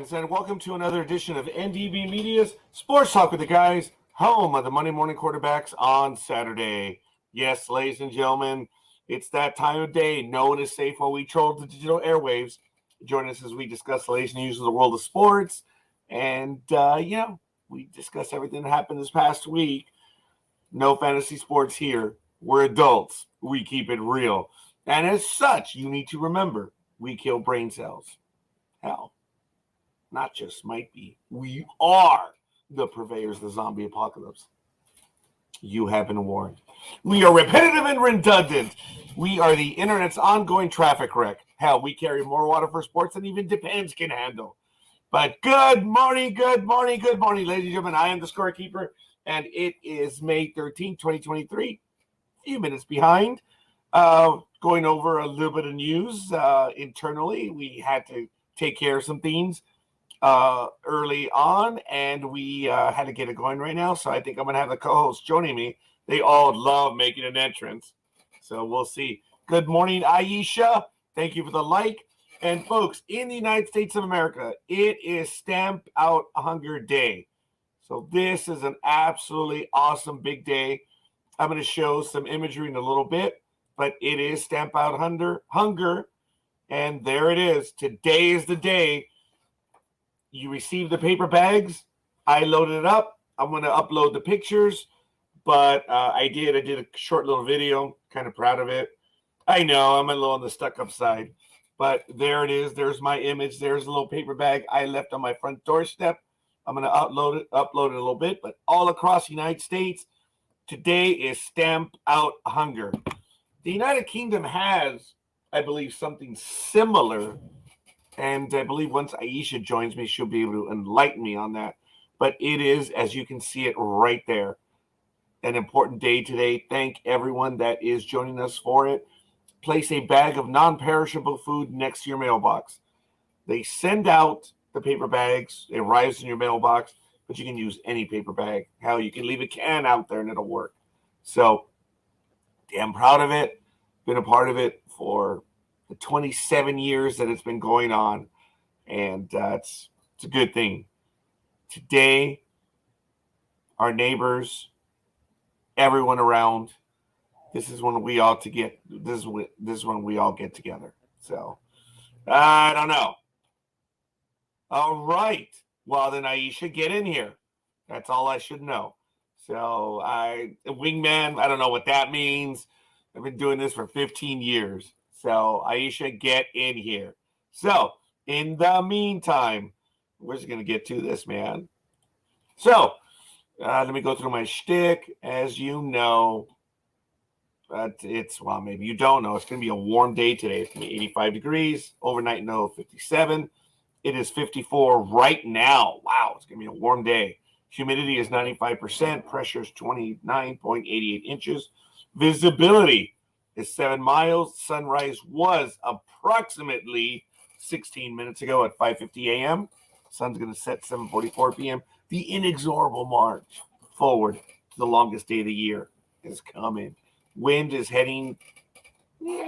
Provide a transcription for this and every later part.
fans, and welcome to another edition of NDB Media's Sports Talk with the Guys, home of the Monday Morning Quarterbacks on Saturday. Yes, ladies and gentlemen, it's that time of day. No one is safe while we troll the digital airwaves. Join us as we discuss the latest news of the world of sports, and, we discuss everything that happened this past week. No fantasy sports here. We're adults. We keep it real. And as such, you need to remember, we kill brain cells. Hell, not just might be. We are the purveyors of the zombie apocalypse. You have been warned. We are repetitive and redundant. We are the internet's ongoing traffic wreck. Hell, we carry more water for sports than even Depends can handle. But good morning, ladies and gentlemen. I am the Scorekeeper, and it is May 13th, 2023. A few minutes behind. Going over a little bit of news internally. We had to take care of some things early on, and we had to get it going right now. So I think I'm going to have the co-hosts joining me. They all love making an entrance. So we'll see. Good morning, Aisha. Thank you for the like. And folks, in the United States of America, it is Stamp Out Hunger Day. So this is an absolutely awesome big day. I'm going to show some imagery in a little bit, but it is Stamp Out Hunger. And there it is. Today is the day. You receive the paper bags. I loaded it up. I'm going to upload the pictures, but I did a short little video. Kind of proud of it. I know I'm a little on the stuck-up side, but there it is. There's my image. There's a little paper bag I left on my front doorstep. I'm going to upload it a little bit, but all across the United States, today is Stamp Out Hunger. The United Kingdom has, I believe, something similar, and I believe once Aisha joins me, she'll be able to enlighten me on that. But it is, as you can see it right there, an important day today. Thank everyone that is joining us for it. Place a bag of non-perishable food next to your mailbox. They send out the paper bags. It arrives in your mailbox, but you can use any paper bag. Hell, you can leave a can out there and it'll work. So, damn proud of it. Been a part of it for the 27 years that it's been going on, and it's a good thing. Today, our neighbors, everyone around, this is when we all this is when we all get together. So I don't know. All right. Well, then Aisha, get in here. That's all I should know. So wingman, I don't know what that means. I've been doing this for 15 years. So, Aisha, get in here. So, in the meantime, we're just going to get to this, man. So, let me go through my shtick. As you know, maybe you don't know. It's going to be a warm day today. It's going to be 85 degrees. Overnight, no, 57. It is 54 right now. Wow, it's going to be a warm day. Humidity is 95%. Pressure is 29.88 inches. Visibility is 7 miles. Sunrise was approximately 16 minutes ago at 5:50 a.m. Sun's going to set 7:44 p.m. The inexorable march forward to the longest day of the year is coming. Wind is heading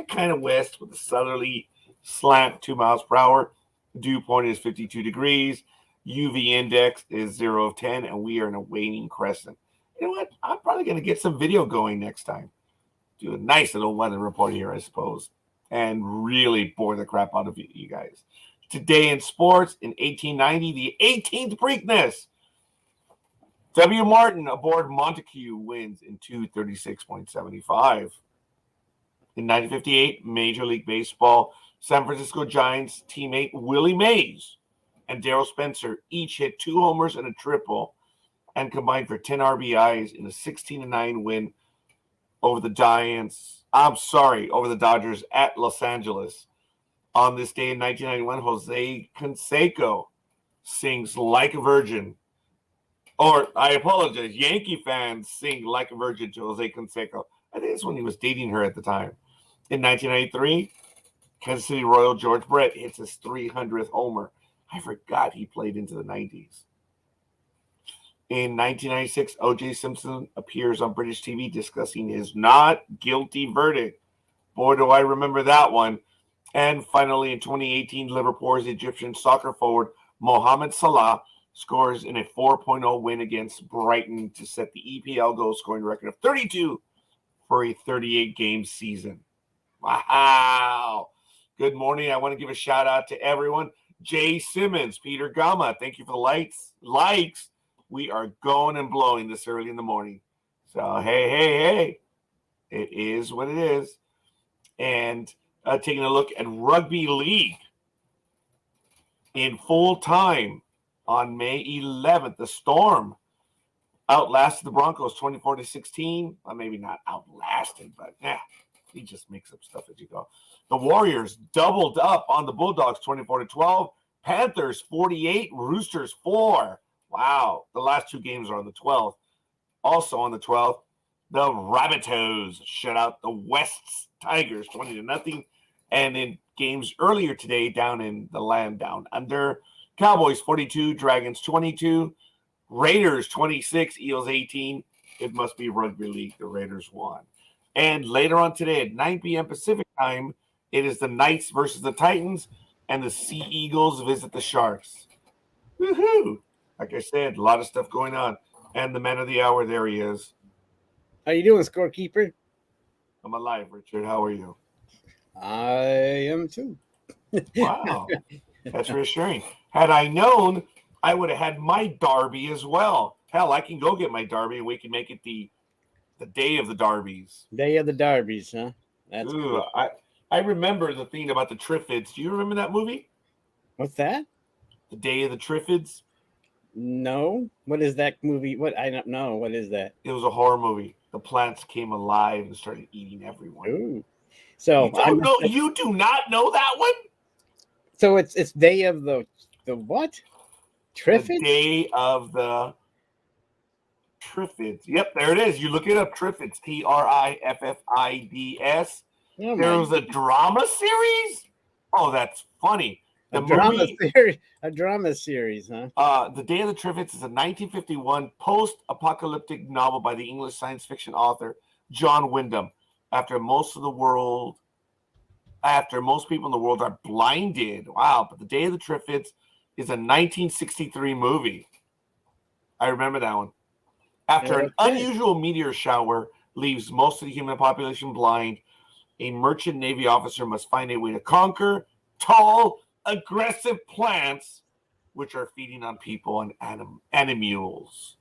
kind of west with a southerly slant, 2 miles per hour. Dew point is 52 degrees. UV index is 0 of 10, and we are in a waning crescent. You know what? I'm probably going to get some video going next time. Do a nice little weather report here, I suppose, and really bore the crap out of you guys. Today in sports, in 1890, the 18th Preakness. W. Martin aboard Montague wins in 2:36.75. In 1958, Major League Baseball, San Francisco Giants teammate Willie Mays and Darryl Spencer each hit 2 homers and a triple and combined for 10 RBIs in a 16-9 win over the Dodgers at Los Angeles. On this day in 1991, Jose Canseco sings Like a Virgin. Or, I apologize, Yankee fans sing Like a Virgin to Jose Canseco. I think it's when he was dating her at the time. In 1993, Kansas City Royal George Brett hits his 300th homer. I forgot he played into the 90s. In 1996, O.J. Simpson appears on British TV discussing his not guilty verdict. Boy, do I remember that one. And finally, in 2018, Liverpool's Egyptian soccer forward Mohamed Salah scores in a 4.0 win against Brighton to set the EPL goal scoring record of 32 for a 38-game season. Wow. Good morning. I want to give a shout out to everyone. Jay Simmons, Peter Gama, thank you for the likes. We are going and blowing this early in the morning. So, hey. It is what it is. And taking a look at Rugby League. In full time on May 11th, the Storm outlasted the Broncos 24-16. Well, maybe not outlasted, but he just makes up stuff as you go. The Warriors doubled up on the Bulldogs 24-12. Panthers 48, Roosters 4. Wow. The last two games are on the 12th. Also on the 12th, the Rabbitohs shut out the West's Tigers 20-0. And in games earlier today down in the land down under, Cowboys 42, Dragons 22, Raiders 26, Eels 18. It must be Rugby League. The Raiders won. And later on today at 9 p.m. Pacific time, it is the Knights versus the Titans, and the Sea Eagles visit the Sharks. Woohoo! Like I said, a lot of stuff going on. And the man of the hour, there he is. How you doing, Scorekeeper? I'm alive, Richard. How are you? I am too. Wow. That's reassuring. Had I known, I would have had my Derby as well. Hell, I can go get my Derby, and we can make it the day of the Derbies. Day of the Derbies, huh? That's cool. I remember the thing about the Triffids. Do you remember that movie? What's that? The Day of the Triffids? No. What is that movie? What? I don't know. What is that? It was a horror movie. The plants came alive and started eating everyone. Ooh. So you do not know that one? So it's Day of the what? Triffids? The Day of the Triffids. Yep, there it is. You look it up. Triffids. Triffids. There was a drama series? Oh, that's funny. A drama series, huh? The Day of the Triffids is a 1951 post-apocalyptic novel by the English science fiction author John Wyndham. After most people in the world are blinded. Wow, but The Day of the Triffids is a 1963 movie. I remember that one. After an unusual meteor shower leaves most of the human population blind, a merchant navy officer must find a way to conquer tall, aggressive plants which are feeding on people and animals.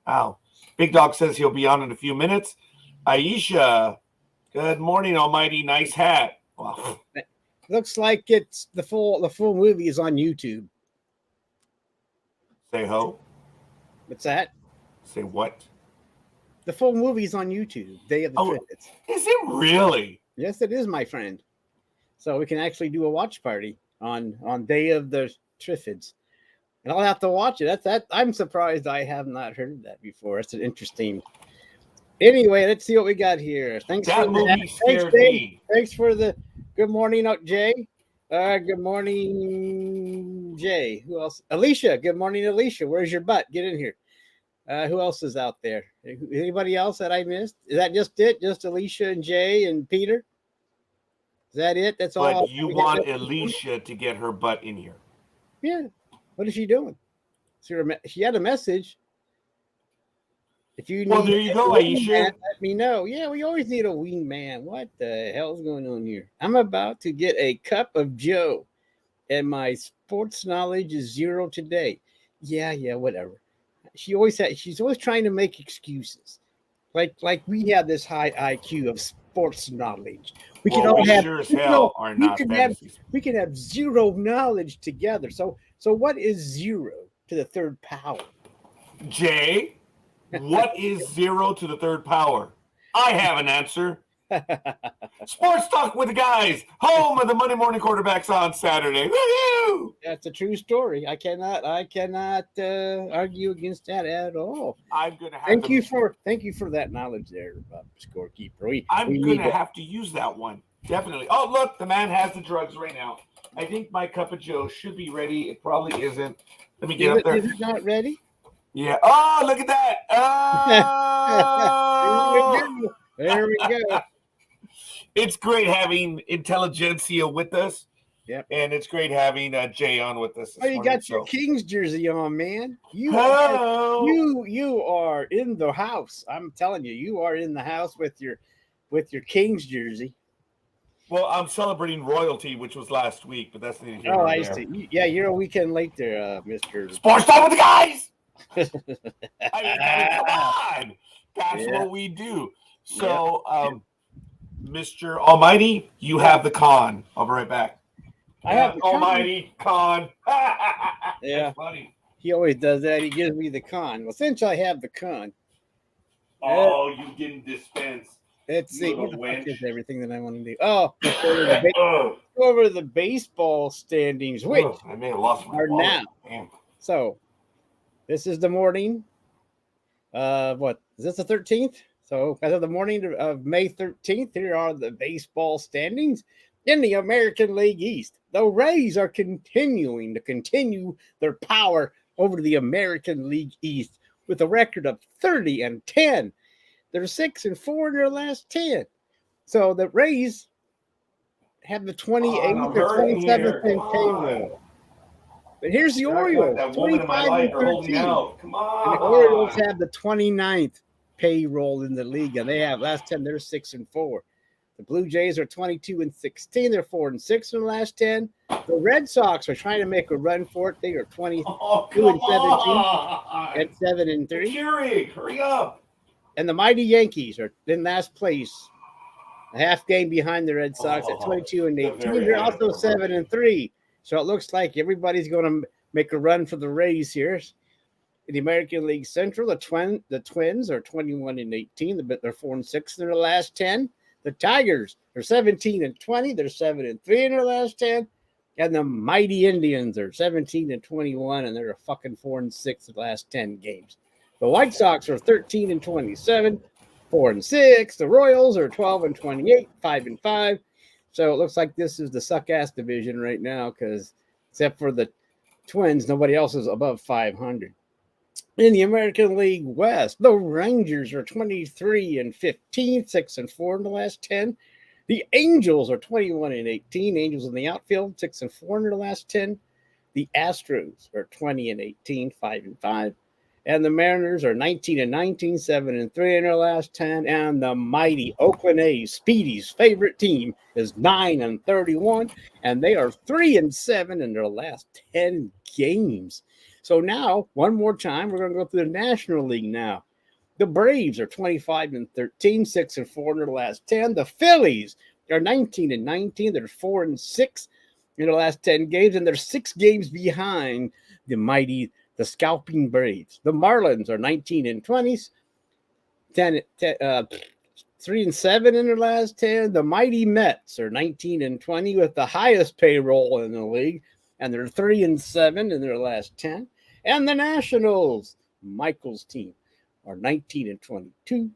Wow. Big Dog says he'll be on in a few minutes. Aisha, good morning, Almighty. Nice hat. Wow. Looks like it's the full movie is on YouTube. Say ho. What's that? Say what? The full movie's on YouTube. Day of the Triffids. Is it really? Yes, it is, my friend. So we can actually do a watch party on Day of the Triffids. And I'll have to watch it. I'm surprised I have not heard of that before. It's an interesting. Anyway, let's see what we got here. Thanks for the good morning, Jay. Good morning, Jay. Who else? Alicia. Good morning, Alicia. Where's your butt? Get in here. Who else is out there? Anybody else that I missed? Is that just it? Just Alicia and Jay and Peter? Is that it? That's all. But you want Alicia to get her butt in here. Yeah. What is she doing? She had a message. If you need there you go, Aisha. Let me know. Yeah, we always need a wingman. What the hell is going on here? I'm about to get a cup of Joe, and my sports knowledge is 0 today. Yeah, whatever. She's always trying to make excuses. Like we have this high IQ of sports knowledge. We can have 0 knowledge together. So what is 0 to the third power? Jay, what is 0 to the third power? I have an answer. Sports Talk with the guys, home of the Monday morning quarterbacks on Saturday. Woo-hoo! That's a true story. I cannot argue against that at all. I'm gonna have thank you for that knowledge there, Scorekeeper. I'm gonna have to use that one definitely. Oh, look, the man has the drugs right now. I think my cup of Joe should be ready. It probably isn't. Let me get up there. Is it not ready? Yeah. Oh, look at that. Oh. There we go. It's great having intelligentsia with us. Yep. And it's great having Jay on with us. Oh, you got your Kings jersey on, man. You are in the house. I'm telling you, you are in the house with your Kings jersey. Well, I'm celebrating royalty, which was last week, but that's neither here nor there. I see. Yeah, you're a weekend late there, Mr. Sports Talk with the guys. I mean, come on. That's what we do. So, Mr. Almighty, you have the con. I'll be right back. I have the Almighty con. Yeah, funny. He always does that. He gives me the con. Well, since I have the con. Oh, you didn't dispense. Let's see. What the fuck is everything that I want to do? Oh, go over the baseball standings, which I may have lost my wallet. Now. Damn. So, this is the morning. What is this? The 13th. So, as of the morning of May 13th, here are the baseball standings in the American League East. The Rays are continuing to continue their power over the American League East with a record of 30-10. They're 6-4 in their last 10. So the Rays have the 28th or 27th in payroll. But here's the Orioles, 25-13. Come on. And the Orioles have the 29th payroll in the league, and they have last 10. They're 6-4. The Blue Jays are 22-16. They're 4-6 in the last 10. The Red Sox are trying to make a run for it. They are 22-17 at 7-3. Hurry up. And the mighty Yankees are in last place, a half game behind the Red Sox at 22-18. They're also 7-3. So it looks like everybody's going to make a run for the Rays here. In the American League Central, the Twins are 21-18. They're 4-6 in their last 10. The Tigers are 17-20. They're 7-3 in their last 10. And the mighty Indians are 17-21, and they're a fucking 4-6 in the last 10 games. The White Sox are 13-27, 4-6. The Royals are 12-28, 5-5. So it looks like this is the suck-ass division right now because except for the Twins, nobody else is above 500. In the American League West, the Rangers are 23-15, 6-4 in the last 10. The Angels are 21-18. Angels in the outfield, 6-4 in the last 10. The Astros are 20-18, 5-5. And the Mariners are 19-19, 7-3 in their last 10. And the mighty Oakland A's, Speedy's favorite team, is 9-31, and they are 3-7 in their last 10 games. So now, one more time, we're going to go through the National League now. The Braves are 25-13, 6-4 in their last 10. The Phillies are 19-19. They're 4-6 in the last 10 games, and they're 6 games behind the mighty, the scalping Braves. The Marlins are 19-20, 3-7 in their last 10. The mighty Mets are 19-20 with the highest payroll in the league, and they're 3-7 in their last 10. And the Nationals, Michael's team, are 19-22,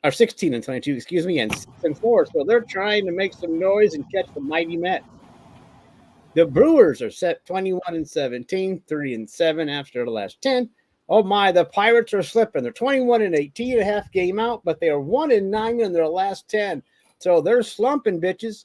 or 16-22, excuse me, and 6-4. So they're trying to make some noise and catch the mighty Mets. The Brewers are set 21-17, 3-7 after the last 10. Oh my, the Pirates are slipping. They're 21-18, a half game out, but they are 1-9 in their last 10. So they're slumping, bitches.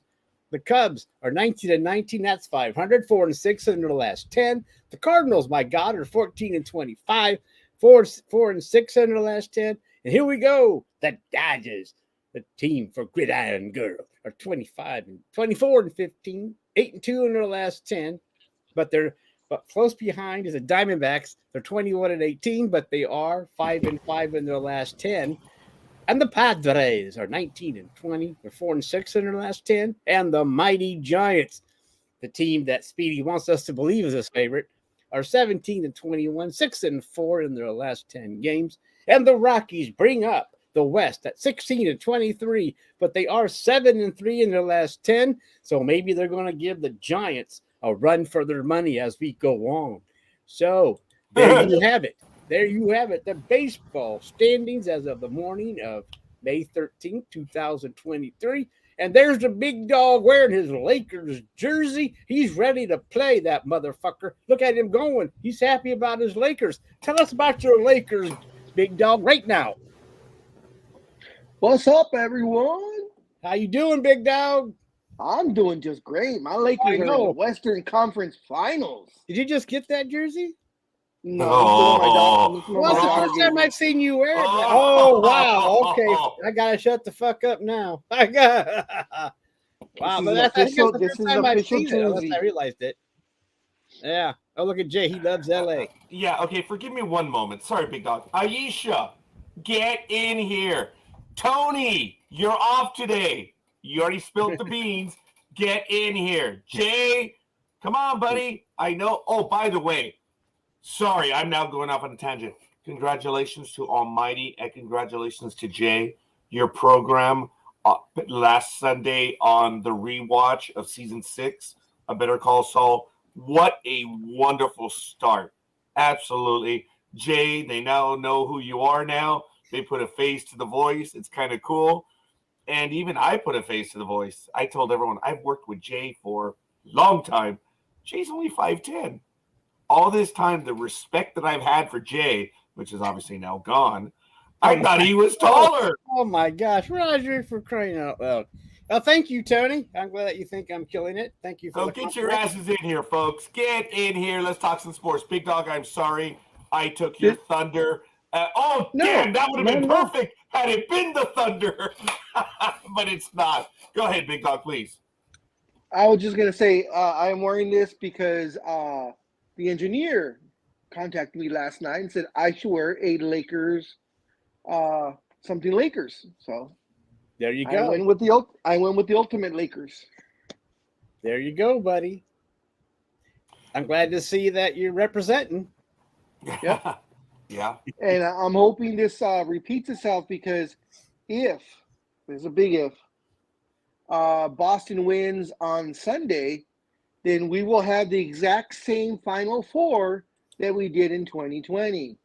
The Cubs are 19-19. That's 500. 4-6 in their last 10. The Cardinals, my God, are 14-25. 4-6 in their last 10. And here we go. The Dodgers, the team for Gridiron Girl, are 24-15. 8-2 in their last 10. But close behind is the Diamondbacks. They're 21-18, but they are 5-5 in their last 10. And the Padres are 19-20. They're 4-6 in their last 10. And the mighty Giants, the team that Speedy wants us to believe is his favorite, are 17-21, 6-4 in their last 10 games. And the Rockies bring up the West at 16-23, but they are 7-3 in their last 10. So maybe they're going to give the Giants a run for their money as we go on. So there you have it. There you have it. The baseball standings as of the morning of May 13th, 2023. And there's the big dog wearing his Lakers jersey. He's ready to play, that motherfucker. Look at him going. He's happy about his Lakers. Tell us about your Lakers, big dog, right now. What's up, everyone? How you doing, big dog? I'm doing just great. My I Lakers are in the know. Western Conference Finals. Did you just get that jersey? No, this is one of my Oh. this is one Well, of it's my the daughter first gave time me. I've seen you wear it. Oh. Oh, wow. Okay. I got to shut the fuck up now. I got. Wow, but I think that's the This first is time I've official seen it, unless jersey. I realized it. Yeah. Oh, look at Jay. He loves LA. Yeah, okay, forgive me one moment. Sorry, Big Dog. Aisha, get in here. Tony, you're off today. You already spilled the beans. Get in here. Jay, come on, buddy. I know. Oh, by the way, sorry, I'm now going off on a tangent. Congratulations to Almighty and congratulations to Jay. Your program last Sunday on the rewatch of season 6 of Better Call Saul. What a wonderful start. Absolutely. Jay, they now know who you are now. They put a face to the voice. It's kind of cool. And even I put a face to the voice. I told everyone I've worked with Jay for a long time. Jay's only 5'10". All this time, the respect that I've had for Jay, which is obviously now gone, I thought he was taller. Oh my gosh, Roger, for crying out loud. Well, thank you, Tony. I'm glad that you think I'm killing it. Thank you for So the get your compliment. asses in here, folks. Get in here. Let's talk some sports. Big Dog, I'm sorry I took your thunder. Damn, that would have been perfect had it been the thunder. But it's not. Go ahead, Big Dog, please. I was just gonna say I am wearing this because the engineer contacted me last night and said I should wear a Lakers something Lakers. So There you I go. went with the ultimate Lakers. There you go, buddy. I'm glad to see that you're representing. Yep. Yeah. And I'm hoping this repeats itself because if there's a big if Boston wins on Sunday, then we will have the exact same Final Four that we did in 2020.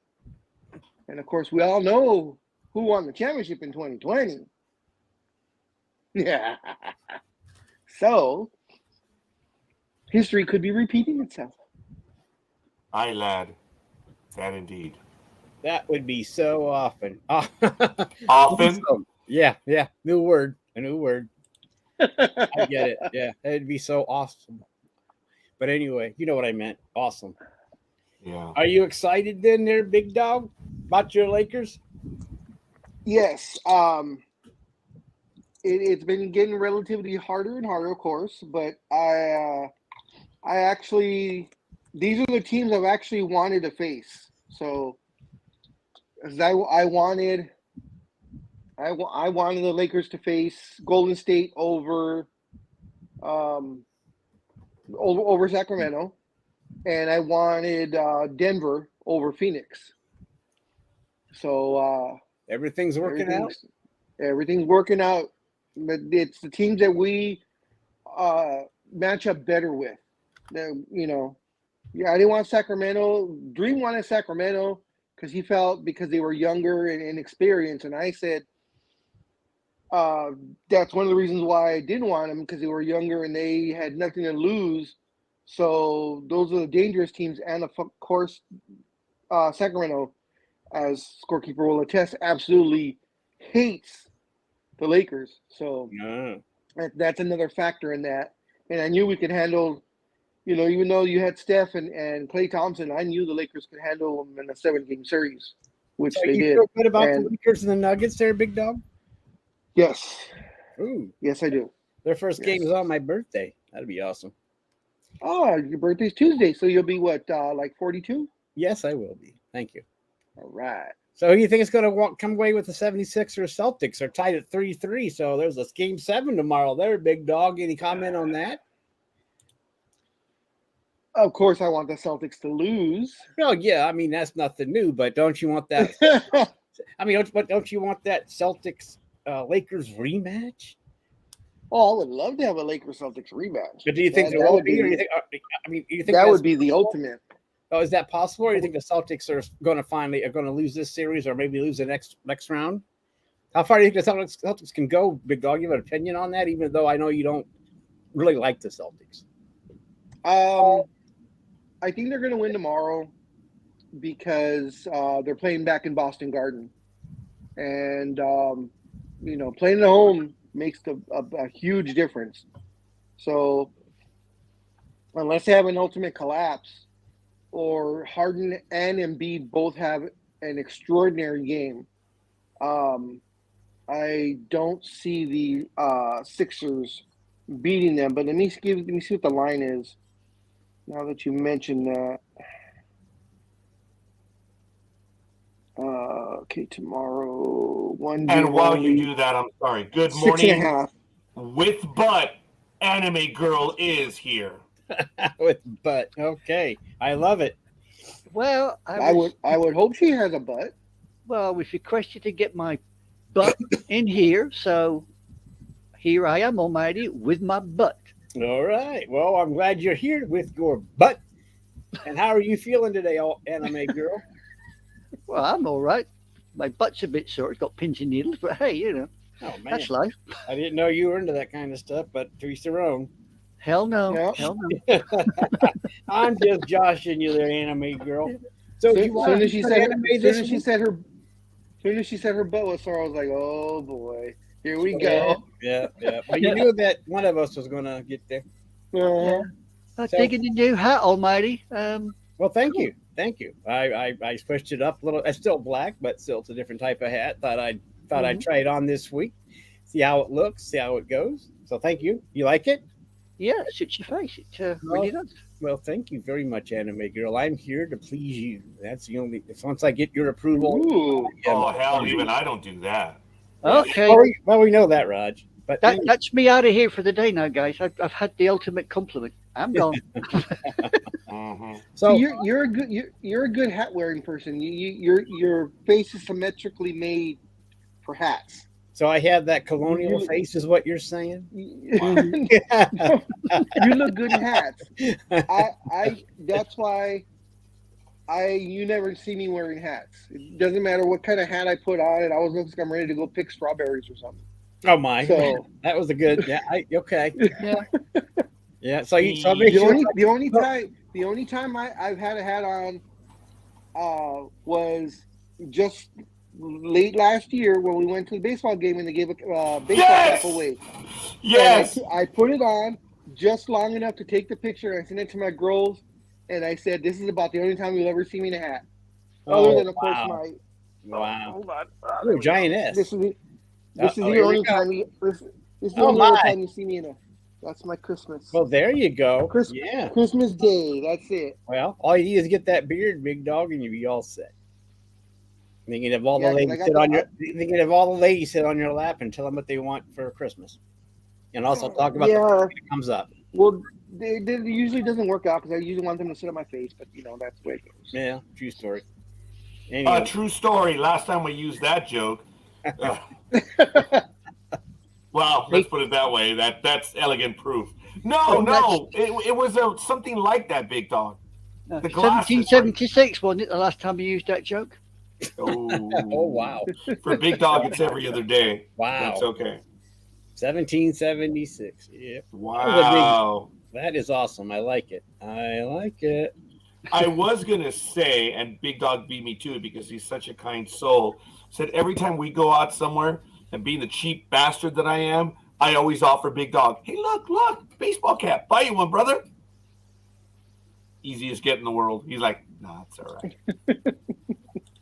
And of course, we all know who won the championship in 2020. Yeah. So, history could be repeating itself. Aye, lad. That indeed. That would be so often. Often? Yeah. New word. A new word. I get it. Yeah. It'd be so awesome. But anyway, you know what I meant. Awesome. Yeah. Are you excited then there, Big Dog, about your Lakers? Yes. It's been getting relatively harder and harder, of course, but I actually, these are the teams I've actually wanted to face. So, as I wanted the Lakers to face Golden State over Sacramento, and I wanted Denver over Phoenix. So Everything's working out. Everything's working out, but it's the teams that we match up better with. I didn't want Sacramento. Dreem wanted Sacramento because he felt because they were younger and inexperienced, and I said that's one of the reasons why I didn't want them because they were younger and they had nothing to lose. So those are the dangerous teams, and of course, Sacramento, as Scorekeeper will attest, absolutely hates the Lakers. So that's another factor in that. And I knew we could handle, even though you had Steph and Klay Thompson, I knew the Lakers could handle them in a 7-game series, which they did. Feel good about the Lakers and the Nuggets there, Big Dog? Yes. Ooh. Yes, I do. Their first game is on my birthday. That'd be awesome. Oh, your birthday's Tuesday, so you'll be what, like 42? Yes, I will be. Thank you. All right. So who do you think is going to come away with the 76ers? Celtics are tied at 3-3, so there's a game 7 tomorrow there, Big Dog. Any comment on that? Of course, I want the Celtics to lose. Well, yeah, I mean, that's nothing new, but don't you want that? Don't you want that Celtics Lakers rematch? Oh, I would love to have a Lakers Celtics rematch. But do you think there will be? Or do you think that would be the ultimate? Oh, is that possible? Or do you think the Celtics are going to lose this series, or maybe lose the next round? How far do you think the Celtics can go, Big Dog? You have an opinion on that, even though I know you don't really like the Celtics. I think they're going to win tomorrow because they're playing back in Boston Garden, and playing at home makes a huge difference. So unless they have an ultimate collapse, or Harden and Embiid both have an extraordinary game, I don't see the Sixers beating them. But let me see what the line is. Now that you mentioned that. Okay, tomorrow 1. And while you do that, I'm sorry. Good 6.5. morning. With butt, Anime Girl is here. With butt. Okay, I love it. Well, I would hope she has a butt. Well, I was requested to get my butt in here, so here I am, Almighty, with my butt. All right. Well, I'm glad you're here with your butt. And how are you feeling today, Anime Girl? Well, I'm all right. My butt's a bit sore. It's got pins and needles, but hey, Oh man, that's life. I didn't know you were into that kind of stuff, but to each their own. Hell no. Yeah. Hell no. I'm just joshing you there, Anime Girl. So Soon you want as she to said anime soon this as she week? said her butt was sore, I was like, oh boy, here we Yeah, go. yeah. But you knew that one of us was going to get there. Uh, So- Digging a new hat, Almighty. Well, thank you. I switched it up a little. It's still black, but still it's a different type of hat. Thought I'd try it on this week, see how it looks, see how it goes. So thank you. You like it? Yeah, it suits your face. It really does. Well, thank you very much, Anime Girl. I'm here to please you. That's the only. Once I get your approval. ooh. Oh, hell, even I don't do that. Okay. Well, we know that, Raj. But That's me out of here for the day now, guys. I've had the ultimate compliment. I'm gone. Mhm. so You're a good hat wearing person. Your face is symmetrically made for hats. So I have that colonial face, is what you're saying? You look good in hats. That's why you never see me wearing hats. It doesn't matter what kind of hat I put on. It always looks like I'm ready to go pick strawberries or something. Oh my! So that was a good. Yeah. Okay. Yeah. Yeah. So I'll make the sure. only time I've had a hat on was just late last year when we went to the baseball game and they gave a baseball Yes! cap away. Yes. And I put it on just long enough to take the picture. I sent it to my girls, and I said, "This is about the only time you'll ever see me in a hat." Other than, of course, my Wow. hold on, Oh, giant This S. is the here we only go. time this is the Oh, only other my. time you see me in a. That's my Christmas. Well, there you go. Christmas. Yeah. Christmas Day. That's it. Well, all you need is get that beard, big dog, and you'll be all set. And you can have all Yeah, the 'cause I ladies got sit the- on your. You can have all the ladies sit on your lap and tell them what they want for Christmas, and also talk about the Yeah. when it comes up. Well, it usually doesn't work out because I usually want them to sit on my face, but that's the way it goes. Yeah, true story. Anyway, True story. Last time we used that joke. Well, let's put it that way. That's elegant proof. No. It was something like that, big dog. The glasses, 1776, wasn't it, the last time you used that joke? Oh, oh wow, For big dog, it's every other day. wow, That's okay. 1776. Yeah, Wow. that is awesome. I like it. I was gonna say, and Big Dog beat me to it because he's such a kind soul. Said every time we go out somewhere, and being the cheap bastard that I am, I always offer Big Dog, "Hey, look, baseball cap, buy you one, brother." Easiest get in the world. He's like, "Nah, it's all right."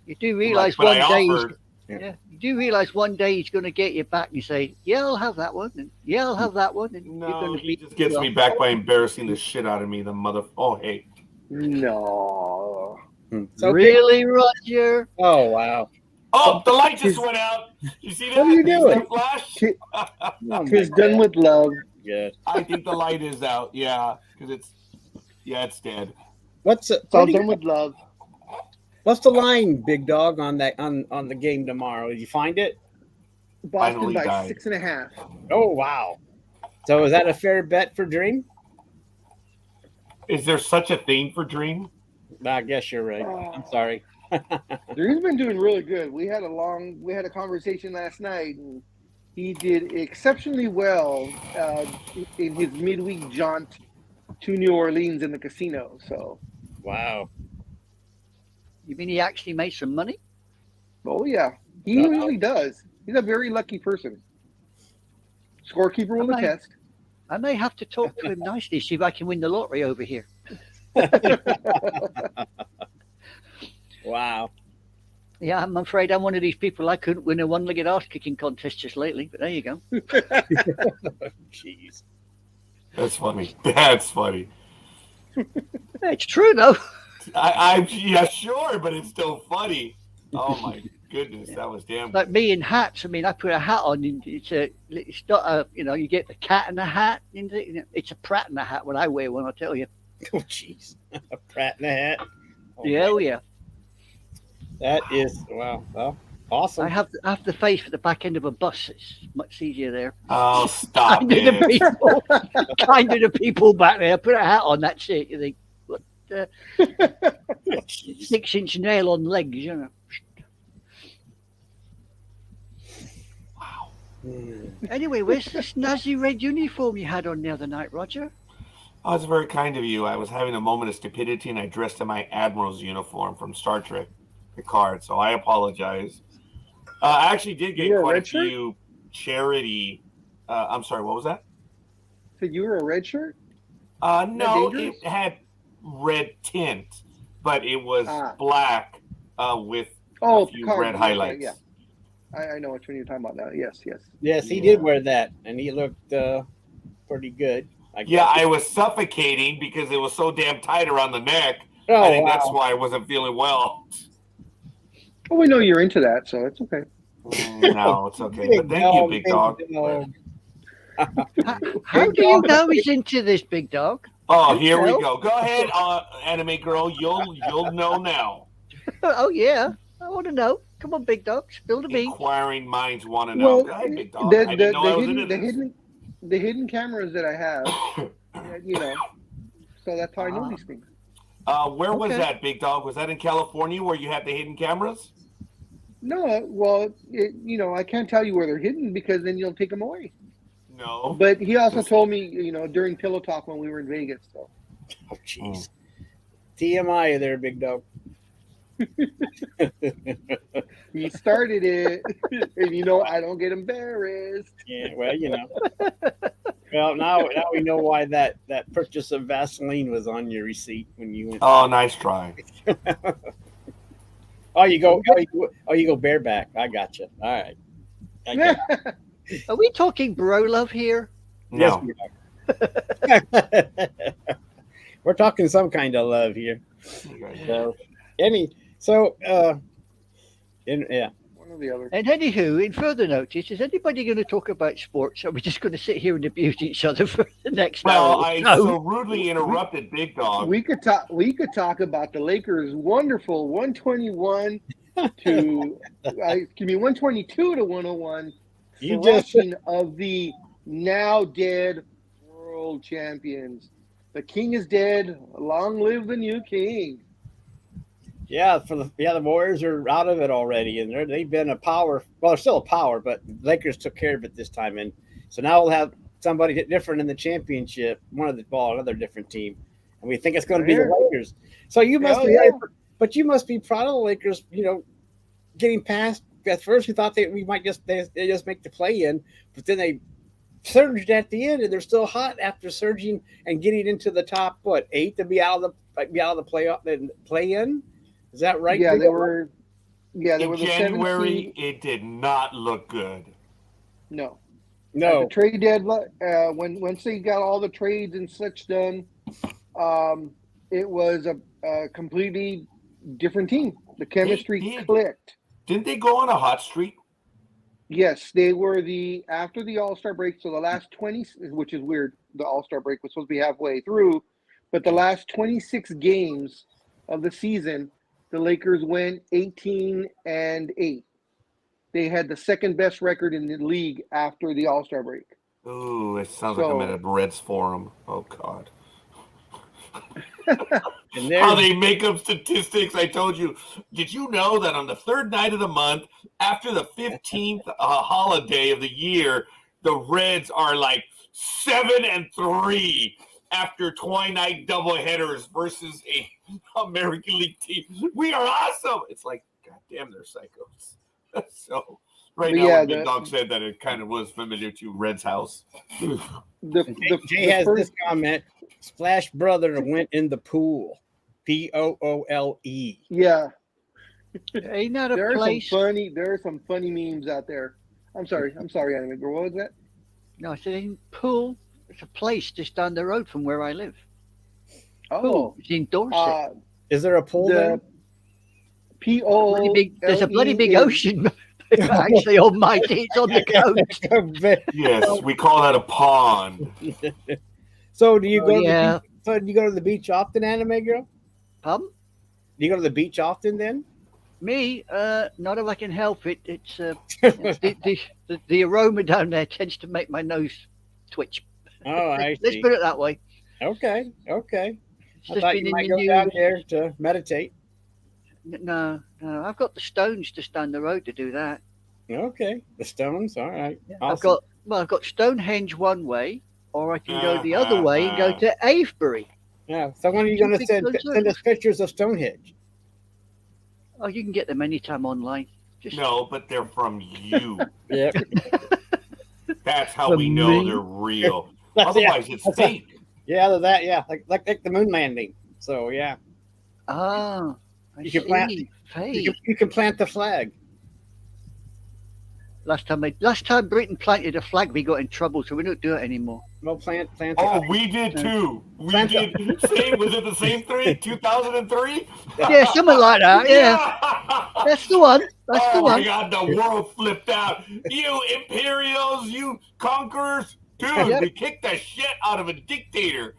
You do realize But one I day. offered. You do realize one day he's going to get you back and you say, "Yeah, I'll have that one," and "Yeah, I'll have that one," and you're No, going to he just gets me back by embarrassing the shit out of me. The mother. Oh, hey. No. So Really, Roger? Oh wow. Oh, the light just went out. You see that? What are you See doing? that flash? Oh, Tis my done God. with love. Good. I think the light is out. Yeah, because it's dead. What's It's all done with love. What's the line, big dog, on that on the game tomorrow? Did you find it? Boston Finally by died. 6.5. Oh wow. So is that a fair bet for Dream? Is there such a thing for Dream? I guess you're right. I'm sorry. Dream's been doing really good. We had a conversation last night, and he did exceptionally well in his midweek jaunt to New Orleans in the casino. So, Wow. You mean he actually made some money? oh yeah, he really does. He's a very lucky person. Scorekeeper will I might- attest. I may have to talk to him nicely, see if I can win the lottery over here. Wow. Yeah, I'm afraid I'm one of these people. I couldn't win a one-legged arse-kicking contest just lately, but there you go. Jeez. That's funny. That's funny. It's true, though. Yeah, sure, but it's still funny. Oh my goodness, that was damn. Like me in hats. I mean, I put a hat on, and it's not a, you get the cat in a hat. It's a Pratt in a hat when I wear one, I'll tell you. Oh, jeez. A Pratt in a hat. Oh, Yeah, oh, yeah. That is, wow. Well, awesome. I have the face for the back end of a bus. It's much easier there. Oh, stop Kind of the it. people, kind of the people back there. Put a hat on, that's it. You think, what? 6-inch nail on legs, you know. Anyway, where's this snazzy red uniform you had on the other night, Roger? Oh, it's very kind of you. I was having a moment of stupidity and I dressed in my Admiral's uniform from Star Trek, Picard, so I apologize. I actually did get quite a few charity. I'm sorry, what was that? So you were a red shirt? No, it had red tint, but it was black with a few Picard, red highlights. Yeah. I know which one you're talking about now. Yes. Yes, he did wear that, and he looked pretty good. I was suffocating because it was so damn tight around the neck. Oh, I think that's why I wasn't feeling well. Well, we know you're into that, so it's okay. No, it's okay. But thank you, Big Dog. How do you know he's into this, Big Dog? Oh, here we go. Go ahead, anime girl. You'll know now. Oh yeah, I want to know. Come on, Big Dog, spill the beans. Inquiring minds want to know. Well, Go ahead, Big Dog. I didn't know I was into this. The hidden cameras that I have, so that's how I know these things. Where was that, Big Dog? Was that in California where you had the hidden cameras? No, well, I can't tell you where they're hidden because then you'll take them away. No. But he also told me, during Pillow Talk when we were in Vegas. So. Oh, jeez. TMI there, Big Dog. He started it, and I don't get embarrassed. Yeah, well, Well, now we know why that purchase of Vaseline was on your receipt when you went. Oh, nice try. You go bareback. I got you. All right. Are we talking bro love here? No. Yes, we are. We're talking some kind of love here. So, One or the other. And anywho, in further notice, is anybody going to talk about sports? Or are we just going to sit here and abuse each other for the next hour? Well, I so rudely interrupted Big Dog. We could talk about the Lakers' wonderful 121 to 122 to 101 thrashing of the now dead world champions. The king is dead. Long live the new king. Yeah, the Warriors are out of it already, and they've been a power. Well, they're still a power, but Lakers took care of it this time, and so now we'll have somebody different in the championship. Another different team, and we think it's going to be the Lakers. So you must but you must be proud of the Lakers. Getting past. At first, we thought they just make the play in, but then they surged at the end, and they're still hot after surging and getting into the top 8 to be out of the playoff and play in. Is that right? Yeah, they were. Yeah, they in were the January. 17th. It did not look good. No. No. The trade deadline. Once they got all the trades and such done, it was a completely different team. The chemistry clicked. Didn't they go on a hot streak? Yes, they were after the All-Star break. So the last 20, which is weird. The All-Star break was supposed to be halfway through, but the last 26 games of the season, the Lakers went 18-8. They had the second best record in the league after the All-Star break. Ooh, it sounds like I'm at a Reds forum. Oh God. How they make up statistics. I told you. Did you know that on the third night of the month, after the 15th holiday of the year, the Reds are like 7-3 after twilight doubleheaders versus a American League team. We are awesome. It's like, God damn, they're psychos. So Right But now, yeah, when Big Dog said that it kind of was familiar to Red's house. Jay has this comment: Splash Brother went in the pool. Poole. Yeah, Ain't that a there are place? some funny memes out there. I'm sorry, Anime Girl. What was that? No, I said in Poole. It's a place just down the road from where I live. Oh, Poole. It's in Dorset. Is there a pool there? There's a bloody big is- ocean. Actually, almighty, it's on the coast. Yes, we call that a pond. So do you go? Yeah. So do you go to the beach often, Anime Girl? Pardon? Do you go to the beach often then? Me, not if I can help it. It's the aroma down there tends to make my nose twitch. Oh, I Let's see. put it that way. Okay. It's I just thought been you in might the go down news. there to meditate. No, I've got the Stones just down the road to do that. Okay, the Stones. All right. I've Awesome. got Stonehenge one way, or I can go the other way and go to Avebury. Yeah. So when are you going to Big send stones. us pictures of Stonehenge? Oh, you can get them anytime online. Just No, but they're from you. Yeah. That's how From we know me? they're real. Yeah. Otherwise, it's That's fake. Yeah, other than that, yeah, like the moon landing. So yeah, I You can plant- see. you can plant the flag. Last time Britain planted a flag, we got in trouble, so we don't do it anymore. Well, plant. Oh, we did too. We did. Was it the same 2003? Yeah, something like that. Yeah, that's the one. That's the Oh my one. God, the world flipped out. You Imperials, you conquerors. Dude, Yep. we kicked the shit out of a dictator.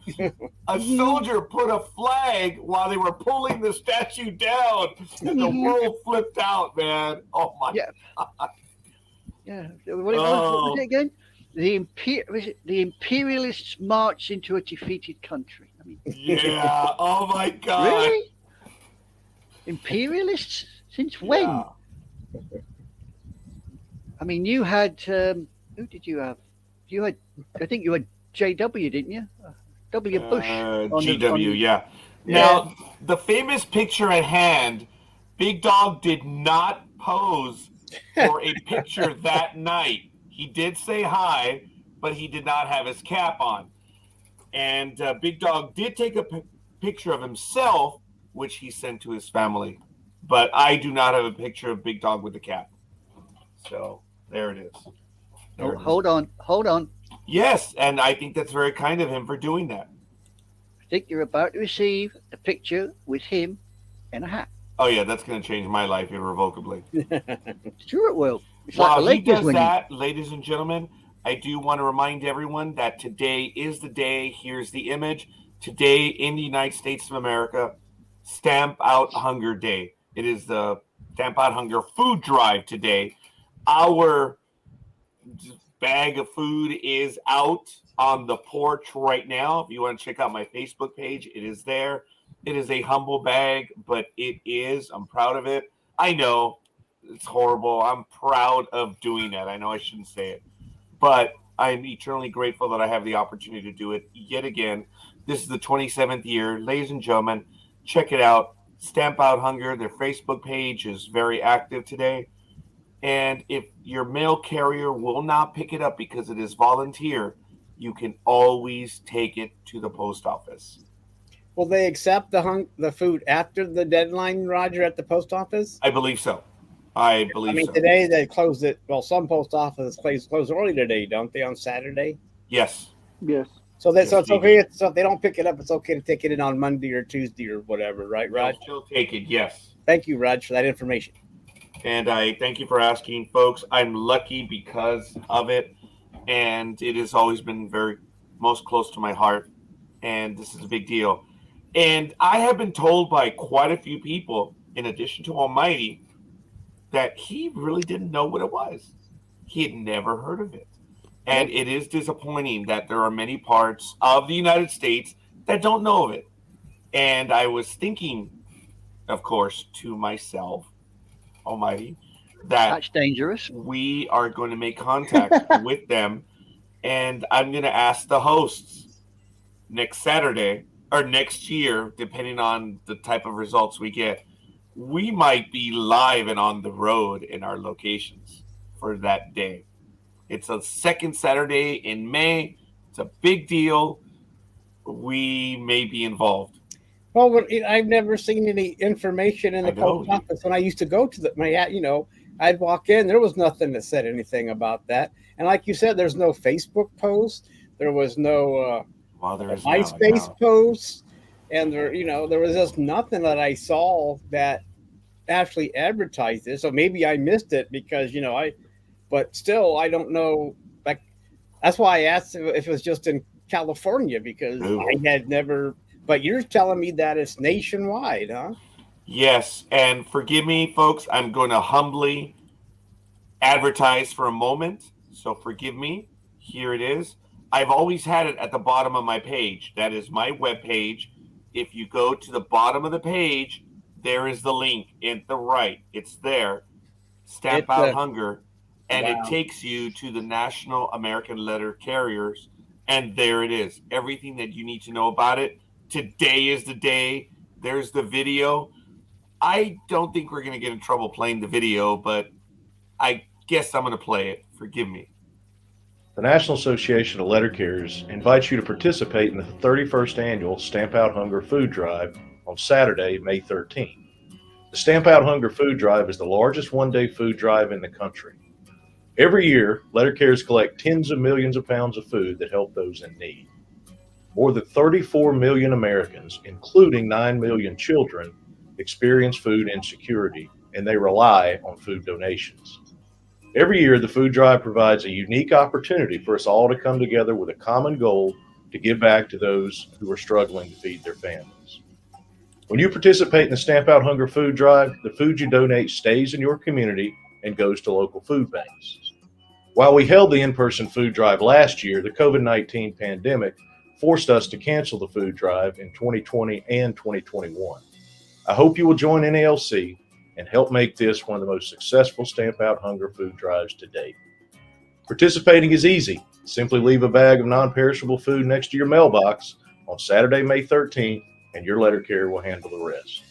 A soldier put a flag while they were pulling the statue down, and the world flipped out, man. Oh my Yeah. God. Yeah. What was it again? The imperialists march into a defeated country. I mean, Yeah. Oh my God. really? Imperialists? Since when? Yeah. I mean, you had who did you have? I think you had JW, didn't you? W. Bush. GW, yeah. Now, the famous picture at hand, Big Dog did not pose for a picture that night. He did say hi, but he did not have his cap on. And Big Dog did take a picture of himself, which he sent to his family. But I do not have a picture of Big Dog with the cap. So there it is. There it is. Hold on. Yes, and I think that's very kind of him for doing that. I think you're about to receive a picture with him in a hat. Oh yeah, that's going to change my life irrevocably. Sure it will. It's While like he the Lakers does winning. that, ladies and gentlemen, I do want to remind everyone that today is the day. Here's the image. Today in the United States of America, Stamp Out Hunger Day. It is the Stamp Out Hunger food drive today. Our bag of food is out on the porch right now. If you want to check out my Facebook page, it is there. It is a humble bag, but it is. I'm proud of it. I know it's horrible. I'm proud of doing that. I know I shouldn't say it, but I'm eternally grateful that I have the opportunity to do it yet again. This is the 27th year. Ladies and gentlemen, check it out. Stamp Out Hunger. Their Facebook page is very active today. And if your mail carrier will not pick it up because it is volunteer, you can always take it to the post office. Will they accept the food after the deadline, Roger, at the post office? I believe so. I believe so. Today they closed it. Well, some post offices close early today, don't they? On Saturday. Yes. Yes. So Yes, it's they okay. So if they don't pick it up, it's okay to take it in on Monday or Tuesday or whatever, right, Raj? They'll still take it, yes. Thank you, Raj, for that information. And I thank you for asking, folks. I'm lucky because of it. And it has always been most close to my heart. And this is a big deal. And I have been told by quite a few people, in addition to Almighty, that he really didn't know what it was. He had never heard of it. And it is disappointing that there are many parts of the United States that don't know of it. And I was thinking, of course, to myself, Almighty, that That's dangerous. we are going to make contact with them. And I'm going to ask the hosts next Saturday or next year, depending on the type of results we get, we might be live and on the road in our locations for that day. It's a second Saturday in May. It's a big deal. We may be involved. Well, I've never seen any information in the I know. post office. When I used to go to I'd walk in. There was nothing that said anything about that. And like you said, there's no Facebook post. There was no Well, there is MySpace now. post, and there was just nothing that I saw that actually advertised this. So maybe I missed it because but still I don't know. Like that's why I asked if it was just in California because No. I had never. But you're telling me that it's nationwide, huh? Yes, and forgive me, folks. I'm going to humbly advertise for a moment. So forgive me. Here it is. I've always had it at the bottom of my page. That is my webpage. If you go to the bottom of the page, there is the link at the right. It's there. Stamp Out Hunger. And It takes you to the National American Letter Carriers. And there it is. Everything that you need to know about it. Today is the day. There's the video. I don't think we're going to get in trouble playing the video, but I guess I'm going to play it. Forgive me. The National Association of Letter Carriers invites you to participate in the 31st annual Stamp Out Hunger Food Drive on Saturday, May 13th. The Stamp Out Hunger Food Drive is the largest one-day food drive in the country. Every year, letter carriers collect tens of millions of pounds of food that help those in need. More than 34 million Americans, including 9 million children, experience food insecurity, and they rely on food donations. Every year, the food drive provides a unique opportunity for us all to come together with a common goal to give back to those who are struggling to feed their families. When you participate in the Stamp Out Hunger Food Drive, the food you donate stays in your community and goes to local food banks. While we held the in-person food drive last year, the COVID-19 pandemic forced us to cancel the food drive in 2020 and 2021. I hope you will join NALC and help make this one of the most successful Stamp Out Hunger food drives to date. Participating is easy. Simply leave a bag of non-perishable food next to your mailbox on Saturday, May 13th, and your letter carrier will handle the rest.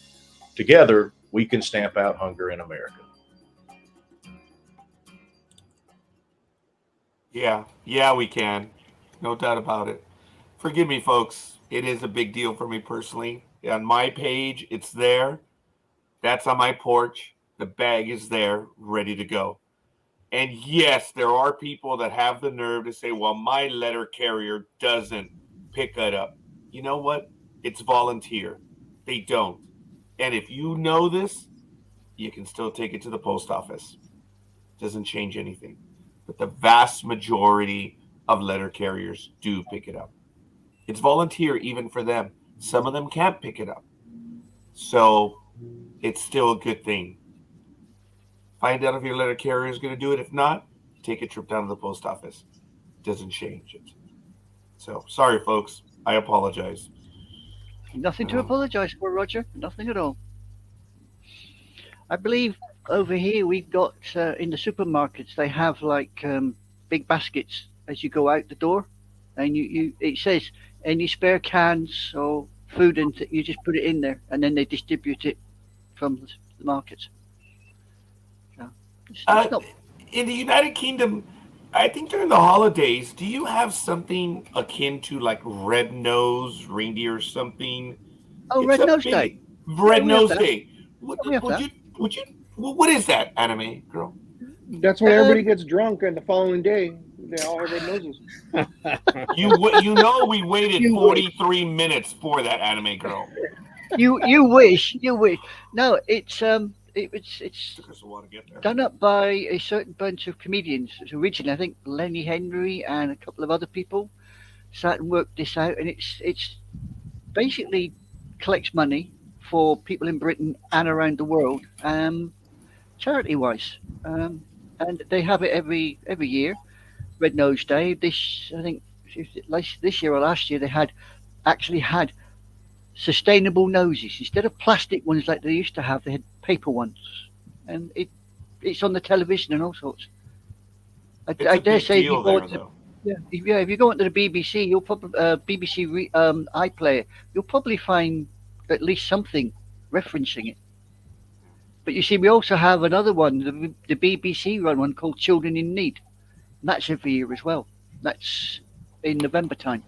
Together, we can stamp out hunger in America. Yeah, we can. No doubt about it. Forgive me, folks. It is a big deal for me personally. On my page, it's there. That's on my porch. The bag is there, ready to go. And yes, there are people that have the nerve to say, well, my letter carrier doesn't pick it up. You know what? It's volunteer. They don't. And if you know this, you can still take it to the post office. Doesn't change anything. But the vast majority of letter carriers do pick it up. It's volunteer even for them. Some of them can't pick it up. So it's still a good thing. Find out if your letter carrier is going to do it. If not, take a trip down to the post office. Doesn't change it. So sorry, folks. I apologize. Nothing to apologize for, Roger. Nothing at all. I believe over here we've got in the supermarkets they have like big baskets as you go out the door, and it says any spare cans or food, and you just put it in there, and then they distribute it from the markets. So it's not... In the United Kingdom, I think during the holidays, do you have something akin to like Red Nose Reindeer or something? Oh, Red Nose Day. Red Nose Day. Would you? What is that, anime girl? That's when everybody gets drunk, and the following day they all have red noses. You know we waited 43 minutes for that, anime girl. You wish. No, it's Took us a while to get there. done up by a certain bunch of comedians. Originally, I think Lenny Henry and a couple of other people sat and worked this out, and it's basically collects money for people in Britain and around the world, charity wise, and they have it every year. Red Nose Day. I think this year or last year they actually had sustainable noses instead of plastic ones like they used to have. They had paper ones, and it's on the television and all sorts. I dare say if you go if you go into the BBC, you'll probably BBC iPlayer, you'll probably find at least something referencing it. But you see, we also have another one, the BBC run one called Children in Need. And that's every year as well. That's in November time.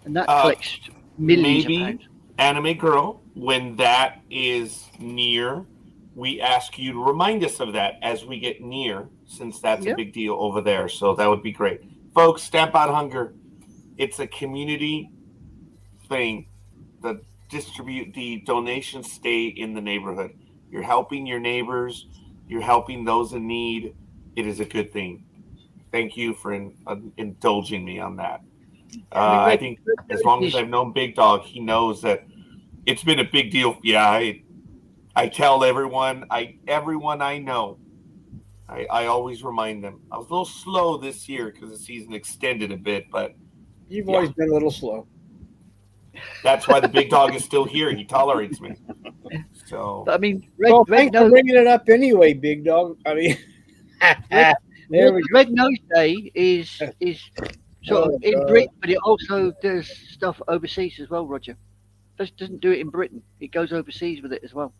And that collects millions of Maybe pounds. Anime Girl, when that is near, we ask you to remind us of that as we get near, since that's a big deal over there. So that would be great. Folks, Stamp Out Hunger, it's a community thing. The donations stay in the neighborhood. You're helping your neighbors. You're helping those in need. It is a good thing. Thank you for indulging me on that. I think as long as I've known Big Dog, he knows that it's been a big deal. Yeah, I tell everyone I know. I always remind them. I was a little slow this year because the season extended a bit, but You've always been a little slow. That's why the Big Dog is still here. He tolerates me. So, But I mean, thanks for bringing it up anyway, Big Dog. I mean, Red Nose Day is sort of in Britain, but it also does stuff overseas as well. Roger doesn't do it in Britain; it goes overseas with it as well.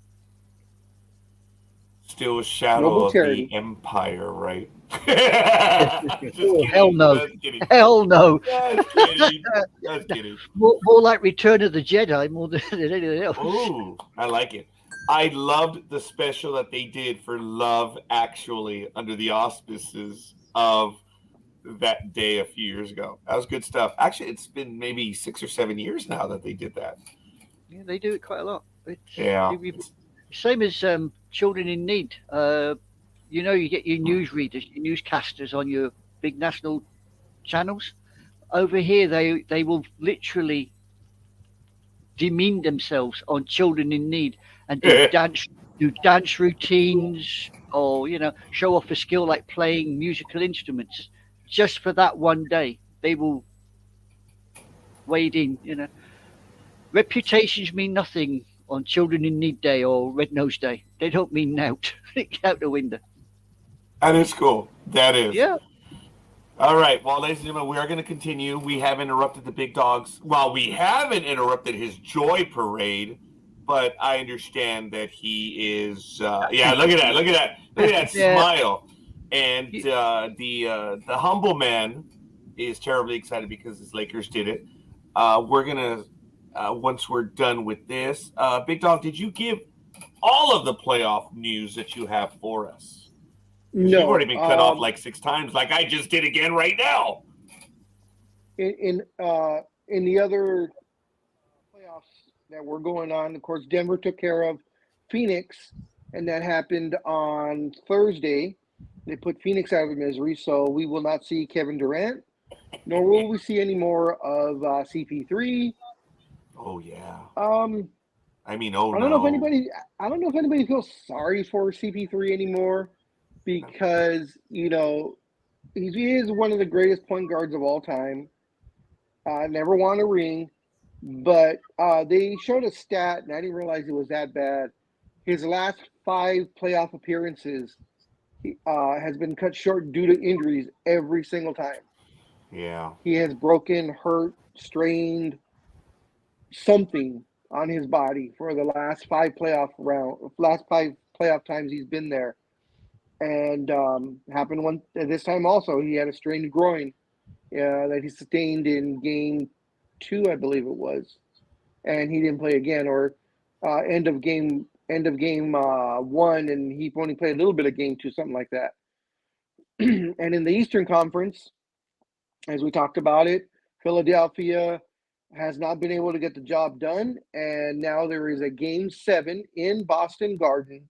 Still a shadow Noble of charity. the Empire, right? Hell no! Hell no! Just kidding. Just kidding. More like Return of the Jedi more than anything else. Ooh, I like it. I loved the special that they did for Love Actually under the auspices of that day a few years ago. That was good stuff. Actually, it's been maybe 6 or 7 years now that they did that. Yeah, they do it quite a lot. Same as Children in Need. You know, you get your newsreaders, your newscasters on your big national channels. Over here, they will literally demean themselves on Children in Need and do dance routines, or show off a skill like playing musical instruments. Just for that one day, they will wade in. Reputations mean nothing on Children in Need Day or Red Nose Day. They don't mean nout. Out the window. That is cool. That is. Yeah. All right. Well, ladies and gentlemen, we are going to continue. We have interrupted the Big Dog's. Well, we haven't interrupted his joy parade, but I understand that he is. Yeah, look at that. Look at that. Look at that smile. And the humble man is terribly excited because his Lakers did it. We're going to, once we're done with this, Big Dog, did you give all of the playoff news that you have for us? No, you've already been cut off like 6 times, like I just did again right now. In the other playoffs that were going on, of course, Denver took care of Phoenix, and that happened on Thursday. They put Phoenix out of misery, so we will not see Kevin Durant, nor will we see any more of CP3. Oh yeah. I don't know if anybody feels sorry for CP3 anymore, because he is one of the greatest point guards of all time. Never won a ring, but they showed a stat, and I didn't realize it was that bad. His last 5 playoff appearances has been cut short due to injuries every single time. Yeah. He has broken, hurt, strained something on his body for the last 5 playoff times he's been there. And happened this time also. He had a strained groin that he sustained in game 2, I believe it was, and he didn't play again, or end of game 1, and he only played a little bit of game 2, something like that. And in the Eastern Conference, as we talked about it, Philadelphia has not been able to get the job done, and now there is a game 7 in Boston Garden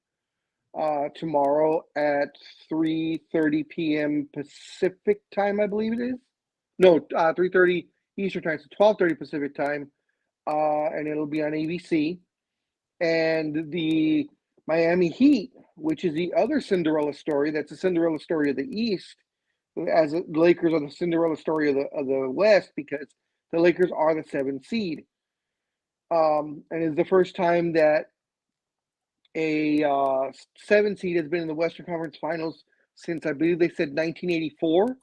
tomorrow at 3:30 p.m. Pacific time, I believe it is. No, 3:30 Eastern time, so 12:30 Pacific time, and it'll be on ABC. And the Miami Heat, which is the other Cinderella story, that's the Cinderella story of the East, as the Lakers are the Cinderella story of the West, because the Lakers are the 7th seed. And it's the first time that a 7 seed has been in the Western Conference Finals since, I believe they said, 1984.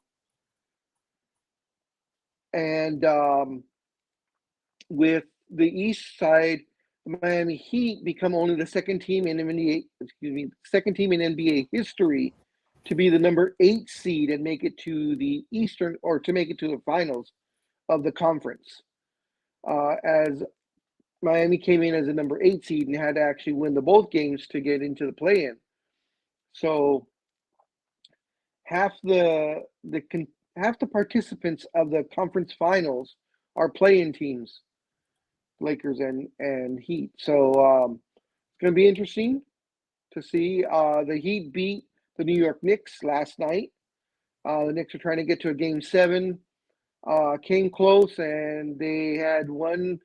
And with the East side, the Miami Heat become only the second team in NBA history to be the number 8 seed and make it to the Eastern, or to make it to the finals of the conference. As Miami came in as a number 8 seed and had to actually win both games to get into the play-in. So half the participants of the conference finals are play-in teams, Lakers and Heat. So it's going to be interesting to see. The Heat beat the New York Knicks last night. The Knicks are trying to get to a game 7. Came close, and they had one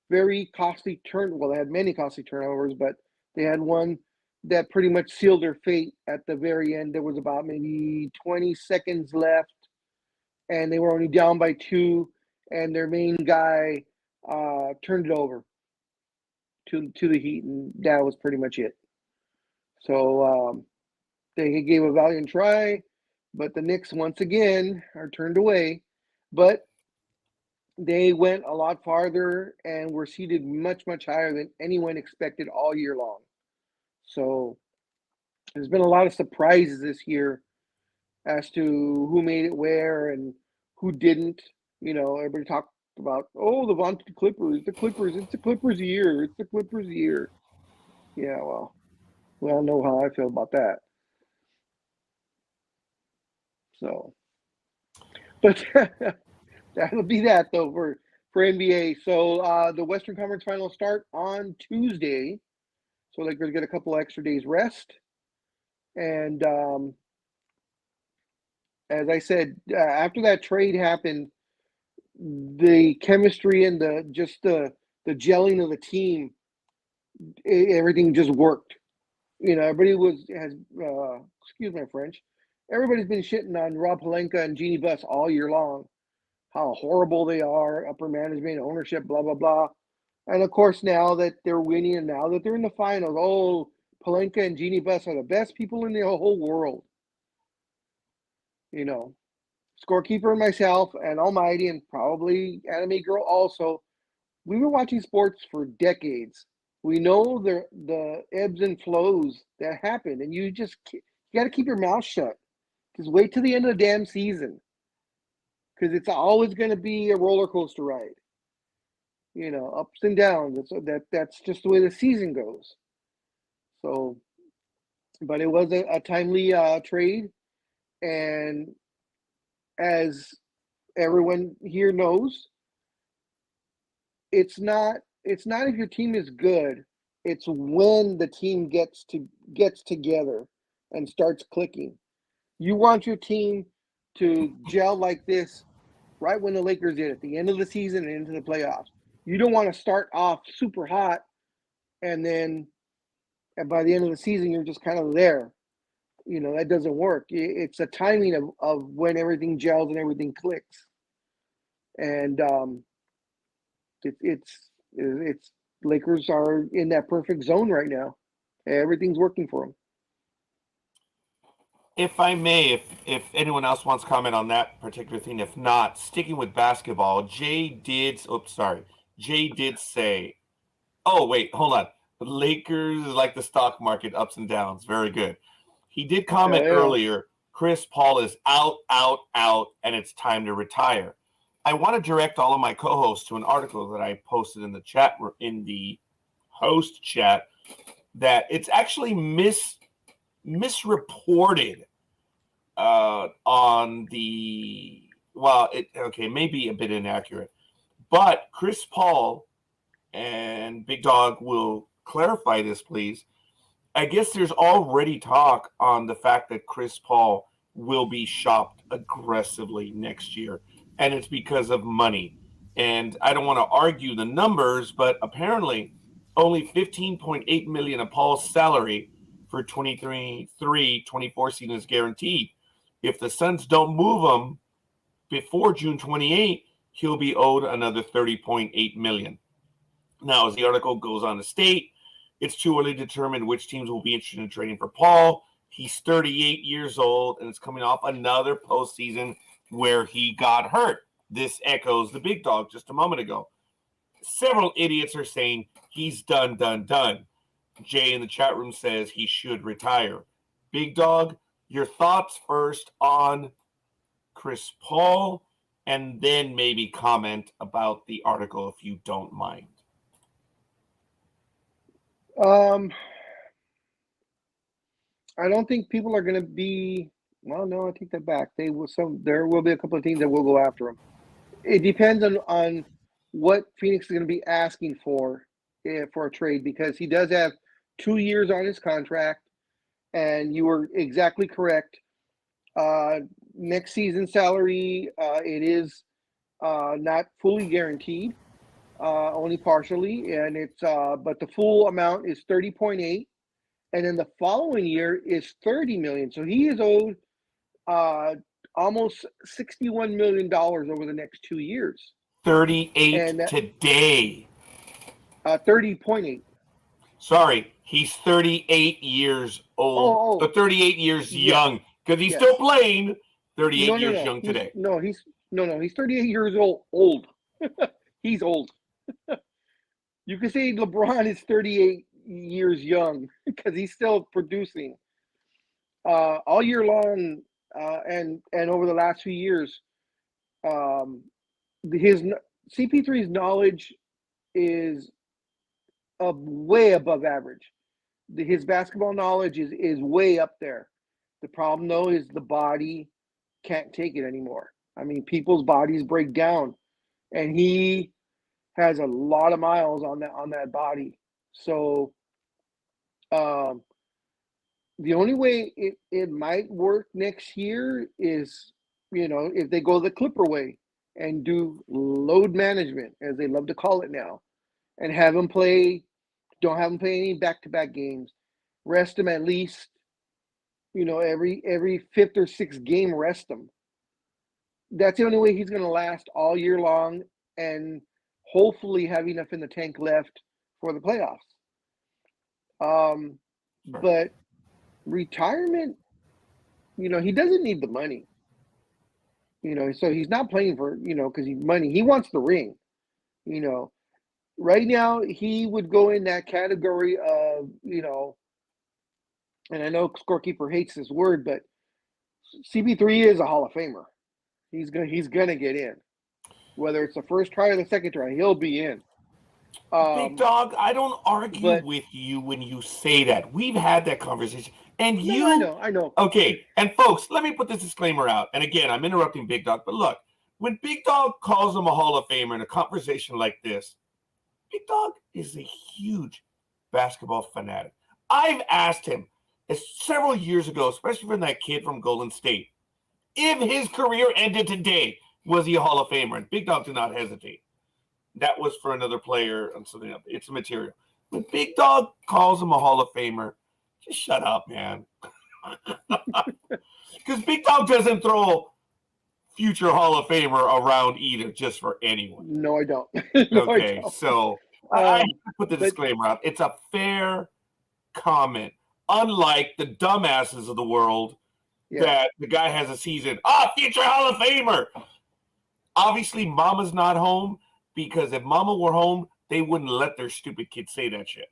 very costly they had many costly turnovers, but they had one that pretty much sealed their fate at the very end. There was about maybe 20 seconds left, and they were only down by 2, and their main guy turned it over to the Heat, and that was pretty much it. So they gave a valiant try, but the Knicks once again are turned away. But they went a lot farther and were seeded much, much higher than anyone expected all year long. So there's been a lot of surprises this year as to who made it where and who didn't. You know, everybody talked about, the vaunted Clippers, it's the Clippers year, it's the Clippers year. Yeah, well, we all know how I feel about that. So, but that'll be that though for NBA. So the Western Conference Finals start on Tuesday. So they're going to get a couple extra days rest. And as I said, after that trade happened, the chemistry and the gelling of the team, everything just worked. You know, everybody has excuse my French, everybody's been shitting on Rob Pelinka and Jeannie Buss all year long, how horrible they are, upper management, ownership, blah, blah, blah. And of course, now that they're winning and now that they're in the finals, Pelinka and Jeannie Buss are the best people in the whole world. You know, Scorekeeper and myself and Almighty and probably Anime Girl also, we've been watching sports for decades. We know the ebbs and flows that happen, and you got to keep your mouth shut. Just wait till the end of the damn season, because it's always going to be a roller coaster ride. You know, ups and downs. That's just the way the season goes. So, but it was a timely trade, and as everyone here knows, it's not if your team is good, it's when the team gets together and starts clicking. You want your team to gel like this right when the Lakers did at the end of the season and into the playoffs. You don't want to start off super hot and by the end of the season you're just kind of there. You know, that doesn't work. It's a timing of when everything gels and everything clicks. And it's Lakers are in that perfect zone right now. Everything's working for them. If I may, if anyone else wants to comment on that particular thing, if not, sticking with basketball, Jay did say, oh, wait, hold on. The Lakers is like the stock market, ups and downs. Very good. He did comment earlier, Chris Paul is out, and it's time to retire. I want to direct all of my co-hosts to an article that I posted in the chat, in the host chat, that it's actually misreported on the, maybe a bit inaccurate, but Chris Paul and Big Dawg will clarify this, please. I guess there's already talk on the fact that Chris Paul will be shopped aggressively next year, and it's because of money. And I don't want to argue the numbers, but apparently only $15.8 million of Paul's salary for 23-24 season is guaranteed. If the Suns don't move him before June 28, he'll be owed another $30.8 million. Now, as the article goes on to state, it's too early to determine which teams will be interested in trading for Paul. He's 38 years old, and it's coming off another postseason where he got hurt. This echoes the Big Dog just a moment ago. several idiots are saying he's done. Jay in the chat room says he should retire. Big Dog, your thoughts first on Chris Paul, and then maybe comment about the article if you don't mind. I don't think people are going to be. Well, no, I take that back. There will be a couple of teams that will go after him. It depends on what Phoenix is going to be asking for a trade, because he does have 2 years on his contract, and you were exactly correct. Next season's salary, it is not fully guaranteed, only partially, and it's but the full amount is 30.8, and then the following year is 30 million. So he is owed almost $61 million over the next 2 years. 38 today. 30.8. Sorry, he's 38 years old. 38 years young, because he's still playing. 38 years young today. He's 38 years old. He's old. You can say LeBron is 38 years young because he's still producing all year long, and over the last few years. His CP3's knowledge is way above average. His basketball knowledge is way up there. The problem, though, is the body can't take it anymore. I mean, people's bodies break down, and he has a lot of miles on that body. So the only way it might work next year is, if they go the Clipper way and do load management, as they love to call it now, and have him play. Don't have him play any back-to-back games. Rest him at least, every fifth or sixth game, rest him. That's the only way he's going to last all year long, and hopefully have enough in the tank left for the playoffs. But retirement, he doesn't need the money. So he's not playing for, because he's money. He wants the ring, Right now, he would go in that category of, and I know Scorekeeper hates this word, but CP3 is a Hall of Famer. He's gonna get in, whether it's the first try or the second try, he'll be in. Big Dog, I don't argue with you when you say that. We've had that conversation, and I know. Okay, and folks, let me put this disclaimer out. And again, I'm interrupting Big Dog, but look, when Big Dog calls him a Hall of Famer in a conversation like this, Big Dog is a huge basketball fanatic. I've asked him several years ago, especially from that kid from Golden State, if his career ended today, was he a Hall of Famer? And Big Dog did not hesitate. That was for another player and something else. It's material. When Big Dog calls him a Hall of Famer, just shut up, man. Because Big Dog doesn't throw future Hall of Famer around either, just for anyone. No, I don't. Okay, I don't. So I put the disclaimer out. It's a fair comment. Unlike the dumbasses of the world, that the guy has a season. Future Hall of Famer. Obviously, Mama's not home, because if Mama were home, they wouldn't let their stupid kids say that shit.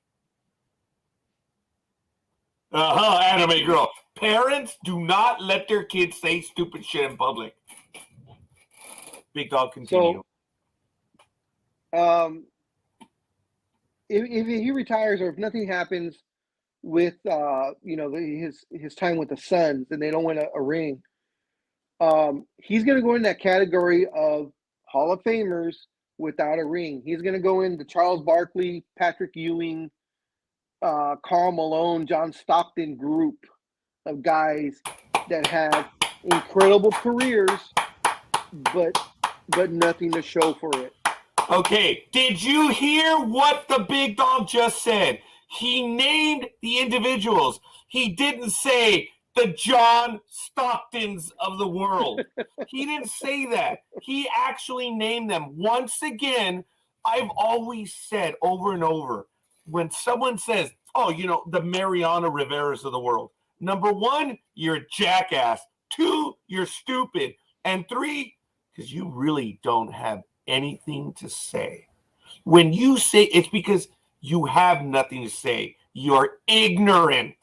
Anime girl. Parents do not let their kids say stupid shit in public. Big Dog, continue. So, if he retires, or if nothing happens with his time with the Suns and they don't win a ring, he's going to go in that category of Hall of Famers without a ring. He's going to go in the Charles Barkley, Patrick Ewing, Karl Malone, John Stockton group of guys that had incredible careers, but nothing to show for it. Okay, did you hear what the Big Dog just said? He named the individuals. He didn't say the John Stocktons of the world. He didn't say that. He actually named them. Once again, I've always said over and over, when someone says, the Mariano Riveras of the world, number one, you're a jackass. Two, you're stupid. And three, because you really don't have anything to say. When you say it's because you have nothing to say, you're ignorant.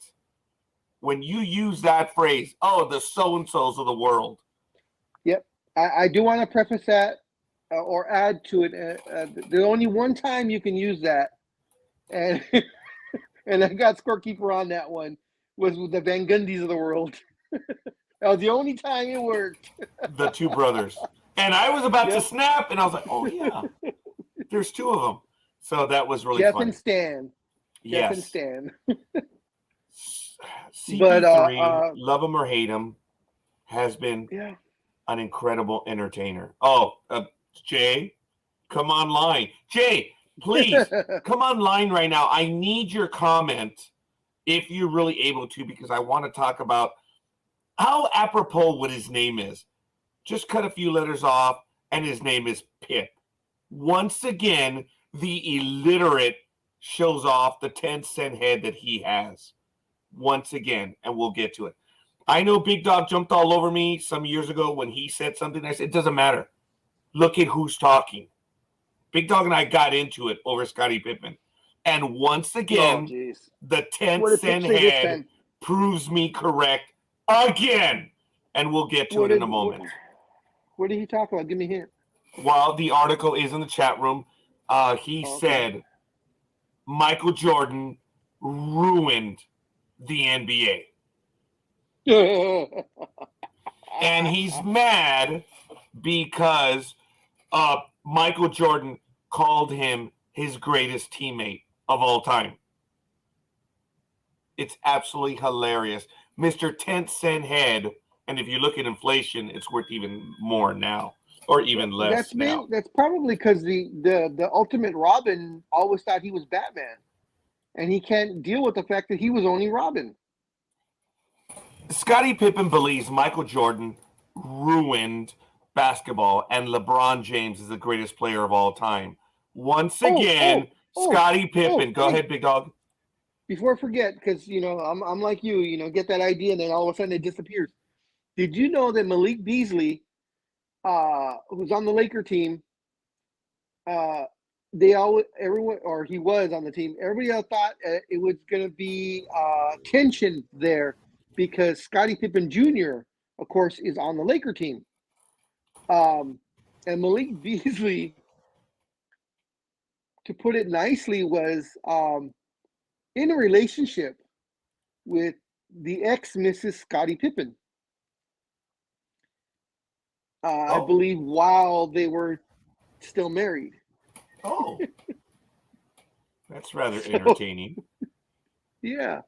When you use that phrase, oh, the so-and-sos of the world. Yep. I do want to preface that or add to it. There's only one time you can use that, and and I got Scorekeeper on that one, was with the Van Gundys of the world. That was the only time it worked. The two brothers. And I was about to Yep. snap, and I was like, oh, yeah, there's two of them. So that was really Jeff funny. and Stan. Jeff and Yes. Stan. CP3, love him or hate him, has been Yeah. an incredible entertainer. Oh, Jay, come online. Jay, please come online right now. I need your comment if you're really able to, because I want to talk about how apropos what his name is. Just cut a few letters off, and his name is Pip. Once again, the illiterate shows off the 10-cent head that he has. Once again, and we'll get to it. I know Big Dog jumped all over me some years ago when he said something. I said, it doesn't matter. Look at who's talking. Big Dog and I got into it over Scottie Pippen. And once again, the 10-cent head proves me correct again. And we'll get to it in a moment. What did he talk about? Give me a hint. While the article is in the chat room, he said Michael Jordan ruined the NBA. And he's mad because Michael Jordan called him his greatest teammate of all time. It's absolutely hilarious. Mr. 10-cent head, and if you look at inflation, it's worth even more now, or even less now. That's probably because the Ultimate Robin always thought he was Batman. And he can't deal with the fact that he was only Robin. Scottie Pippen believes Michael Jordan ruined basketball and LeBron James is the greatest player of all time. Once again, Scottie Pippen. Go ahead, Big Dog. Before I forget, because, I'm like you, get that idea and then all of a sudden it disappears. Did you know that Malik Beasley, who's on the Laker team, he was on the team. Everybody else thought it was going to be tension there because Scottie Pippen Jr., of course, is on the Laker team. And Malik Beasley, to put it nicely, was in a relationship with the ex-Mrs. Scottie Pippen. I believe while they were still married. Oh, that's rather entertaining. Yeah.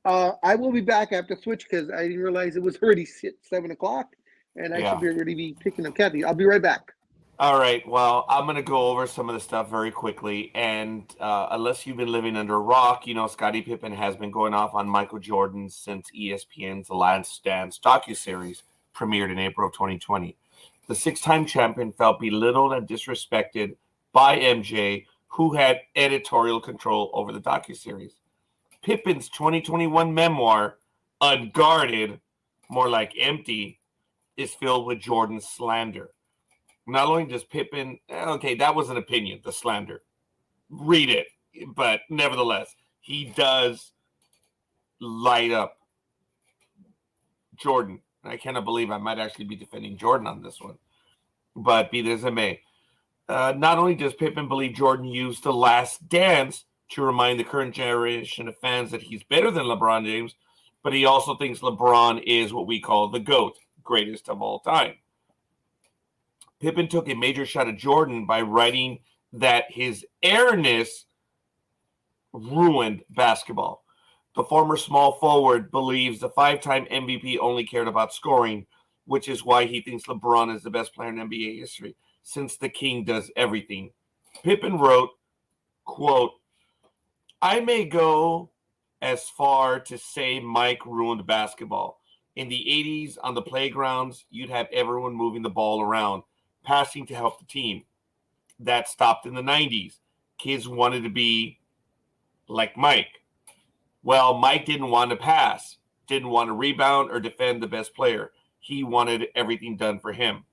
I will be back after switch because I didn't realize it was already 7 o'clock and I should already be picking up Kathy. I'll be right back. All right. Well, I'm going to go over some of the stuff very quickly. And unless you've been living under a rock, Scottie Pippen has been going off on Michael Jordan since ESPN's The Last Dance docuseries premiered in April of 2020. The six-time champion felt belittled and disrespected by MJ, who had editorial control over the docuseries. Pippen's 2021 memoir, Unguarded, more like Empty, is filled with Jordan's slander. Not only does Pippen, that was an opinion, the slander. Read it. But nevertheless, he does light up Jordan. I cannot believe I might actually be defending Jordan on this one. But be this as it may. Not only does Pippen believe Jordan used The Last Dance to remind the current generation of fans that he's better than LeBron James, but he also thinks LeBron is what we call the GOAT, greatest of all time. Pippen took a major shot at Jordan by writing that his airness ruined basketball. The former small forward believes the five-time MVP only cared about scoring, which is why he thinks LeBron is the best player in NBA history, since the king does everything. Pippen wrote, quote, I may go as far to say Mike ruined basketball. In the 80s, on the playgrounds, you'd have everyone moving the ball around, passing to help the team. That stopped in the 90s. Kids wanted to be like Mike. Well, Mike didn't want to pass, didn't want to rebound or defend the best player. He wanted everything done for him.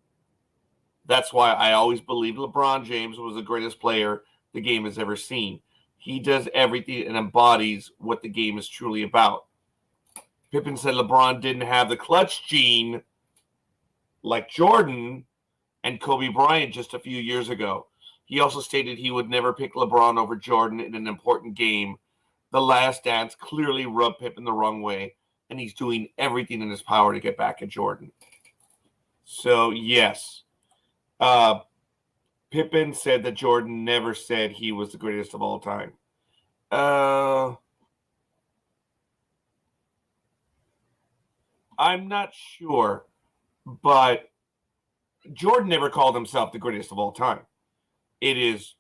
That's why I always believed LeBron James was the greatest player the game has ever seen. He does everything and embodies what the game is truly about. Pippen said LeBron didn't have the clutch gene like Jordan and Kobe Bryant just a few years ago. He also stated he would never pick LeBron over Jordan in an important game. The Last Dance clearly rubbed Pippen the wrong way, and he's doing everything in his power to get back at Jordan. So, yes. Pippen said that Jordan never said he was the greatest of all time. I'm not sure, but Jordan never called himself the greatest of all time. It is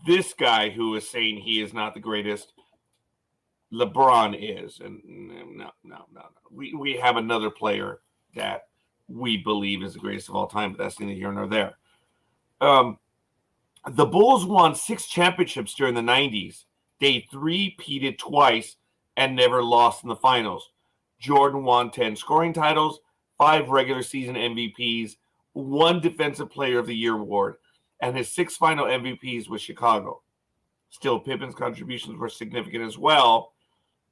this guy who is saying he is not the greatest. LeBron is. And no. We have another player that we believe is the greatest of all time, but that's neither here nor there. The Bulls won 6 championships during the 90s. They three-peated twice and never lost in the finals. Jordan won 10 scoring titles, 5 regular season MVPs, 1 Defensive Player of the Year award, and his 6 final MVPs with Chicago. Still, Pippen's contributions were significant as well.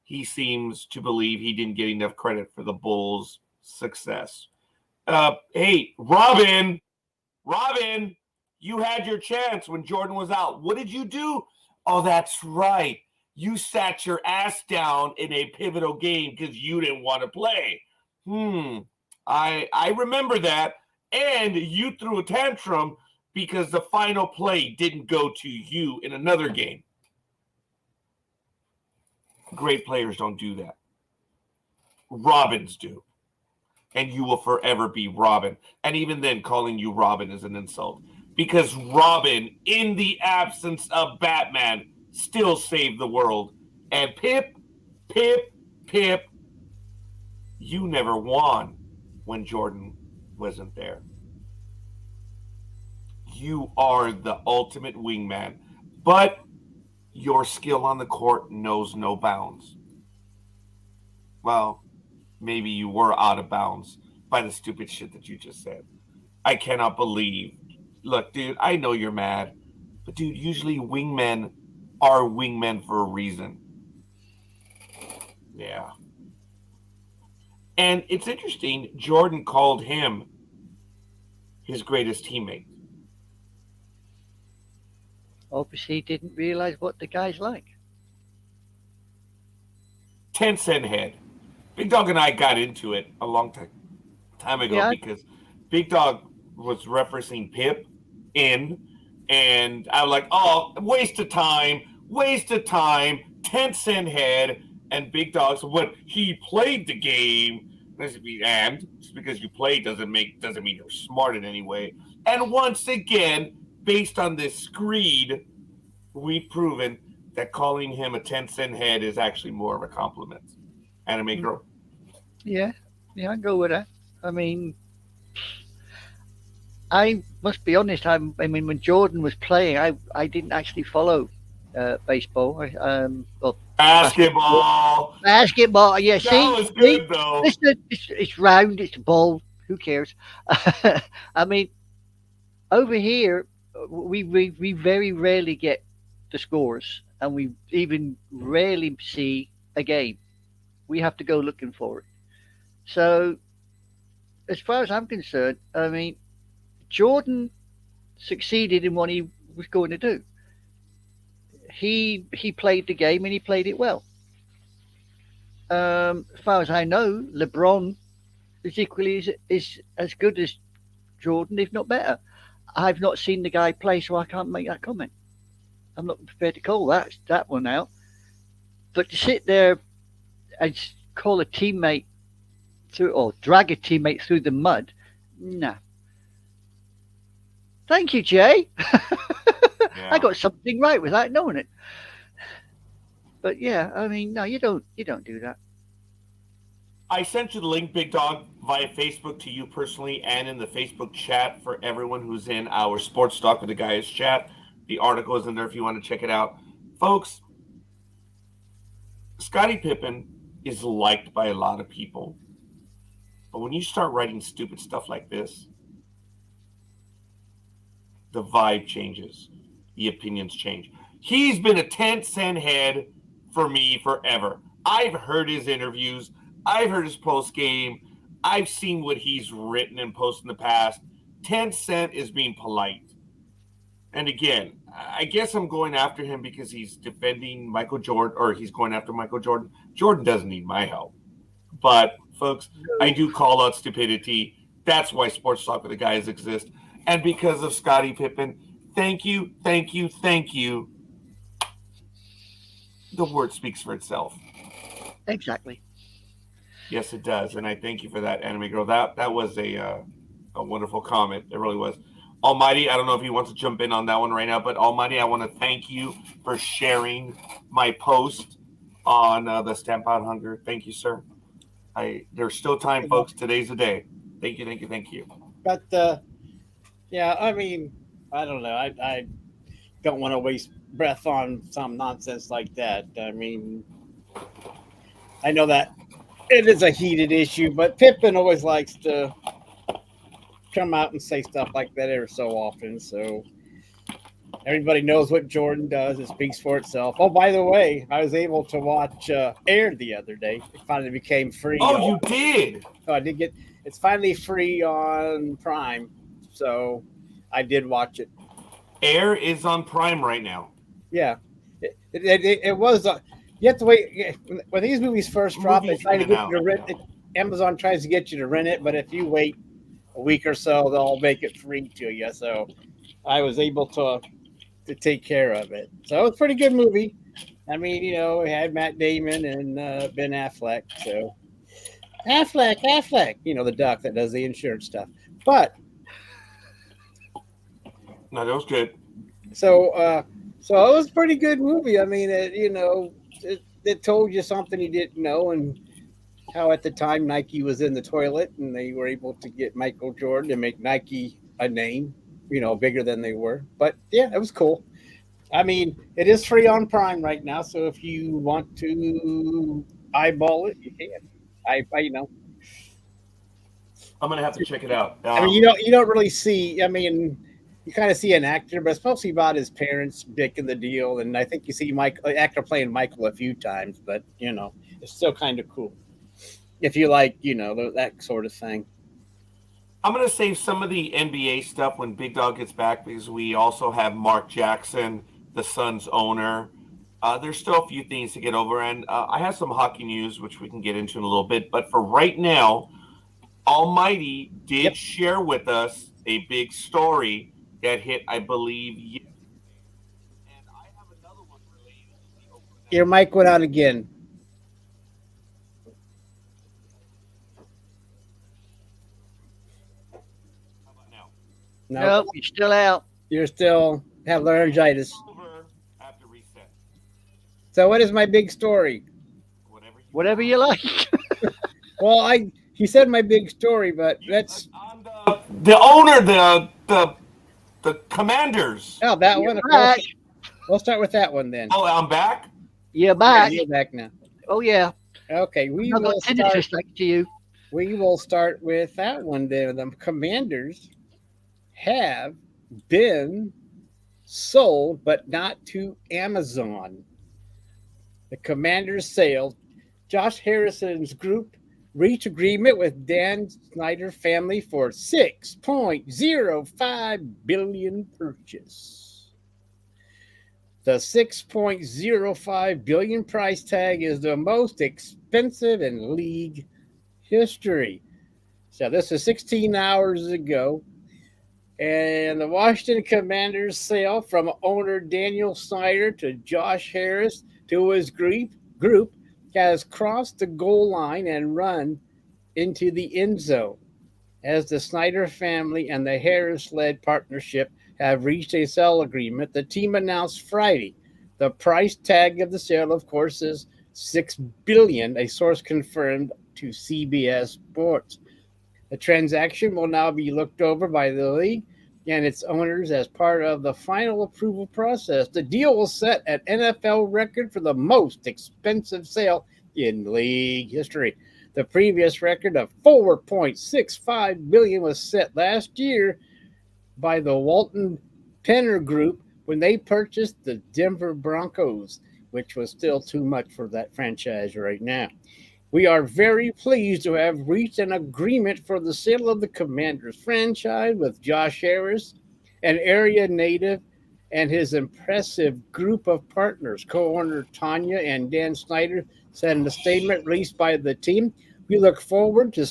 He seems to believe he didn't get enough credit for the Bulls' success. Hey, Robin, you had your chance when Jordan was out. What did you do? Oh, that's right. You sat your ass down in a pivotal game because you didn't want to play. I remember that. And you threw a tantrum because the final play didn't go to you in another game. Great players don't do that. Robins do. And you will forever be Robin. And even then, calling you Robin is an insult. Because Robin, in the absence of Batman, still saved the world. And Pip, you never won when Jordan wasn't there. You are the ultimate wingman. But your skill on the court knows no bounds. Well, maybe you were out of bounds by the stupid shit that you just said. I cannot believe. Look, dude, I know you're mad. But, dude, usually wingmen are wingmen for a reason. Yeah. And it's interesting, Jordan called him his greatest teammate. Obviously, he didn't realize what the guy's like. 10-cent head. Big Dog and I got into it a long time ago because Big Dog was referencing Pip in, and I was like, oh, waste of time, 10-cent head. And Big Dog said, when he played the game, and just because you play doesn't mean you're smart in any way. And once again, based on this screed, we've proven that calling him a 10-cent head is actually more of a compliment. Anime girl. Yeah, I go with that. I mean, I must be honest. I mean, when Jordan was playing, I didn't actually follow baseball. Basketball. Basketball. Yeah, That was good though. It's round. It's a ball. Who cares? I mean, over here, we very rarely get the scores, and we even rarely see a game. We have to go looking for it. So, as far as I'm concerned, I mean, Jordan succeeded in what he was going to do. He played the game and he played it well. As far as I know, LeBron is equally is as good as Jordan, if not better. I've not seen the guy play, so I can't make that comment. I'm not prepared to call that one out. But to sit there and call a teammate through, or drag a teammate through the mud, nah. Thank you, Jay. Yeah. I got something right without knowing it. But yeah, I mean, no, you don't do that. I sent you the link, Big Dog, via Facebook to you personally and in the Facebook chat for everyone who's in our Sports Talk with the Guys chat. The article is in there if you want to check it out. Folks, Scottie Pippen is liked by a lot of people. But when you start writing stupid stuff like this, the vibe changes. the opinions change. He's been a 10-cent head for me forever. I've heard his interviews. I've heard his post game. I've seen what he's written and posted in the past. 10-cent is being polite. And again, I guess I'm going after him because he's defending Michael Jordan, or he's going after Michael Jordan. Jordan doesn't need my help. But, folks, I do call out stupidity. That's why Sports Talk with the Guys exist. And because of Scottie Pippen, thank you. The word speaks for itself. Exactly. Yes, it does. And I thank you for that, Anime Girl. That was a wonderful comment. It really was. Almighty, I don't know if he wants to jump in on that one right now, but Almighty, I want to thank you for sharing my post on the Stamp Out Hunger. Thank you, sir. There's still time, folks. Today's the day. Thank you. But yeah, I mean, I don't know. I don't want to waste breath on some nonsense like that. I mean, I know that it is a heated issue, but Pippen always likes to come out and say stuff like that every so often. So everybody knows what Jordan does. It speaks for itself. Oh, by the way, I was able to watch Air the other day. It finally became free. Oh, you did? So I did get. It's finally free on Prime, so I did watch it. Air is on Prime right now. Yeah, it was. You have to wait when these movies first drop. They try to get you to rent it. Amazon tries to get you to rent it, but if you wait a week or so, they'll make it free to you. So I was able to take care of it. So it was a pretty good movie. I mean, you know, it had Matt Damon and Ben Affleck. So Affleck, you know, the duck that does the insurance stuff. But no, that was good. So it was a pretty good movie. I mean, it told you something you didn't know, and how at the time Nike was in the toilet, and they were able to get Michael Jordan to make Nike a name, you know, bigger than they were. But yeah, it was cool. I mean, it is free on Prime right now, so if you want to eyeball it, you can. You know, I'm gonna have to check it out. I mean, you don't really see. I mean, you kind of see an actor, but it's mostly about his parents making the deal, and I think you see actor playing Michael a few times. But you know, it's still kind of cool if you like, you know, that sort of thing. I'm gonna save some of the NBA stuff when Big Dog gets back, because we also have Mark Jackson, the Suns owner. There's still a few things to get over, and I have some hockey news, which we can get into in a little bit. But for right now, Almighty did share with us a big story that hit, I believe, yesterday. And I have another one related to the Oakland. Your mic went out again. How about now? Nope, you're still out. You're still have laryngitis. Over after reset. So what is my big story? Whatever you like. Well, he said my big story, but let's On the owner, the Commanders. oh that You're one. back. We'll start with that one then. Oh, I'm back. You're back. You're back now. Oh yeah. Okay, we I've will got tinnitus start. thanks to you. We will start with that one then. The Commanders have been sold, but not to Amazon. The Commanders sale. Josh Harrison's group reached agreement with Dan Snyder family for $6.05 billion purchase. The $6.05 billion price tag is the most expensive in league history. So this is 16 hours ago. And the Washington Commanders sale from owner Daniel Snyder to Josh Harris to his group has crossed the goal line and run into the end zone. As the Snyder family and the Harris-led partnership have reached a sale agreement, the team announced Friday. The price tag of the sale, of course, is $6 billion, a source confirmed to CBS Sports. The transaction will now be looked over by the league and its owners as part of the final approval process. The deal will set an NFL record for the most expensive sale in league history. The previous record of $4.65 billion was set last year by the Walton Penner Group when they purchased the Denver Broncos, which was still too much for that franchise right now. We are very pleased to have reached an agreement for the sale of the Commanders franchise with Josh Harris, an area native, and his impressive group of partners. Co-owner Tanya and Dan Snyder said in a statement released by the team, "We look forward to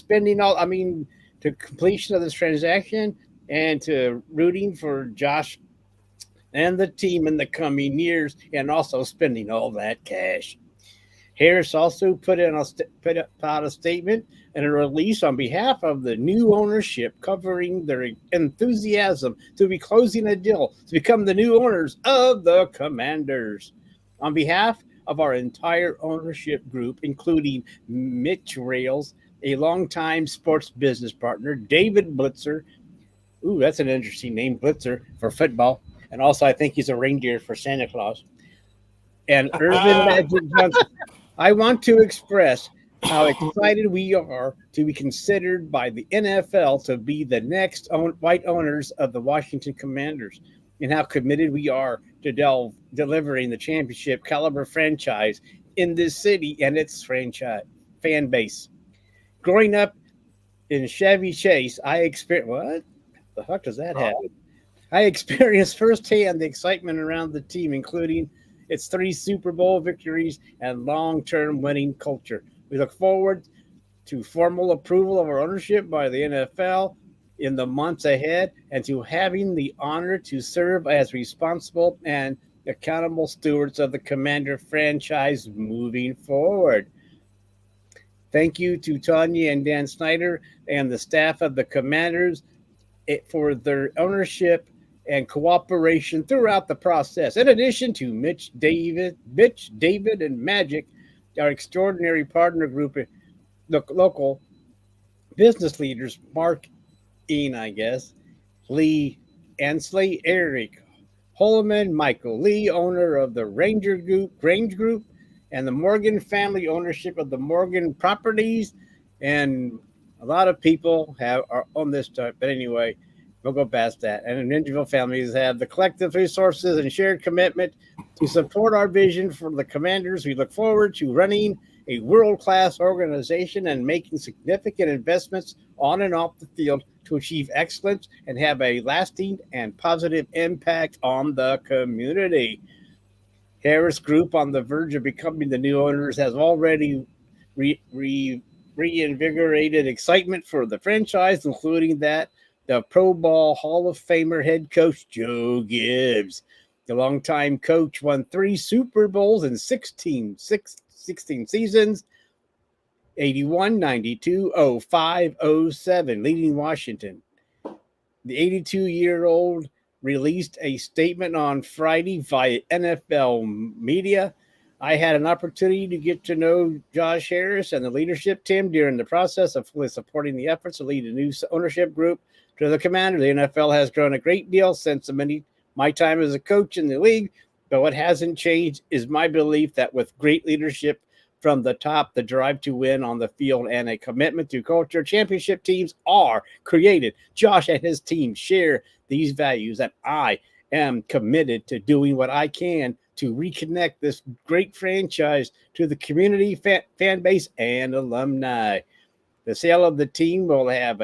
to completion of this transaction and to rooting for Josh and the team in the coming years, and also spending all that cash." Harris also put out a statement and a release on behalf of the new ownership, covering their enthusiasm to be closing a deal to become the new owners of the Commanders. On behalf of our entire ownership group, including Mitch Rails, a longtime sports business partner, David Blitzer, ooh, that's an interesting name, Blitzer, for football, and also I think he's a reindeer for Santa Claus, and Irvin Magic Johnson, I want to express how excited we are to be considered by the NFL to be the next white owners of the Washington Commanders, and how committed we are to delivering the championship caliber franchise in this city and its franchise fan base. Growing up in Chevy Chase, I experienced what the fuck does that happen? I experienced firsthand the excitement around the team, including its 3 Super Bowl victories and long-term winning culture. We look forward to formal approval of our ownership by the NFL in the months ahead, and to having the honor to serve as responsible and accountable stewards of the Commander franchise moving forward. Thank you to Tanya and Dan Snyder and the staff of the Commanders for their ownership and cooperation throughout the process. In addition to Mitch, David, and Magic, our extraordinary partner group, local business leaders, Mark Lee Ansley, Eric Holman, Michael Lee, owner of the Grange Group, and the Morgan family ownership of the Morgan properties, and a lot of people are on this type. But anyway, we'll go past that. And individual families have the collective resources and shared commitment to support our vision for the Commanders. We look forward to running a world-class organization and making significant investments on and off the field to achieve excellence and have a lasting and positive impact on the community. Harris Group, on the verge of becoming the new owners, has already reinvigorated excitement for the franchise, including that the Pro Bowl Hall of Famer head coach Joe Gibbs. The longtime coach won 3 Super Bowls in 16 seasons, 81, 92, 05, 07, leading Washington. The 82-year-old released a statement on Friday via NFL media. I had an opportunity to get to know Josh Harris and the leadership team during the process of fully supporting the efforts to lead a new ownership group to the Commander. The NFL has grown a great deal since my time as a coach in the league, but what hasn't changed is my belief that with great leadership from the top, the drive to win on the field, and a commitment to culture, championship teams are created. Josh and his team share these values, and I am committed to doing what I can to reconnect this great franchise to the community, fan base, and alumni. The sale of the team will have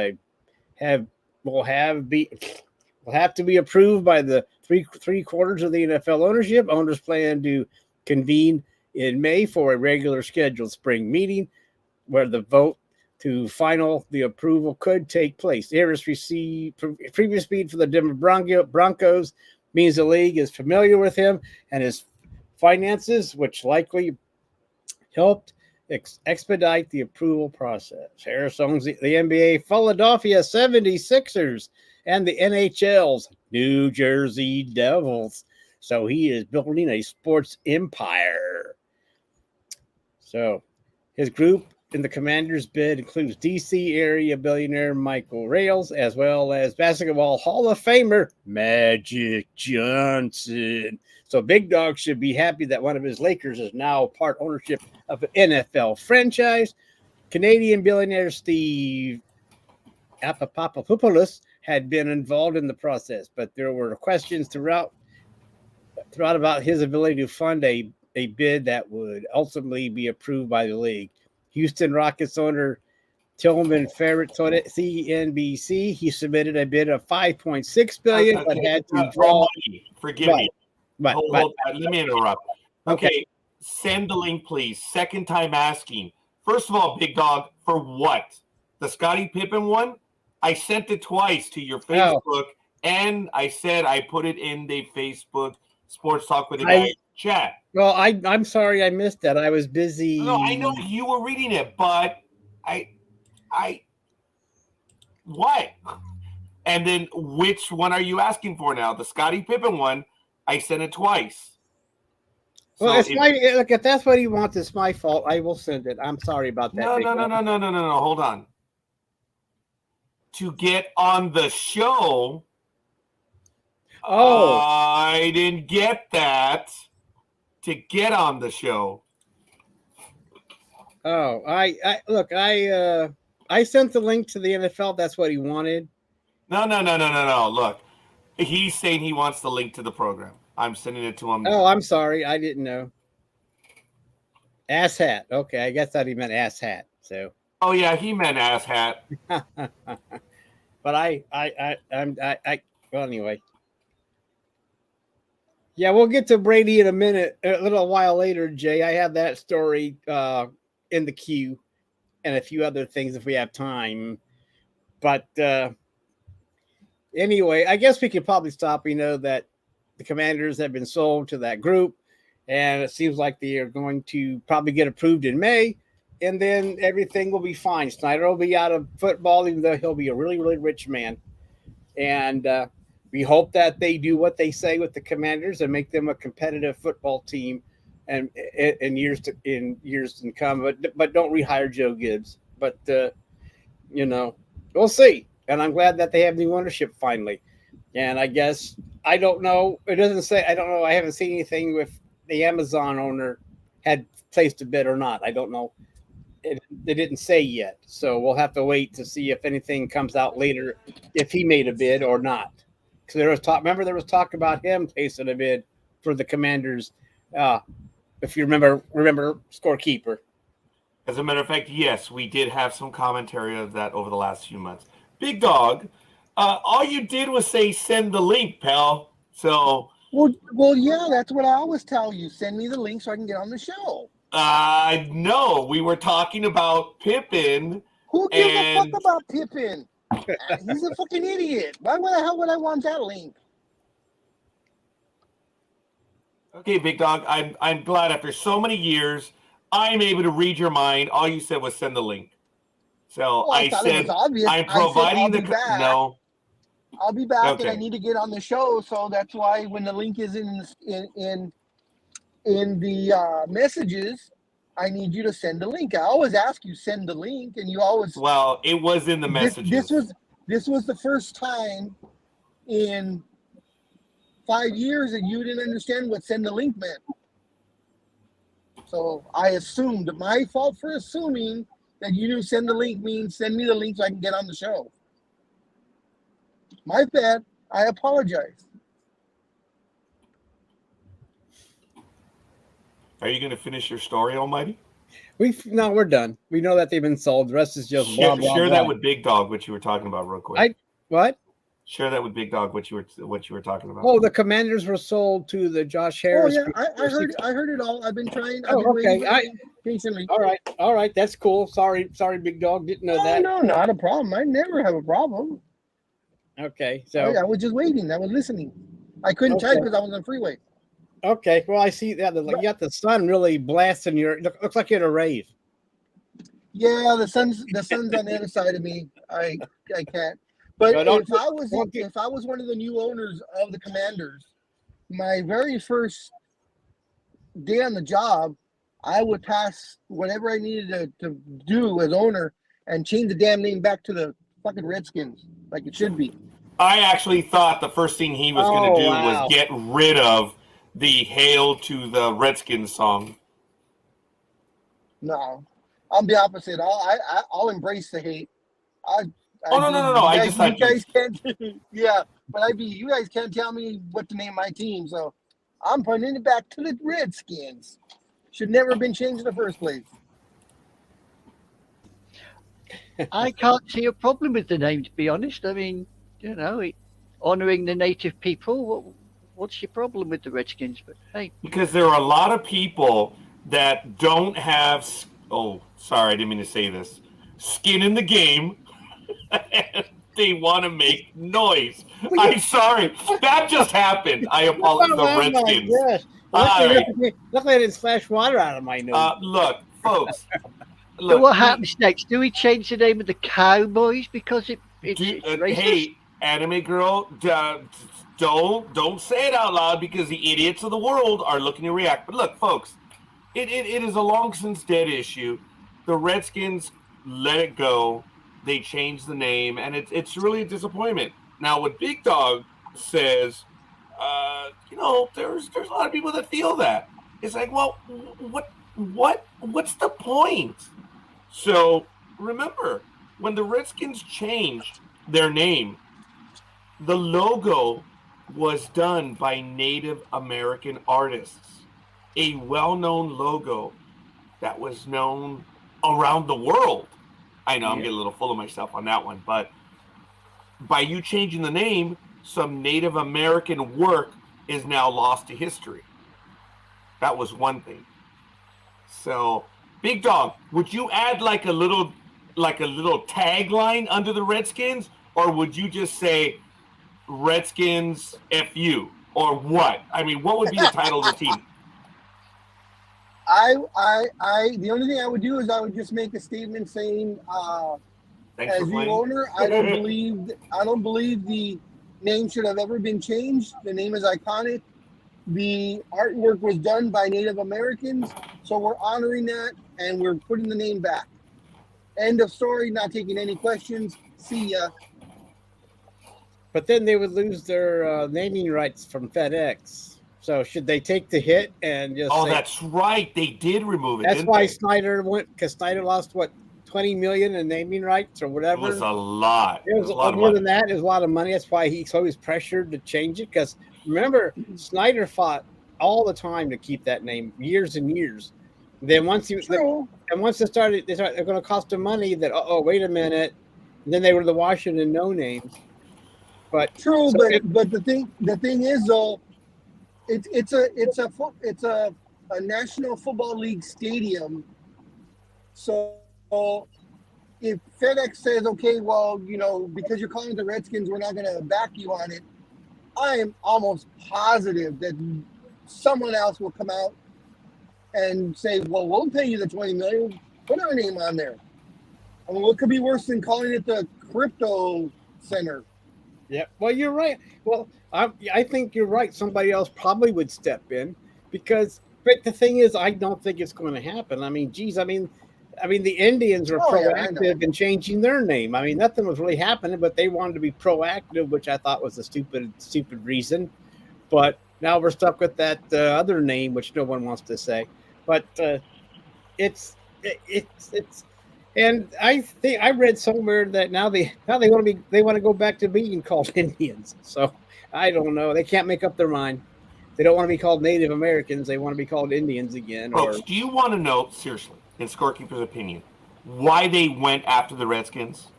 to be approved by the three quarters of the NFL ownership. Owners plan to convene in May for a regular scheduled spring meeting where the vote to final the approval could take place. Harris received previous speed for the Denver Broncos, means the league is familiar with him and his finances, which likely helped expedite the approval process. Harris owns the NBA Philadelphia 76ers and the NHL's New Jersey Devils. So he is building a sports empire. So his group in the Commanders bid includes DC area billionaire Michael Rails, as well as basketball Hall of Famer Magic Johnson. So Big Dog should be happy that one of his Lakers is now part ownership of an NFL franchise. Canadian billionaire Steve Apapapopoulos had been involved in the process, but there were questions throughout thought about his ability to fund a bid that would ultimately be approved by the league. Houston Rockets owner Tillman Ferret told it CNBC he submitted a bid of $5.6 billion, but had to draw. Forgive me. But Hold on. Let me interrupt. Okay, send the link, please. Second time asking. First of all, Big Dog, for what? The Scottie Pippen one? I sent it twice to your Facebook, and I said I put it in the Facebook Sports Talk with the Guys chat. Well, I'm sorry I missed that. I was busy. No, I know you were reading it, but what? And then which one are you asking for now? The Scottie Pippen one, I sent it twice. Well, look, if that's what he wants, it's my fault. I will send it. I'm sorry about that. No. Hold on. To get on the show. Oh, I didn't get that. To get on the show. Oh, I sent the link to the NFL. That's what he wanted. No. Look, he's saying he wants the link to the program. I'm sending it to him. Oh, I'm sorry. I didn't know. Ass hat. Okay, I guess that he meant ass hat. So. Oh yeah, he meant ass hat. But well, anyway. Yeah, we'll get to Brady in a minute, a little while later, Jay. I have that story in the queue and a few other things if we have time. But anyway, I guess we could probably stop. We know that the Commanders have been sold to that group, and it seems like they are going to probably get approved in May, and then everything will be fine. Snyder will be out of football, even though he'll be a really, really rich man. And we hope that they do what they say with the Commanders and make them a competitive football team and in years to come. But don't rehire Joe Gibbs. But we'll see. And I'm glad that they have new ownership finally. And I guess I don't know. It doesn't say. I don't know. I haven't seen anything with the Amazon owner had placed a bid or not. I don't know. They didn't say yet. So we'll have to wait to see if anything comes out later, if he made a bid or not. Because there was talk. Remember, there was talk about him placing a bid for the Commanders. If you remember Scorekeeper. As a matter of fact, yes, we did have some commentary of that over the last few months. Big Dog, all you did was say send the link, pal. So. Well, yeah, that's what I always tell you. Send me the link so I can get on the show. No, we were talking about Pippen. Who gives a fuck about Pippen? He's a fucking idiot. Why the hell would I want that link? Okay, Big Dog, I'm glad after so many years, I'm able to read your mind. All you said was send the link. So I said it was obvious. I'm providing no. I'll be back, and I need to get on the show, so that's why when the link is in the messages, I need you to send the link. I always ask you send the link, and you always. Well, it was in the messages. This was the first time in 5 years that you didn't understand what send the link meant. So I assumed, my fault for assuming that you knew send the link means send me the link so I can get on the show. My bad. I apologize. Are you going to finish your story, Almighty? We're done. We know that they've been sold. The rest is just blah, blah, share blah. That with Big Dog, what you were talking about, real quick. What? Share that with Big Dog, what you were talking about. Oh, the Commanders were sold to the Josh Harris. Oh yeah, I heard it all. I've been trying. Okay. Patiently. All right. That's cool. Sorry, Big Dog. Didn't know that. No, not a problem. I never have a problem. Okay, so I was just waiting. I was listening. I couldn't type because I was on the freeway. Okay, well, I see that you got the sun really blasting your. Looks like you're at a rave. Yeah, the sun's on the other side of me. I can't. But if I was one of the new owners of the Commanders, my very first day on the job, I would pass whatever I needed to do as owner and change the damn name back to the fucking Redskins, like it should be. I actually thought the first thing he was going to do was get rid of the Hail to the Redskins song. No, I'm the opposite. I'll embrace the hate. No. I just thought you guys can't. Yeah, but you guys can't tell me what to name my team. So I'm putting it back to the Redskins. Should never have been changed in the first place. I can't see a problem with the name, to be honest. I mean, honouring the native people. What's your problem with the Redskins? But hey, Because there are a lot of people that don't have. Oh, sorry, I didn't mean to say this. Skin in the game. They want to make noise. I'm sorry. That just happened. I apologize. The Redskins. Gosh. Luckily, I didn't splash water out of my nose. Look, folks. so what happens next? Do we change the name of the Cowboys because it's racist? Hey, anime girl, don't say it out loud because the idiots of the world are looking to react. But look, folks, it is a long since dead issue. The Redskins let it go. They changed the name, and it's really a disappointment. Now, what Big Dawg says, there's a lot of people that feel that. It's like, well, what's the point? So remember, when the Redskins changed their name, the logo was done by Native American artists, a well-known logo that was known around the world. I know I'm getting a little full of myself on that one, but by you changing the name, some Native American work is now lost to history. That was one thing. So, Big Dawg, would you add like a little tagline under the Redskins, or would you just say Redskins FU, or what? I mean, what would be the title of the team? The only thing I would do is I would just make a statement saying, Thanks as for the playing. owner, I don't believe the name should have ever been changed. The name is iconic. The artwork was done by Native Americans, so we're honoring that and we're putting the name back. End of story. Not taking any questions. See ya. But then they would lose their naming rights from FedEx. So should they take the hit and just? Oh, that's right. They did remove it. That's didn't why they? Snyder went, because Snyder lost what, 20 million in naming rights or whatever. It was a lot. It was a lot of more money. than that. It was a lot of money. That's why he's always pressured to change it. Because remember, Snyder fought all the time to keep that name, years and years. Then once they're going to cost him money. That wait a minute. And then they were the Washington no names. But but the thing is though, it's a National Football League stadium. So if FedEx says, okay, well, because you're calling it the Redskins, we're not going to back you on it, I am almost positive that someone else will come out and say, well, we'll pay you the $20 million. Put our name on there. I mean, what could be worse than calling it the Crypto Center? Yeah, well, you're right. Well, I think you're right. Somebody else probably would step in but the thing is, I don't think it's going to happen. I mean, geez, the Indians were proactive in changing their name. I mean, nothing was really happening, but they wanted to be proactive, which I thought was a stupid reason. But now we're stuck with that other name, which no one wants to say. But it's. And I think I read somewhere that now they want to go back to being called Indians. So I don't know. They can't make up their mind. They don't want to be called Native Americans. They want to be called Indians again. Folks, do you want to know, seriously, in Scorekeeper's opinion, why they went after the Redskins?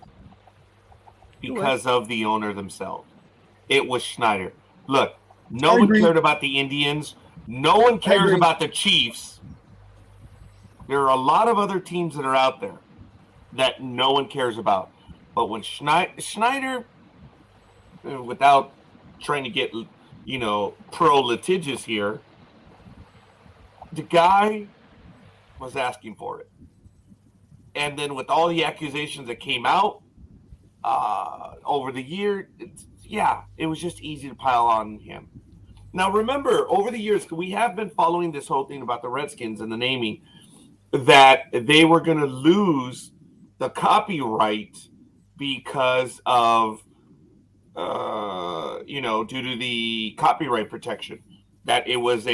Because of the owner themselves. It was Schneider. Look, no one cared about the Indians. No one cares about the Chiefs. There are a lot of other teams that are out there that no one cares about. But when Schneider, without trying to get, pro-litigious here, the guy was asking for it. And then with all the accusations that came out over the year, it was just easy to pile on him. Now, remember, over the years, we have been following this whole thing about the Redskins and the naming, that they were going to lose the copyright because of, due to the copyright protection, that it was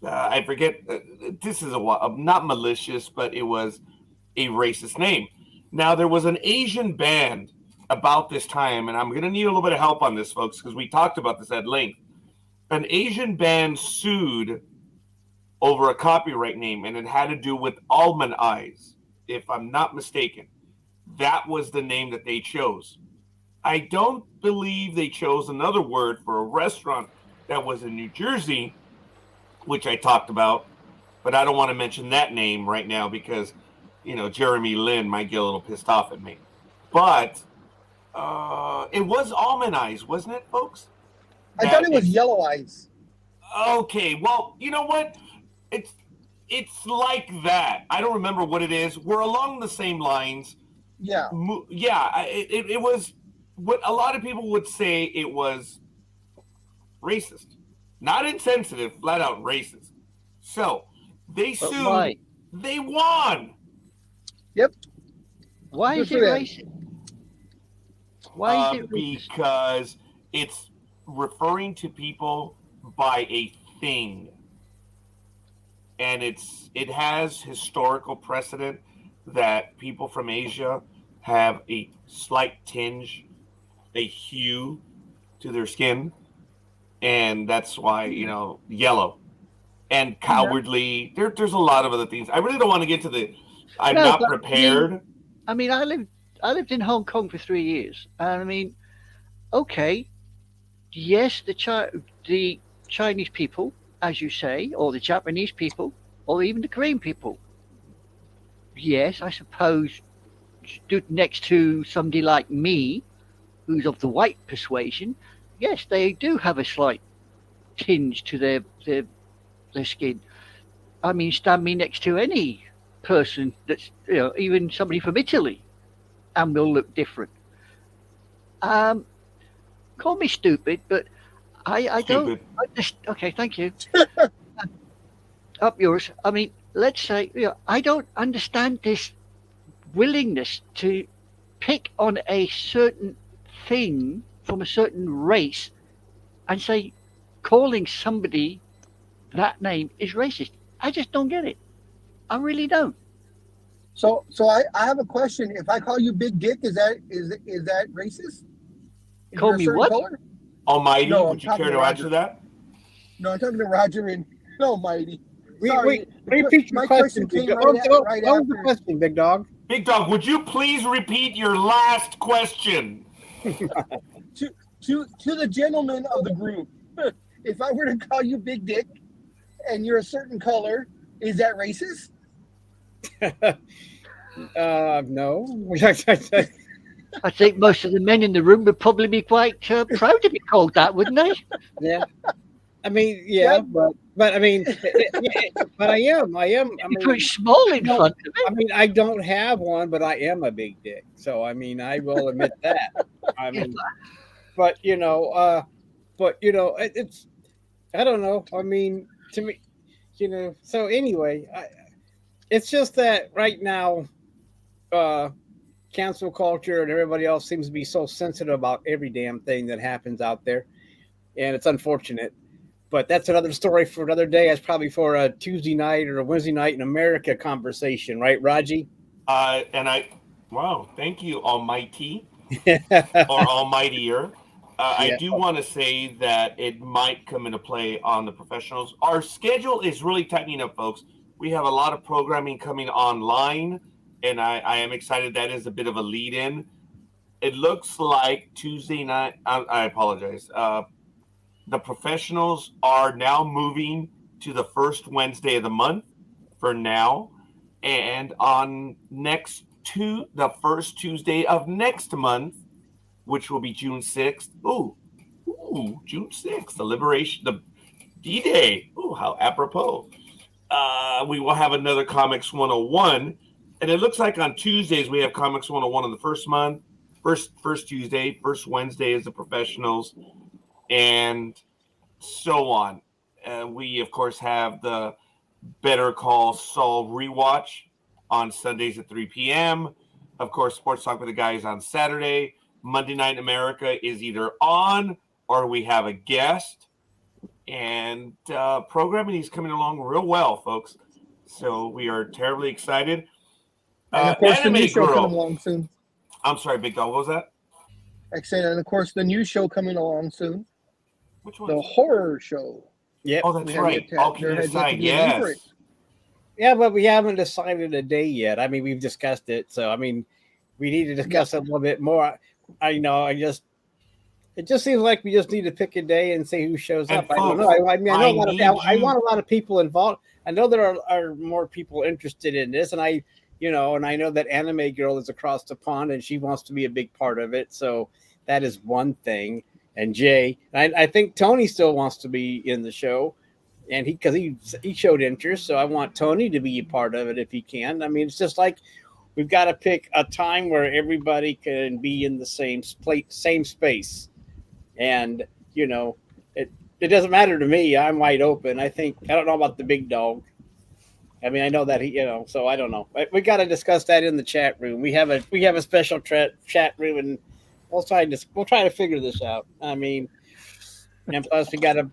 I forget, this is not malicious, but it was a racist name. Now, there was an Asian band about this time, and I'm going to need a little bit of help on this, folks, because we talked about this at length. an Asian band sued over a copyright name, and it had to do with almond eyes, if I'm not mistaken. That was the name that they chose. I don't believe they chose another word for a restaurant that was in New Jersey, which I talked about, but I don't want to mention that name right now because, Jeremy Lin might get a little pissed off at me. But it was almond eyes, wasn't it, folks? I thought it was yellow eyes. Okay, well, you know what? It's like that. I don't remember what it is. We're along the same lines. Yeah. Yeah, it was what a lot of people would say it was racist. Not insensitive, flat out racist. So, they But sued. why? They won. Yep. Why is it Good for them. racist? Why is it racist? Because it's referring to people by a thing. And it has historical precedent that people from Asia have a slight tinge, a hue to their skin. And that's why, yellow and cowardly. There's a lot of other things. I really don't want to get to the I'm No, not but prepared. I lived in Hong Kong for 3 years, and okay, yes, the Chinese people, as you say, or the Japanese people, or even the Korean people, yes, I suppose, stood next to somebody like me, who's of the white persuasion. Yes, they do have a slight tinge to their skin. Stand me next to any person that's even somebody from Italy, and will look different. Call me stupid, but I don't. Okay, thank you. Up yours. Let's say I don't understand this willingness to pick on a certain thing from a certain race and say calling somebody that name is racist. I just don't get it. I really don't. So I have a question. If I call you Big Dick, is that racist? If Call you're a me certain what? color? Almighty, No, would you care to answer that? No, I'm talking to Roger and Almighty. Wait, repeat your My question. came Big right Dog. after. What was the question, Big Dog? Big Dog, would you please repeat your last question? To the gentleman of the group, if I were to call you Big Dick and you're a certain color, is that racist? No. I think most of the men in the room would probably be quite proud to be called that, wouldn't they? Yeah. Yeah. But but I am. You put small in front of it. I don't have one, but I am a big dick. So I will admit that. But it's I don't know. To me, So anyway, it's just that right now, cancel culture and everybody else seems to be so sensitive about every damn thing that happens out there, and it's unfortunate. But that's another story for another day. That's probably for a Tuesday night or a Wednesday night in America conversation, right, Raji? Wow, thank you, Almighty or Almightier. I do want to say that it might come into play on the professionals. Our schedule is really tightening up, folks. We have a lot of programming coming online, and I am excited. That is a bit of a lead-in. It looks like Tuesday night. I apologize. The professionals are now moving to the first Wednesday of the month for now, and on the first Tuesday of next month, which will be June 6th. Ooh, June 6th, the D-Day. Ooh, how apropos. We will have another Comics 101. And it looks like on Tuesdays we have Comics 101 on the first month. First Tuesday, first Wednesday is the professionals, and so on. We, of course, have the Better Call Saul rewatch on Sundays at 3 p.m. Of course, Sports Talk with the Guys on Saturday. Monday Night in America is either on or we have a guest. And programming is coming along real well, folks. So we are terribly excited. And of course, the Anime new show Girl. coming along soon. I'm sorry, Big Dog. What was that? Like I said, and of course, the new show coming along soon. Which The one? horror show. Yep. Oh, that's We have right. yet to- All kidding there has yet to aside, be a name for yes. it. Yeah, but we haven't decided a day yet. I mean, we've discussed it, so I mean, we need to discuss it a little bit more. It just seems like we just need to pick a day and see who shows And up. I don't know. folks, I know I a lot of need I you- want a lot of people involved. I know there are more people interested in this, and I know that Anime Girl is across the pond and she wants to be a big part of it. So that is one thing. And Jay, I think Tony still wants to be in the show, and he showed interest. So I want Tony to be a part of it if he can. I mean, it's just like we've got to pick a time where everybody can be in the same space. And it doesn't matter to me. I'm wide open. I don't know about the big dog. I mean, I know that so I don't know. We got to discuss that in the chat room. We have a special chat room, and we'll try to figure this out. I mean, and plus we got to,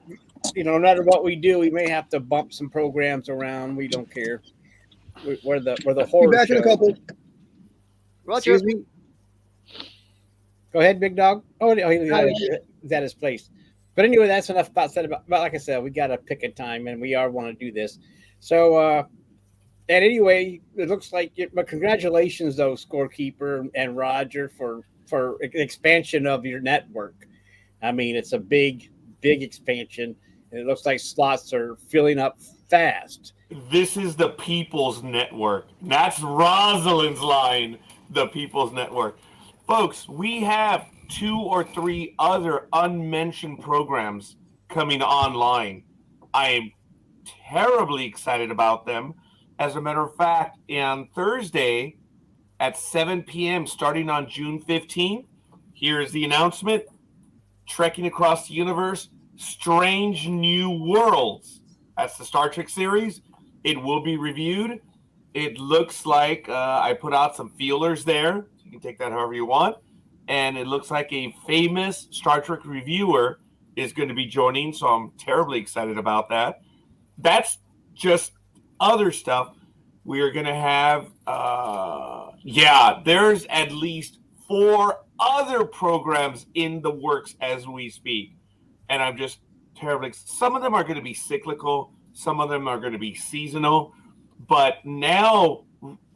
no matter what we do, we may have to bump some programs around. We don't care. We're the Be horror back show. in a couple. Roger. Excuse me. Go ahead, big dog. He's at his place. But anyway, that's enough about like I said, we got to pick a time, and we want to do this. So, and anyway, it looks like but congratulations, though, Scorekeeper and Roger, for expansion of your network. I mean, it's a big expansion, and it looks like slots are filling up fast. This is the People's Network. That's Rosalind's line, the People's Network. Folks, we have 2 or 3 other unmentioned programs coming online. I am terribly excited about them. As a matter of fact, on Thursday at 7 p.m., starting on June 15th, here's the announcement. Trekking Across the Universe, Strange New Worlds. That's the Star Trek series. It will be reviewed. It looks like I put out some feelers there. You can take that however you want. And it looks like a famous Star Trek reviewer is going to be joining, so I'm terribly excited about that. That's just other stuff. We are going to have, there's at least 4 other programs in the works as we speak. And I'm just terribly, some of them are going to be cyclical. Some of them are going to be seasonal. But now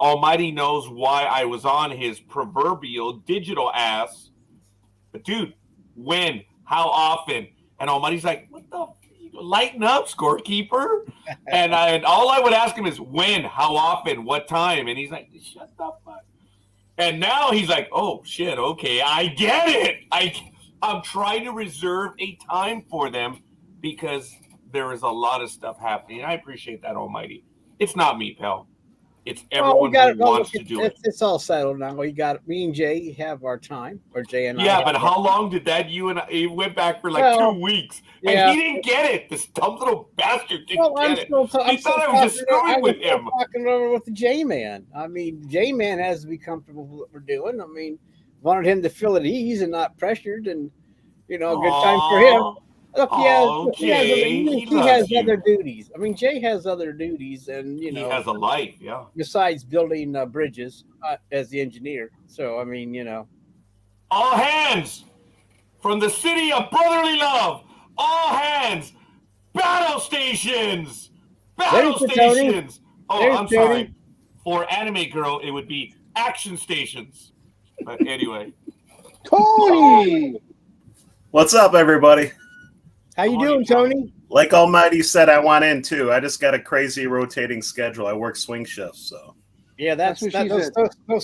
Almighty knows why I was on his proverbial digital ass. But dude, when? How often? And Almighty's like, what the? Lighten up, Scorekeeper. And all I would ask him is when, how often, what time? And he's like, shut the fuck. And now he's like, oh shit, okay, I get it. I'm trying to reserve a time for them because there is a lot of stuff happening. I appreciate that, Almighty. It's not me, pal. It's everyone who wants to do it. It's all settled now. Me and Jay have our time, or Jay and I. Yeah, but how long did that you and I went back for like 2 weeks? And he didn't get it. This dumb little bastard didn't get it. He thought I was just screwing with him. Talking over with the J-Man. I mean, J-Man has to be comfortable with what we're doing. I mean, wanted him to feel at ease and not pressured, and good time for him. Look, he has other duties. I mean, Jay has other duties, and he has a life, yeah. Besides building bridges as the engineer, so I mean, all hands from the city of brotherly love. All hands, battle stations, battle stations. I'm sorry. For Anime Girl, it would be action stations. But anyway, Tony, what's up, everybody? How you doing, Tony? Like Almighty said, I want in too. I just got a crazy rotating schedule. I work swing shifts, so. Yeah, those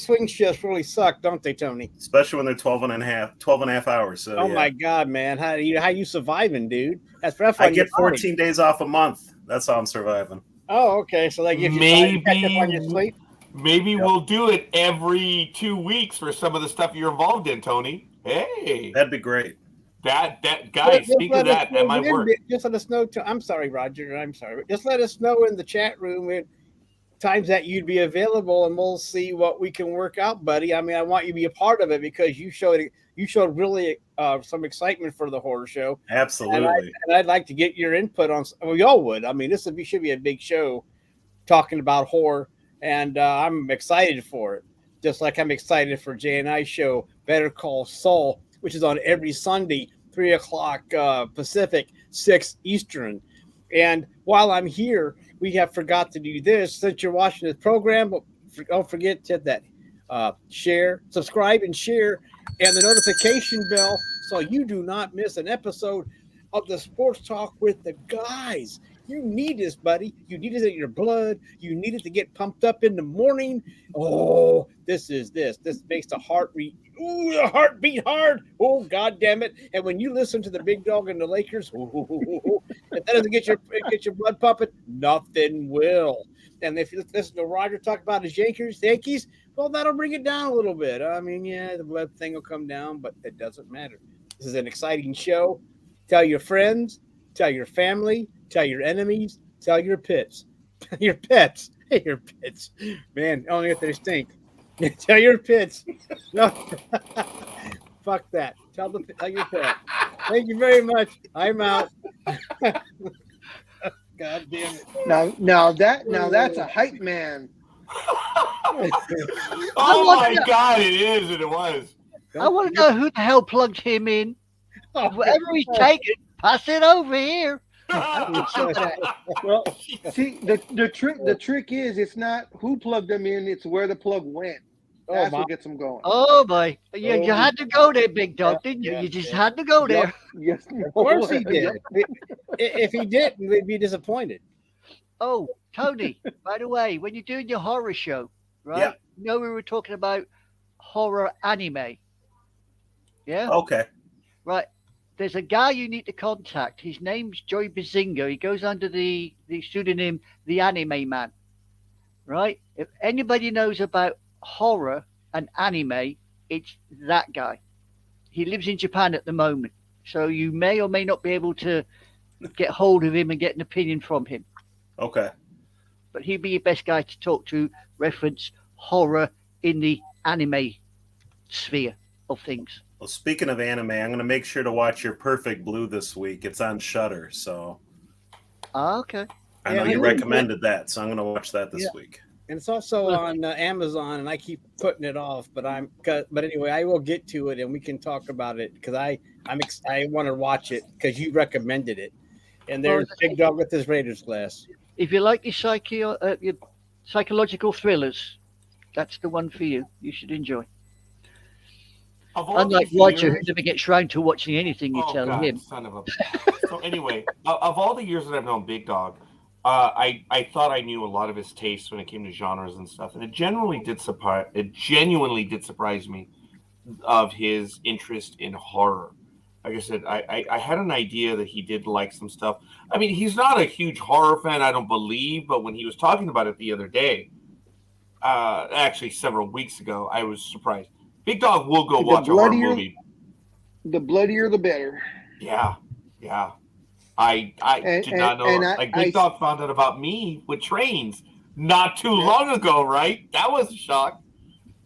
swing shifts really suck, don't they, Tony? Especially when they're 12 and a half hours. So, my God, man. How you surviving, dude? That's rough. I get 14 days off a month. That's how I'm surviving. Oh, okay. So that gives you time to catch up on your sleep? Maybe we'll do it every 2 weeks for some of the stuff you're involved in, Tony. Hey. That'd be great. That guys, speak of that might work. Just let us know. I'm sorry, Roger. I'm sorry. Just let us know in the chat room times that you'd be available, and we'll see what we can work out, buddy. I mean, I want you to be a part of it because you showed really some excitement for the horror show. Absolutely. And I'd like to get your input on. Well, y'all would. I mean, should be a big show talking about horror, and I'm excited for it. Just like I'm excited for Jay and I show Better Call Saul, which is on every Sunday, 3 o'clock Pacific, 6 Eastern. And while I'm here, we have forgot to do this. Since you're watching this program, don't forget to hit that share, subscribe, and share, and the notification bell so you do not miss an episode of the Sports Talk with the Guys. You need this, buddy. You need it in your blood. You need it to get pumped up in the morning. Oh, this makes the heart beat. Ooh, the heart beat hard. Oh, God damn it. And when you listen to the Big Dog and the Lakers, if that doesn't get your blood pumping, nothing will. And if you listen to Roger talk about his Yankees, well, that'll bring it down a little bit. I mean, yeah, the blood thing will come down, but it doesn't matter. This is an exciting show. Tell your friends, tell your family, tell your enemies, tell your pets. Your pets. Hey, your pets. Man, only if they stink. Tell your pets. No. Fuck that. Tell your pet. Thank you very much. I'm out. God damn it. Now that's a hype man. Oh my God, it is, and it was. I want to know who the hell plugged him in. Whatever he's taking, pass it over here. Well, see, the trick is it's not who plugged them in, it's where the plug went. That's what gets them going. Oh boy, you had to go there, Big Dog, didn't you? You just had to go there. Yes, of course he did. If he didn't, we'd be disappointed. Oh, Tony, by the way, when you're doing your horror show, right? Yeah. You know we were talking about horror anime. Yeah? Okay. Right. There's a guy you need to contact. His name's Joey Bazinga. He goes under the pseudonym The Anime Man. Right? If anybody knows about horror and anime, it's that guy. He lives in Japan at the moment. So you may or may not be able to get hold of him and get an opinion from him. Okay. But he'd be your best guy to talk to, reference horror in the anime sphere of things. Well, speaking of anime, I'm going to make sure to watch Your Perfect Blue this week. It's on Shudder, so Okay. I know you recommended that, so I'm going to watch that this week. And it's also on Amazon, and I keep putting it off. But anyway, I will get to it, and we can talk about it because I want to watch it because you recommended it. And there's Big Dog with his Raiders glass. If you like your psychological thrillers, that's the one for you. You should enjoy. Unlike Roger, who never gets round to watching anything you tell him. Son of a... So anyway, of all the years that I've known Big Dog, I thought I knew a lot of his tastes when it came to genres and stuff, and it genuinely did surprise me of his interest in horror. Like I said, I had an idea that he did like some stuff. I mean, he's not a huge horror fan, I don't believe, but when he was talking about it the other day, actually several weeks ago, I was surprised. Big Dog will go watch a horror movie. The bloodier, the better. Yeah. I did not know. Big Dog found out about me with trains not too long ago, right? That was a shock.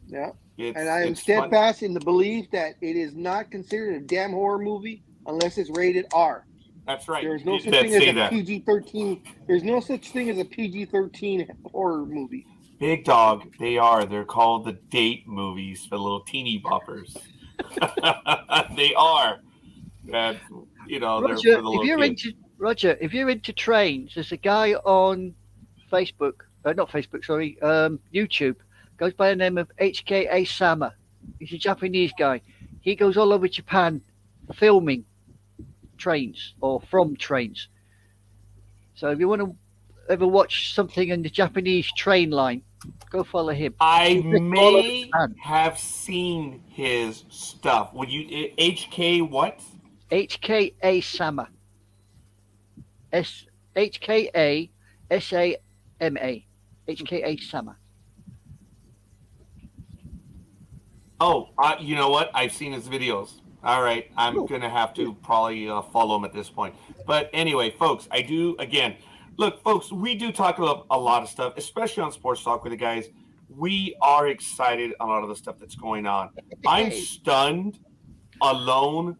Yeah. And I am steadfast in the belief that it is not considered a damn horror movie unless it's rated R. That's right. There's no such thing as a PG-13. There's no such thing as a PG-13 horror movie. Big Dog, they're called the date movies for little teeny boppers. They are. And, Roger, they're for the little kids. Roger, if you're into trains, there's a guy on Facebook, YouTube, goes by the name of HKA Sama. He's a Japanese guy. He goes all over Japan filming trains or from trains. So if you want to ever watch something in the Japanese train line, go follow him. I may have seen his stuff. Would you HK what? HKA Sama. HKA SAMA. HKA Sama. Oh, you know what? I've seen his videos. All right, I'm gonna have to probably follow him at this point. But anyway, folks, look, folks, we do talk about a lot of stuff, especially on Sports Talk with the Guys. We are excited a lot of the stuff that's going on. I'm stunned alone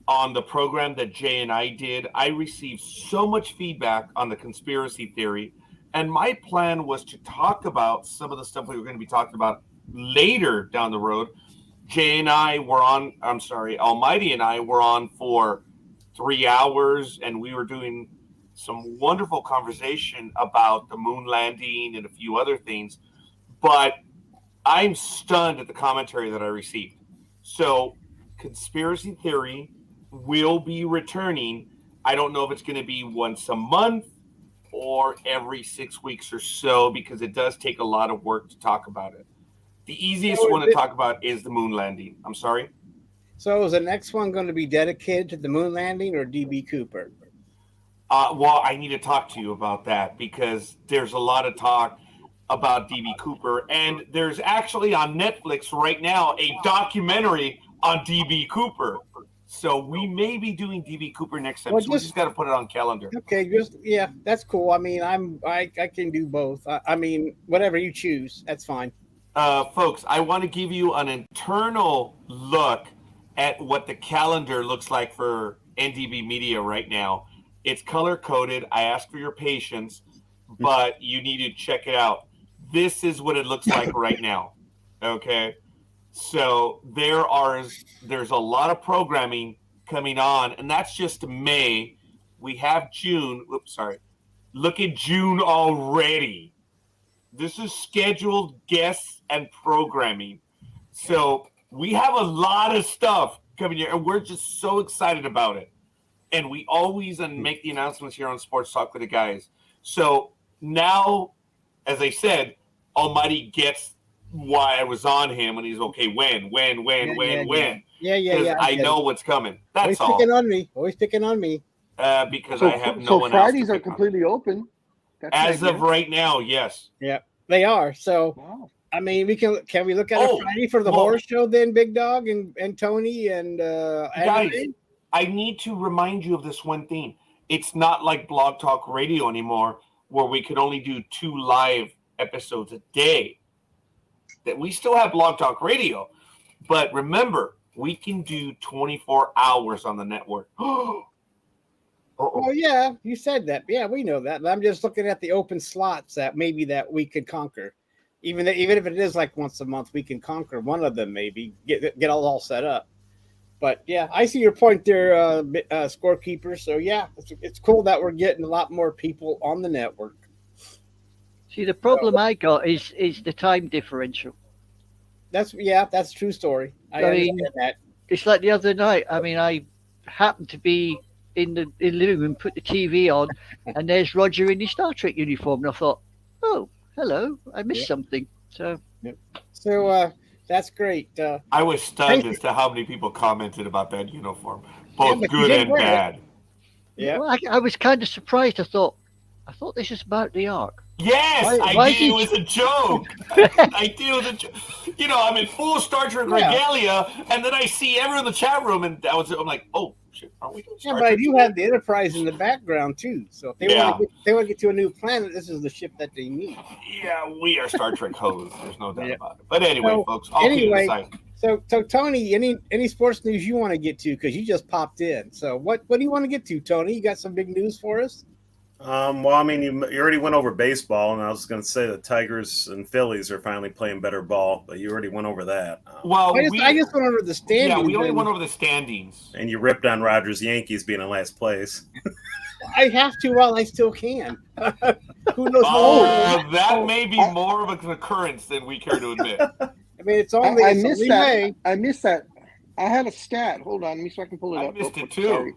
on the program that Jay and I did. I received so much feedback on the conspiracy theory, and my plan was to talk about some of the stuff we were going to be talking about later down the road. Almighty and I were on for 3 hours, and we were doing some wonderful conversation about the moon landing and a few other things. But I'm stunned at the commentary that I received. So, conspiracy theory will be returning. I don't know if it's going to be once a month or every 6 weeks or so, because it does take a lot of work to talk about it. The easiest one to talk about is the moon landing. I'm sorry. So is the next one going to be dedicated to the moon landing or DB Cooper? Well, I need to talk to you about that, because there's a lot of talk about DB Cooper, and there's actually on Netflix right now a documentary on DB Cooper. So we may be doing DB Cooper next time. So we just got to put it on calendar. Okay, that's cool. I mean, I can do both. I mean, whatever you choose, that's fine. Folks, I want to give you an internal look at what the calendar looks like for NDB Media right now. It's color coded. I ask for your patience, but you need to check it out. This is what it looks like right now. Okay. So there's a lot of programming coming on, and that's just May. We have June. Oops, sorry. Look at June already. This is scheduled guests and programming. So we have a lot of stuff coming here, and we're just so excited about it. And we always make the announcements here on Sports Talk with the guys. So now, as I said, Almighty gets why I was on him, and he's okay. When? Yeah. I know what's coming. That's always picking on me. Always picking on me. Because I have no one Fridays else are completely open. As of right now, yes. Yeah, they are. So, wow. I mean, can we look at a Friday for the horror show then, Big Dog and Tony and guys? I need to remind you of this one thing. It's not like Blog Talk Radio anymore, where we could only do 2 live episodes a day. That we still have Blog Talk Radio, but remember, we can do 24 hours on the network. Oh yeah, you said that. Yeah, we know that. I'm just looking at the open slots that we could conquer. Even if it is like once a month, we can conquer one of them. Maybe get all set up. But yeah, I see your point there, Scorekeeper. So yeah, it's cool that we're getting a lot more people on the network. See, the problem I got is the time differential. That's a true story. I mean, that. It's like the other night. I mean, I happened to be in the living room, put the TV on, and there's Roger in his Star Trek uniform, and I thought, oh, hello, I missed something. So that's great. I was stunned as to how many people commented about that uniform, both good and bad. Yeah, well, I was kind of surprised. I thought this is about the Ark. Yes, I did. It was a joke. I did. It was a joke. You know, I'm in full Star Trek regalia, and then I see everyone in the chat room, and I'm like, oh shit, aren't we doing Star Trek? But I do have the Enterprise in the background too. So if they want to get to a new planet, this is the ship that they need. Yeah, we are Star Trek hoes. There's no doubt about it. But anyway, folks. So Tony, any sports news you want to get to, because you just popped in. So what do you want to get to, Tony? You got some big news for us? Well, I mean, you already went over baseball, and I was going to say the Tigers and Phillies are finally playing better ball, but you already went over that. Well, I just went over the standings. Yeah, we only went over the standings. And you ripped on Rogers' Yankees being in last place. I have to while I still can. Who knows? That may be more of an occurrence than we care to admit. I mean, it's only I missed that. I missed that. I had a stat. Hold on, let me so I can pull it up. I missed it too. Sorry.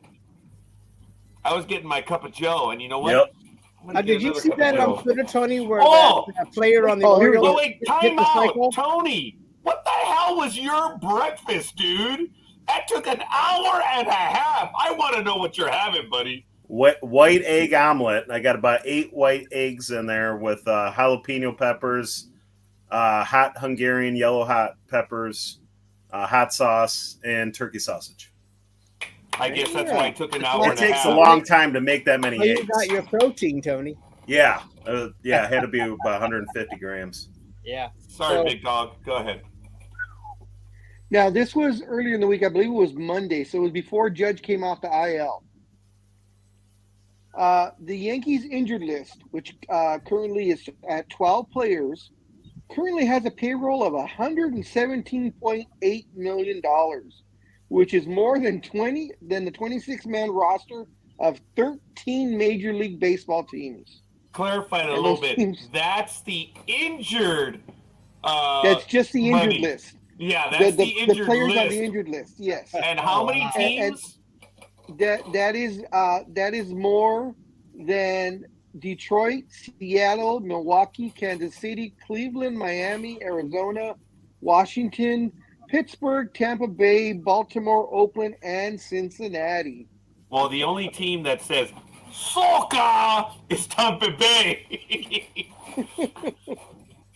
I was getting my cup of Joe, and you know what? Yep. Did you see that on Twitter, Tony, where that player on the Orioles... Wait, time out, Tony! What the hell was your breakfast, dude? That took an hour and a half. I want to know what you're having, buddy. White egg omelet. I got about 8 white eggs in there with jalapeno peppers, hot Hungarian yellow hot peppers, hot sauce, and turkey sausage. I guess that's why it took an hour and a half. It takes a long time to make that many eggs. You got your protein, Tony. Yeah. It had to be about 150 grams. Yeah. Sorry, Big Dog. Go ahead. Now, this was earlier in the week. I believe it was Monday, so it was before Judge came off the IL. The Yankees injured list, which currently is at 12 players, currently has a payroll of $117.8 million. which is more than the 26-man roster of 13 Major League Baseball teams. Clarify it a And little those bit. teams- That's the injured. That's just the injured money. list. Yeah, that's the injured players list. on the injured list. Yes. And how many wow. teams? That is more than Detroit, Seattle, Milwaukee, Kansas City, Cleveland, Miami, Arizona, Washington, Pittsburgh, Tampa Bay, Baltimore, Oakland, and Cincinnati. Well, the only team that says soccer is Tampa Bay.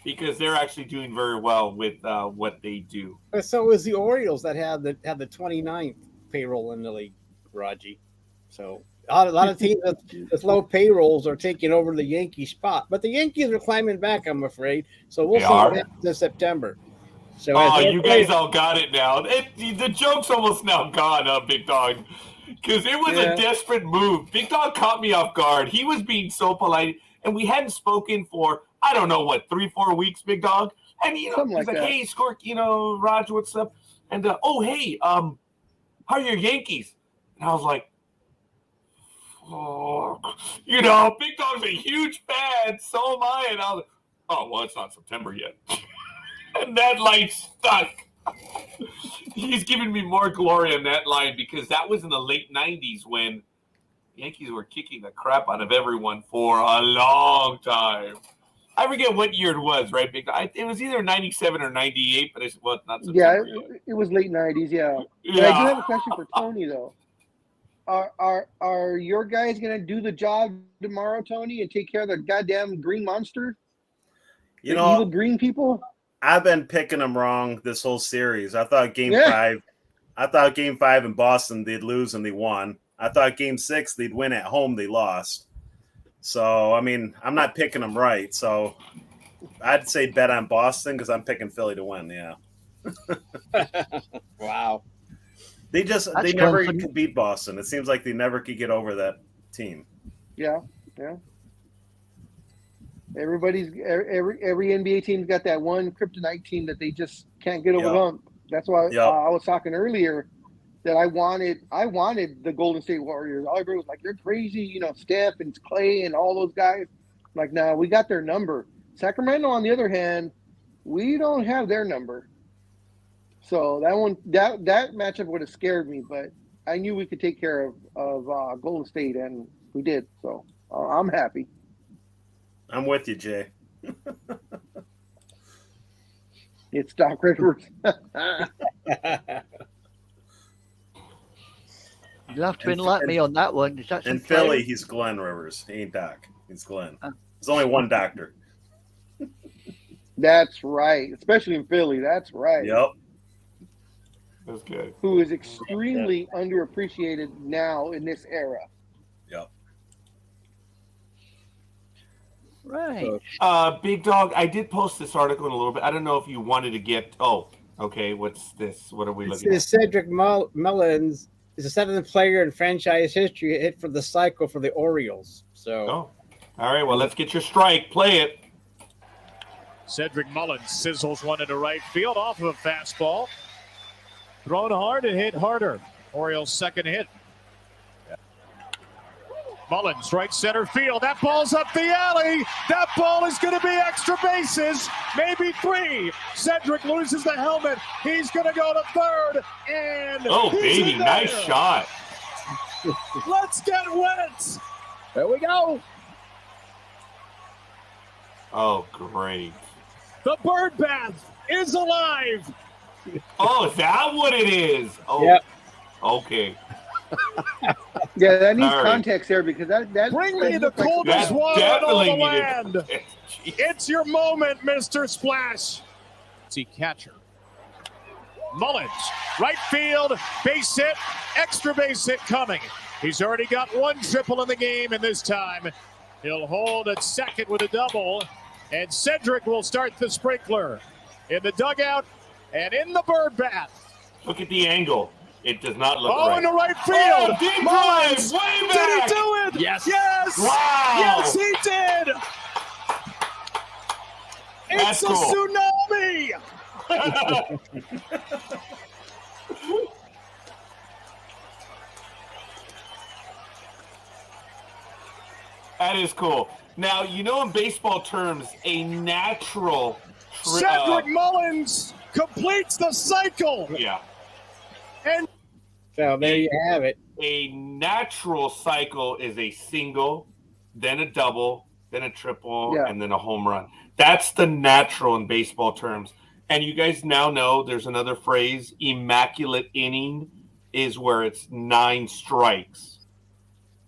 Because they're actually doing very well with what they do. So is the Orioles that have the 29th payroll in the league, Raji. So a lot of teams with low payrolls are taking over the Yankee spot, but the Yankees are climbing back, I'm afraid. So we'll see what happens in September. So you guys all got it now. The joke's almost now gone, Big Dog, because it was a desperate move. Big Dog caught me off guard. He was being so polite, and we hadn't spoken for, I don't know, 3-4 weeks, Big Dog. And, he's like, hey, Scork, Raj, what's up? And, hey, how are your Yankees? And I was like, Big Dog's a huge fan, so am I. And I was like, well, it's not September yet. And that line stuck. He's giving me more glory on that line because that was in the late 90s when Yankees were kicking the crap out of everyone for a long time. I forget what year it was, right, Big Dog? It was either 97 or 98, but it's not September yet. It was late 90s, yeah. Yeah. But I do have a question for Tony, though. Are your guys going to do the job tomorrow, Tony, and take care of the goddamn green monster? The evil green people? I've been picking them wrong this whole series. I thought Game 5 in Boston they'd lose and they won. I thought Game 6 they'd win at home, they lost. So, I mean, I'm not picking them right. So, I'd say bet on Boston because I'm picking Philly to win, yeah. Wow. They never could beat Boston. It seems like they never could get over that team. Yeah. Every NBA team's got that one kryptonite team that they just can't get over the hump. That's why I was talking earlier that I wanted the Golden State Warriors. All everybody was like, "You're crazy," Steph and Clay and all those guys. I'm like, no, we got their number. Sacramento, on the other hand, we don't have their number. So that matchup would have scared me, but I knew we could take care of Golden State, and we did. So I'm happy. I'm with you, Jay. It's Doc Rivers. You'll have to enlighten me on that one. Is that in Philly, he's Glenn Rivers. He ain't Doc. He's Glenn. There's only one doctor. That's right. Especially in Philly. That's right. Yep. That's good. Who is extremely underappreciated now in this era. Yep. Right. Big Dog, I did post this article in a little bit. I don't know if you wanted to get. Oh, okay. What's this? What are we looking at? Cedric Mullins is the seventh player in franchise history hit for the cycle for the Orioles. So, all right. Well, let's get your strike. Play it. Cedric Mullins sizzles one into right field off of a fastball. Thrown hard and hit harder. Orioles' second hit. Mullins, right center field. That ball's up the alley. That ball is going to be extra bases, maybe 3. Cedric loses the helmet. He's going to go to third. And baby, nice shot. Let's get wet. There we go. Oh, great. The bird bath is alive. Oh, is that what it is? Oh, yep. Okay. Yeah, that needs context there because that bring me the coldest water in all the land. Jeez. It's your moment, Mr. Splash. See catcher. Mullins, right field, base hit, extra base hit coming. He's already got 1 triple in the game, and this time he'll hold at second with a double. And Cedric will start the sprinkler in the dugout and in the bird bath. Look at the angle. It does not look right. In the right field. Deep Mullins, drive, way did back. he do it? Yes. Yes. Wow. Yes, he did. That's It's a cool. tsunami. That is cool. Now, in baseball terms, a natural. Cedric Mullins completes the cycle. Yeah. And So there you have it. A natural cycle is a single, then a double, then a triple, Yeah. and then a home run. That's the natural in baseball terms. And you guys now know there's another phrase, immaculate inning is where it's 9 strikes.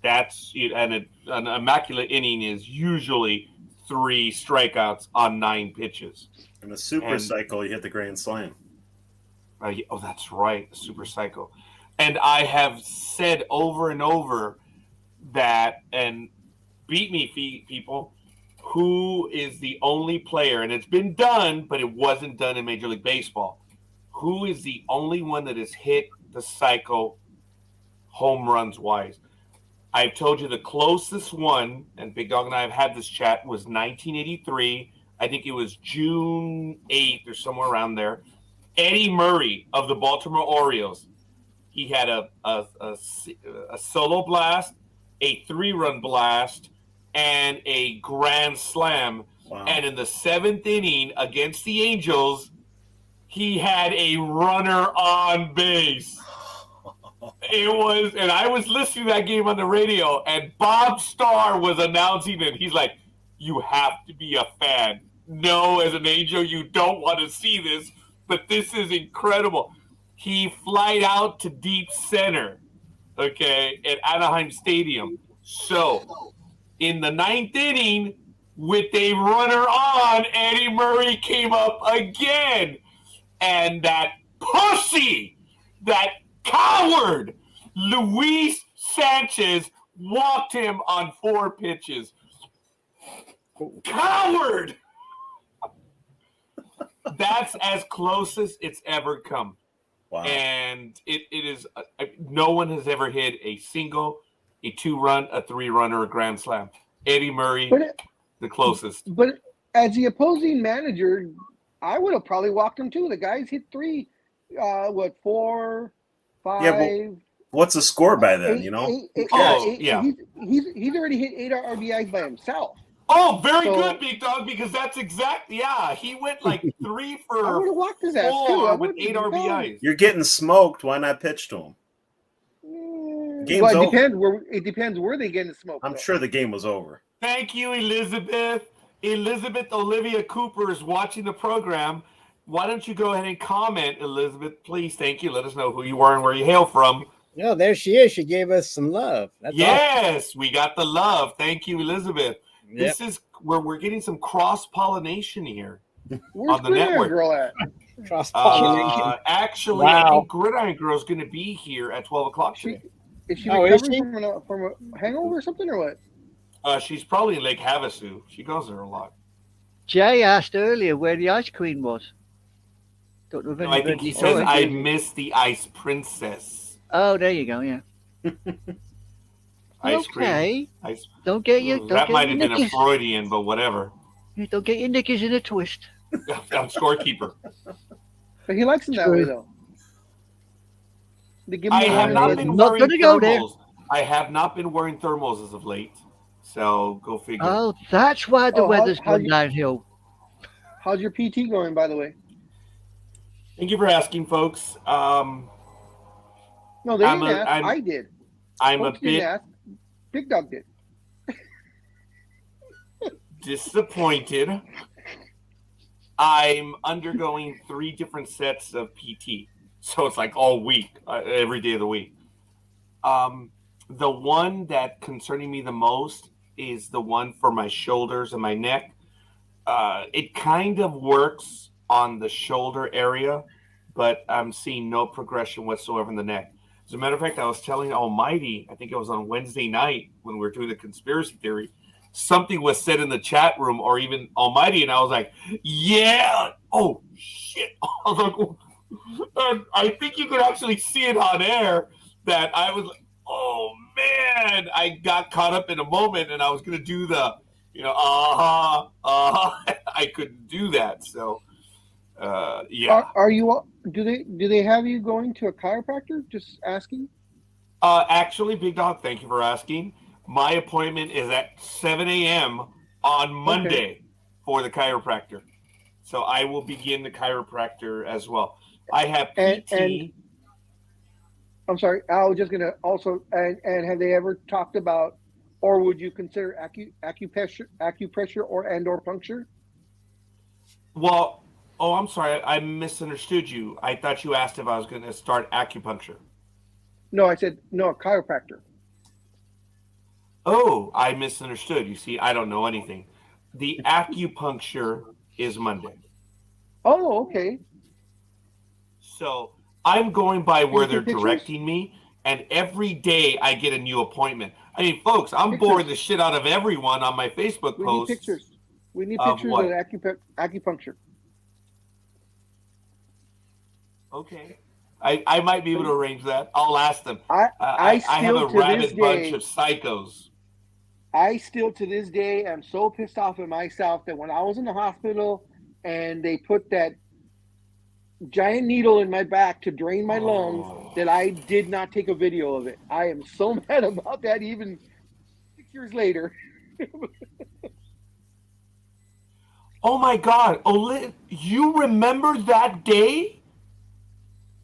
An immaculate inning is usually 3 strikeouts on 9 pitches. In the super cycle, you hit the grand slam. Oh, that's right, the super cycle. And I have said over and over that, and beat me, people, who is the only player, and it's been done, but it wasn't done in Major League Baseball. Who is the only one that has hit the cycle home runs wise? I've told you the closest one, and Big Dog and I have had this chat, was 1983. I think it was June 8th or somewhere around there. Eddie Murray of the Baltimore Orioles. He had a solo blast, a 3-run blast, and a grand slam. Wow. And in the 7th inning against the Angels, he had a runner on base. And I was listening to that game on the radio, and Bob Starr was announcing it. He's like, you have to be a fan. No, as an Angel, you don't want to see this, but this is incredible. He flied out to deep center, okay, at Anaheim Stadium. So, in the 9th inning, with a runner on, Eddie Murray came up again. And that pussy, that coward, Luis Sanchez walked him on 4 pitches. Coward! That's as close as it's ever come. Wow. And it is no one has ever hit a single, a 2-run, a 3-run, or a grand slam. Eddie Murray, the closest. But as the opposing manager, I would have probably walked him too. The guys hit 3, 4, 5. Yeah, but what's the score by then? 8, yeah. He's already hit 8 RBIs by himself. Oh, very good, Big Dog, because that's exactly, he went like 3 for I would have walked his ass 4 too. with 8 RBIs. You're getting smoked. Why not pitch to him? Game's Well, over. it depends where they get the smoke. I'm sure the game was over. Thank you, Elizabeth. Elizabeth Olivia Cooper is watching the program. Why don't you go ahead and comment, Elizabeth? Please, thank you. Let us know who you are and where you hail from. No, there she is. She gave us some love. That's Yes, we got the love. Thank you, Elizabeth. Yep. This is where we're getting some cross-pollination here. Where's on the Gridiron network. Girl at? cross-pollination. Actually, I think Gridiron Girl is going to be here at 12 o'clock today. Is she Oh, is recovering she? from a hangover or something, or what? She's probably in Lake Havasu. She goes there a lot. Jay asked earlier where the ice queen was. Don't know if I think he anybody says, saw it. I miss the Ice Princess. Oh, there you go. Yeah. Ice cream. Okay. Ice. Don't get you. Don't That get might your have been a knickers. Freudian, but whatever. Don't get your knickers in a twist. I'm scorekeeper. But he likes them that way, though. They give him I a have hard not head. been Not wearing gonna go there. thermals. I have not been wearing thermals as of late. So go figure. Oh, that's why the Oh, weather's how gone you- downhill. How's your PT going, by the way? Thank you for asking, folks. No, they I'm didn't a- ask. I'm- I did. I'm Folks a didn't bit ask. Big Dog did. disappointed. I'm undergoing 3 different sets of PT. So it's like all week, every day of the week. The one that concerning me the most is the one for my shoulders and my neck. It kind of works on the shoulder area, but I'm seeing no progression whatsoever in the neck. As a matter of fact, I was telling Almighty, I think it was on Wednesday night when we were doing the conspiracy theory, something was said in the chat room or even Almighty, and I was like, yeah, oh, shit. I was like, oh. And I think you could actually see it on air that I was like, oh, man. I got caught up in a moment, and I was going to do the, I couldn't do that, so... yeah. Are you? Do they have you going to a chiropractor? Just asking. Actually, Big Dog, thank you for asking. My appointment is at 7 a.m. on Monday for the chiropractor. So I will begin the chiropractor as well. I have PT. And I'm sorry, I was just gonna also and have they ever talked about, or would you consider acupressure or puncture? Well, oh, I'm sorry. I misunderstood you. I thought you asked if I was going to start acupuncture. No, I said no, chiropractor. Oh, I misunderstood. You see, I don't know anything. The acupuncture is Monday. Oh, okay. So I'm going by where Any they're pictures? directing me, and every day I get a new appointment. I mean, folks, I'm Pictures. boring the shit out of everyone on my Facebook We need posts. pictures. We need Of pictures what? of acupuncture. Okay. I might be able to arrange that. I'll ask them. I I have still a to this rabid bunch day, of psychos. I still to this day am so pissed off at myself that when I was in the hospital and they put that giant needle in my back to drain my lungs, that I did not take a video of it. I am so mad about that even 6 years later. Oh my God. You remember that day?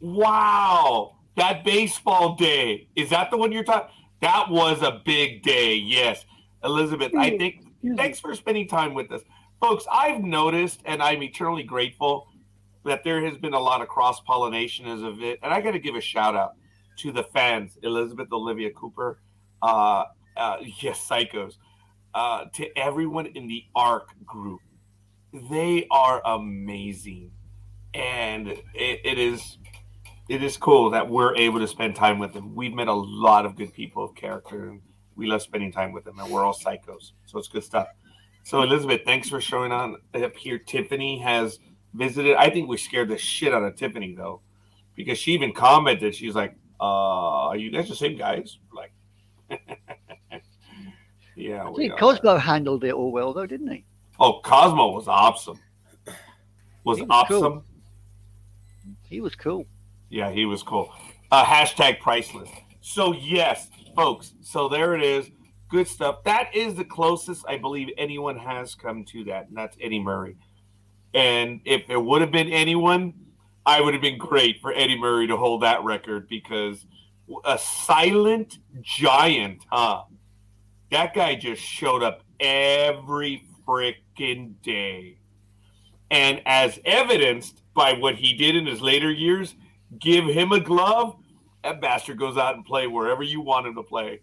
Wow. That baseball day. Is that the one you're talking? That was a big day. Yes. Elizabeth, I think, thanks for spending time with us. Folks, I've noticed, and I'm eternally grateful, that there has been a lot of cross-pollination as of it. And I got to give a shout out to the fans, Elizabeth Olivia Cooper, yes, psychos, to everyone in the ARC group. They are amazing. And it is cool that we're able to spend time with them. We've met a lot of good people of character, and we love spending time with them, and we're all psychos. So it's good stuff. So, Elizabeth, thanks for showing on up here. Tiffany has visited. I think we scared the shit out of Tiffany, though, because she even commented. She's like, are you guys the same guys? Like, yeah. I think Cosmo handled it all well, though, didn't he? Oh, Cosmo was awesome. He was cool. He was cool. Yeah, he was cool. Hashtag priceless. So, yes, folks. So there it is. Good stuff. That is the closest I believe anyone has come to that, and that's Eddie Murray. And if there would have been anyone, I would have been great for Eddie Murray to hold that record, because a silent giant, huh? That guy just showed up every freaking day. And as evidenced by what he did in his later years, give him a glove, that bastard goes out and play wherever you want him to play.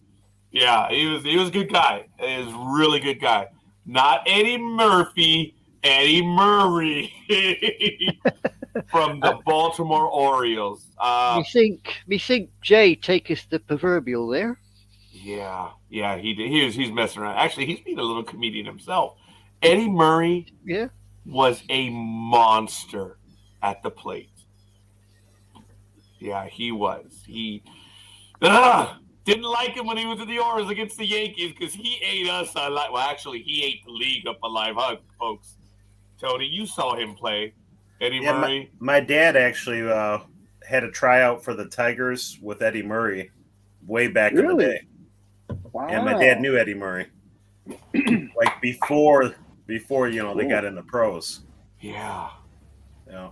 Yeah, he was a good guy. He was a really good guy. Not Eddie Murphy, Eddie Murray from the Baltimore Orioles. Me think Jay take us the proverbial there. Yeah, he did. He's messing around. Actually, he's been a little comedian himself. Eddie Murray was a monster at the plate. Yeah, he was. He didn't like him when he was in the Orioles against the Yankees, because he ate us alive. Well, actually, he ate the league up alive, huh, folks? Tony, you saw him play. Eddie Murray. My dad actually had a tryout for the Tigers with Eddie Murray way back in the day. Wow. And my dad knew Eddie Murray. Like before they got into pros. Yeah. Yeah.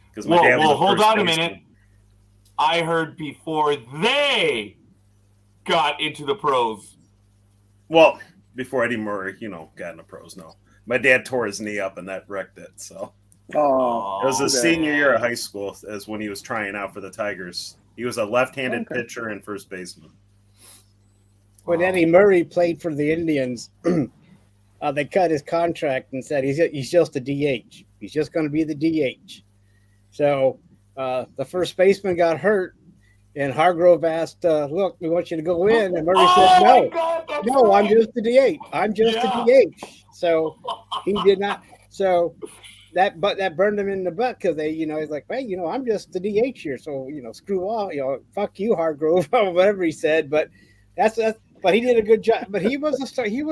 Because my dad was hold on a minute. I heard before they got into the pros. Well, before Eddie Murray, got into pros. No, my dad tore his knee up and that wrecked it. So it was his senior year of high school, as when he was trying out for the Tigers. He was a left-handed pitcher and first baseman. When Eddie Murray played for the Indians, they cut his contract and said he's just a DH. He's just going to be the DH. So the first baseman got hurt, and Hargrove asked, look, we want you to go in. And Murray said, no, I'm just the DH. I'm just the DH. So he did not. So that burned him in the butt, because he's like, hey, I'm just the DH here. So, screw all, fuck you, Hargrove, or whatever he said. But but he did a good job. But he was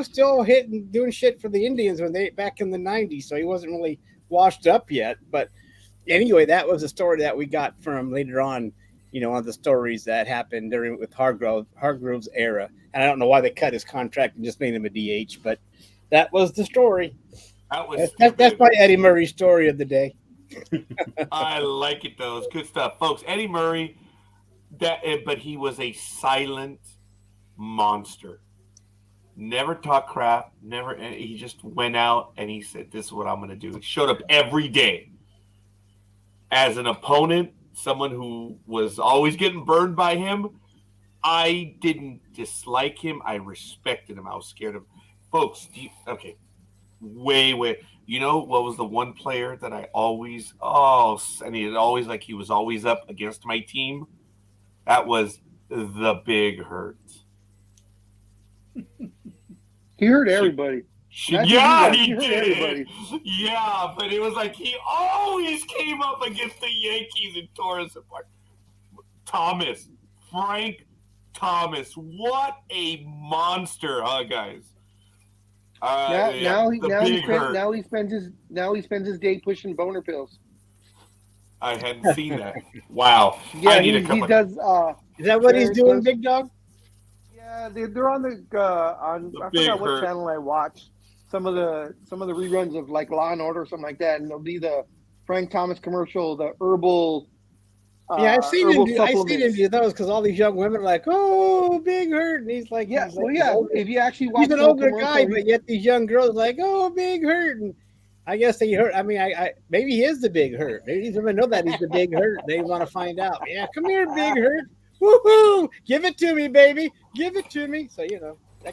still doing shit for the Indians back in the 90s. So he wasn't really washed up yet. But anyway, that was a story that we got from later on, on the stories that happened with Hargrove's era. And I don't know why they cut his contract and just made him a DH, but that was the story. That's my Eddie Murray story of the day. I like it, though. It's good stuff. Folks, Eddie Murray, but he was a silent monster. Never talked crap. He just went out and he said, this is what I'm going to do. He showed up every day. As an opponent, someone who was always getting burned by him, I didn't dislike him. I respected him. I was scared of him. Folks, way. You know what was the one player that I always, and he was always up against my team? That was the Big Hurt. He hurt everybody. He did. Everybody. Yeah, but it was like he always came up against the Yankees and tore us apart. Frank Thomas, what a monster, huh, guys? Now he spends his day pushing boner pills. I hadn't seen that. Wow. Yeah, he does. Is that what he's doing, Big Dog? Yeah, they're on I forgot what channel I watched. Some of the reruns of like Law and Order or something like that, and there'll be the Frank Thomas commercial, the herbal. I've seen him do those because all these young women are like, "Oh, Big Hurt," and he's like, if you actually watch, he's an older guy, but yet these young girls are like, "Oh, Big Hurt," and I guess they hurt. I mean, I maybe he is the Big Hurt. Maybe these women know that he's the Big Hurt. They want to find out. Yeah, come here, Big Hurt. Woohoo! Give it to me, baby. Give it to me. So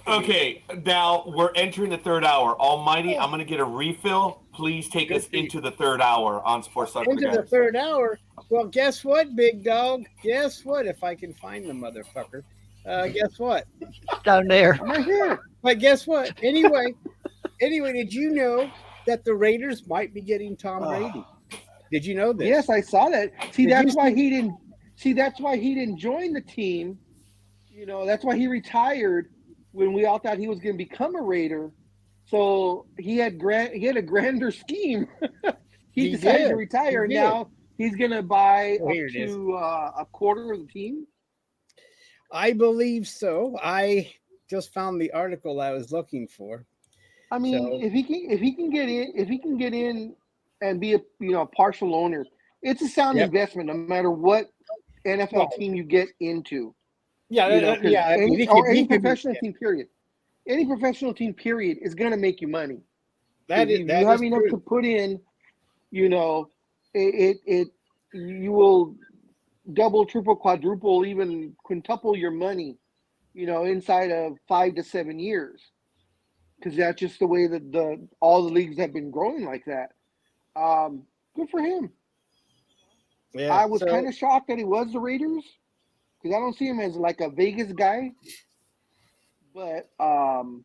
Okay, now we're entering the third hour. Almighty, I'm going to get a refill. Please take us into the third hour on Sports Talk. Into the third hour? Well, guess what, Big Dog? Guess what? If I can find the motherfucker. Guess what? Down there. I'm right here. But guess what? Anyway, did you know that the Raiders might be getting Tom Brady? Did you know this? Yes, I saw that. That's why he didn't join the team. You know, that's why he retired when we all thought he was going to become a Raider. So he had a grander scheme. he decided to retire, and now he's going to buy up to a quarter of the team. I believe so. I just found the article I was looking for. I mean, if he can get in and be a partial owner, it's a sound investment no matter what NFL team you get into. Yeah, any professional team period. Any professional team period is going to make you money. You have enough to put in, you will double, triple, quadruple, even quintuple your money, inside of 5 to 7 years. Because that's just the way that all the leagues have been growing like that. Good for him. Yeah, I was kind of shocked that he was the Raiders because I don't see him as like a Vegas guy. But good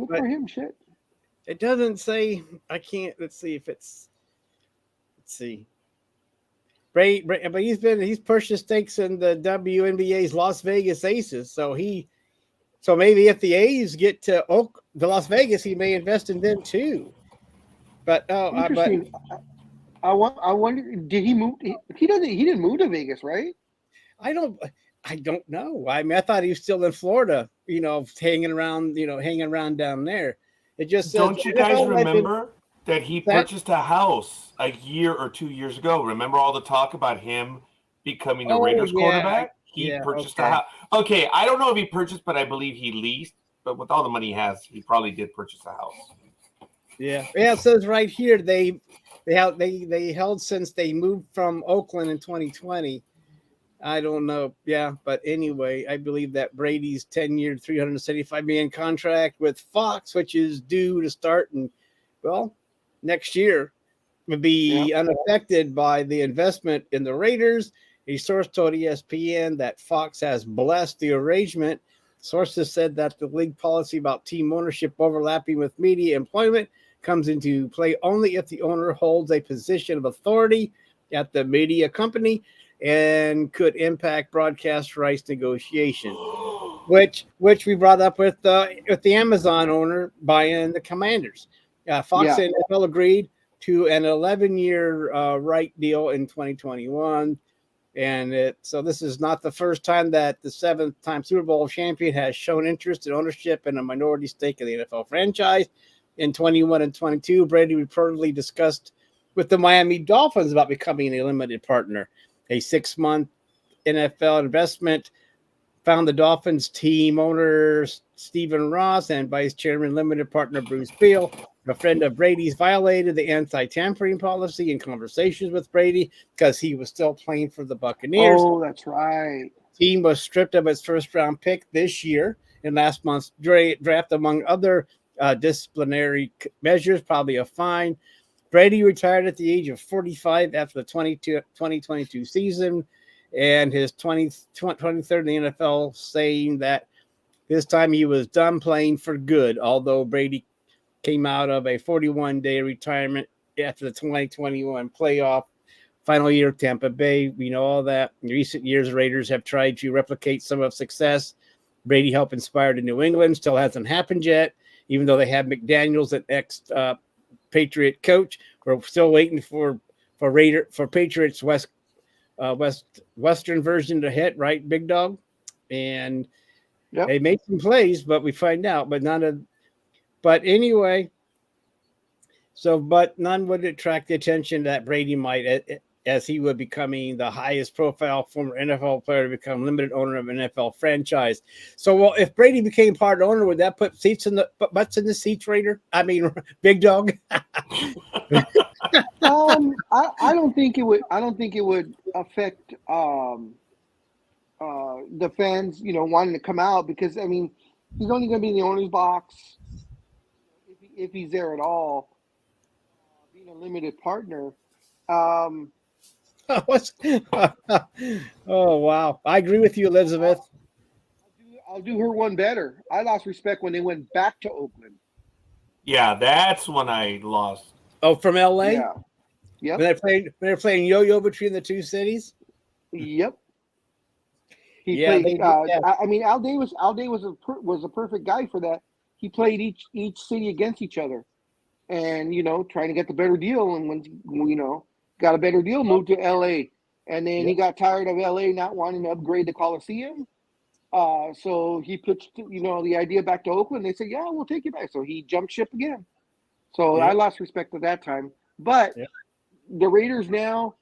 for him. Shit. It doesn't say. I can't. Let's see. But he's purchased stakes in the WNBA's Las Vegas Aces. So maybe if the A's get to the Las Vegas, he may invest in them too. But interesting. I wonder. Did he move? He didn't move to Vegas, right? I don't know. I mean, I thought he was still in Florida. Hanging around down there. It just says, don't you guys remember that he purchased a house a year or 2 years ago? Remember all the talk about him becoming the Raiders quarterback? He purchased a house. Okay, I don't know if he purchased, but I believe he leased. But with all the money he has, he probably did purchase a house. Yeah. It says right here they held since they moved from Oakland in 2020. I don't know. Yeah, but anyway, I believe that Brady's 10-year, $375 million contract with Fox, which is due to start next year, would be unaffected by the investment in the Raiders. A source told ESPN that Fox has blessed the arrangement. Sources said that the league policy about team ownership overlapping with media employment comes into play only if the owner holds a position of authority at the media company and could impact broadcast rights negotiation, which we brought up with the Amazon owner buying the Commanders. Fox and NFL agreed to an 11-year right deal in 2021. And so this is not the first time that the 7th-time Super Bowl champion has shown interest in ownership in a minority stake in the NFL franchise. In 21 and 22, Brady reportedly discussed with the Miami Dolphins about becoming a limited partner. A 6-month NFL investment found the Dolphins team owner Stephen Ross and vice chairman limited partner Bruce Beal, a friend of Brady's, violated the anti-tampering policy in conversations with Brady because he was still playing for the Buccaneers. Oh, that's right. Team was stripped of its first-round pick this year in last month's draft, among other disciplinary measures, probably a fine. Brady retired at the age of 45 after the 2022 season, and his 23rd in the NFL, saying that this time he was done playing for good, although Brady came out of a 41-day retirement after the 2021 playoff final year of Tampa Bay. We know all that. In recent years, Raiders have tried to replicate some of success Brady helped inspire to New England. Still hasn't happened yet, even though they have McDaniels, an ex-Patriot coach. We're still waiting for Patriots Western version to hit, right, Big Dog? And Yep. they made some plays, but we find out. But anyway, but none would attract the attention that Brady might, as he would becoming the highest profile former NFL player to become limited owner of an NFL franchise. So, well, if Brady became part owner, would that put butts in the seats, Raider? I mean, Big Dog. I don't think it would. I don't think it would affect the fans, wanting to come out, because I mean, he's only going to be in the owner's box if he's there at all. Being a limited partner. Oh, wow. I agree with you, Elizabeth. I'll do her one better. I lost respect when they went back to Oakland. Yeah, that's when I lost. Oh, from LA? Yeah. Yep. When they're playing yo-yo between the two cities? Yep. He Yeah, played. yeah. I mean, Al Day was a perfect guy for that. He played each city against each other, and trying to get the better deal. And when got a better deal, moved to LA, and then he got tired of LA not wanting to upgrade the Coliseum. So he pitched the idea back to Oakland. They said, "Yeah, we'll take you back." So he jumped ship again. So I lost respect at that time. But the Raiders now,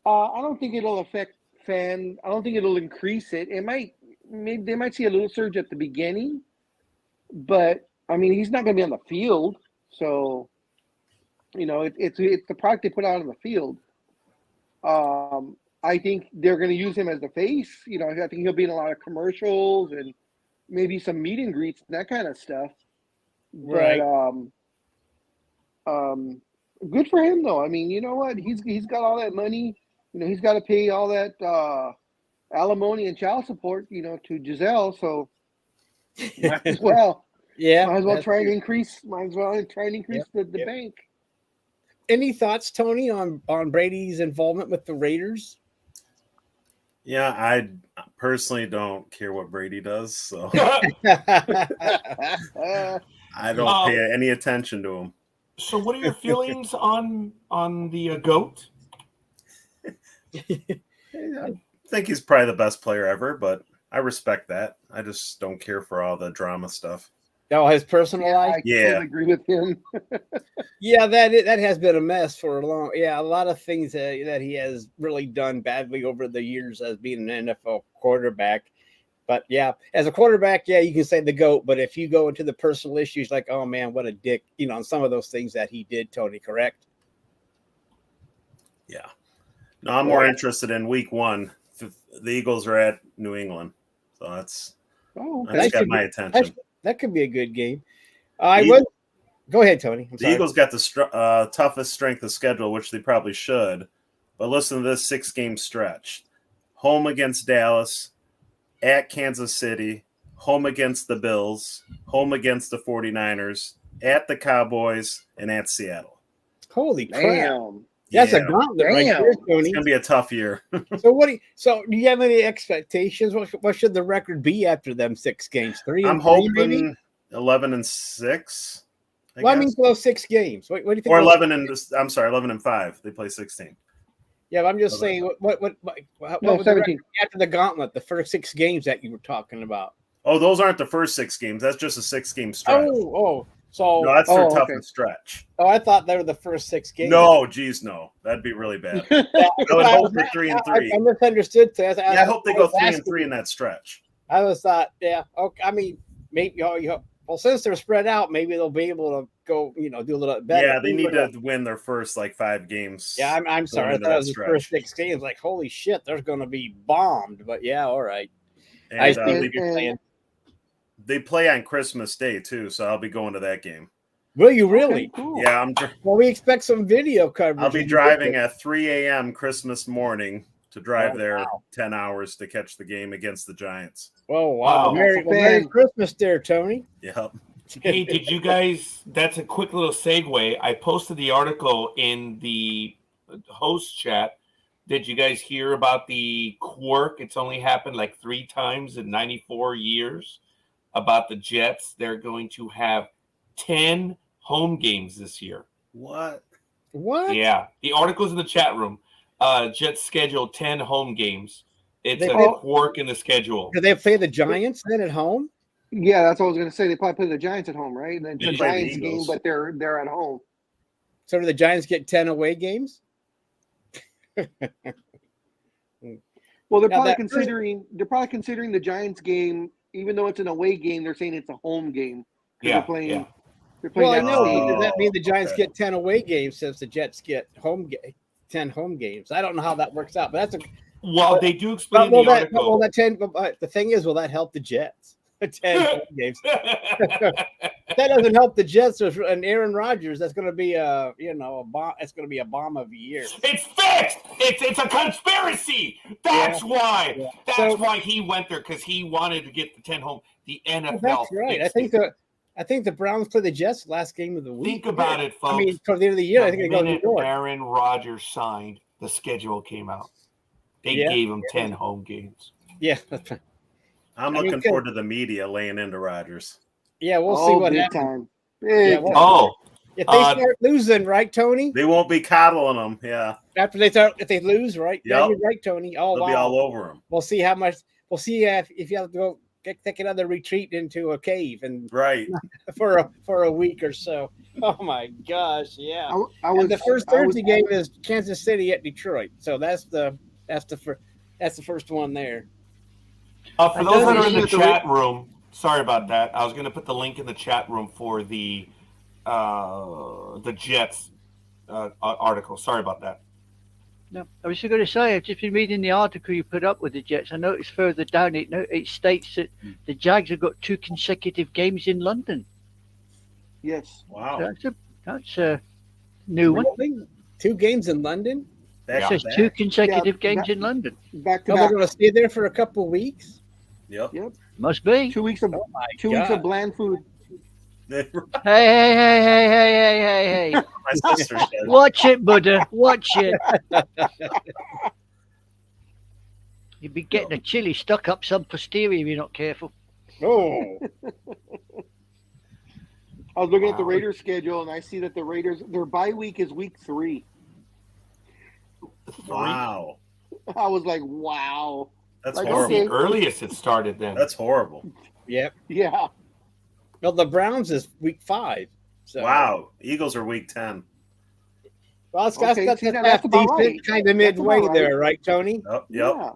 I don't think it'll affect fan. I don't think it'll increase it. Maybe they might see a little surge at the beginning, but I mean, he's not going to be on the field, so it's the product they put out on the field. I think they're going to use him as the face. I think he'll be in a lot of commercials and maybe some meet and greets and that kind of stuff. Right. But good for him, though. I mean, you know what? He's got all that money. He's got to pay all that alimony and child support, to Giselle. So might as well. Yeah. Might as well try and increase the bank. Any thoughts, Tony, on Brady's involvement with the Raiders? Yeah, I personally don't care what Brady does, so I don't pay any attention to him. So, what are your feelings on the GOAT? I think he's probably the best player ever, but I respect that. I just don't care for all the drama stuff. Oh, his personal life? I totally agree with him. Yeah, that has been a mess for a lot of things that he has really done badly over the years as being an NFL quarterback. But yeah, as a quarterback, you can say the GOAT, but if you go into the personal issues, like, oh man, what a dick, on some of those things that he did, Tony, correct? Yeah. No, I'm more interested in week 1. The Eagles are at New England. So that's got my attention. That could be a good game. Go ahead, Tony. The Eagles got the toughest strength of schedule, which they probably should. But listen to this 6-game stretch. Home against Dallas, at Kansas City, home against the Bills, home against the 49ers, at the Cowboys, and at Seattle. Holy crap. Damn. That's a gauntlet right there, Tony. It's going to be a tough year. So do you have any expectations? What should the record be after them 6 games? 3 I'm hoping 11-6. I mean, those 6 games. What do you think? Or 11 and 5. They play 16. Yeah, but I'm just Okay. saying, what No, was the 17. record after the gauntlet, the first 6 games that you were talking about? Oh, those aren't the first 6 games. That's just a 6-game stretch. So No, that's their Oh, okay. toughest stretch. I thought they were the first 6 games. No, geez, no. That'd be really bad. Yeah, I would hope for 3 and 3. I misunderstood. Yeah, I hope they go 3 and 3 in that stretch. I was thought, yeah, okay. I mean, maybe well, since they're spread out, maybe they'll be able to go, do a little better. Yeah, they need to win their first 5 games. Yeah, I'm sorry. I into thought it that was the stretch. first 6 games. Like, holy shit, there's going to be bombed. But yeah, all right. And, I see what and- you're saying. they play on Christmas Day too, so I'll be going to that game. Will you really? Okay, cool. Yeah, Well, we expect some video coverage. I'll be driving at 3 a.m. Christmas morning to drive Oh, there wow. 10 hours to catch the game against the Giants. Oh, wow. Wow. Merry Fan. Christmas there, Tony. Yep. Hey, did you guys? That's a quick little segue. I posted the article in the host chat. Did you guys hear about the quirk? It's only happened like 3 times in 94 years. About the Jets, they're going to have 10 home games this year. What? What? Yeah, the article's in the chat room. Jets scheduled 10 home games. It's They- a quirk in the schedule. Do they play the Giants then at home? Yeah, that's what I was going to say. They probably play the Giants at home, right? And then They the play the Giants game, Eagles. but they're at home. So do the Giants get 10 away games? Well, they're Now probably that- considering the Giants game, even though it's an away game, they're saying it's a home game. 'Cause Yeah, they're playing. yeah. They're playing Well, I at know, stadium. but does that mean the Giants okay. get 10 away games since the Jets get 10 home games? I don't know how that works out, but that's a Well, they do explain but will in the that, article. will that 10 but the thing is, will that help the Jets? 10 home games. That doesn't help the Jets and Aaron Rodgers. That's going to be a bomb. It's going to be a bomb of a year. It's fixed. It's a conspiracy. That's why. Yeah. That's So- why he went there, because he wanted to get the 10 home. The NFL. That's right. I think the Browns play the Jets last game of the week. Think about it, folks. I mean, toward the end of the year, I think the they go to New minute York. Aaron Rodgers signed, the schedule came out. They Yeah. gave him 10 home games. Yeah, I'm I mean, looking forward to the media laying into Rodgers. yeah. We'll see what big happens. time. Big Yeah, well- time. Oh, If they start losing, right, Tony? They won't be coddling them. Yeah, After if they lose, right? Yeah, Yep. you're right, Tony. Oh, they'll be wow. all over them. We'll see how much. We'll see if you have to go take another retreat into a cave and Right. for a week or so. Oh my gosh, yeah. I was And the first I was- Thursday game is Kansas City at Detroit, so that's the first one there. for those that are in the the- chat room, sorry about that. I was going to put the link in the chat room for the Jets article. Sorry about that. No, I was just going to say, I've just been reading the article you put up with the Jets. I noticed further down it states that the Jags have got 2 consecutive games in London. Yes. Wow. That's a new one. Really? 2 games in London? That's Yeah. It says bad. 2 consecutive Yeah, games that- in London. Back to So they're back. going to stay there for a couple weeks? Yep. Must be. 2 weeks of Oh my 2 weeks God. of bland food. Hey, hey. My sister said. Watch it, Buddha. Watch it. You'll be getting a chili stuck up some posterior if you're not careful. Oh, I was looking at the Wow. Raiders schedule and I see that the Raiders their bye week is week 3. Wow. I was like, wow. That's Like, That's horrible. the earliest it started then. That's horrible. yep. Yeah. Well, the Browns is week 5. So. Wow. Eagles are week 10. Well, it's Okay, that's see, half that's about decent, right. kind of That's about midway right. there, right, Tony? Yep. Yeah.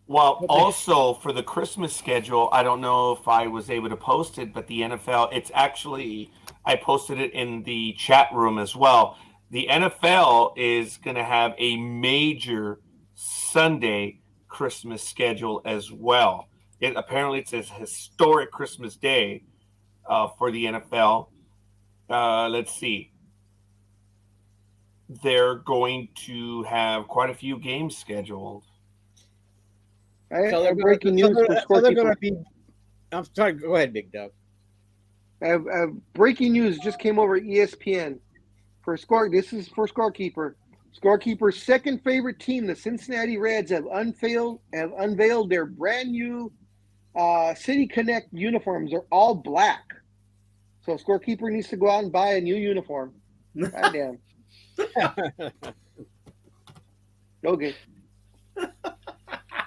Well, also for the Christmas schedule, I don't know if I was able to post it, but the NFL, it's actually, I posted it in the chat room as well. The NFL is going to have a major Sunday Christmas schedule as well. Apparently it's a historic Christmas day for the NFL. Let's see. They're going to have quite a few games scheduled. I So they're have breaking gonna, news for so they're going Scorekeeper. to be. I'm sorry. Go ahead, Big Doug. I have breaking news just came over ESPN for Score. This is for Scorekeeper. Scorekeeper's second favorite team, the Cincinnati Reds, have unveiled their brand new City Connect uniforms. They're all black. So Scorekeeper needs to go out and buy a new uniform. Goddamn. Okay.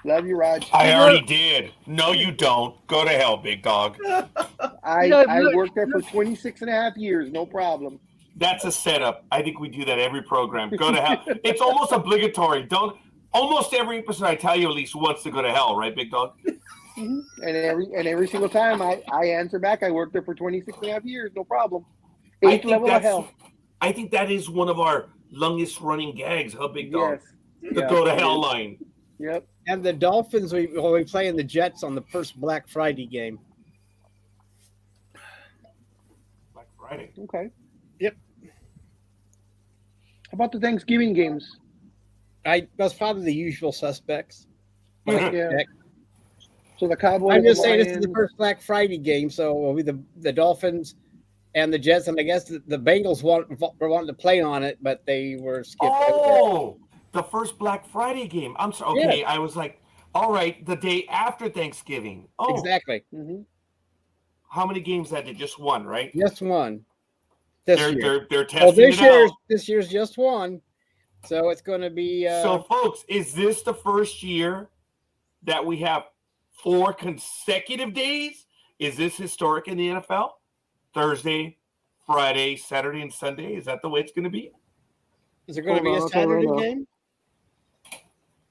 Love you, Raj. I already did. No, you don't. Go to hell, big dog. I worked there for 26 and a half years. No problem. That's a setup. I think we do that every program. Go to hell. It's almost obligatory. Almost every episode I tell you at least once to go to hell, right, big dog? Mm-hmm. And every single time I answer back, I worked there for 26 and a half years. No problem. Eighth level of hell. I think that is one of our longest running gags, huh, big dog? Yes. The go to hell line. Yep. And the Dolphins, we playing the Jets on the first Black Friday game. Black Friday. Okay. Yep. How about the Thanksgiving games? I was probably the usual suspects. Yeah. So the Cowboys. I'm just saying this is the first Black Friday game, so it'll be the Dolphins and the Jets, and I guess the Bengals were wanting to play on it, but they were skipped. Oh, the first Black Friday game. I'm sorry. Okay, Yeah. I was like, all right, the day after Thanksgiving. Oh, Exactly. Mm-hmm. How many games that did? Just one, right? Just one. This year. They're testing it out. This year's just one, so it's going to be. So, folks, is this the first year that we have 4 consecutive days? Is this historic in the NFL? Thursday, Friday, Saturday, and Sunday? Is that the way it's going to be? Is it going to be a Saturday game?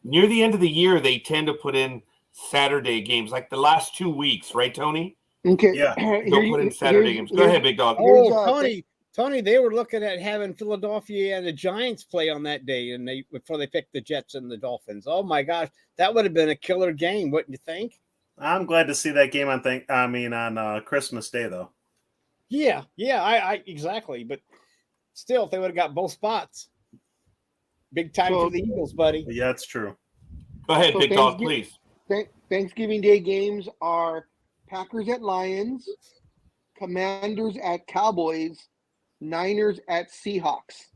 Near the end of the year, they tend to put in Saturday games, like the last 2 weeks, right, Tony? Okay. Yeah. They'll put in Saturday games. Go ahead, big dog. Oh, Tony, they were looking at having Philadelphia and the Giants play on that day, and before they picked the Jets and the Dolphins. Oh my gosh, that would have been a killer game, wouldn't you think? I'm glad to see that game on Christmas Day, though. Yeah, I exactly. But still, if they would have got both spots, big time for the Eagles, buddy. Yeah, that's true. Go ahead, big dog, please. Thanksgiving Day games are Packers at Lions, Commanders at Cowboys, Niners at Seahawks.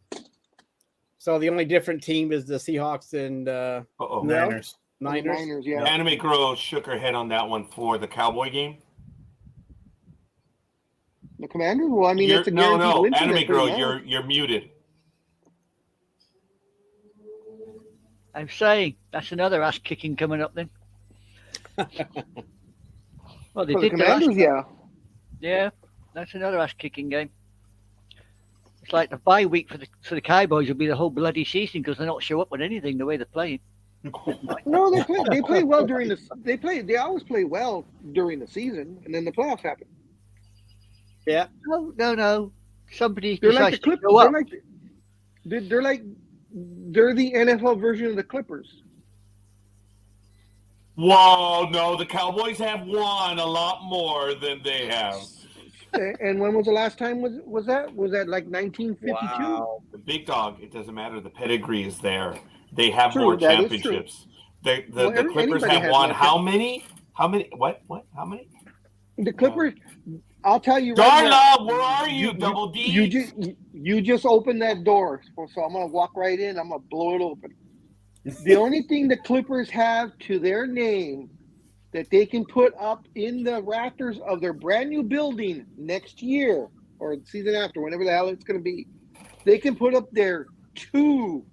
So the only different team is the Seahawks and Niners. Niners, yeah. Anime Girl shook her head on that one for the Cowboy game. The Commanders? Well, I mean, it's a no. guaranteed win for Anime them Girl, right now. you're muted. I'm saying that's another ass kicking coming up then. Well, they For the did the last Commanders, yeah. Yeah, that's another ass kicking game. It's like the bye week for the Cowboys will be the whole bloody season because they not show up with anything the way they're playing. No, they play well during the they always play well during the season, and then the playoffs happen. Yeah. No. Somebody They're like the decides to Clippers. show up. They're the NFL version of the Clippers. Whoa, no, the Cowboys have won a lot more than they have. And when was the last time was that? Was that like 1952? Wow. The big dog, it doesn't matter. The pedigree is there. They have True, more that is true. championships. The Well, Clippers anybody have has won more how many? How many? What? How many? The Clippers. I'll tell you right now. Darla, where are you? Double D. You just opened that door, so I'm gonna walk right in. I'm gonna blow it open. The only thing the Clippers have to their name that they can put up in the rafters of their brand new building next year or the season after, whenever the hell it's going to be, they can put up their two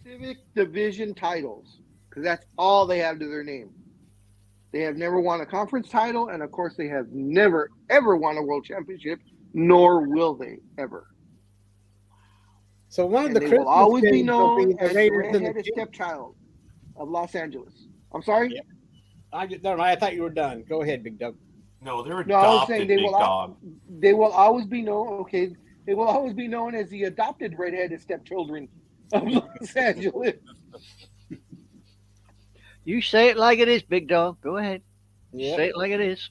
Pacific Division titles because that's all they have to their name. They have never won a conference title, and of course, they have never, ever won a world championship, nor will they ever. So one of And the they Christmas will always be games will known be the as the Raiders and the redheaded Chiefs. stepchild of Los Angeles. I'm sorry? Yeah. I thought you were done. Go ahead, Big Dog. No, they're No, I was adopted, saying big dog. they will always be known. Okay, they will always be known as the adopted redheaded stepchildren of Los Angeles. You say it like it is, Big Dog. Go ahead. Yeah. Say it like it is.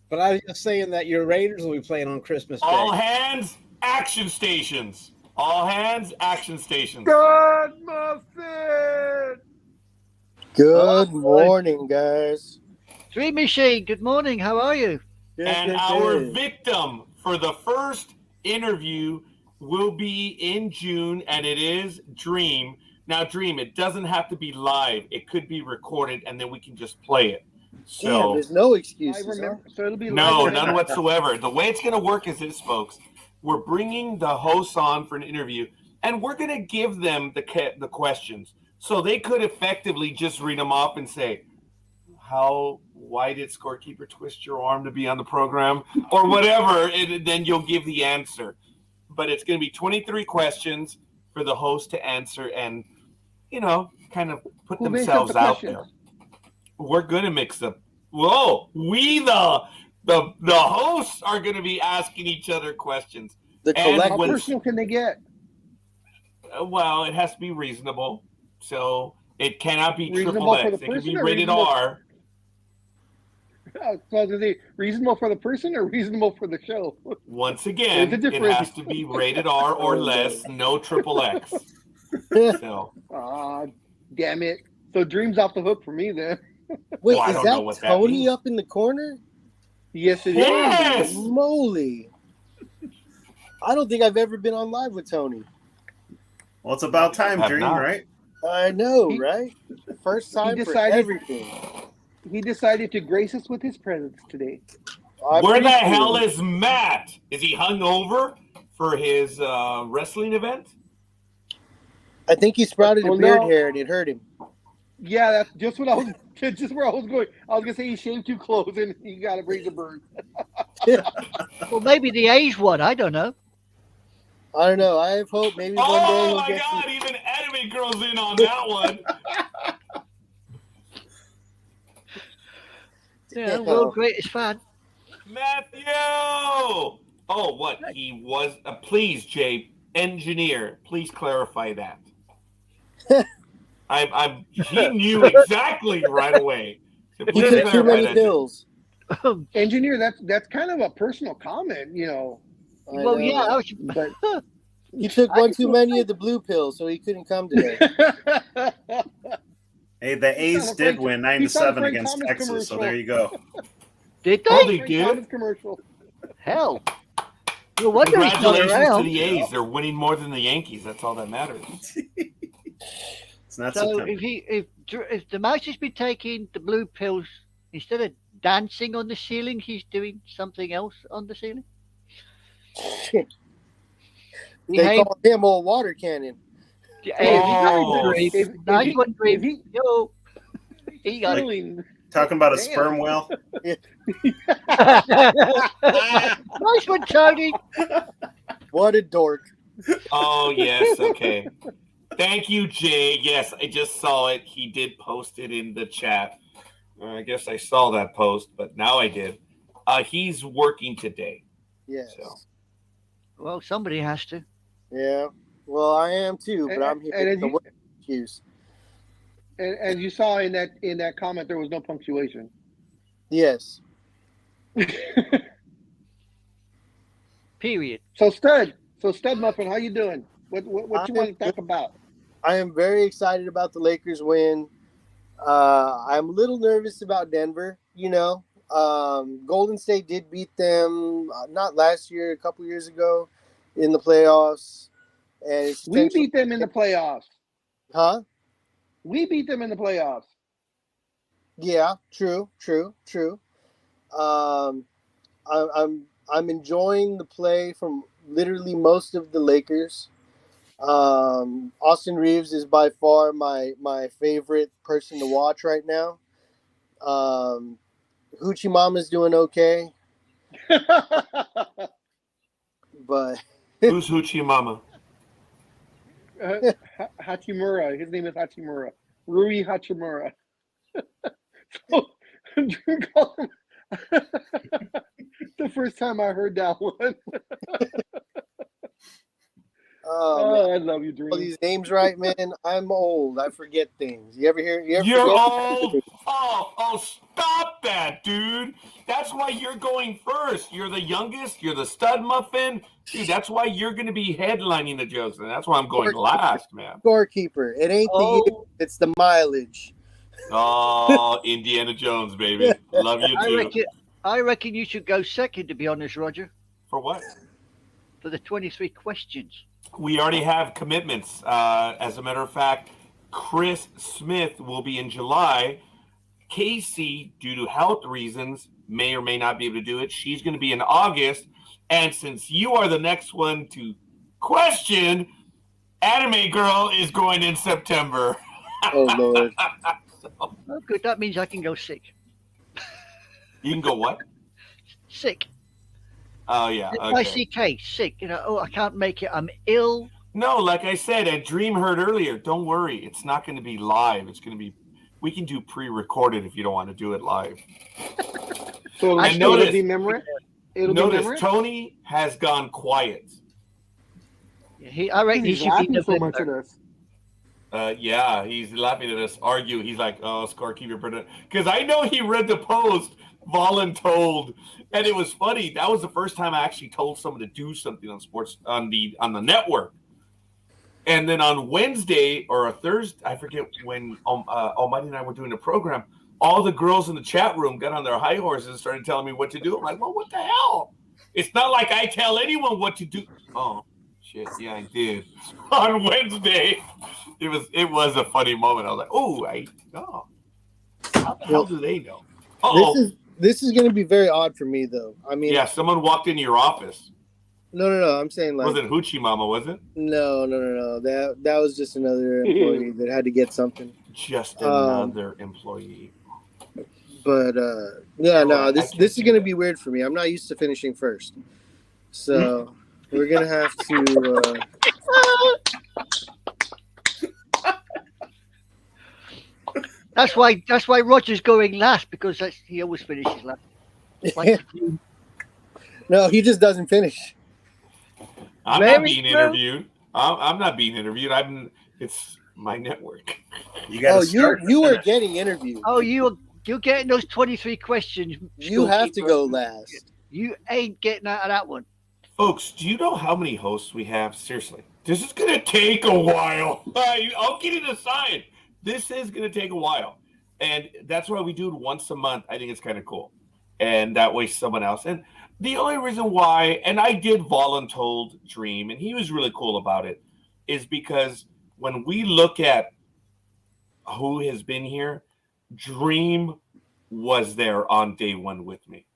But I was just saying that your Raiders will be playing on Christmas Day. All hands, action stations. All hands, action stations. God muffin. Good morning, guys. Dream Machine, good morning. How are you? And our victim for the first interview will be in June, and it is Dreem. Now, Dreem, it doesn't have to be live. It could be recorded, and then we can just play it. Yeah, So, there's no I excuses. remember. So it'll be no, live. none whatsoever. The way it's going to work is this, folks. We're bringing the hosts on for an interview, and we're going to give them the questions. So they could effectively just read them off and say, why did Scorekeeper twist your arm to be on the program? Or whatever, and then you'll give the answer. But it's going to be 23 questions for the host to answer and, kind of put Who makes up themselves the out questions? there. We're going to mix them. Whoa, we the hosts are going to be asking each other questions. The And How collective. personal can they get? Well, it has to be reasonable. So it cannot be Reasonable triple for X. the It can person be or rated reasonable- R. So I was gonna say, reasonable for the person or reasonable for the show? Once again, There's a it difference. has to be rated R or Oh, less, no triple X. So, Ah, damn it. So Dream's off the hook for me then. Wait, Well, I is don't know that what that Tony means. up in the corner? Yes, it is. Yes! Moly. I don't think I've ever been on live with Tony. Well, it's about time, Have Dream, not. right? I know, He- right? First time for decided- everything. He decided to grace us with his presence today. I where the appreciate hell it. is Matt? Is he hungover for his wrestling event? I think he sprouted a Well, beard no. hair and it hurt him. Yeah, that's just what I was. Just where I was going. I was gonna say he shaved too close and he got to bring the bird. Well, maybe the A's one. I don't know. I don't know. I have hope maybe one day Oh he'll my get God! some. Even anime girls in on that one. Yeah, world greatest fan. Matthew! Oh, what? He was. Please, Jay, engineer, please clarify that. He knew exactly right away. So He please took too clarify many that. pills. Engineer, that's kind of a personal comment, I Well, know. yeah, I was, But He took one too many of the blue pills, so he couldn't come today. Hey, the A's not a did Frank- win he's not a 9-7 Frank against Thomas Texas, so commercial. there you go. did Oh, they? they Frank did? Thomas commercial. Hell. No wonder he's not Congratulations to around. the A's. They're winning more than the Yankees. That's all that matters. It's not So September. if the mouse has been taking the blue pills, instead of dancing on the ceiling, he's doing something else on the ceiling. They Behave. call him old water cannon. Hey, Oh, Dream. if Nice he- one, Dream. if he- Yo. He got it. Really, Talking about a Damn. sperm whale. Nice one, Tony. What a dork. Oh, yes. Okay. Thank you, Jay. Yes, I just saw it. He did post it in the chat. I guess I saw that post, but now I did. He's working today. Yes. So. Well, somebody has to. Yeah. Well, I am too, but I'm here and with as the you- work excuse. and as you saw in that comment, there was no punctuation. Yes. Period. So Stud Muffin, how you doing? What you want to talk about? I am very excited about the Lakers win. I'm a little nervous about Denver. Golden State did beat them not last year, a couple years ago in the playoffs. And it's We beat them in the playoffs. Huh? We beat them in the playoffs. Yeah, true. I'm enjoying the play from literally most of the Lakers. Austin Reeves is by far my favorite person to watch right now. Hoochie Mama's doing okay, but Who's Hoochie Mama? Hachimura. His name is Hachimura. Rui Hachimura. So, Drew called him- the first time I heard that one. Oh, I love you, Drew. all these names right, man. I'm old. I forget things. You ever hear? You ever You're forget? old. Oh, stop that, dude. That's why you're going first. You're the youngest. You're the stud muffin. Dude, that's why you're going to be headlining the jokes. And that's why I'm going last, man. Scorekeeper. It ain't the year. Oh, It's the mileage. Oh, Indiana Jones, baby. Love you too. I reckon you should go second, to be honest, Roger, For what? for the 23 questions. We already have commitments. As a matter of fact, Chris Smith will be in July. Casey, due to health reasons, may or may not be able to do it. She's going to be in August. And since you are the next one to question, Anime Girl is going in September. Oh Lord. Oh, good. That means I can go sick. You can go what? Sick. Oh yeah. Okay. SICK. Sick. You know. Oh, I can't make it. I'm ill. No, like I said, at Dream heard earlier. Don't worry, it's not going to be live. It's going to be. We can do pre-recorded if you don't want to do it live. So And it'll notice- be memory. It'll be Notice memory. Tony has gone quiet. I reckon he He's should be laughing so November. much at us. Yeah, he's laughing at us argue. He's like, "Oh, Scorekeeper," because I know he read the post voluntold, and it was funny. That was the first time I actually told someone to do something on sports on the network. And then on Wednesday or a Thursday, I forget when Almighty and I were doing the program. All the girls in the chat room got on their high horses and started telling me what to do. I'm like, well, what the hell? It's not like I tell anyone what to do. Oh. Shit, yeah, I did. On Wednesday, it was a funny moment. I was like, oh, how the hell do they know? This is going to be very odd for me, though. I mean, Yeah, someone walked into your office. no. I'm saying like, Was it Hoochie Mama, was it? no. That was just another employee that had to get something. Just another employee. But yeah, no, I this can't is do going to that. be weird for me. I'm not used to finishing first, so we're gonna have to. That's why Roger's going last, because he always finishes last. Like, No, he just doesn't finish. I'm Very not being true. interviewed. I'm not being interviewed. It's my network. You got Oh, to start. you were getting interviewed. oh, you're getting those 23 questions. You have to Scorekeeper. go last. You ain't getting out of that one. Folks, do you know how many hosts we have? Seriously, this is going to take a while. I'll get it aside. This is going to take a while. And that's why we do it once a month. I think it's kind of cool. And that way someone else. And the only reason why, and I did voluntold Dreem, and he was really cool about it, is because when we look at who has been here, Dreem was there on day one with me,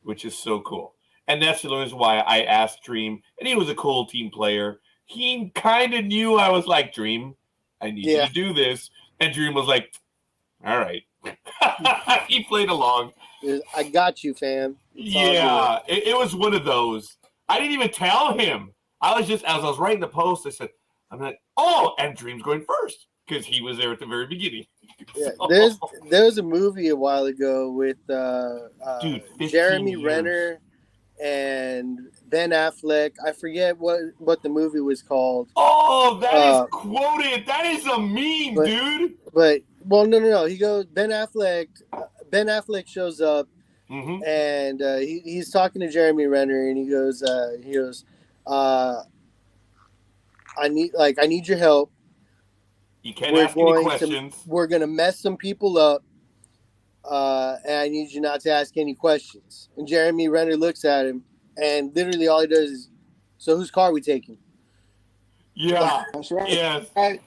which is so cool. And that's the reason why I asked Dreem, and he was a cool team player. He kind of knew I was like, Dreem, I need you to do this. And Dreem was like, all right. He played along. I got you, fam. It's all Yeah, it was one of those. I didn't even tell him. I was just, as I was writing the post, I said, I'm like, oh, and Dreem's going first because he was there at the very beginning. Yeah, So- there's a movie a while ago with Dude, 15 Jeremy years. Renner and Ben Affleck. I forget what the movie was called, Oh, that is quoted. That is a meme, but- dude. but well, no. He goes. Ben Affleck shows up Mm-hmm. and he's talking to Jeremy Renner, and he goes, I need your help. You can't ask any questions. We're gonna mess some people up, and I need you not to ask any questions. And Jeremy Renner looks at him, and literally all he does is, so whose car are we taking? Yeah. That's right. Yes. Right.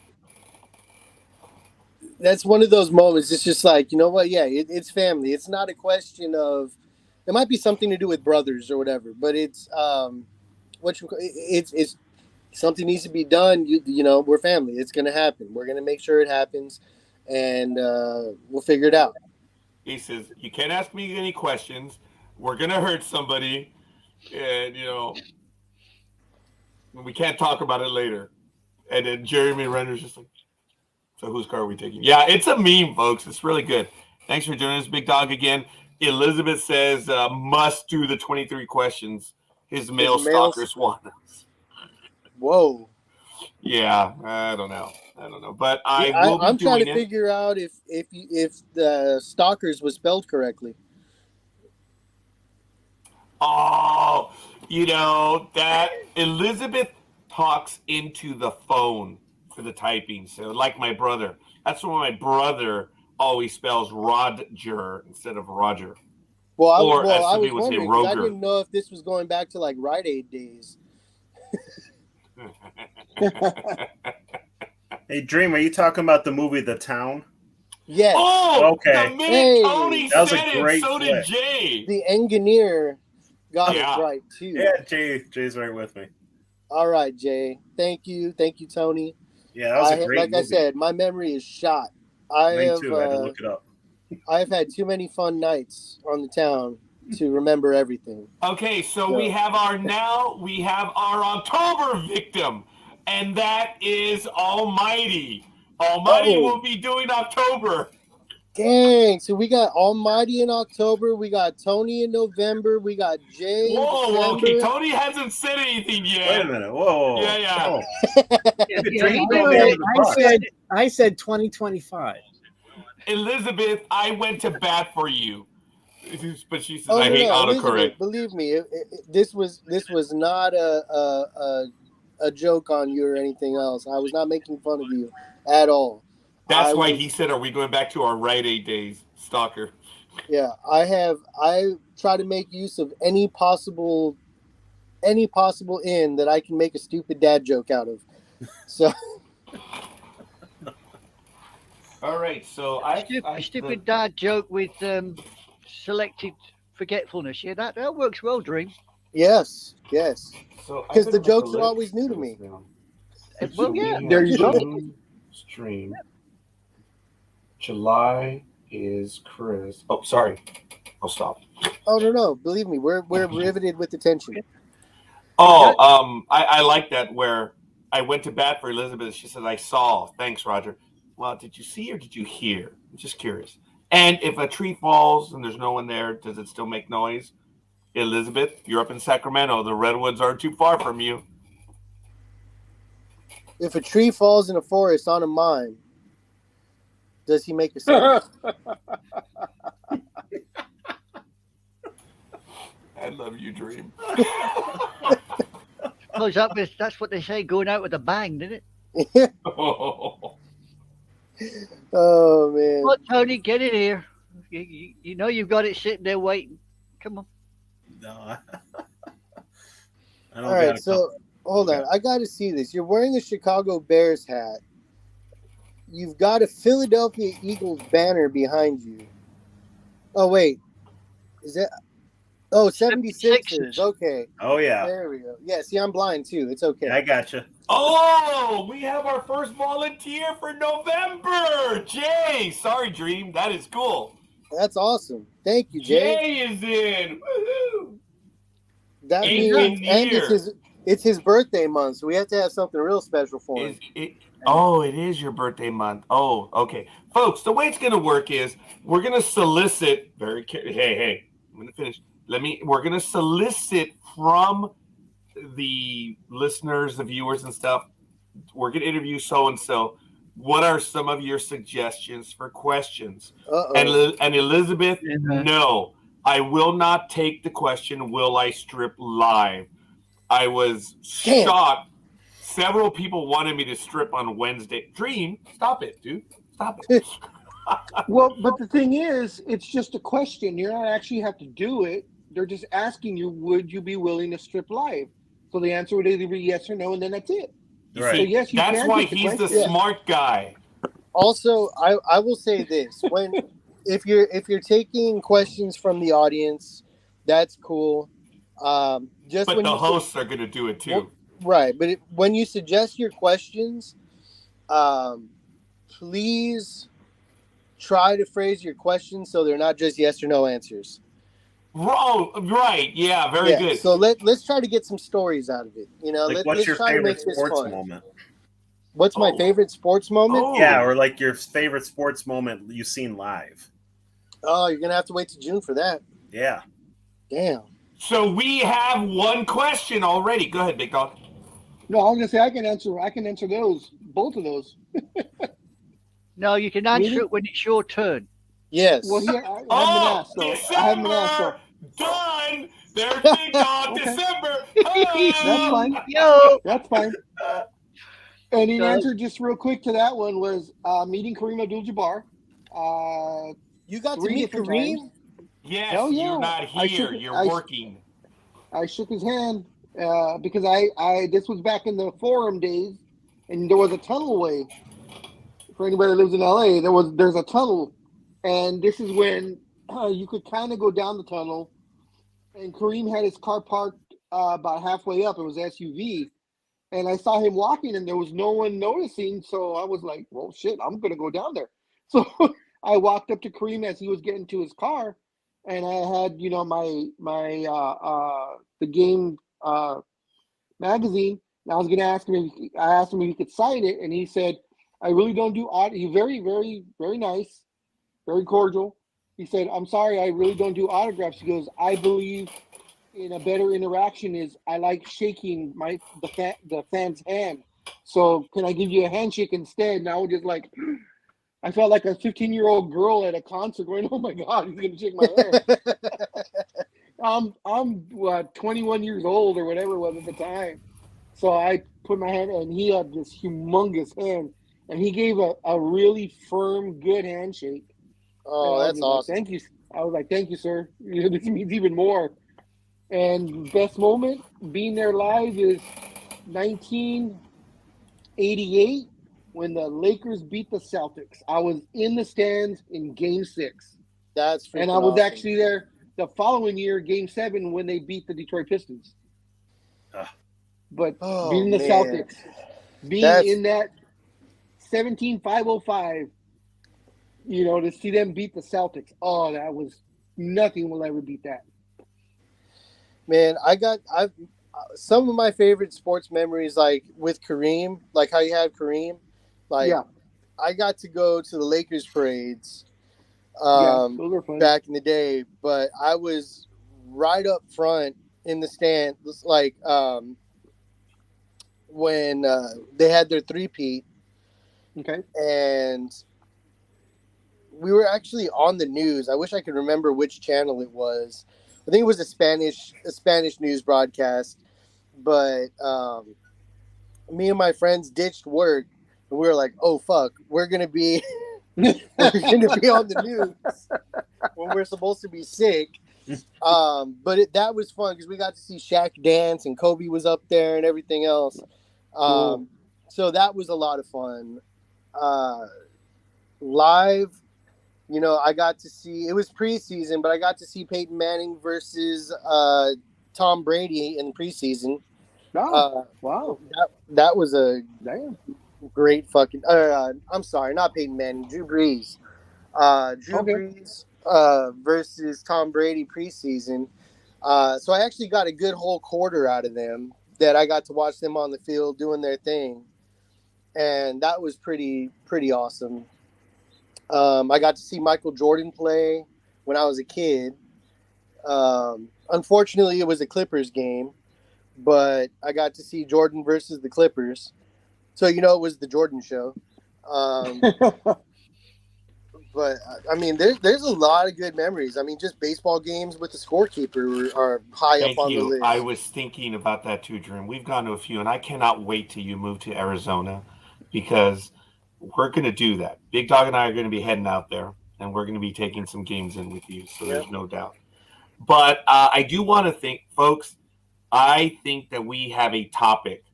That's one of those moments. It's just like, you know what? Yeah, it's family. It's not a question of. It might be something to do with brothers or whatever, but it's it's something needs to be done. You know, we're family. It's gonna happen. We're gonna make sure it happens, and we'll figure it out. He says, you can't ask me any questions. We're going to hurt somebody. And, you know, we can't talk about it later. And then Jeremy Renner's just like, so whose car are we taking? Yeah, it's a meme, folks. It's really good. Thanks for joining us, Big Dog, again. Elizabeth says, must do the 23 questions. His male stalkers want us. Whoa. Yeah, I don't know. But I'm I'm trying to figure out if the stalkers was spelled correctly. Oh, you know, that Elizabeth talks into the phone for the typing. So, like my brother. That's why my brother always spells Roger instead of Roger. Well, I Or, as was some people say, wondering, 'cause I Roger. didn't know if this was going back to like Rite Aid days. Hey, Dream, are you talking about the movie The Town? Yes. Oh, Okay. the minute Hey. Tony That was a said it, great so flick. did Jay. The engineer got Yeah. it right too. Yeah, Jay's right with me. All right, Jay. Thank you, Tony. Yeah, that was a great like movie. I said, my memory is shot. I Mine have too. I had to look it up. I've had too many fun nights on the town to remember everything. Okay, so we have our October victim, and that is Almighty. Almighty will be doing October. Dang! So we got Almighty in October. We got Tony in November. We got Jay in December. Okay. Tony hasn't said anything yet. Wait a minute. Whoa. Yeah. I said 2025. Elizabeth, I went to bat for you. But she says I hate autocorrect. Believe me, this was not a joke on you or anything else. I was not making fun of you at all. That's why he said, "Are we going back to our Rite Aid days, stalker?" Yeah, I try to make use of any possible in that I can make a stupid dad joke out of. So. All right, so a stupid dad joke with selected forgetfulness. Yeah, that works well, Dreem. Yes. So because the jokes are always new to me. Well, yeah. There you go. Stream. July is Chris. Oh, sorry. I'll stop. Oh no! Believe me, we're riveted with attention. Oh, I like that where I went to bat for Elizabeth. She said, "I saw." Thanks, Roger. Well, did you see or did you hear? I'm just curious. And if a tree falls and there's no one there, does it still make noise? Elizabeth, you're up in Sacramento. The redwoods aren't too far from you. If a tree falls in a forest on a mine, does he make a sound? I love you, Dreem. Close up with, that's what they say, going out with a bang, didn't it? Oh man! Well, Tony, get in here. You know you've got it sitting there waiting. Come on. No, I don't. All right, so hold on. I got to see this. You're wearing a Chicago Bears hat. You've got a Philadelphia Eagles banner behind you. Oh wait, is that? Oh, 76ers. Okay. Oh yeah. There we go. Yeah. See, I'm blind too. It's okay. I gotcha. Oh, we have our first volunteer for November. Jay. Sorry, Dreem. That is cool. That's awesome. Thank you, Jay. Jay is in. Woohoo. That means, and it's his birthday month, so we have to have something real special for him. It is your birthday month. Oh, okay. Folks, the way it's going to work is we're going to solicit hey, I'm going to finish. We're going to solicit from the listeners, the viewers and stuff. We're going to interview so-and-so. What are some of your suggestions for questions? And Elizabeth, no, I will not take the question, will I strip live? I was shocked. Several people wanted me to strip on Wednesday. Dreem, stop it, dude. Stop it. Well, but the thing is, it's just a question. You don't actually have to do it. They're just asking you, would you be willing to strip live? So the answer would either be yes or no, and then that's it. Right. So yes, you that's can why take the he's the question. smart guy. Also, I will say this: if you're taking questions from the audience, that's cool. But the hosts are going to do it too. Right, but when you suggest your questions, please try to phrase your questions so they're not just yes or no answers. Oh, right. Yeah, very good. So let's try to get some stories out of it. You know, like let's what's your try to make favorite this sports fun. moment? What's my favorite sports moment? Yeah, or like your favorite sports moment you've seen live. Oh, you're gonna have to wait till June for that. Yeah. Damn. So we have one question already. Go ahead, Big Dog. No, I was gonna say I can answer those, both of those. No, you can answer it when it's your turn. Yes. Well, here I haven't been asked, December done. There's Big Dog. Okay. December. That's fine. Yo. That's fine. And the answer, just real quick to that one, was meeting Kareem Abdul-Jabbar. You got to meet Kareem? Yes, Hell yeah. You're not here. You're working. I shook his hand because I this was back in the forum days, and there was a tunnelway. For anybody that lives in LA, there's a tunnel, and this is when you could kind of go down the tunnel. And Kareem had his car parked about halfway up. It was SUV, and I saw him walking, and there was no one noticing. So I was like, "Well, shit, I'm gonna go down there." So I walked up to Kareem as he was getting to his car, and I had the game magazine. And I was gonna ask him. I asked him if he could sign it, and he said, "I really don't do auto." He's very, very, very nice, very cordial. He said, "I'm sorry, I really don't do autographs." He goes, "I believe in a better interaction is I like shaking the fan's hand. So can I give you a handshake instead?" And I was just like, I felt like a 15-year-old girl at a concert going, "Oh my God, he's gonna shake my hand." I'm what, 21 years old or whatever it was at the time. So I put my hand, and he had this humongous hand, and he gave a really firm, good handshake. Oh, that's awesome. Thank you. I was like, "Thank you, sir. This means even more." And best moment being there live is 1988 when the Lakers beat the Celtics. I was in the stands in Game 6. That's freaking And I was awesome. actually there the following year, Game 7, when they beat the Detroit Pistons. But being the Celtics, being in that 17-505, to see them beat the Celtics, that was nothing will ever beat that. Man, I've some of my favorite sports memories, like with Kareem, like how you had Kareem. Like, I got to go to the Lakers parades Those were fun. back in the day, but I was right up front in the stand, like when they had their three-peat. Okay. And we were actually on the news. I wish I could remember which channel it was. I think it was a Spanish news broadcast. But me and my friends ditched work, and we were like, "Oh fuck, we're gonna be on the news when we're supposed to be sick." But that was fun because we got to see Shaq dance, and Kobe was up there and everything else. Cool. So that was a lot of fun. Live, I got to see, it was preseason, but I got to see Peyton Manning versus Tom Brady in preseason. Wow. That was a Damn. great fucking. I'm sorry, not Peyton Manning, Drew Brees. Brees versus Tom Brady preseason. So I actually got a good whole quarter out of them that I got to watch them on the field doing their thing, and that was pretty awesome. I got to see Michael Jordan play when I was a kid. Unfortunately, it was a Clippers game, but I got to see Jordan versus the Clippers. So, it was the Jordan show. But, I mean, there's a lot of good memories. I mean, just baseball games with the Scorekeeper are high up on the list. I was thinking about that too, Dreem. We've gone to a few, and I cannot wait till you move to Arizona because we're going to do that. Big Dog and I are going to be heading out there, and we're going to be taking some games in with you, so there's no doubt. But I do want to think, folks, I think that we have a topic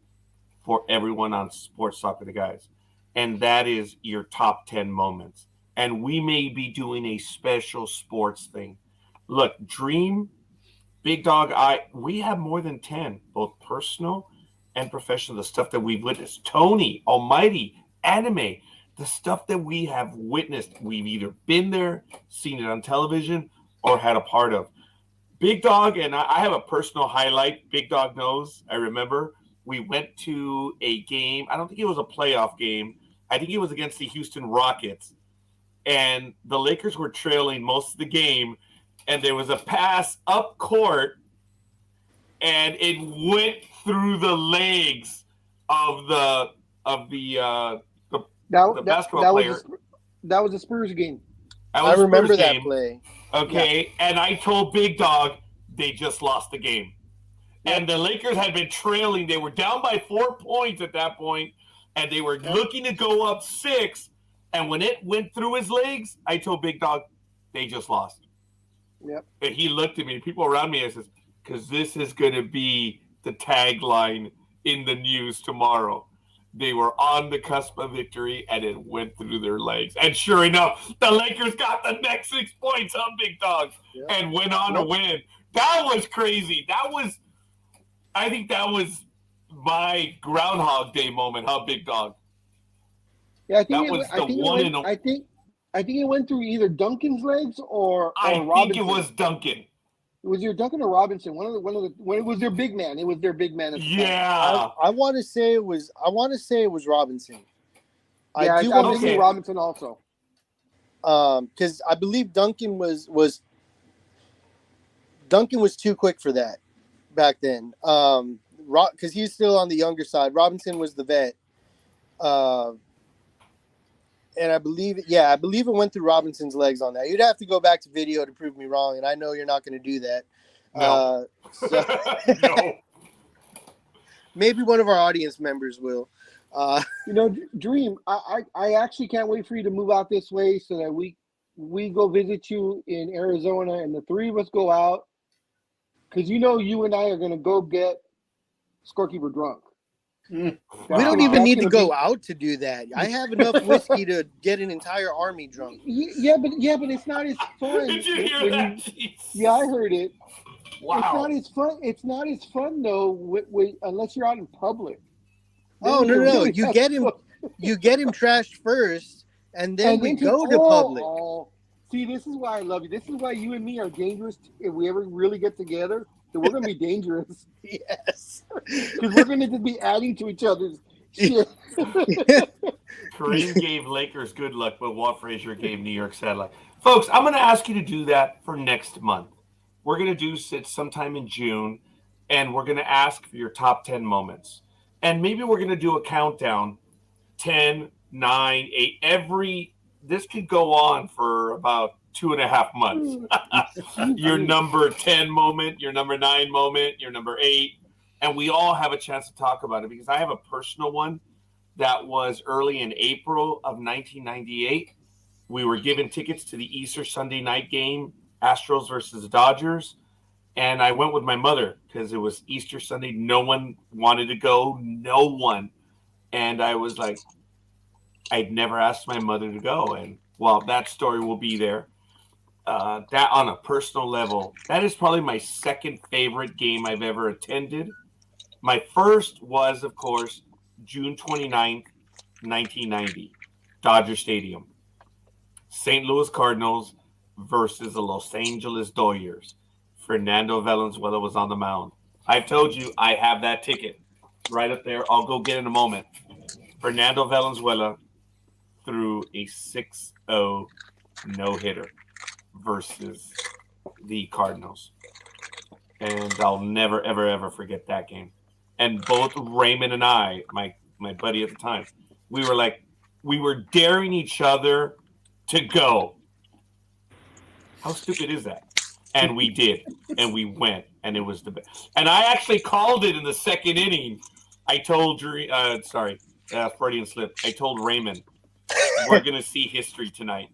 for everyone on Sports Talk with the Guys, and that is your top 10 moments. And we may be doing a special sports thing. Look, Dreem, Big Dog, we have more than 10, both personal and professional, the stuff that we've witnessed. Tony, Almighty, anime, the stuff that we have witnessed, we've either been there, seen it on television, or had a part of. Big Dog, and I have a personal highlight. Big Dog knows. I remember we went to a game. I don't think it was a playoff game. I think it was against the Houston Rockets. And the Lakers were trailing most of the game. And there was a pass up court. And it went through the legs of the basketball player. That was a Spurs game. I remember that play. Okay, and I told Big Dog they just lost the game. Yep. And the Lakers had been trailing. They were down by 4 points at that point, and they were looking to go up 6. And when it went through his legs, I told Big Dog they just lost. Yep. And he looked at me, people around me, and says, because this is going to be the tagline in the news tomorrow. They were on the cusp of victory, and it went through their legs. And sure enough, the Lakers got the next 6 points on Big Dog and went on to win. That was crazy. I think that was my Groundhog Day moment, huh, Big Dog? Yeah, I think That it, was I the think one it in went, a- I think it went through either Duncan's legs or I Robinson. think it was Duncan. It was either Duncan or Robinson. One of the when it was their big man. It was their big man. At the time. Yeah. I want to say it was. I want to say it was Robinson. Yeah, I do I'm want to thinking say Robinson also. because I believe Duncan was too quick for that back then. Because he's still on the younger side. Robinson was the vet. And I believe it went through Robinson's legs on that. You'd have to go back to video to prove me wrong, and I know you're not going to do that. No. No. Maybe one of our audience members will. Dreem, I actually can't wait for you to move out this way so that we go visit you in Arizona, and the three of us go out, because you and I are going to go get Scorekeeper drunk. We don't even need to go out to do that. I have enough whiskey to get an entire army drunk. Yeah, but it's not as fun. Did you hear that? Yeah, I heard it. Wow. It's not as fun. It's not as fun though, unless you're out in public. Oh no! You get him trashed first, and then we go to public. See, this is why I love you. This is why you and me are dangerous. If we ever really get together, then we're gonna be dangerous. Yes, because we're gonna just be adding to each other's shit. Kareem gave Lakers good luck, but Walt Frazier gave New York sad luck. Folks, I'm going to ask you to do that for next month. We're going to do it sometime in June, and we're going to ask for your top 10 moments. And maybe we're going to do a countdown, 10, 9, 8. This could go on for about 2.5 months. Your number 10 moment, your number 9 moment, your number 8. And we all have a chance to talk about it, because I have a personal one that was early in April of 1998. We were given tickets to the Easter Sunday night game, Astros versus Dodgers. And I went with my mother because it was Easter Sunday. No one wanted to go. No one. And I was like, I'd never asked my mother to go. And well, that story will be there. That on a personal level, that is probably my second favorite game I've ever attended. My first was, of course, June 29th, 1990, Dodger Stadium. St. Louis Cardinals versus the Los Angeles Dodgers. Fernando Valenzuela was on the mound. I've told you I have that ticket right up there. I'll go get it in a moment. Fernando Valenzuela threw a 6-0 no-hitter versus the Cardinals. And I'll never, ever, ever forget that game. And both Raymond and I, my buddy at the time, we were daring each other to go. How stupid is that? And we did. And we went. And it was the best. And I actually called it in the second inning. I told Freudian slip. I told Raymond, we're going to see history tonight.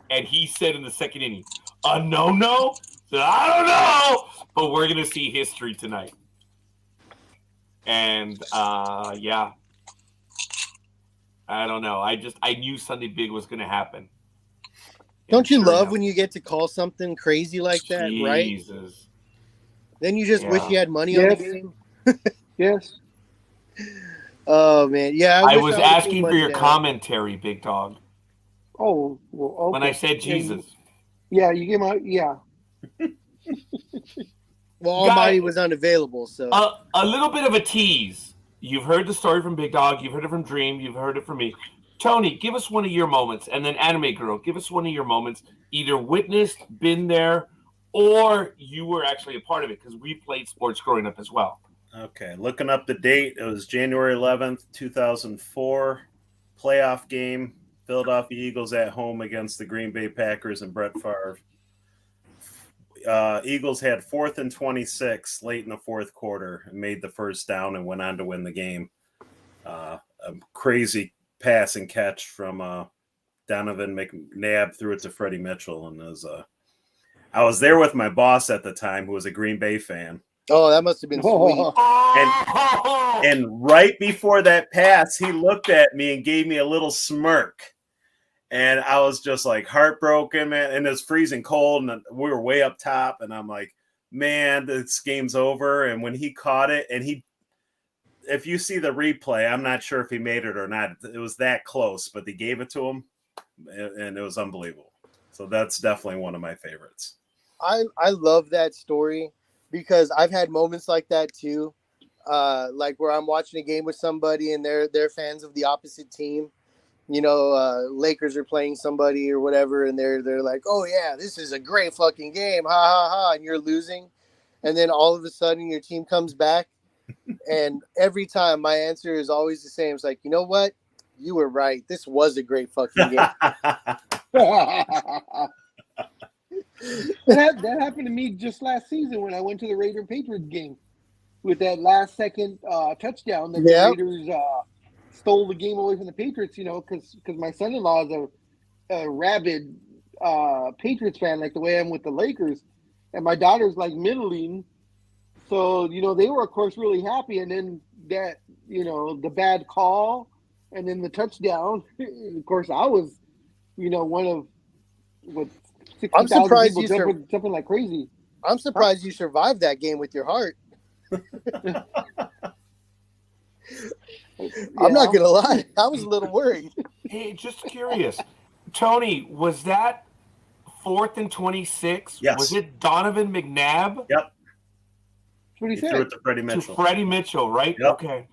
And he said in the second inning, no. I said, I don't know. But we're going to see history tonight. And yeah, I don't know. I knew something big was going to happen. Don't you love when you get to call something crazy like that, right? Jesus. Then you just wish you had money on the game. Yes. Oh man, yeah. I was asking for your commentary, Big Dog. Oh, well, okay. When I said Jesus. Yeah, you gave my Well, Almighty was unavailable, so a little bit of a tease. You've heard the story from Big Dog. You've heard it from Dream. You've heard it from me. Tony, give us one of your moments, and then Anime Girl, give us one of your moments. Either witnessed, been there, or you were actually a part of it, because we played sports growing up as well. Okay, looking up the date, it was January 11th, 2004, playoff game. Philadelphia Eagles at home against the Green Bay Packers and Brett Favre. Eagles had 4th and 26 late in the fourth quarter and made the first down and went on to win the game. A crazy pass and catch from Donovan McNabb, threw it to Freddie Mitchell. And I was there with my boss at the time, who was a Green Bay fan. Oh, that must have been sweet. And right before that pass, he looked at me and gave me a little smirk. And I was just like heartbroken, man. And it was freezing cold, and we were way up top. And I'm like, man, this game's over. And when he caught it, and if you see the replay, I'm not sure if he made it or not. It was that close, but they gave it to him, and it was unbelievable. So that's definitely one of my favorites. I love that story because I've had moments like that too, like where I'm watching a game with somebody and they're fans of the opposite team. You know, Lakers are playing somebody or whatever, and they're like, "Oh yeah, this is a great fucking game, ha ha ha!" And you're losing, and then all of a sudden your team comes back, and every time my answer is always the same. It's like, you know what, you were right. This was a great fucking game. That happened to me just last season when I went to the Raider Patriots game with that last second touchdown that the Raiders stole the game away from the Patriots. You know, because my son-in-law is a rabid Patriots fan, like the way I'm with the Lakers, and my daughter's like middling. So you know they were of course really happy, and then that the bad call, and then the touchdown. Of course, I was one of what. I'm surprised you jumping like crazy. I'm surprised you survived that game with your heart. I'm not gonna lie, I was a little worried. Hey, just curious, Tony, was that 4th and 26? Yes. Was it Donovan McNabb? Yep. That's what he Threw said. it to Freddie Mitchell. To Freddie Mitchell, right? Yep. Okay.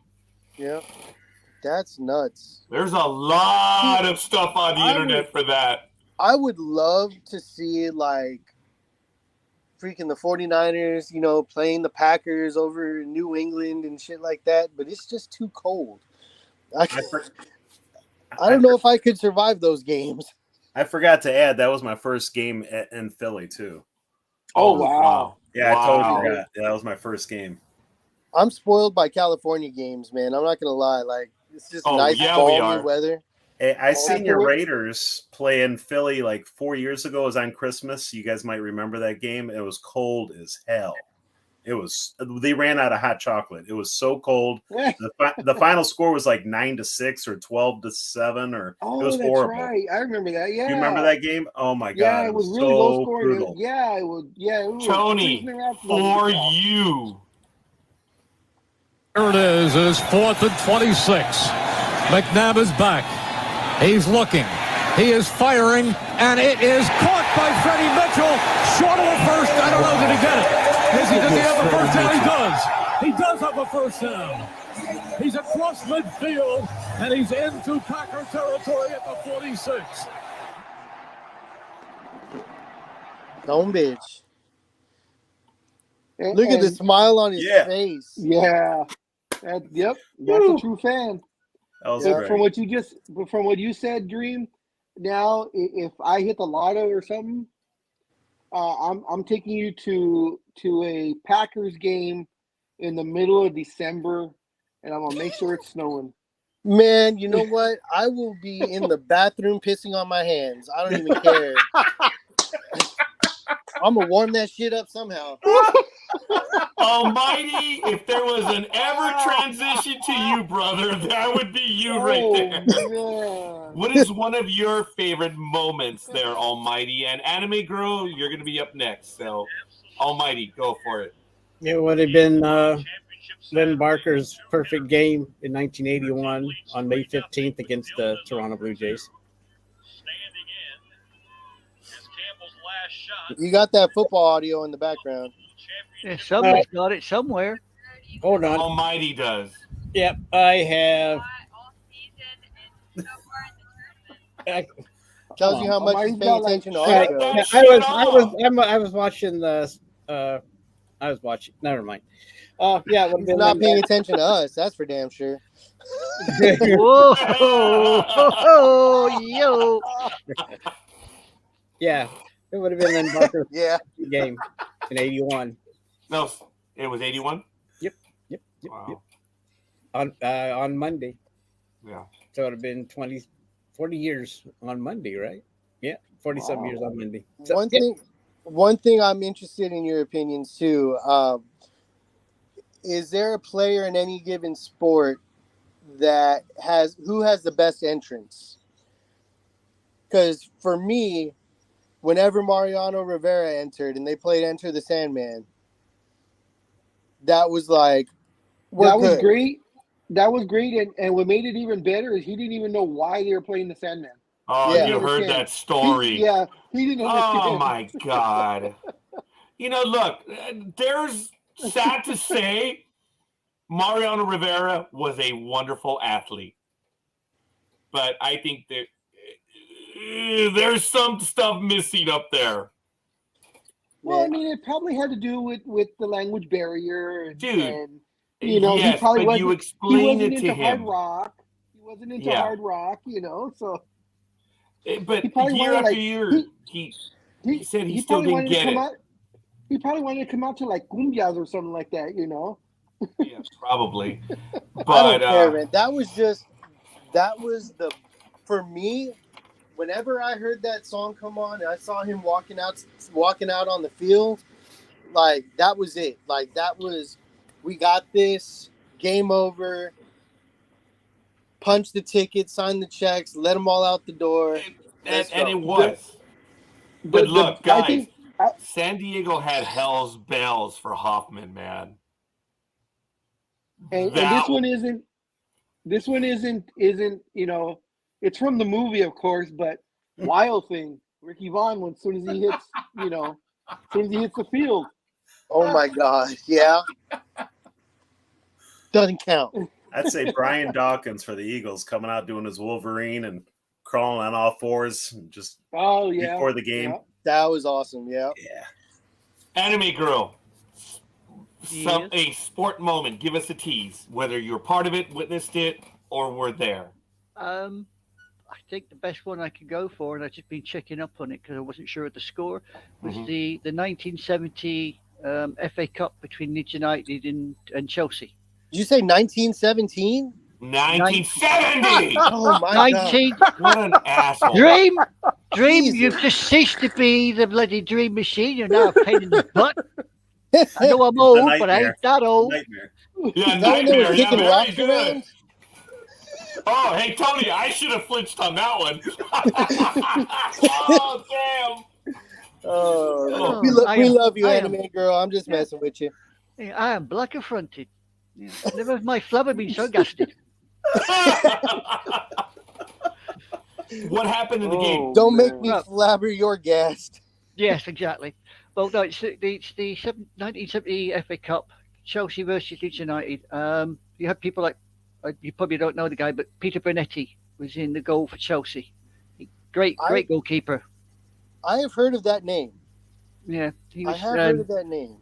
Yeah, that's nuts. There's a lot of stuff on the internet for that. I would love to see like freaking the 49ers, playing the Packers over in New England and shit like that, but it's just too cold. I don't know if I could survive those games. I forgot to add that was my first game in Philly too. Oh wow! Yeah, Wow. I totally forgot. Yeah, that was my first game. I'm spoiled by California games, man. I'm not gonna lie. Like it's just nice balmy weather. Hey, I seen your Raiders play in Philly like 4 years ago. It was on Christmas. You guys might remember that game. It was cold as hell. They ran out of hot chocolate. It was so cold. The final score was like 9-6 or 12-7 or it was horrible. That's right. I remember that. Yeah. You remember that game? Oh my god. Yeah, it was really so low scoring. brutal. It was Tony, for you. Here it is. It is 4th and 26. McNabb is back. He's looking. He is firing, and it is caught by Freddie Mitchell. Short of a first. I don't know. Did he get it? Does he have a first down? He does. He does have a first down. He's across midfield, and he's into Packer territory at the 46. Don't bitch. Look at the smile on his face. Yeah. That's a true fan. From what you said, Dream. Now, if I hit the lotto or something, I'm taking you to a Packers game in the middle of December, and I'm gonna make sure it's snowing. Man, you know what? I will be in the bathroom pissing on my hands. I don't even care. I'm gonna warm that shit up somehow. Almighty, if there was an ever transition to you, brother, that would be you right there. Man. What is one of your favorite moments there, Almighty? And Anime Girl, you're going to be up next. So, Almighty, go for it. It would have been Lynn Barker's perfect game in 1981 on May 15th against the Toronto Blue Jays. You got that football audio in the background. Yeah, somebody's got it somewhere. Hold on. Almighty does. Yep, I have. Tells you how much he's paying attention to audio. I was watching the. I was watching. Never mind. Yeah, he's not paying attention to us. That's for damn sure. Whoa, yo. Yeah, it would have been Lynn Barker's game in 81. No, it was 81? Yep. Wow. On Monday. Yeah. So it would have been 40 years on Monday, right? Yeah, 40-some years on Monday. So, one thing I'm interested in your opinions too. Is there a player in any given sport who has the best entrance? Because for me, whenever Mariano Rivera entered and they played Enter the Sandman, that was like, was great. That was great, and what made it even better is he didn't even know why they were playing the Sandman. Oh, Yeah. you heard that story. He didn't understand. Oh my God. Look, there's sad to say, Mariano Rivera was a wonderful athlete. But I think that there's some stuff missing up there. Well, I mean, it probably had to do with the language barrier. Dude, and, yes, he probably but you explain it to into hard him. rock. He wasn't into hard rock, so. But He probably year wanted, after year, he said he still probably didn't get it. He probably wanted to come out to like cumbias or something like that, Yeah, probably. I But don't care, man. That was for me. Whenever I heard that song come on, and I saw him walking out on the field, like that was it. Like that was, we got this. Game over. Punch the ticket, sign the checks, let them all out the door. and it was. But look, guys, San Diego had hell's bells for Hoffman, man. And this one isn't. This one isn't. It's from the movie, of course, but Wild Thing, Ricky Vaughn, as soon as he hits, as soon as he hits the field. Oh my God! Yeah, doesn't count. I'd say Brian Dawkins for the Eagles coming out doing his Wolverine and crawling on all fours just before the game. Yeah. That was awesome. Yeah. Yeah. Anime Girl. Yes. A sport moment. Give us a tease. Whether you're part of it, witnessed it, or were there. I think the best one I could go for, and I've just been checking up on it because I wasn't sure of the score, was the 1970 FA Cup between Leeds United and Chelsea. Did you say 1917? 1970! Oh my 19. God! What an asshole. Dreem, Jesus. you've just ceased to be the bloody dream machine. You're now a pain in the butt. I know I'm old, but I ain't that old. Nightmare. Yeah, Is that when they were nightmare. Yeah, kicking very rocks good. around? Oh, hey, Tony, I should have flinched on that one. Oh, damn. Oh, we I love you, I anime girl. I'm just messing with you. Yeah, I am black affronted. Yeah. Never has my flubber been so gasted. What happened in the game? Don't make me flabber your gassed. Yes, exactly. Well, no, it's the 1970 FA Cup, Chelsea versus Leeds United. You have people like, you probably don't know the guy, but Peter Bonetti was in the goal for Chelsea. Great goalkeeper. I have heard of that name. Yeah, he was. I have heard of that name.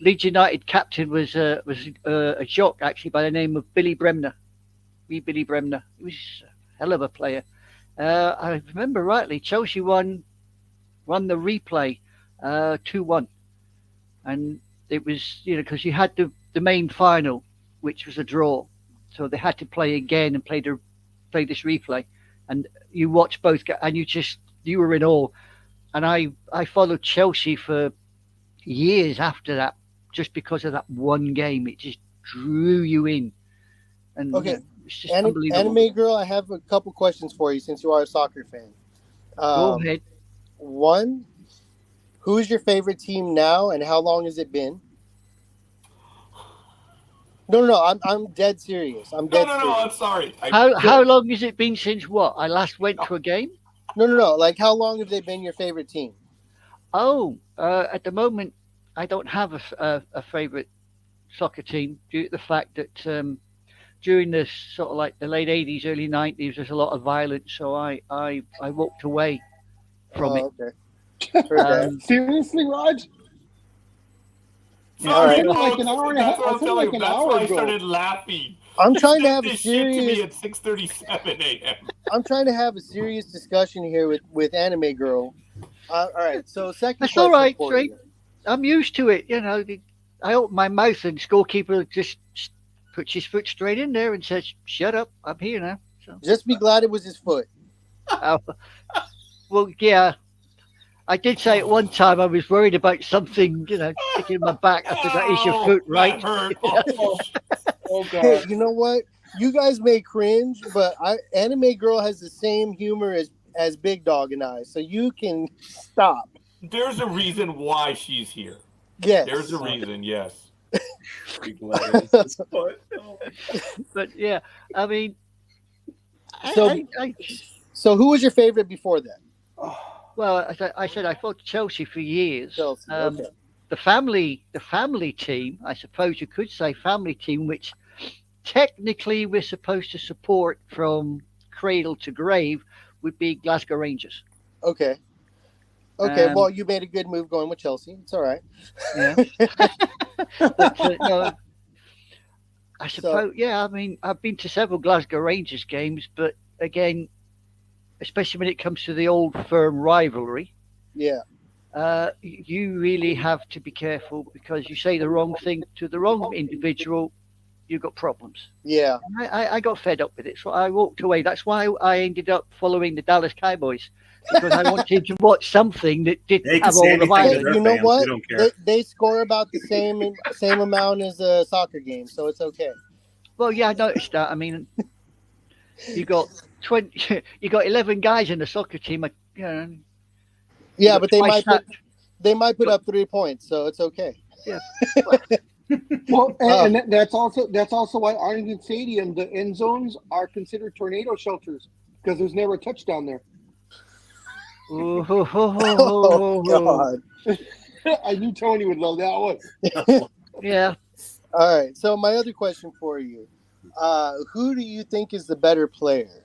Leeds United captain was a jock actually by the name of Billy Bremner. Billy Bremner. He was a hell of a player. I remember rightly, Chelsea won the replay 2-1, and it was because you had the main final, which was a draw, so they had to play again and play this replay, and you watch both and you were in awe. And I followed Chelsea for years after that, just because of that one game. It just drew you in. And okay, it's just unbelievable. Anime girl, I have a couple questions for you since you are a soccer fan. Go ahead. One, who is your favorite team now, and how long has it been? No, I'm dead serious. I'm sorry. How long has it been since what? I last went to a game? No. Like, how long have they been your favorite team? Oh, at the moment, I don't have a favorite soccer team due to the fact that during the sort of like the late 80s, early 90s, there's a lot of violence. So I walked away from it. Okay. Seriously, Raj? Sorry, like an hour and a half. That's why I started laughing. I'm trying to have a This shit to me serious. at 6:37 a.m. I'm trying to have a serious discussion here with Anime Girl. All right, so second. That's all right, for Drake. you. I'm used to it. I open my mouth and Scorekeeper just puts his foot straight in there and says, "Shut up, I'm here now." So, Just be glad it was his foot. well, yeah. I did say at one time I was worried about something, sticking in my back. I said, "That is your foot, right?" That hurt. Oh Hey, God. you know what? You guys may cringe, but Anime Girl has the same humor as Big Dog and I, so you can stop. There's a reason why she's here. Yes. There's a reason, yes. Be glad it was his foot. Oh. But yeah, I mean, So- So who was your favorite before that? well, as I said, I fought Chelsea for years. Chelsea. Okay. The family team, I suppose you could say family team, which technically we're supposed to support from cradle to grave, would be Glasgow Rangers. Okay. Okay. Um, Well, you made a good move going with Chelsea. It's all right. Yeah. But, no, I suppose, yeah, I mean, I've been to several Glasgow Rangers games, but again, especially when it comes to the old firm rivalry, Yeah. you really have to be careful because you say the wrong thing to the wrong individual, you've got problems. Yeah. And I got fed up with it, so I walked away. That's why I ended up following the Dallas Cowboys because I wanted to watch something that didn't They can have say all the anything to violence. their You know fans. what? They don't care. They score about the same amount as a soccer game, so it's okay. Well, yeah, I noticed that. I mean, you got 20, you got 11 guys in the soccer team. You know, Yeah, you but got they twice might put up 3 points, so it's okay. Well, and that's also why Arlington Stadium, the end zones are considered tornado shelters because there's never a touchdown there. Oh God. I knew Tony would love that one. Yeah. All right. So my other question for you: who do you think is the better player,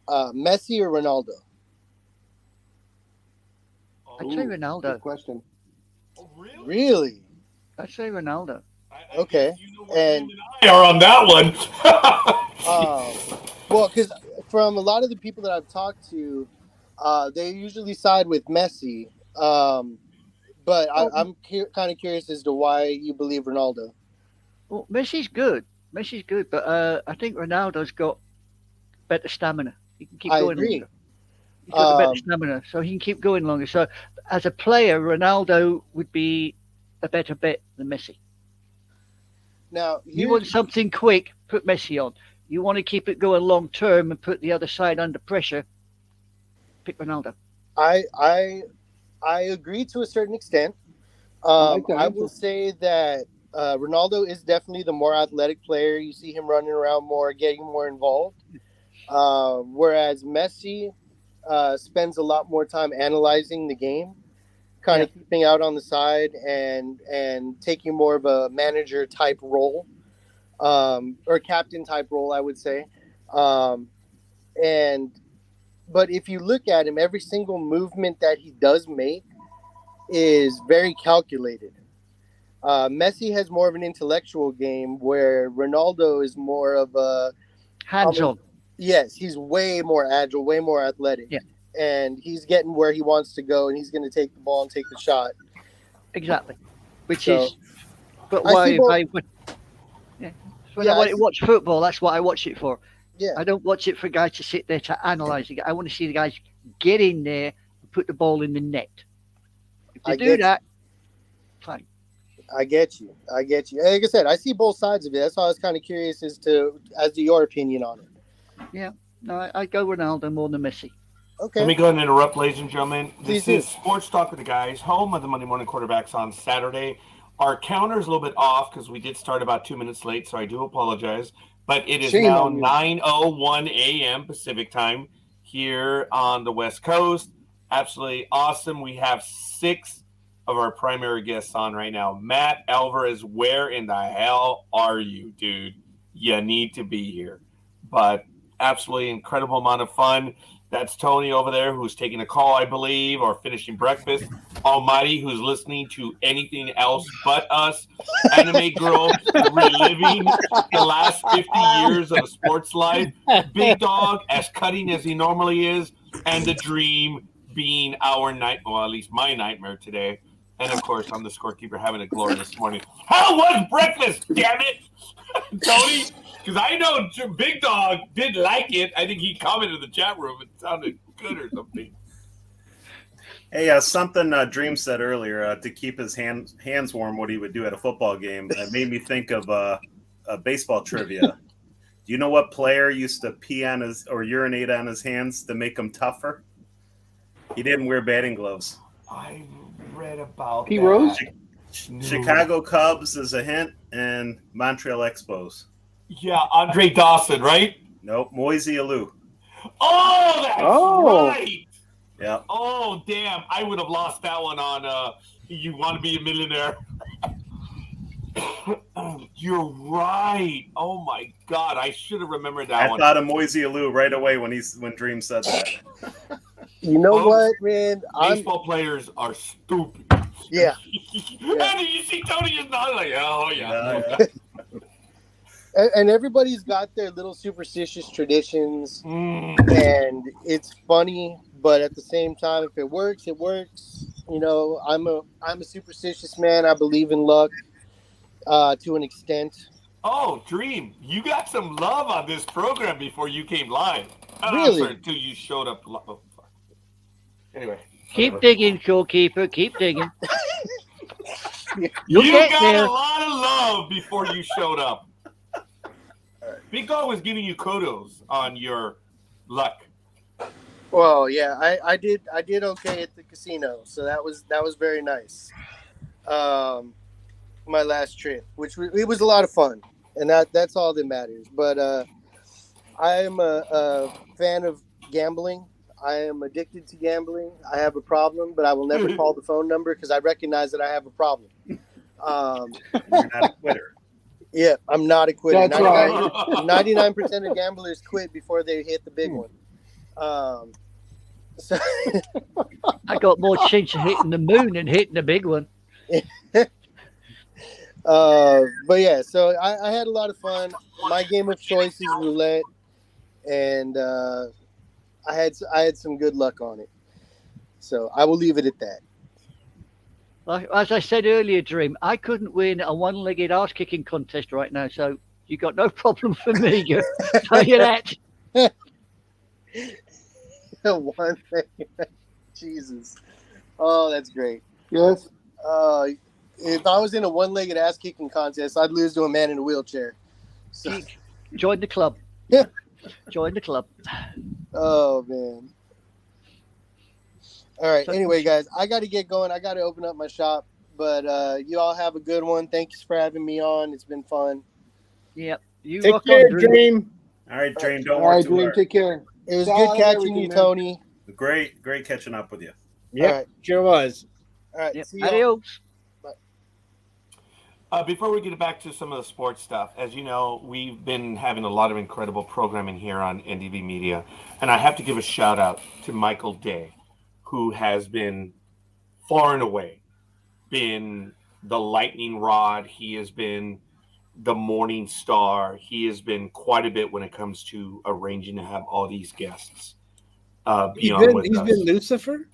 Messi or Ronaldo? I'd say Ronaldo. Good question. Oh, really? Really? I'd say Ronaldo. Okay. guess you know where And Dreem and I are on that one. well, because from a lot of the people that I've talked to, they usually side with Messi. But I'm kind of curious as to why you believe Ronaldo. Well, Messi's good. Messi's good, but I think Ronaldo's got better stamina. He can keep I going agree. longer. He's got the better stamina, so he can keep going longer. So, as a player, Ronaldo would be a better bet than Messi. Now, You want something quick, put Messi on. You want to keep it going long term and put the other side under pressure, pick Ronaldo. I agree to a certain extent. like that I answer. will say that Ronaldo is definitely the more athletic player. You see him running around more, getting more involved. Whereas Messi spends a lot more time analyzing the game, kind of keeping out on the side and taking more of a manager type role, or captain type role, I would say. But if you look at him, every single movement that he does make is very calculated. Messi has more of an intellectual game where Ronaldo is more of a Hands-on. Yes, he's way more agile, way more athletic. Yeah. And he's getting where he wants to go, and he's going to take the ball and take the shot. Exactly. Which So, is, but I why see both- I would, yeah. When Yeah, I want I to see- watch football, that's what I watch it for. Yeah. I don't watch it for guys to sit there to analyze it. I want to see the guys get in there and put the ball in the net. If they I do get that, fine. I get you. Like I said, I see both sides of it. That's why I was kind of curious as to your opinion on it. No, I go Ronaldo more than Messi. Okay. Let me go ahead and interrupt, ladies and gentlemen. This Please is Sports Talk with the Guys, home of the Monday Morning Quarterbacks on Saturday. Our counter is a little bit off because we did start about 2 minutes late, so I do apologize. But it is Shame now on you. 9:01 a.m. Pacific time here on the West Coast. Absolutely awesome. We have 6 of our primary guests on right now. Matt Alvarez, where in the hell are you, dude? You need to be here. But absolutely incredible amount of fun. That's Tony over there who's taking a call, I believe, or finishing breakfast. Almighty, who's listening to anything else but us. Anime Girl, reliving the last 50 years of sports life. Big Dog, as cutting as he normally is. And the Dream being our well, at least my nightmare today. And, of course, I'm the scorekeeper having a glorious morning. How was breakfast, damn it? Tony? Because I know Big Dog did like it. I think he commented in the chat room. It sounded good or something. Hey, something Dreem said earlier to keep his hands warm, what he would do at a football game. It made me think of a baseball trivia. Do you know what player used to pee on his or urinate on his hands to make them tougher? He didn't wear batting gloves. I read about Pete that. Rose? Chicago Cubs is a hint, and Montreal Expos. Yeah, Andre Dawson, right? Nope, Moisey Alou. Oh, that's right. Yep. Oh, damn. I would have lost that one on You Want to Be a Millionaire. You're right. Oh, my God. I should have remembered that one. I thought of Moisey Alou right away when Dreem said that. You know Folks, what, man? Baseball players are stupid. Yeah. And you see Tony is not like, oh, yeah. And everybody's got their little superstitious traditions, and it's funny, but at the same time, if it works, it works. You know, I'm a superstitious man. I believe in luck to an extent. Oh, Dreem, you got some love on this program before you came live. Really? Sorry, until you showed up. Oh, anyway. Keep digging, Scorekeeper. Keep digging. You get got there. a lot of love before you showed up. Big Dog was giving you kudos on your luck. Well, yeah, I did okay at the casino, so that was very nice. My last trip, it was a lot of fun, and that's all that matters. But I am a fan of gambling. I am addicted to gambling. I have a problem, but I will never call the phone number because I recognize that I have a problem. You're not a quitter. Yeah, I'm not a quitter. That's right. 99% of gamblers quit before they hit the big one. So I got more chance of hitting the moon than hitting the big one. but yeah, so I had a lot of fun. My game of choice is roulette, and I had some good luck on it. So I will leave it at that. Like, as I said earlier, Dream, I couldn't win a one-legged arse-kicking contest right now, so you got no problem for me. I'll tell you that. One thing. Jesus. Oh, that's great. Yes. If I was in a one-legged ass-kicking contest, I'd lose to a man in a wheelchair. So, Join the club. Yeah. Join the club. oh, man. All right. Anyway, guys, I got to get going. I got to open up my shop. But you all have a good one. Thanks for having me on. It's been fun. Yep. You Take rock care, on, Dream. Dream. All right, Dream, don't All work right, too Dream, hard. take care. It was Solid good catching everything, you, man. Tony. Great catching up with you. Yep, All right. sure was. All right. Yep. See y'all. Adios. Before we get back to some of the sports stuff, as you know, we've been having a lot of incredible programming here on NDB Media. And I have to give a shout out to Michael Day, who has been far and away been the lightning rod. He has been the morning star. He has been quite a bit when it comes to arranging to have all these guests be on with He's us. been Lucifer?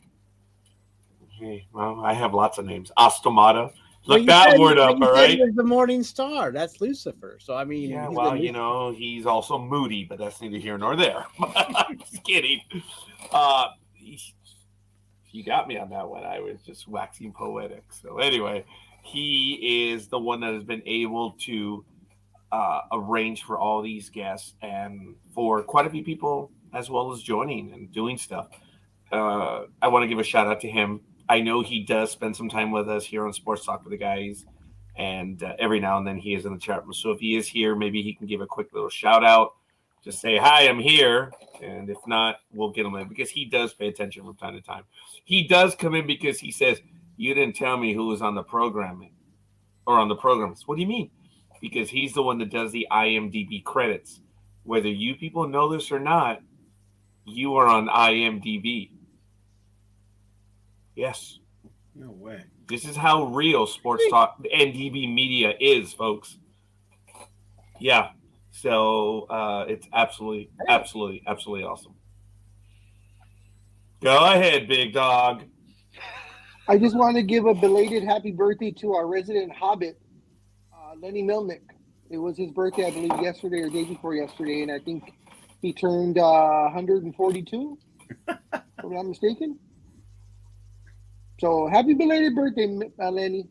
Hey, well, I have lots of names. Astomata. Well, Look you that said- word up, you all said right? he was the morning star. That's Lucifer. So, I mean, Yeah, he's well, been you Lucifer. know, he's also moody, but that's neither here nor there. I'm just kidding. You got me on that one. I was just waxing poetic. So anyway, he is the one that has been able to arrange for all these guests and for quite a few people as well as joining and doing stuff. I want to give a shout out to him. I know he does spend some time with us here on Sports Talk with the Guys, and every now and then he is in the chat room. So if he is here, maybe he can give a quick little shout out. Just say, hi, I'm here. And if not, we'll get him in because he does pay attention from time to time. He does come in because he says, you didn't tell me who was on the programming or on the programs. What do you mean? Because he's the one that does the IMDb credits. Whether you people know this or not, you are on IMDb. Yes. No way. This is how real Sports Talk NDB Media is, folks. Yeah. So it's absolutely awesome. Go ahead, Big Dog. I just want to give a belated happy birthday to our resident Hobbit, Lenny Milnick. It was his birthday, I believe, yesterday or day before yesterday, and I think he turned 142, if I'm not mistaken. So happy belated birthday, Lenny.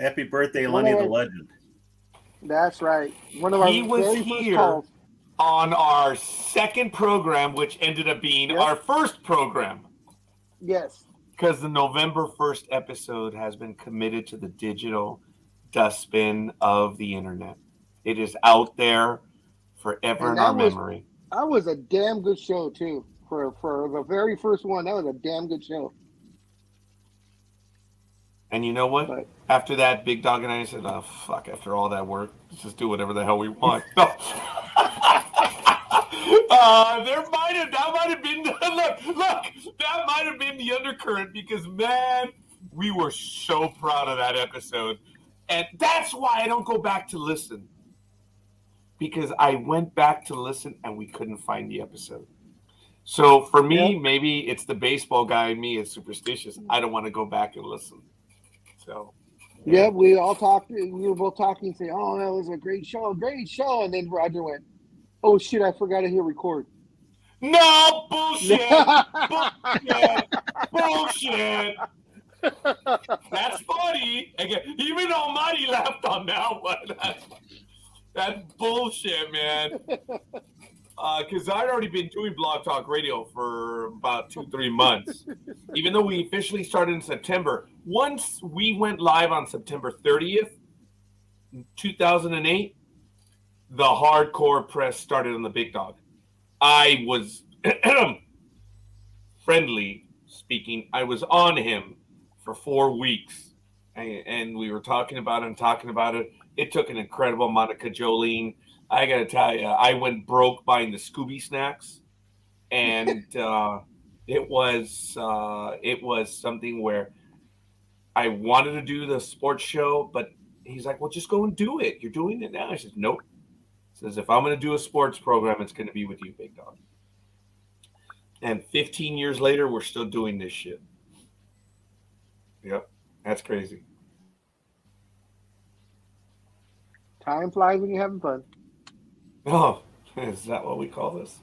Happy birthday, Lenny the Legend. That's right. One of our He was very first here calls. on our second program, which ended up being Yep. our first program. Yes. Because the November 1st episode has been committed to the digital dustbin of the internet. It is out there forever And in our that was memory. that was a damn good show too. For the very first one, that was a damn good show. And you know what? But After that, Big Dog and I said, "Oh fuck! After all that work, let's just do whatever the hell we want." No. That might have been look, that might have been the undercurrent because man, we were so proud of that episode, and that's why I don't go back to listen because I went back to listen and we couldn't find the episode. So for me, maybe it's the baseball guy in me is superstitious. I don't want to go back and listen. So. yeah, we all talked. We were both talking, saying, "Oh, that was a great show, and then Roger went, "Oh shit, I forgot to hit record." No bullshit. Bullshit. That's funny. Again, even Almighty laughed on that one. That's bullshit, man. Because I'd already been doing Blog Talk Radio for about 2-3 months. Even though we officially started in September. Once we went live on September 30th, 2008, the hardcore press started on the Big Dog. I was friendly speaking. I was on him for 4 weeks, and we were talking about it. It took an incredible amount of cajoling. I got to tell you, I went broke buying the Scooby snacks, and it was something where I wanted to do the sports show, but he's like, "Well, just go and do it. You're doing it now." I said, "Nope." Says, if I'm going to do a sports program, it's going to be with you, Big Dog. And 15 years later, we're still doing this shit. Yep, that's crazy. Time flies when you're having fun. Oh, is that what we call this?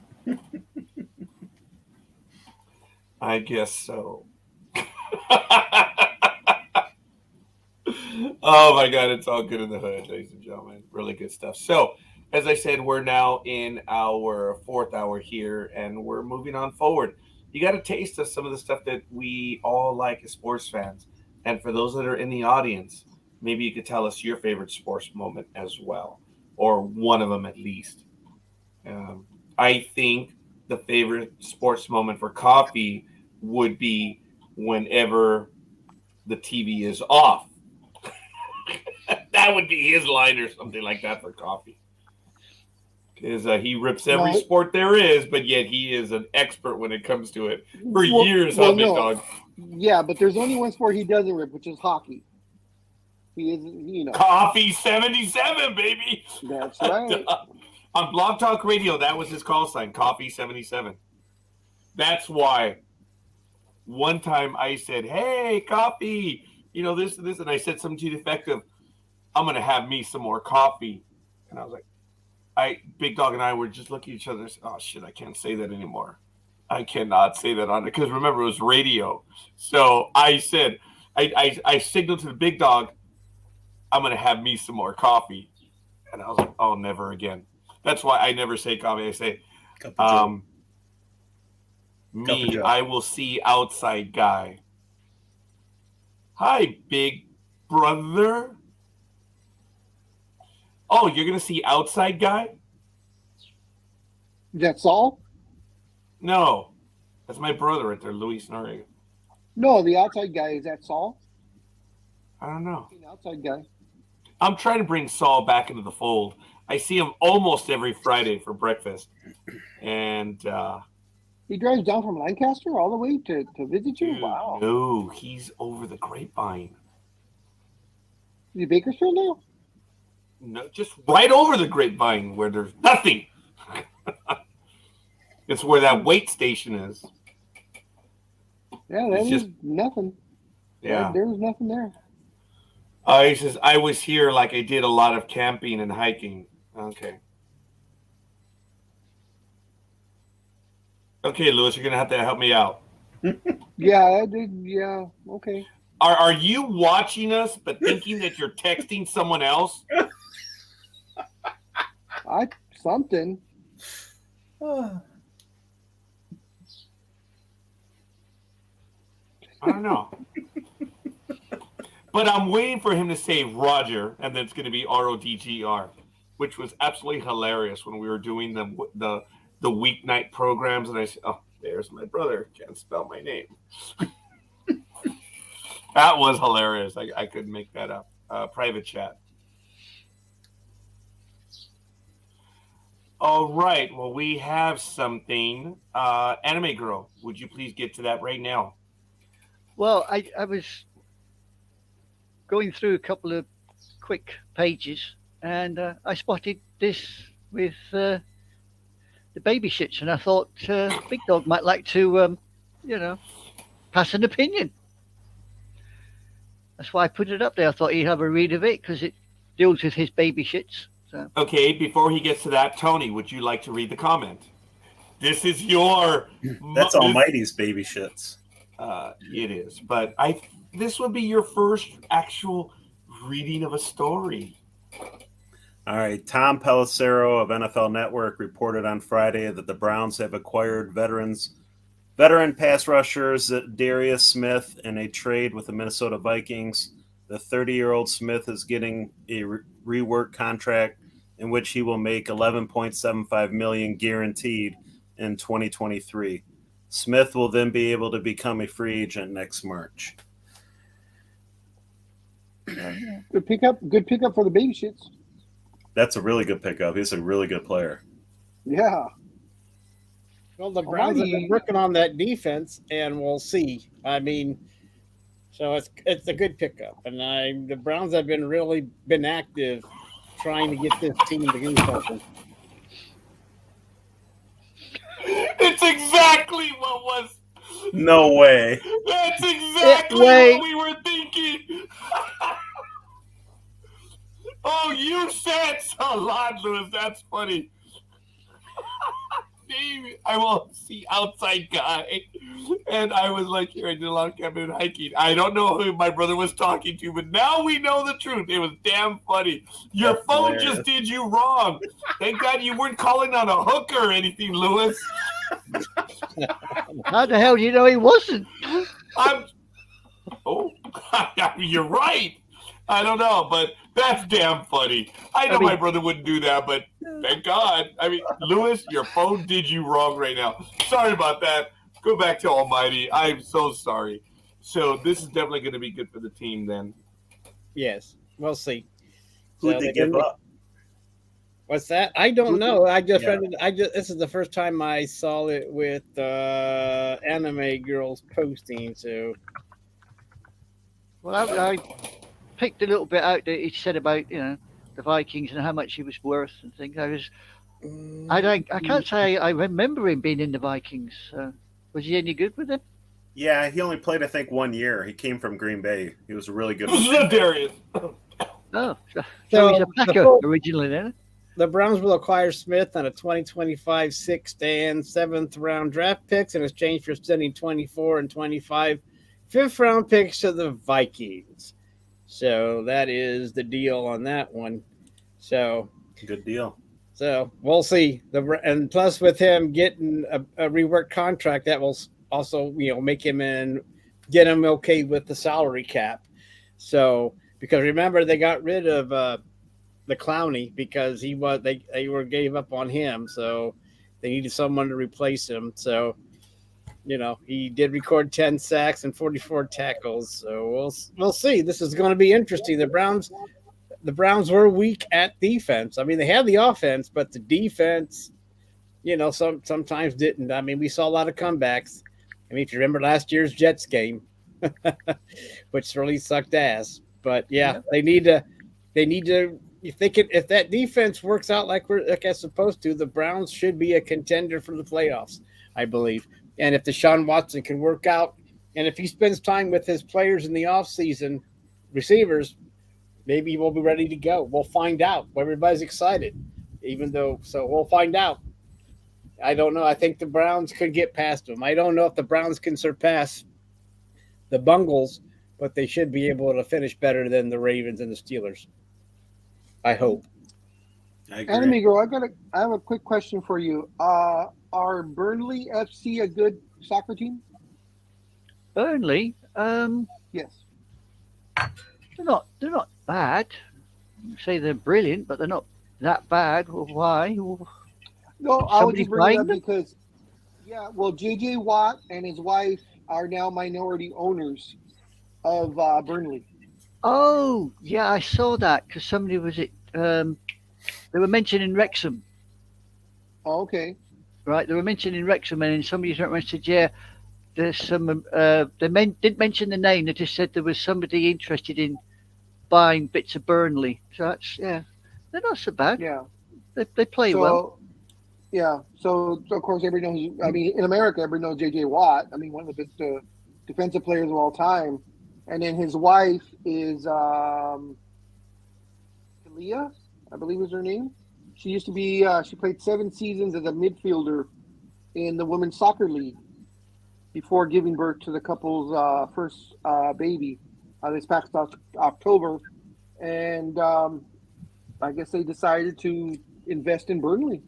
I guess so. Oh my God, it's all good in the hood, ladies and gentlemen. Really good stuff. So, as I said, we're now in our 4th hour here, and we're moving on forward. You got a taste of some of the stuff that we all like as sports fans. And for those that are in the audience, maybe you could tell us your favorite sports moment as well, or one of them at least. I think the favorite sports moment for Coffee would be whenever the TV is off. That would be his line or something like that for Coffee. Because he rips every sport there is, but yet he is an expert when it comes to it. For years, Big Dog. Yeah, but there's only one sport he doesn't rip, which is hockey. He is, Coffee 77, baby. That's right. On Blog Talk Radio, that was his call sign, Coffee 77. That's why one time I said, "Hey, Coffee, this, and I said something to the effect of, I'm going to have me some more coffee." And I was like, Big Dog and I were just looking at each other and said, "Oh, shit, I can't say that anymore. I cannot say that on it." Because remember, it was radio. So I said, I signaled to the Big Dog, "I'm going to have me some more coffee." And I was like, "Oh, never again." That's why I never say coffee. I say, me, I will see outside guy. Hi, big brother. Oh, you're going to see outside guy? That's all? No. That's my brother right there, Luis Noriega. No, the outside guy, is that Saul? I don't know. The outside guy. I'm trying to bring Saul back into the fold. I see him almost every Friday for breakfast. And he drives down from Lancaster all the way to visit you? Wow. No, he's over the Grapevine. Is he Bakersfield now? No, just right over the Grapevine where there's nothing. It's where that weight station is. Yeah, there's nothing. Yeah. There was nothing there. He says, "I was here like I did a lot of camping and hiking." Okay. Okay, Lewis, you're going to have to help me out. Yeah, I did. Yeah, okay. Are you watching us but thinking that you're texting someone else? Something. I don't know. But I'm waiting for him to say Roger, and then it's going to be RODGR, which was absolutely hilarious when we were doing the weeknight programs, and I said, "Oh, there's my brother. Can't spell my name." That was hilarious. I couldn't make that up. Private chat. All right. Well, we have something. Anime Girl, would you please get to that right now? Well, I was going through a couple of quick pages, and I spotted this with the baby shits, and I thought Big Dog might like to, pass an opinion. That's why I put it up there. I thought he'd have a read of it because it deals with his baby shits. So. Okay, before he gets to that, Tony, would you like to read the comment? This is your... That's Almighty's baby shits. It is, but this would be your first actual reading of a story. All right. Tom Pelissero of NFL Network reported on Friday that the Browns have acquired veteran pass rushers Darius Smith in a trade with the Minnesota Vikings. The 30-year-old Smith is getting a rework contract in which he will make $11.75 million guaranteed in 2023. Smith will then be able to become a free agent next March. Good pickup for the baby shits. That's a really good pickup. He's a really good player. Yeah. Well, the Browns have been working on that defense, and we'll see. I mean, so it's a good pickup, and the Browns have really been active trying to get this team to do something. It's exactly what was. No way. That's exactly what we were thinking. Oh, you said so lot, Lewis. That's funny. I will see outside guy. And I was like, here, I did a lot of camping and hiking. I don't know who my brother was talking to, but now we know the truth. It was damn funny. Your phone just did you wrong. Thank God you weren't calling on a hooker or anything, Lewis. How the hell do you know he wasn't? You're right. I don't know, but that's damn funny. I know my brother wouldn't do that, but thank God. I mean, Lewis, your phone did you wrong right now. Sorry about that. Go back to Almighty. I'm so sorry. So this is definitely going to be good for the team then. Yes, we'll see. Who'd they give up? What's that? I don't know. I just read it. This is the first time I saw it with Anime Girls posting. So, well, I picked a little bit out that he said about the Vikings and how much he was worth and things. I can't say I remember him being in the Vikings. Was he any good with them? Yeah, he only played I think 1 year. He came from Green Bay. He was really good. Darius. Oh, so he's a Packer originally then. The Browns will acquire Smith on a 2025 6th and 7th round draft picks in exchange for sending 24 and 25 5th round picks to the Vikings. So that is the deal on that one. So good deal. So we'll see. And plus with him getting a reworked contract, that will also make him get him okay with the salary cap. So because remember they got rid of the Clowney because they gave up on him, so they needed someone to replace him. So he did record 10 sacks and 44 tackles. So we'll see. This is going to be interesting. The Browns were weak at defense. I mean, they had the offense, but the defense, sometimes didn't. I mean, we saw a lot of comebacks. I mean, if you remember last year's Jets game, which really sucked ass. But they need to. If that defense works out like it's supposed to, the Browns should be a contender for the playoffs, I believe. And if Deshaun Watson can work out, and if he spends time with his players in the offseason, receivers, maybe we'll be ready to go. We'll find out. Everybody's excited, so we'll find out. I don't know. I think the Browns could get past them. I don't know if the Browns can surpass the Bungles, but they should be able to finish better than the Ravens and the Steelers. I hope. I agree. Enemy Girl, I have a quick question for you. Are Burnley FC a good soccer team? Burnley, Yes. They're not bad. Say they're brilliant, but they're not that bad. Well, why? No, I was Somebody just bringing it buying up them? because, yeah, well, J.J. Watt and his wife are now minority owners of Burnley. Oh, yeah, I saw that because somebody was it. They were mentioning Wrexham, Oh, okay. right? They were mentioning Wrexham, and then somebody turned around and said, "Yeah, there's some." Didn't mention the name. They just said there was somebody interested in buying bits of Burnley. So that's they're not so bad. Yeah. They play well. So, yeah. So, of course, everybody knows. I mean, in America, everybody knows J.J. Watt. I mean, one of the best defensive players of all time. And then his wife is Leah, I believe is her name. She used to be. She played 7 seasons as a midfielder in the women's soccer league before giving birth to the couple's first baby this past October. And I guess they decided to invest in Burnley.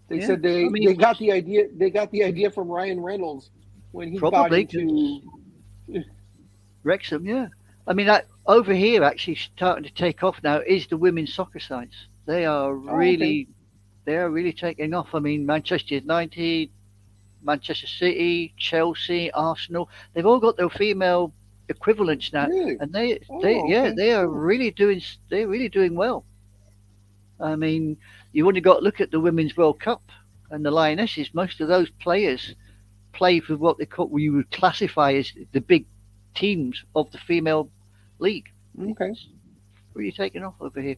They said they got the idea. They got the idea from Ryan Reynolds when he got into Wrexham. Yeah, I mean, over here actually starting to take off now is the women's soccer sides. They are really, they are really taking off. I mean, Manchester United, Manchester City, Chelsea, Arsenal. They've all got their female equivalents now, Really? and they are really doing. They're really doing well. I mean, you only got to look at the Women's World Cup and the Lionesses. Most of those players play for what we would classify as the big teams of the female league. Okay. It's really taking off over here.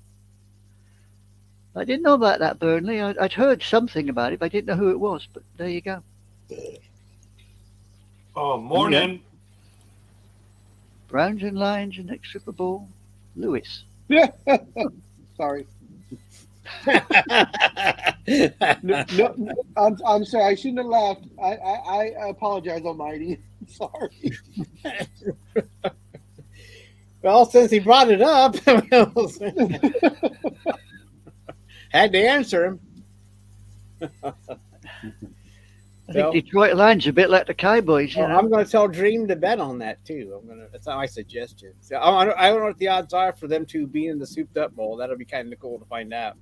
I didn't know about that, Burnley. I'd heard something about it, but I didn't know who it was. But there you go. Oh, morning. Browns and Lions in next Super Bowl. Lewis. Yeah. Sorry. No, I'm sorry. I shouldn't have laughed. I apologize, Almighty. Sorry. Well, since he brought it up, had to answer him. I think Detroit Lions are a bit like the Cowboys. You know? I'm going to tell Dreem to bet on that too. That's my suggestion. So I don't know what the odds are for them to be in the Souped Up Bowl. That'll be kind of cool to find out.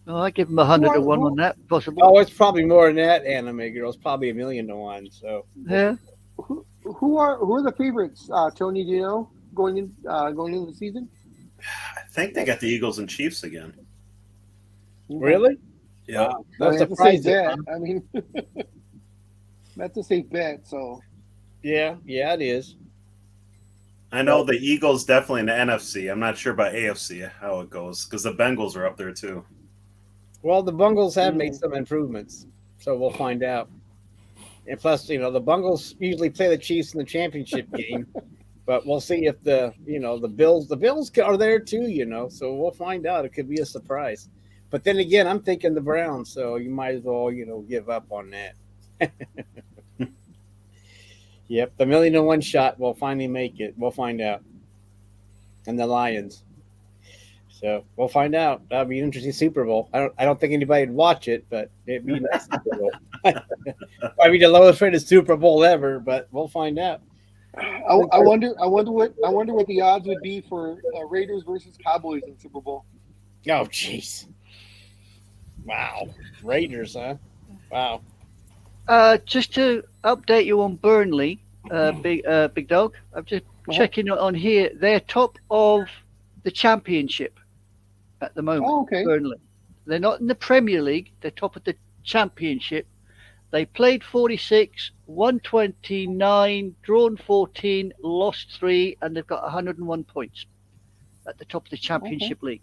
Oh, I give them 100 to 1 on that, possibly. Oh, it's probably more than that, Anime Girl. It's probably 1,000,000 to 1. So yeah. Who are the favorites? Tony, do you know going into the season? I think they got the Eagles and Chiefs again. Really? Yeah. Wow. That's a safe bet. I mean, that's a safe bet. So yeah, it is. I know the Eagles definitely in the NFC. I'm not sure about AFC how it goes because the Bengals are up there too. Well, the Bungles have made some improvements, so we'll find out. And plus, the Bungles usually play the Chiefs in the championship game, but we'll see if the Bills are there too. So we'll find out. It could be a surprise. But then again, I'm thinking the Browns, so you might as well, give up on that. Yep, the 1,000,000 to 1 shot will finally make it. We'll find out. And the Lions. So we'll find out. That'll be an interesting Super Bowl. I don't think anybody would watch it, but it'd be a nice Super Bowl. Probably the lowest rated Super Bowl ever, but we'll find out. I wonder what the odds would be for Raiders versus Cowboys in Super Bowl. Oh, jeez. Wow. Raiders, huh? Wow. Just to update you on Burnley, Big Dog, I'm just checking on here. They're top of the championship at the moment. Oh, okay. Burnley. They're not in the Premier League. They're top of the championship. They played 46, won 29, drawn 14, lost 3, and they've got 101 points at the top of the championship league.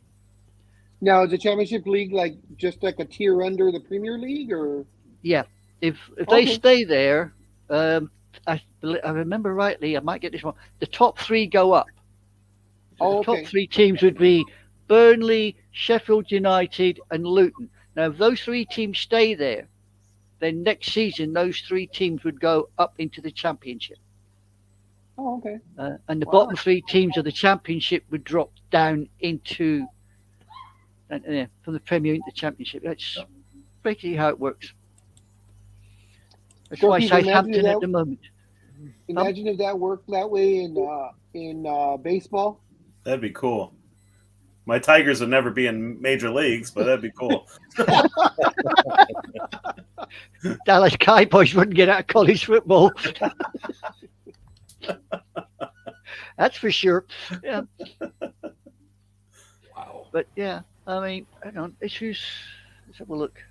Now, is the championship league just like a tier under the Premier League, or? Yeah, if they stay there, I remember rightly, I might get this wrong. The top 3 go up. So the top 3 teams would be Burnley, Sheffield United, and Luton. Now, if those 3 teams stay there, then next season those 3 teams would go up into the championship. Oh, okay. And the bottom 3 teams of the championship would drop down into from the Premier into the championship. That's basically how it works. That's why Southampton at the moment. Imagine if that worked that way in baseball. That'd be cool. My Tigers would never be in major leagues, but that'd be cool. Dallas Cowboys wouldn't get out of college football. That's for sure. Yeah. Wow. But yeah, I mean, hang on. Issues. Let's have a look.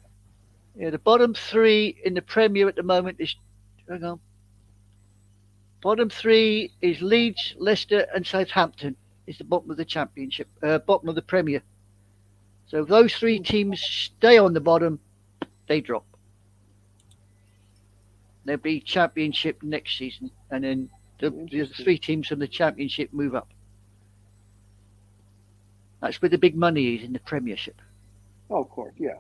Yeah, the bottom three in the Premier at the moment is. Hang on. Bottom three is Leeds, Leicester, and Southampton. Is the bottom of the championship, bottom of the Premier. So if those three teams stay on the bottom, they drop. There'll be championship next season, and then the three teams from the championship move up. That's where the big money is in the Premiership. Oh, of course, yeah.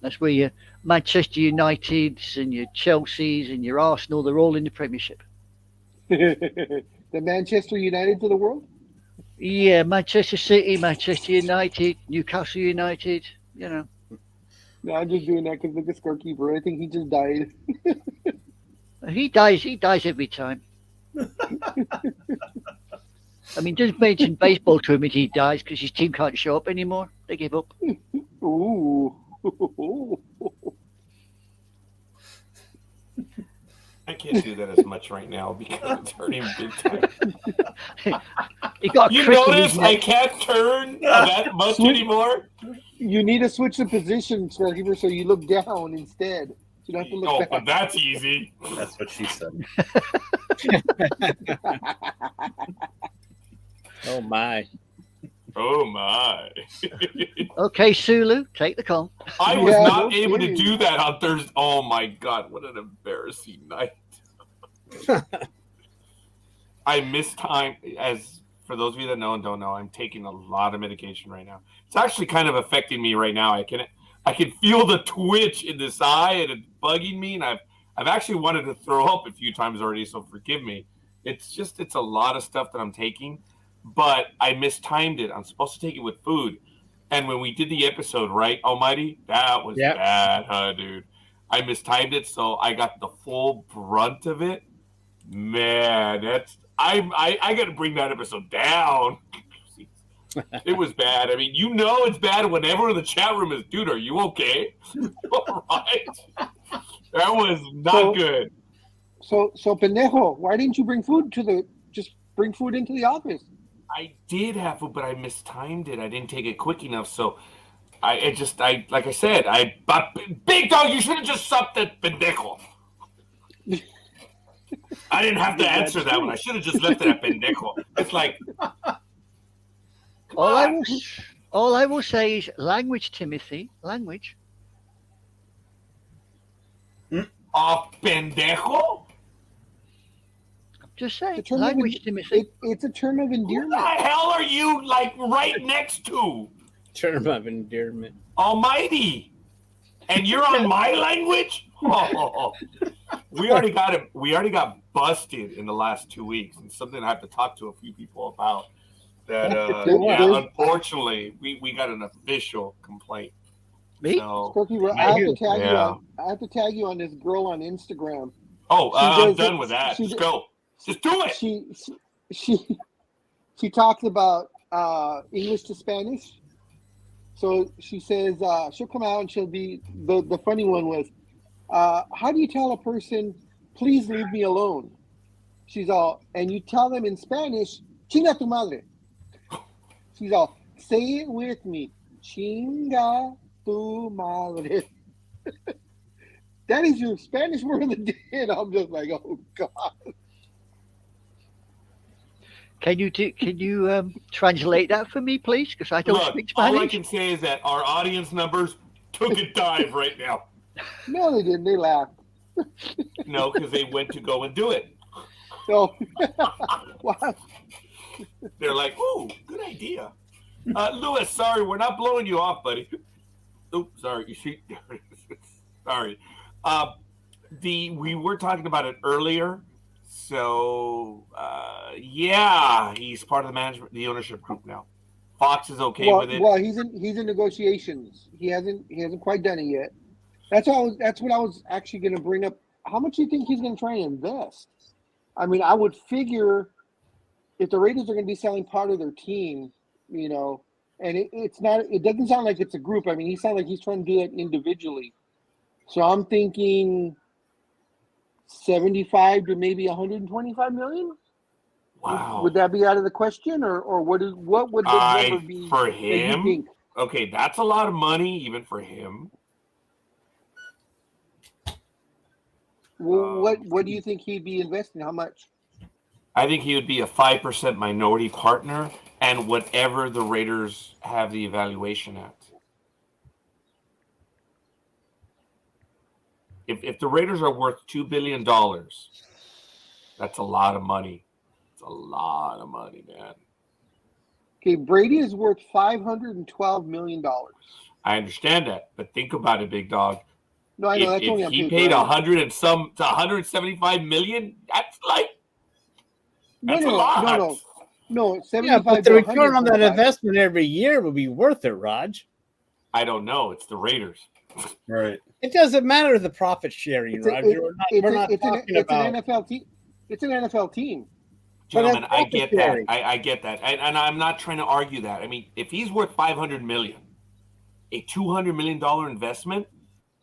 That's where your Manchester Uniteds and your Chelseas and your Arsenal, they're all in the Premiership. The Manchester United of the world? Yeah, Manchester City, Manchester United, Newcastle United, you know. No, I'm just doing that because look at Scorekeeper. I think he just died. He dies every time. I mean, just mention baseball to him and he dies because his team can't show up anymore. They give up. Ooh. I can't do that as much right now because it's hurting big time. He got a You crick in his notice I neck. can't turn that much anymore? You need to switch the position, Scorekeeper, so you look down instead. So you don't have to look Oh, back. but that's easy. That's what she said. Oh my. Oh my. Okay, Sulu, take the call. I was Yeah, not no able to kidding. do that on Thursday. Oh my God, what an embarrassing night. I missed time. As for those of you that know and don't know, I'm taking a lot of medication right now. It's actually kind of affecting me right now. I can feel the twitch in this eye and it's bugging me. And I've actually wanted to throw up a few times already, so forgive me. It's a lot of stuff that I'm taking, but I mistimed it. I'm supposed to take it with food. And when we did the episode, right, Almighty, that was bad, huh, dude? I mistimed it, so I got the full brunt of it. Man, I got to bring that episode down. It was bad. I mean, it's bad when everyone in the chat room is, dude, are you okay? All right. That was not good. So pendejo, why didn't you bring food just bring food into the office? I did have food, but I mistimed it. I didn't take it quick enough, so like I said, Big Dog, you should have just sucked that pendejo. I didn't have to answer that one. I should have just left it at pendejo. It's like, All I will say is language, Timothy. Language. pendejo? Just saying. It's a term Language, Timothy. it's a term of Who endearment. the hell are you like right next to? Term of endearment. Almighty. And you're on my language? Oh, we already got busted in the last 2 weeks, and something I have to talk to a few people about. That unfortunately we got an official complaint. Me? So, Scorekeeper, I have to tag you on this girl on Instagram. I'm done with that. Just go. Just do it. She talks about English to Spanish. So she says she'll come out and she'll be the funny one was, how do you tell a person, please leave me alone? She's all, and you tell them in Spanish, chinga tu madre. She's all, say it with me, chinga tu madre. That is your Spanish word of the day. And I'm just like, oh God. Can you translate that for me, please? Because I don't speak Spanish. All I can say is that our audience numbers took a dive right now. No, they didn't. They laughed. No, because they went to go and do it. So, wow. They're like, ooh, good idea. Lewis, sorry, we're not blowing you off, buddy. Oops, sorry. You see, sorry. We were talking about it earlier. So, he's part of the ownership group now. Fox is okay with it. Well, he's in negotiations. He hasn't quite done it yet. That's what I was actually going to bring up. how much do you think he's going to try and invest? I mean, I would figure if the Raiders are going to be selling part of their team, you know, and it doesn't sound like it's a group. I mean, he sounds like he's trying to do it individually. So I'm thinking 75 to maybe 125 million. Wow. Would that be out of the question, or what would the number be for that you him? think? Okay, that's a lot of money even for him. Well, what do you think he'd be investing? How much? I think he would be a 5% minority partner, and whatever the Raiders have the evaluation at. If the Raiders are worth $2 billion, that's a lot of money. It's a lot of money, man. Okay, Brady is worth $512 million. I understand that, but think about it, big dog. No, I know that's only if on he paper. paid 100 and some to 175 million, that's a lot. No. 75 Yeah, but the to return on that 125. investment every year would be worth it, Raj. I don't know. It's the Raiders. Right. It doesn't matter the profit sharing, Roger. We're not talking about an NFL team. It's an NFL team. Gentlemen, I profit get sharing. that. I get that. And I'm not trying to argue that. I mean, if he's worth $500 million, a $200 million investment,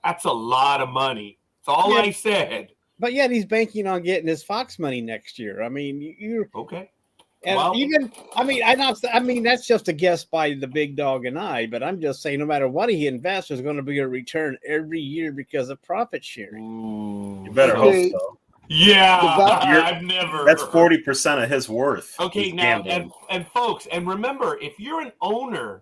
that's a lot of money. That's all I said. But yet he's banking on getting his Fox money next year. I mean, you're okay. And Well, even, I mean, that's just a guess by the big dog and I, but I'm just saying no matter what he invests, there's going to be a return every year because of profit sharing. You better Okay. hope so. Yeah, You're- I've never. That's 40% of his worth. Okay, He's now gambling. and folks, and remember, if you're an owner,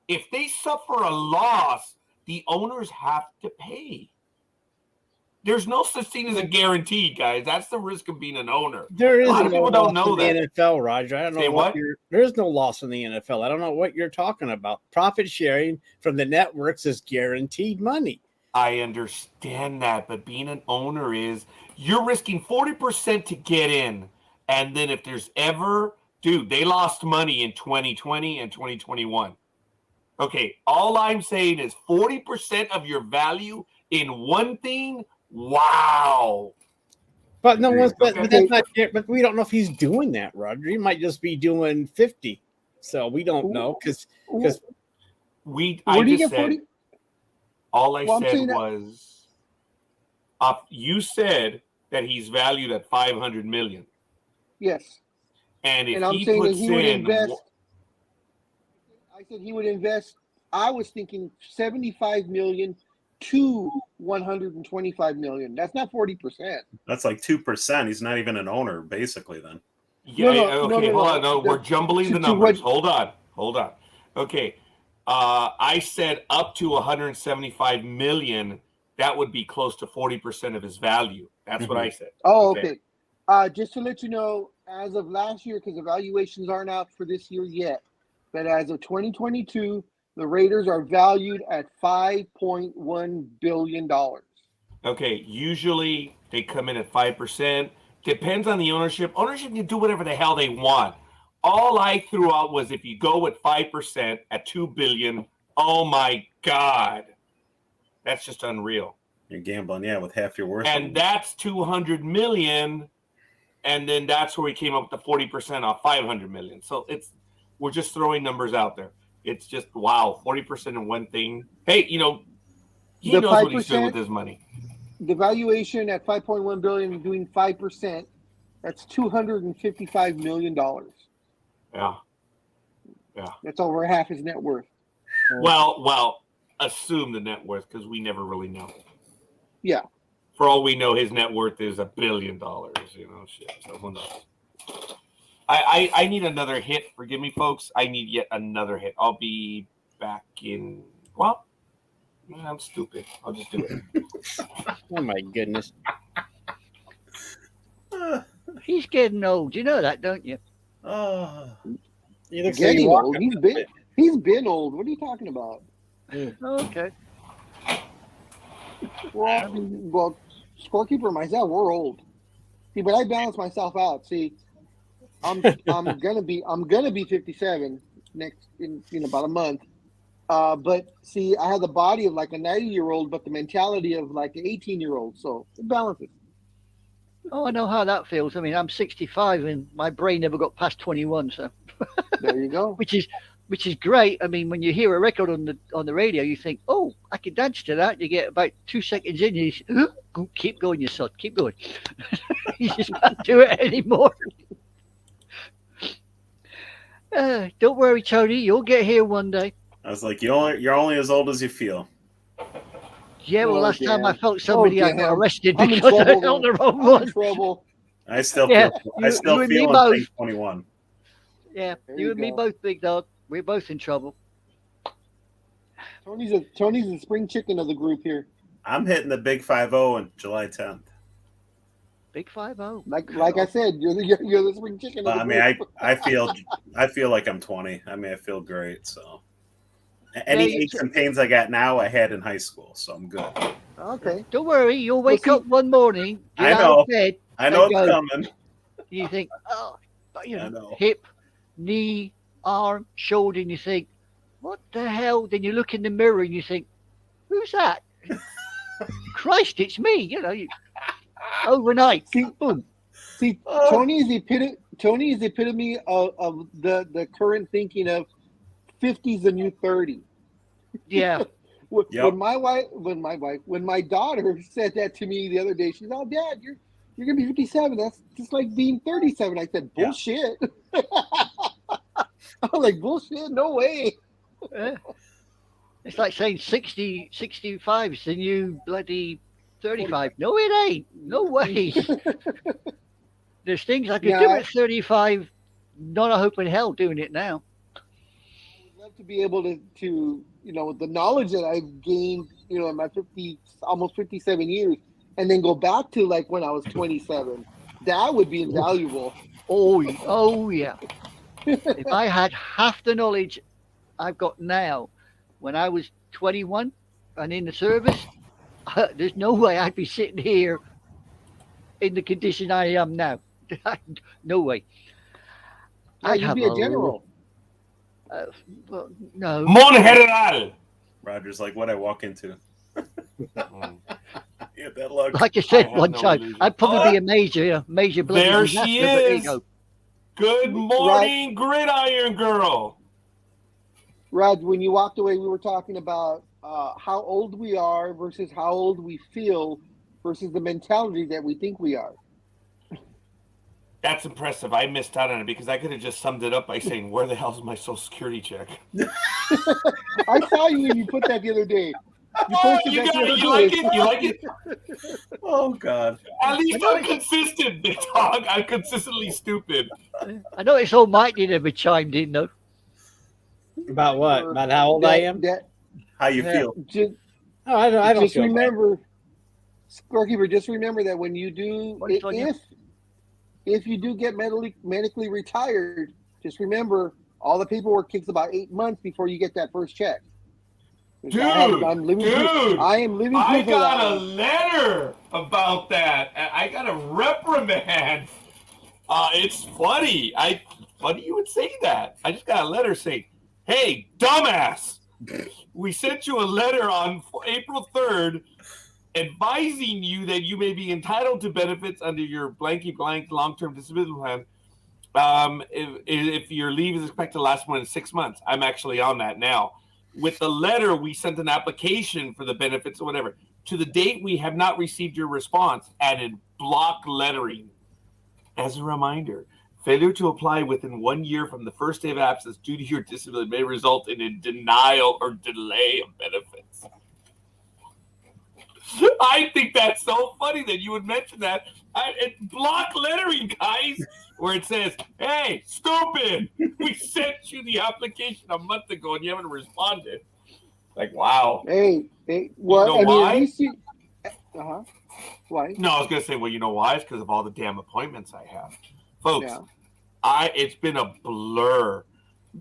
if they suffer a loss, the owners have to pay. There's no such thing as a guarantee, guys. That's the risk of being an owner. There is A lot of no people don't loss know in that. the NFL, Roger. I don't know Say what? there is no loss in the NFL. I don't know what you're talking about. Profit sharing from the networks is guaranteed money. I understand that, but being an owner is you're risking 40% to get in, and then if there's ever, dude, they lost money in 2020 and 2021. Okay, all I'm saying is 40% of your value in one thing. Wow. But no one's, but Okay. that's not. But we don't know if he's doing that, Roger. He might just be doing 50. So we don't know because Where I do you just get said 40? all I Well, I'm said saying that- was you said that he's valued at 500 million, Yes. and if And I'm he saying that puts he would in, invest. I said he would invest. I was thinking 75 million to 125 million. That's not 40%. That's like 2%. He's not even an owner, basically, then. yeah, No, okay, no. hold on, no, we're The- jumbling the to numbers. what- Hold on. Okay, I said up to 175 million. That would be close to 40% of his value. That's what I said. Oh, okay. Just to let you know, as of last year, because evaluations aren't out for this year yet, but as of 2022, the Raiders are valued at $5.1 billion. Okay, usually they come in at 5%. Depends on the ownership. Ownership can do whatever the hell they want. All I threw out was if you go at 5% at $2 billion, oh my God, that's just unreal. You're gambling, with half your worth. And that's 200 million, and then that's where we came up with the 40% off 500 million. So we're just throwing numbers out there. It's just wow, 40% in one thing. Hey, he knows what he's doing with his money. The valuation at 5.1 billion, doing 5%, that's $255 million. Yeah. That's over half his net worth. Well, assume the net worth because we never really know. Yeah. For all we know, his net worth is $1 billion. Shit. So who knows? I need another hit. Forgive me, folks. I need yet another hit. I'll be back in. Well, I'm stupid. I'll just do it. oh my goodness. He's getting old. You know that, don't you? Oh. He looks Getting like old. He's been old. What are you talking about? Okay. Well, Scorekeeper and myself, we're old. See, but I balance myself out. See, I'm gonna be 57 next in about a month. But see, I have the body of like a 90-year-old, but the mentality of like an 18-year-old. So it balances. Oh, I know how that feels. I mean, I'm 65 and my brain never got past 21, so There you go. which is great. I mean, when you hear a record on the radio, you think, "Oh, I can dance to that." You get about 2 seconds in, you say, keep going, you sod, keep going. You just can't do it anymore. Don't worry, Tony. You'll get here one day. I was like, you're only as old as you feel. Yeah, well, Oh, last time I damn. felt somebody, Oh, I got damn. arrested I'm in because I trouble, held the though. wrong I'm one. in trouble. I still Yeah, feel you and and me think both. 21. Yeah, There you you and me go. both, big dog. We're both in trouble. Tony's the spring chicken of the group here. I'm hitting the big 5-0 on July 10th. Big 5-0. Like I said, you're the spring chicken of But, the I group. mean, I feel like I'm 20. I mean, I feel great. So any Yeah, aches and pains I got now, I had in high school, so I'm good. Okay. Don't worry, you'll wake see- up one morning, I get out know. of bed, I know and it's go, coming. you think, oh, you I know, know. hip, knee, arm, shoulder, and you think, what the hell? Then you look in the mirror and you think, who's that? Christ, it's me. You know, overnight. See, Boom. See, Oh. Tony is the epitome of the current thinking of 50's the new 30. Yeah. Yep. When my daughter said that to me the other day, she's, "Oh, Dad, you're gonna be 57. That's just like being 37." I said, Yeah. "Bullshit." I was like, "Bullshit, no way." It's like saying 60, 65 is the new bloody 35. No, it ain't. No way. There's things I could Yeah, do at 35, not a hope in hell doing it now. I would love to be able to the knowledge that I've gained, in my almost 57 years, and then go back to like when I was 27. That would be invaluable. Oh yeah. If I had half the knowledge I've got now when I was 21 and in the service, there's no way I'd be sitting here in the condition I am now. No way. Yeah, you'd be a general. Well, no. Mon General. Roger's like, what I walk into. Yeah, that look. Like I said I have one no time, illusion. I'd probably be a major bloody There disaster, she but there you is. go. Good morning, Gridiron Girl. Rod, when you walked away, we were talking about how old we are versus how old we feel versus the mentality that we think we are. That's impressive. I missed out on it because I could have just summed it up by saying, "Where the hell's my Social Security check?" I saw you when you put that the other day. You got it. You like it? You like it? Oh, God. At least I'm consistent, big dog. I'm consistently stupid. I know it's almighty never chimed in though. About what? About how old I am? How you Yeah. feel? Just, Oh, I don't just feel bad. remember, Scorekeeper, just remember that when you do, What's on you? if you do get medically retired, just remember all the paperwork takes about 8 months before you get that first check. Dude, I am living proof I of got that. a letter about that. I got a reprimand. It's funny. Funny you would say that. I just got a letter saying, "Hey, dumbass, we sent you a letter on April 3rd advising you that you may be entitled to benefits under your blanky blank long-term disability plan if your leave is expected to last more than 6 months." I'm actually on that now. With the letter, we sent an application for the benefits or whatever. To the date, we have not received your response, and in block lettering. As a reminder, failure to apply within 1 year from the first day of absence due to your disability may result in a denial or delay of benefits. I think that's so funny that you would mention that. It's block lettering, guys, where it says, "Hey, stupid, we sent you the application a month ago and you haven't responded." Like, wow. Hey, what? You know why? At least you. Why? No, I was going to say, well, you know why? It's because of all the damn appointments I have. Folks, Yeah. it's been a blur.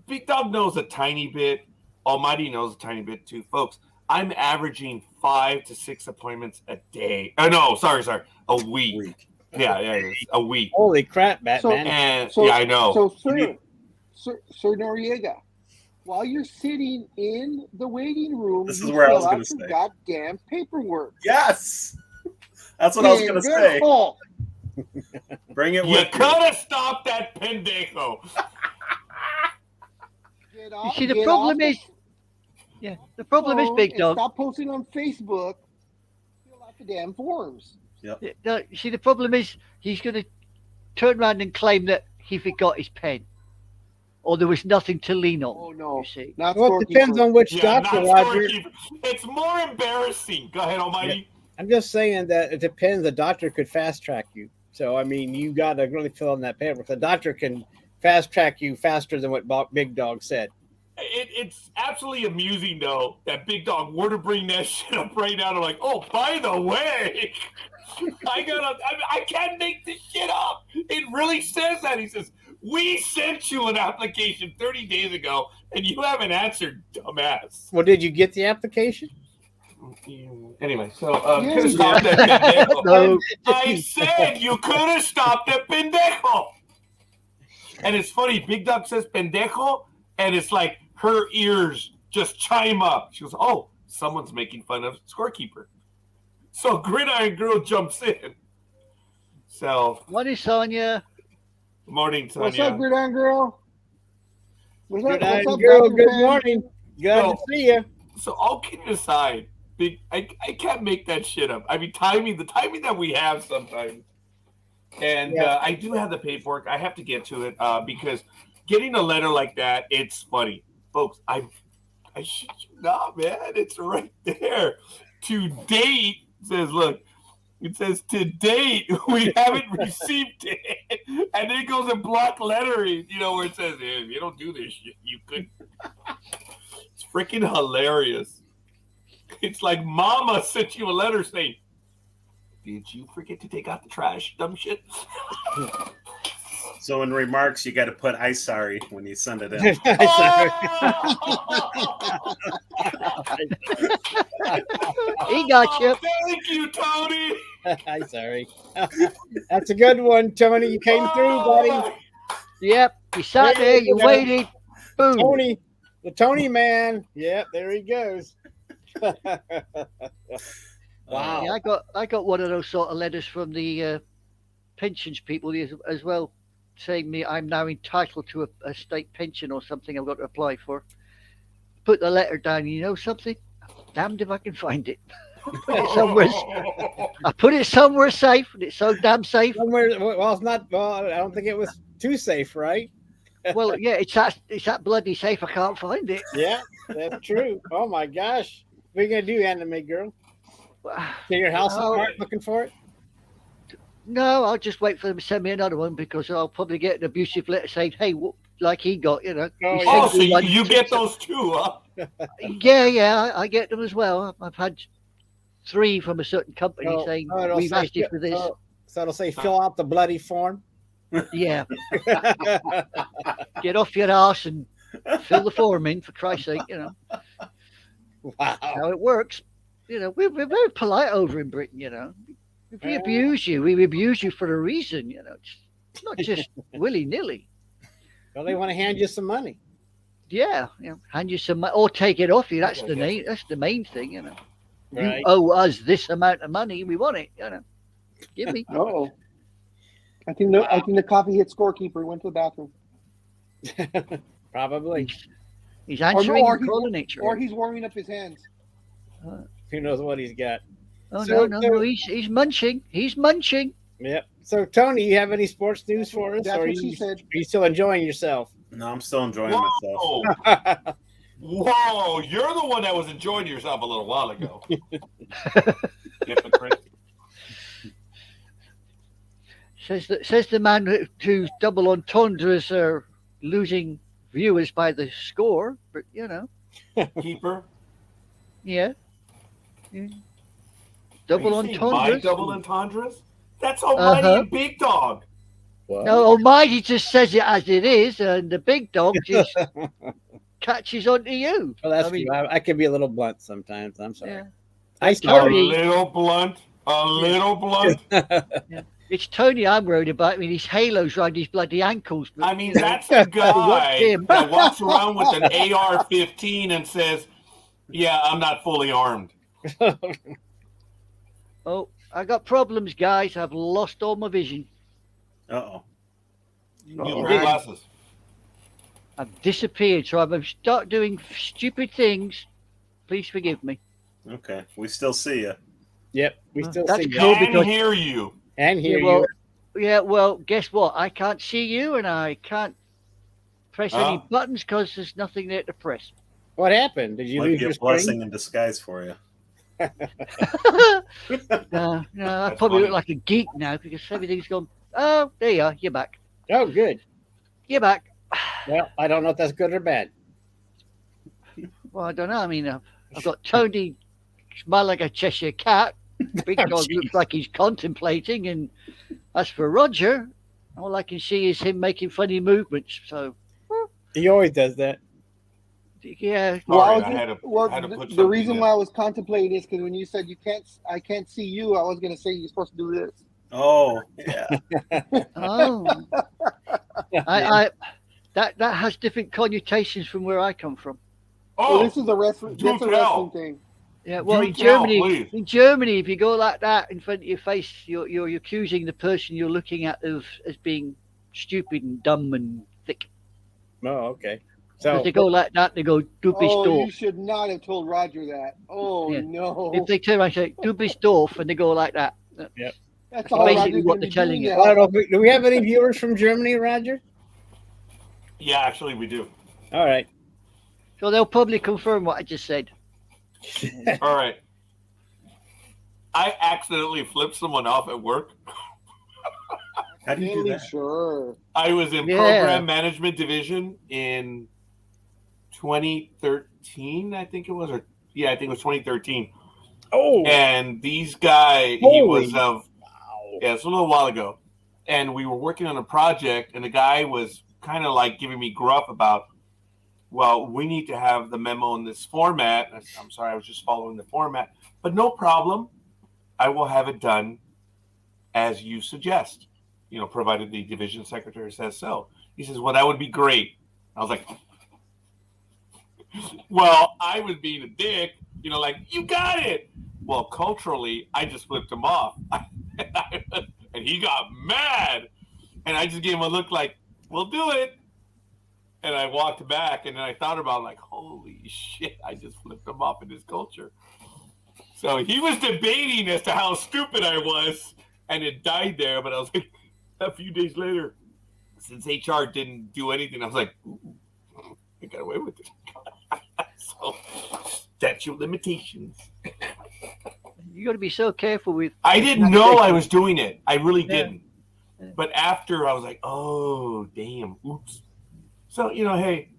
Big Dog knows a tiny bit. Almighty knows a tiny bit too. Folks, I'm averaging 5 to 6 appointments a day. Oh, no, sorry, a week. Yeah, a week. Holy crap, Batman. And yeah, I know. So, Sir Noriega, while you're sitting in the waiting room, This is you where I was fill gonna out your say. goddamn paperwork. Yes. That's what I was going to say. Fault. Bring it You with could have stopped that pendejo. Get You off, see, the get problem off is, yeah, the problem is, phone Big and Dog. Stop posting on Facebook. Fill out the damn forms. No, you see, the problem is he's going to turn around and claim that he forgot his pen, or there was nothing to lean on. Oh no, You see, not Well, it depends Scorekeeper. on which Yeah, doctor, not Roger. Scorekeeper. It's more embarrassing. Go ahead, Almighty. I'm just saying that it depends. The doctor could fast track you. So, I mean, you got to really fill in that paperwork. The doctor can fast track you faster than what Big Dog said. It's absolutely amusing, though, that Big Dog were to bring that shit up right now. I'm like, oh, by the way, I can't make this shit up. It really says that. He says, we sent you an application 30 days ago, and you haven't answered, dumbass. Well, did you get the application? Anyway, so Yeah, could have you stopped did. that pendejo. no, I said you could have stopped that pendejo. And it's funny, Big Dog says pendejo, and it's like her ears just chime up. She goes, oh, someone's making fun of Scorekeeper. So Gridiron Girl jumps in. So, what is Sonia? morning, Sonia. What's up, Gridiron Girl? What's up, Good Dr. girl. Good Fan? morning. Glad to see you. So all kidding aside, I can't make that shit up. I mean, the timing that we have sometimes. And Yeah. I do have the paperwork. I have to get to it because getting a letter like that, it's funny. Folks, I shit you not, man. It's right there. To date, it says to date, we haven't received it. And then it goes in block lettering, where it says, hey, if you don't do this shit, you could. It's freaking hilarious. It's like Mama sent you a letter saying, did you forget to take out the trash, dumb shit? So in remarks, you got to put "I sorry" when you send it in. He got you. Thank you, Tony. I'm sorry. That's a good one, Tony. You came through, buddy. Yep, you sat there, you waited. Boom. Tony, the Tony man. Yep, there he goes. Wow. Yeah, I got one of those sort of letters from the pensions people as well, saying I'm now entitled to a state pension or something I've got to apply for. Put the letter down. You know something? Damned if I can find it. I put it somewhere safe, and it's so damn safe. Well, it's not. Well, I don't think it was too safe, right? Well, yeah, it's that bloody safe. I can't find it. Yeah, that's true. Oh my gosh, what are you gonna do, anime girl? To your house apart looking for it? No, I'll just wait for them to send me another one because I'll probably get an abusive letter saying, "Hey, like he got, Oh, he yeah. So you get those too, huh? Yeah, I get them as well. I've had 3 from a certain company saying it'll we've say asked you for this. So it'll say fill out the bloody form. Yeah, get off your ass and fill the form in, for Christ's sake. Wow. That's how it works. We're very polite over in Britain. If we abuse you, we abuse you for a reason. It's not just willy nilly. Well, they want to hand you some money. Yeah, hand you some money or take it off you. That's the main thing. Right. You owe us this amount of money. We want it. Give me. Uh-oh. I think the coffee hit Scorekeeper. Went to the bathroom. Probably. He's answering or calling nature. Or he's warming up his hands. Who knows what he's got? Oh So- no! He's munching. He's munching. Yep. So, Tony, you have any sports news for us? That's or what she said. Are you still enjoying yourself? No, I'm still enjoying myself. Whoa. Whoa, you're the one that was enjoying yourself a little while ago. Hypocrite. Says the man whose double entendres are losing viewers by the score. But Keeper. yeah. Double Double entendres. My double entendres? That's Almighty and Big Dog. Well, No, Almighty just says it as it is, and the big dog just catches on to you. well, that's I mean, true. I can be a little blunt sometimes. I'm sorry. Yeah. I A Tony. little blunt. A little blunt. It's Tony I'm worried about. I mean, his halo's around his bloody ankles. I mean, that's the guy him. that walks around with an AR-15 and says, yeah, I'm not fully armed. Oh, I got problems, guys. I've lost all my vision. Uh-oh. You Uh-oh. wear glasses. I've disappeared, so I've start doing stupid things. Please forgive me. Okay. We still see you. Yep, we still That's see you. cool. And because- hear you. And hear well, you. yeah, well, guess what? I can't see you, and I can't press any buttons because there's nothing there to press. What happened? Did you Might lose be your a blessing string? in disguise for you. No, I That's probably funny. look like a geek now because everything's gone. Oh, there you are. You're back. Oh, good. You're back. Well, I don't know if that's good or bad. Well, I don't know. I mean, I've got Tony smile like a Cheshire cat. Big Oh, dog geez. looks like he's contemplating, and as for Roger, all I can see is him making funny movements. So, He always does that. yeah, Well, Sorry, I was I just- had to- well, had to the- put the something reason in. why I was contemplating is because when you said I can't see you, I was gonna say you're supposed to do this. Oh, yeah. oh, I that has different connotations from where I come from. Well, Oh, this is a wrestling. do That's a tell. wrestling thing. Yeah, well, Do in tell, Germany, please. if you go like that in front of your face, you're accusing the person you're looking at as being stupid and dumb and thick. Oh, okay. If So they go like that, they go du bist Oh, doof. you should not have told Roger that. Oh Yeah. no, If they turn around and say du bist doof and they go like that, that's all basically Roger's what gonna they're be telling doing you. now. I don't know. Do we have any viewers from Germany, Roger? Yeah, actually, we do. All right. so they'll probably confirm what I just said. All right. I accidentally flipped someone off at work. How do you do Really that? sure. I was in Yeah. program management division in 2013, I think it was, or yeah, I think it was 2013. Oh, And these guy, he Holy was of yeah, it's a little while ago, and we were working on a project, and the guy was kind of like giving me gruff about, well, we need to have the memo in this format. And I said, I'm sorry, I was just following the format, but no problem. I will have it done as you suggest, you know, provided the division secretary says so. He says, well, that would be great. I was like, well, I was being a dick, you know, like, you got it. Well, culturally, I just flipped him off. And he got mad. And I just gave him a look like, we'll do it. And I walked back, and then I thought about it, like, holy shit, I just flipped him off in his culture. So he was debating as to how stupid I was, and it died there. But I was like, a few days later, since HR didn't do anything, I was like, ooh, I got away with it. So, statute of limitations. You got to be so careful with. I didn't know I was doing it. I really Yeah. didn't. But after, I was like, oh, damn, oops. So, you know, hey,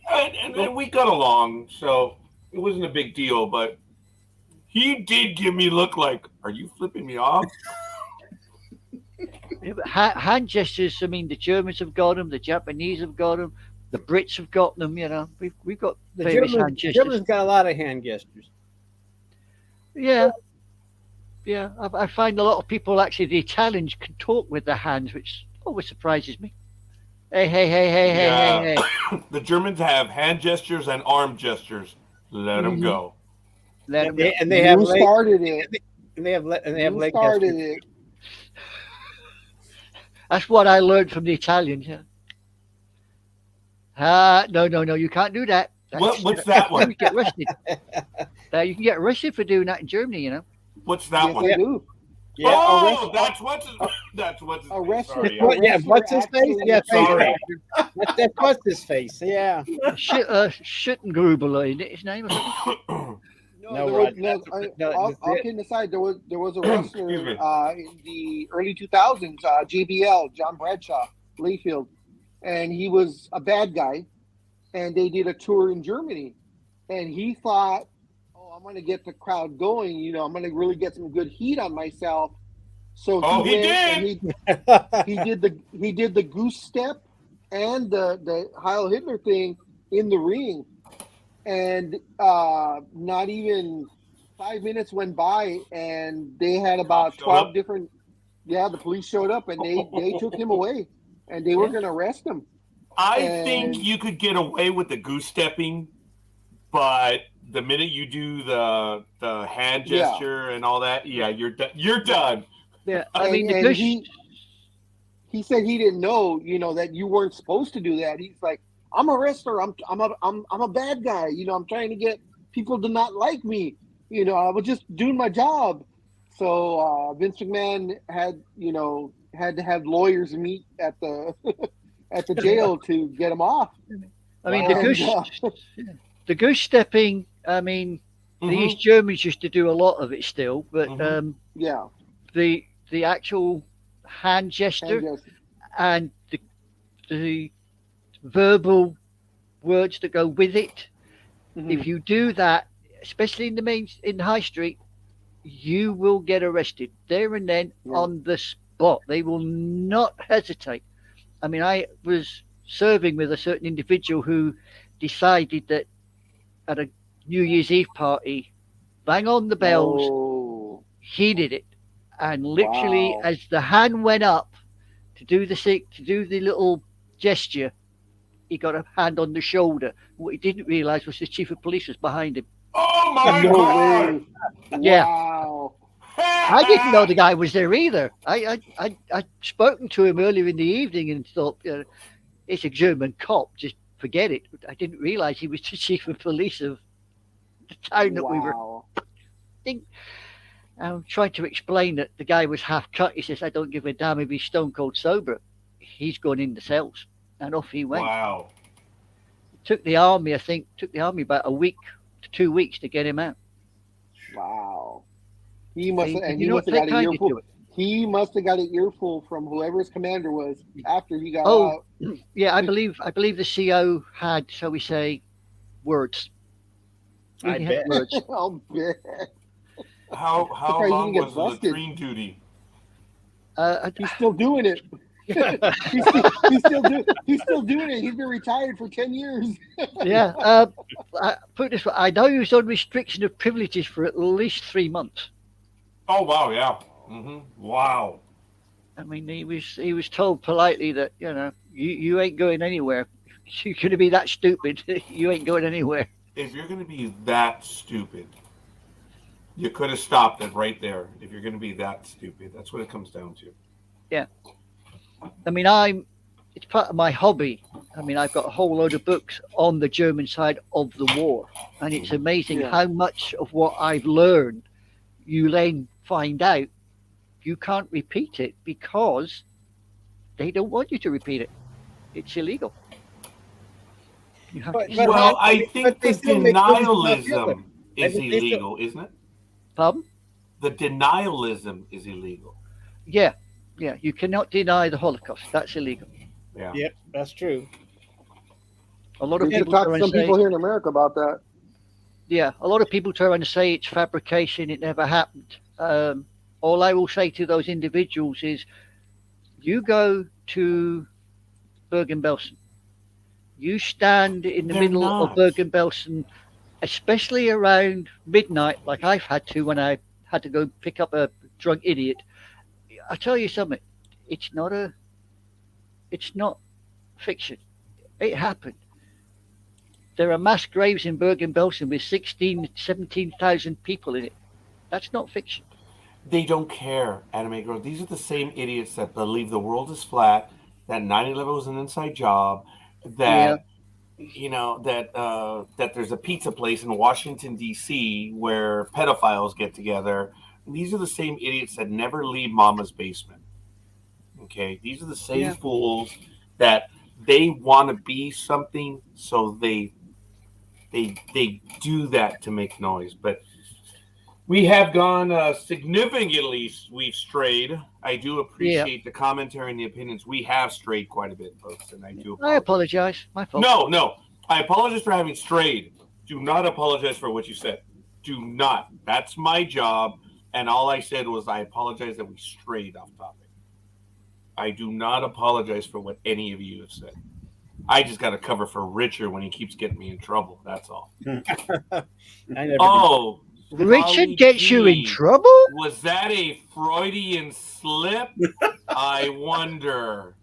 and we got along, so it wasn't a big deal. But he did give me a look like, are you flipping me off? Yeah, but hand gestures. I mean, the Germans have got them, the Japanese have got them, the Brits have got them. You know, we've got the famous hand gestures. Germans got a lot of hand gestures. Yeah. Yeah, I find a lot of people, actually, the Italians can talk with their hands, which always surprises me. Hey, hey, hey, hey, Yeah. hey, hey, hey. The Germans have hand gestures and arm gestures. Let them Mhm. go. Let 'em go. And they have You leg, started it. and they have You leg started gestures. it. That's what I learned from the Italians. Yeah. No, you can't do that. What's that one? You get arrested. You can get arrested for doing that in Germany, you know. What's that Yes, one? they do. Yeah. Oh, that's what's face. Arrest- Sorry, What, yeah, wrestler what's his face? actually- Yeah, thank Sorry. you. That's what's his face. Yeah. Schuttengruber, isn't it his name? No, No, there Roger, was, no, that's- no, all that's it. kidding aside, there was a Excuse wrestler me. in the early 2000s, JBL, John Bradshaw, Layfield, and he was a bad guy, and they did a tour in Germany, and he thought, oh, I'm going to get the crowd going, you know, I'm going to really get some good heat on myself. So Oh, he went and he did the goose step and the Heil Hitler thing in the ring. And not even 5 minutes went by, and they had about Showed 12 up. different. Yeah, the police showed up, and they took him away, and they were going to arrest him. I And- think you could get away with the goose stepping, but the minute you do the hand Yeah. gesture and all that, yeah, you're done. You're done. Yeah, I mean, the And goose. he he said he didn't know, that you weren't supposed to do that. He's like, I'm a wrestler. I'm a bad guy. I'm trying to get people to not like me. I was just doing my job. So Vince McMahon had to have lawyers meet at the at the jail to get him off. I mean, Wow. the goose stepping. I mean, the East Germans used to do a lot of it still, but Yeah. the actual hand gesture and the verbal words that go with it. If you do that, especially in the high street, you will get arrested there and then on the spot. They will not hesitate. I mean, I was serving with a certain individual who decided that at a New Year's Eve party, bang on the bells, he did it. And literally, as the hand went up to do the little gesture, he got a hand on the shoulder. What he didn't realize was the chief of police was behind him. Oh my God! Yeah. Wow. I didn't know the guy was there either. I'd spoken to him earlier in the evening and thought, it's a German cop. Just forget it. I didn't realize he was the chief of police of the town that we were. I'm trying to explain that the guy was half cut. He says, I don't give a damn if he's stone cold sober. He's gone in the cells. And off he went. Wow. Took the army about a week to 2 weeks to get him out. Wow. He must have got an kind earful. He must have got an earful from whoever his commander was after he got Oh, out. yeah, I believe the CO had, shall we say, words. I He had bet. words. I'll bet. How Surprised long he was didn't get the busted. Dreem duty? He's still doing it. He's still doing it. He's been retired for 10 years. Yeah. I put it this way, I know he was on restriction of privileges for at least 3 months. Oh wow, yeah. Wow. I mean, he was told politely that you ain't going anywhere. You're going to be that stupid. You ain't going anywhere. If you're going to be that stupid, you could have stopped it right there. If you're going to be that stupid, that's what it comes down to. Yeah. I mean, it's part of my hobby. I mean, I've got a whole load of books on the German side of the war. And it's amazing how much of what I've learned you then find out you can't repeat it because they don't want you to repeat it. It's illegal. You have to Well, I think the they still make movies about denialism is They still- illegal, isn't it? Pardon? The denialism is illegal. Yeah. You cannot deny the Holocaust. That's illegal. Yeah. Yep, that's true. A lot of We should people talk try to and some say, people here in America about that. yeah, a lot of people try to say it's fabrication. It never happened. All I will say to those individuals is, you go to Bergen-Belsen. You stand in the They're middle of not. Bergen-Belsen, especially around midnight, like I've had to when I had to go pick up a drunk idiot. I tell you something, it's not fiction. It happened. There are mass graves in Bergen-Belsen with 17,000 people in it. That's not fiction. They don't care, Anime Girl. These are the same idiots that believe the world is flat, that 9/11 was an inside job, that that there's a pizza place in Washington D.C. where pedophiles get together. These are the same idiots that never leave Mama's basement. Okay, these are the same fools that they want to be something, so they do that to make noise. But we have gone significantly. We've strayed. I do appreciate the commentary and the opinions. We have strayed quite a bit, folks, and I do. I apologize. My fault. No. I apologize for having strayed. Do not apologize for what you said. Do not. That's my job. And all I said was I apologize that we strayed off topic. I do not apologize for what any of you have said. I just got to cover for Richard when he keeps getting me in trouble. That's all. Oh, Richard gets you in G. trouble? Was that a Freudian slip? I wonder.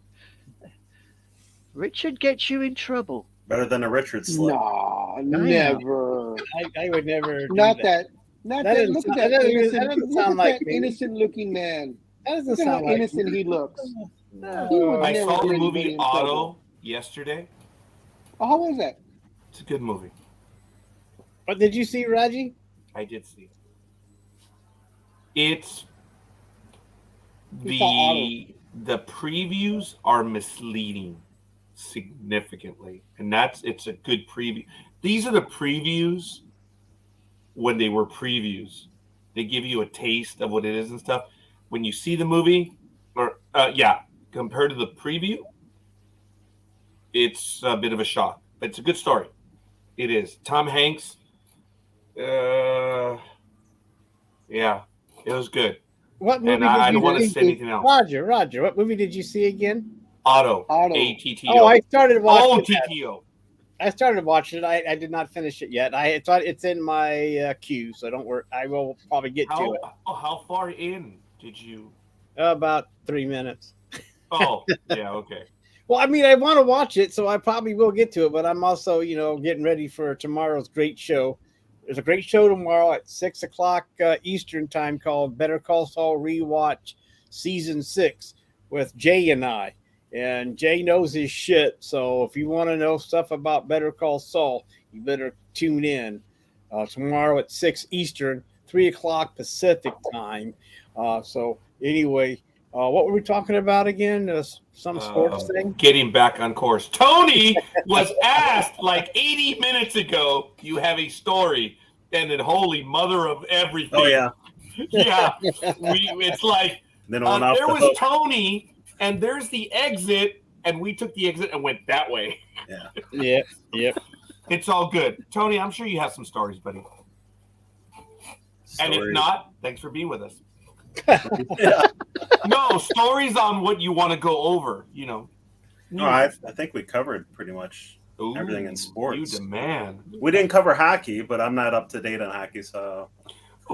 Richard gets you in trouble. Better than a Richard slip. Nah, never. I would never. Not do that. Not That that. doesn't Look sound- at that that doesn't- innocent. that doesn't Look sound at like that me. innocent-looking man. That doesn't Look at how sound like innocent he looks. No. He would I never saw get the anybody movie in Otto trouble. yesterday. Oh, how was that? It's a good movie. But did you see Raji? I did see it. It's You saw the previews are misleading significantly, and it's a good preview. These are the previews when they were previews. They give you a taste of what it is and stuff. When you see the movie, or compared to the preview, it's a bit of a shock. But it's a good story. It is. Tom Hanks. Yeah, it was good. What movie And I did don't you want to see? say anything else. Roger. What movie did you see again? Otto. Otto. ATTO. Oh, I started watching that. TTO. I started watching it. I did not finish it yet. I thought it's in my queue, so don't worry. I will probably get to it. How far in did you? About 3 minutes. Oh, yeah, okay. Well, I mean, I want to watch it, so I probably will get to it. But I'm also, getting ready for tomorrow's great show. There's a great show tomorrow at 6:00 Eastern time called Better Call Saul Rewatch Season 6 with Jay and I. And Jay knows his shit. So if you want to know stuff about Better Call Saul, you better tune in tomorrow at 6 Eastern, 3:00 Pacific time. So anyway, what were we talking about again? Some sports thing? Getting back on course. Tony was asked like 80 minutes ago, you have a story. And then, holy mother of everything. Oh, yeah. Yeah. It's like, Then on off there the was hook. Tony, and there's the exit, and we took the exit and went that way. Yeah. Yep. It's all good. Tony, I'm sure you have some stories, buddy. And if Stories. not, thanks for being with us. Yeah. No, stories on what you want to go over, No, I think we covered pretty much Ooh, everything in sports. You demand. We didn't cover hockey, but I'm not up to date on hockey, so.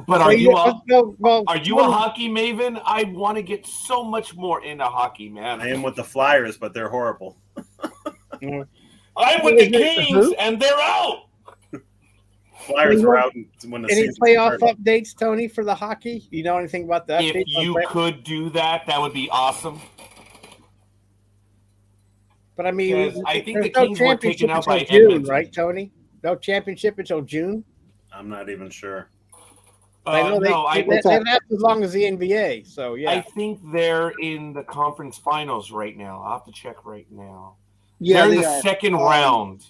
But are you a Tony, hockey maven? I want to get so much more into hockey, man. I am with the Flyers, but they're horrible. I'm with the Kings, and they're out. Flyers were out when the any season playoff started. updates, Tony, for the hockey? You know anything about that? If you could do that, that would be awesome. But I mean, Because I think there's the no Kings were taken championship out by until June, Edmonton. right, Tony? No championship until June. I'm not even sure. I know they last as long as the NBA. So yeah, I think they're in the conference finals right now. I'll have to check right now. Yeah, they're in they the are. second round.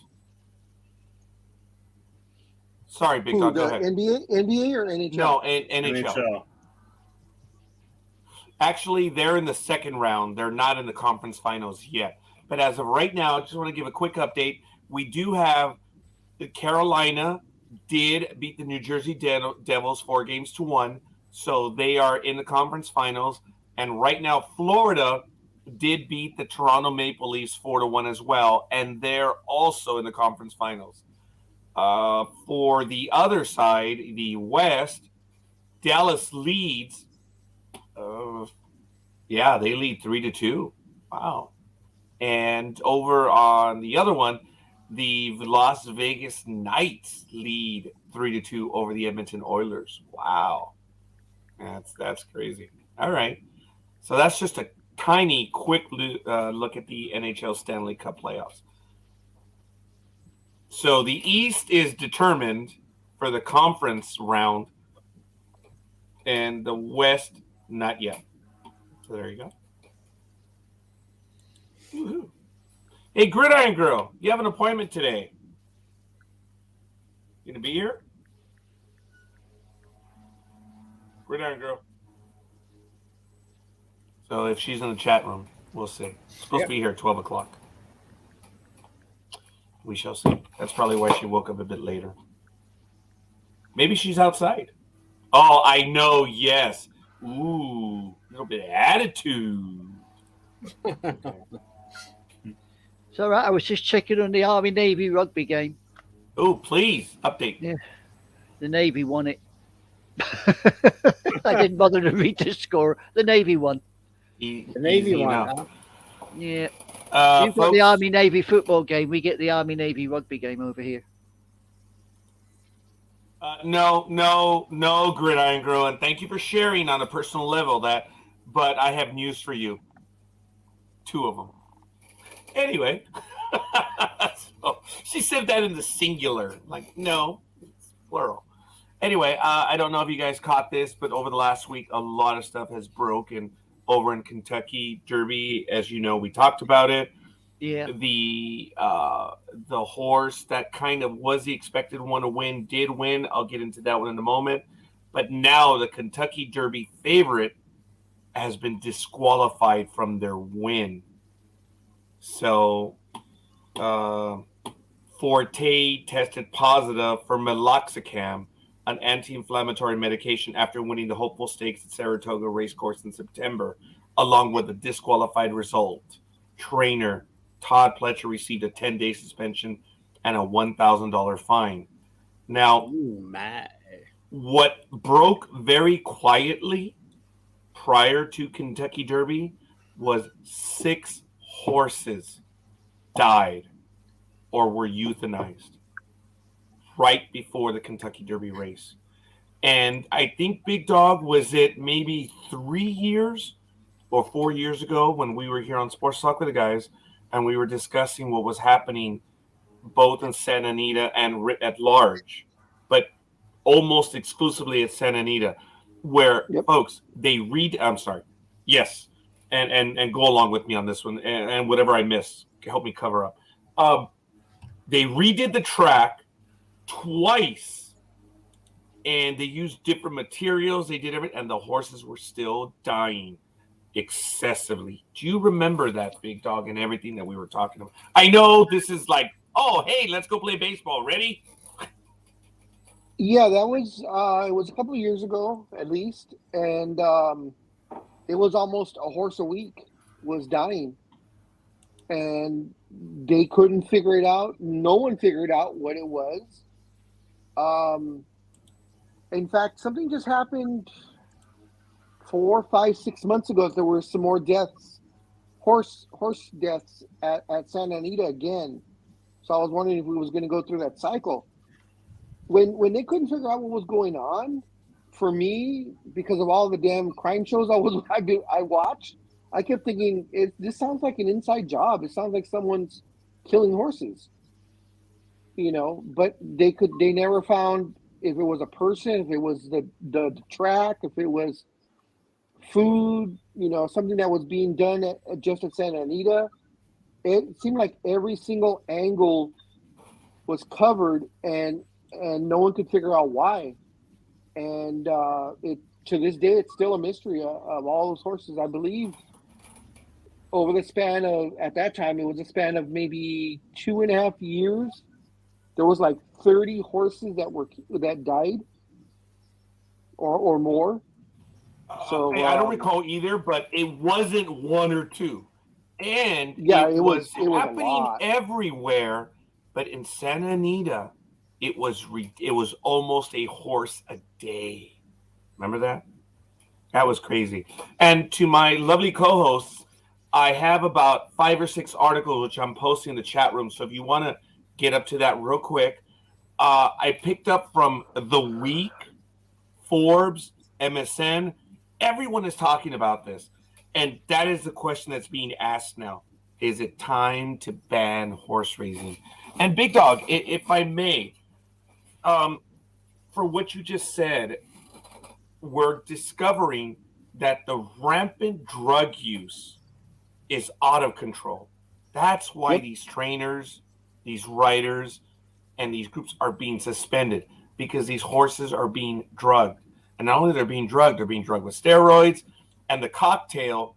Sorry, Big Who, Dog. the Go ahead. NBA or NHL? No, NHL. Actually, they're in the second round. They're not in the conference finals yet. But as of right now, I just want to give a quick update. We do have Carolina did beat the New Jersey Devils 4-1. So they are in the conference finals. And right now, Florida did beat the Toronto Maple Leafs 4-1 as well. And they're also in the conference finals. For the other side, the West, Dallas leads. They lead 3-2. Wow. And over on the other one, the Las Vegas Knights lead 3-2 over the Edmonton Oilers. Wow. That's crazy. All right. So that's just a tiny, quick look at the NHL Stanley Cup playoffs. So the East is determined for the conference round, and the West, not yet. So there you go. Woo-hoo. Hey, Gridiron Girl, you have an appointment today. You gonna be here? Gridiron Girl. So if she's in the chat room, we'll see. Supposed to be here at 12 o'clock. We shall see. That's probably why she woke up a bit later. Maybe she's outside. Oh, I know. Yes. Ooh, a little bit of attitude. It's all right. I was just checking on the Army Navy rugby game. Oh, please update. Yeah, the Navy won it. I didn't bother to read the score. The Navy won. The Navy won. Huh? Yeah. You've got folks, the Army Navy football game. We get the Army Navy rugby game over here. No, Gridiron Girl, and thank you for sharing on a personal level that but I have news for you. 2 of them. Anyway, so she said that in the singular. Like, no, it's plural. Anyway, I don't know if you guys caught this, but over the last week, a lot of stuff has broken over in Kentucky Derby. As you know, we talked about it. Yeah. The horse that kind of was the expected one to win did win. I'll get into that one in a moment. But now the Kentucky Derby favorite has been disqualified from their win. So Forte tested positive for meloxicam, an anti-inflammatory medication, after winning the Hopeful Stakes at Saratoga Racecourse in September, along with a disqualified result. Trainer Todd Pletcher received a 10-day suspension and a $1,000 fine. Now, Ooh, my. what broke very quietly prior to Kentucky Derby was 6 horses died or were euthanized right before the Kentucky Derby race. And I think, Big Dog, was it maybe 3 years or 4 years ago when we were here on Sports Talk with the guys and we were discussing what was happening both in Santa Anita and at large, but almost exclusively at Santa Anita, where folks, I'm sorry. Yes. And go along with me on this one, and whatever I miss, help me cover up. They redid the track twice, and they used different materials. They did everything, and the horses were still dying excessively. Do you remember that, Big Dog, and everything that we were talking about? I know this is like, oh, hey, let's go play baseball. Ready? Yeah, that was it was a couple of years ago at least, and it was almost a horse a week was dying, and they couldn't figure it out. No one figured out what it was. In fact, something just happened 4, 5, 6 months ago. There were some more deaths, horse deaths at Santa Anita again. So I was wondering if we was going to go through that cycle. When they couldn't figure out what was going on, for me, because of all the damn crime shows I watched, I kept thinking, this sounds like an inside job. It sounds like someone's killing horses, But they never found if it was a person, if it was the track, if it was food, something that was being done just at Santa Anita. It seemed like every single angle was covered, and no one could figure out why. And to this day, it's still a mystery of all those horses. I believe over the span of, at that time, it was a span of maybe 2.5 years. There was like 30 horses that died or more. So I don't recall either, but it wasn't 1 or 2. And yeah, it was a happening lot. everywhere. But in Santa Anita, it was almost a horse a day. Remember that? That was crazy. And to my lovely co-hosts, I have about 5 or 6 articles which I'm posting in the chat room. So if you want to get up to that real quick, I picked up from The Week, Forbes, MSN. Everyone is talking about this. And that is the question that's being asked now. Is it time to ban horse racing? And Big Dog, if I may, for what you just said, we're discovering that the rampant drug use is out of control. That's why these trainers, these riders, and these groups are being suspended, because these horses are being drugged. And not only they're being drugged with steroids, and the cocktail,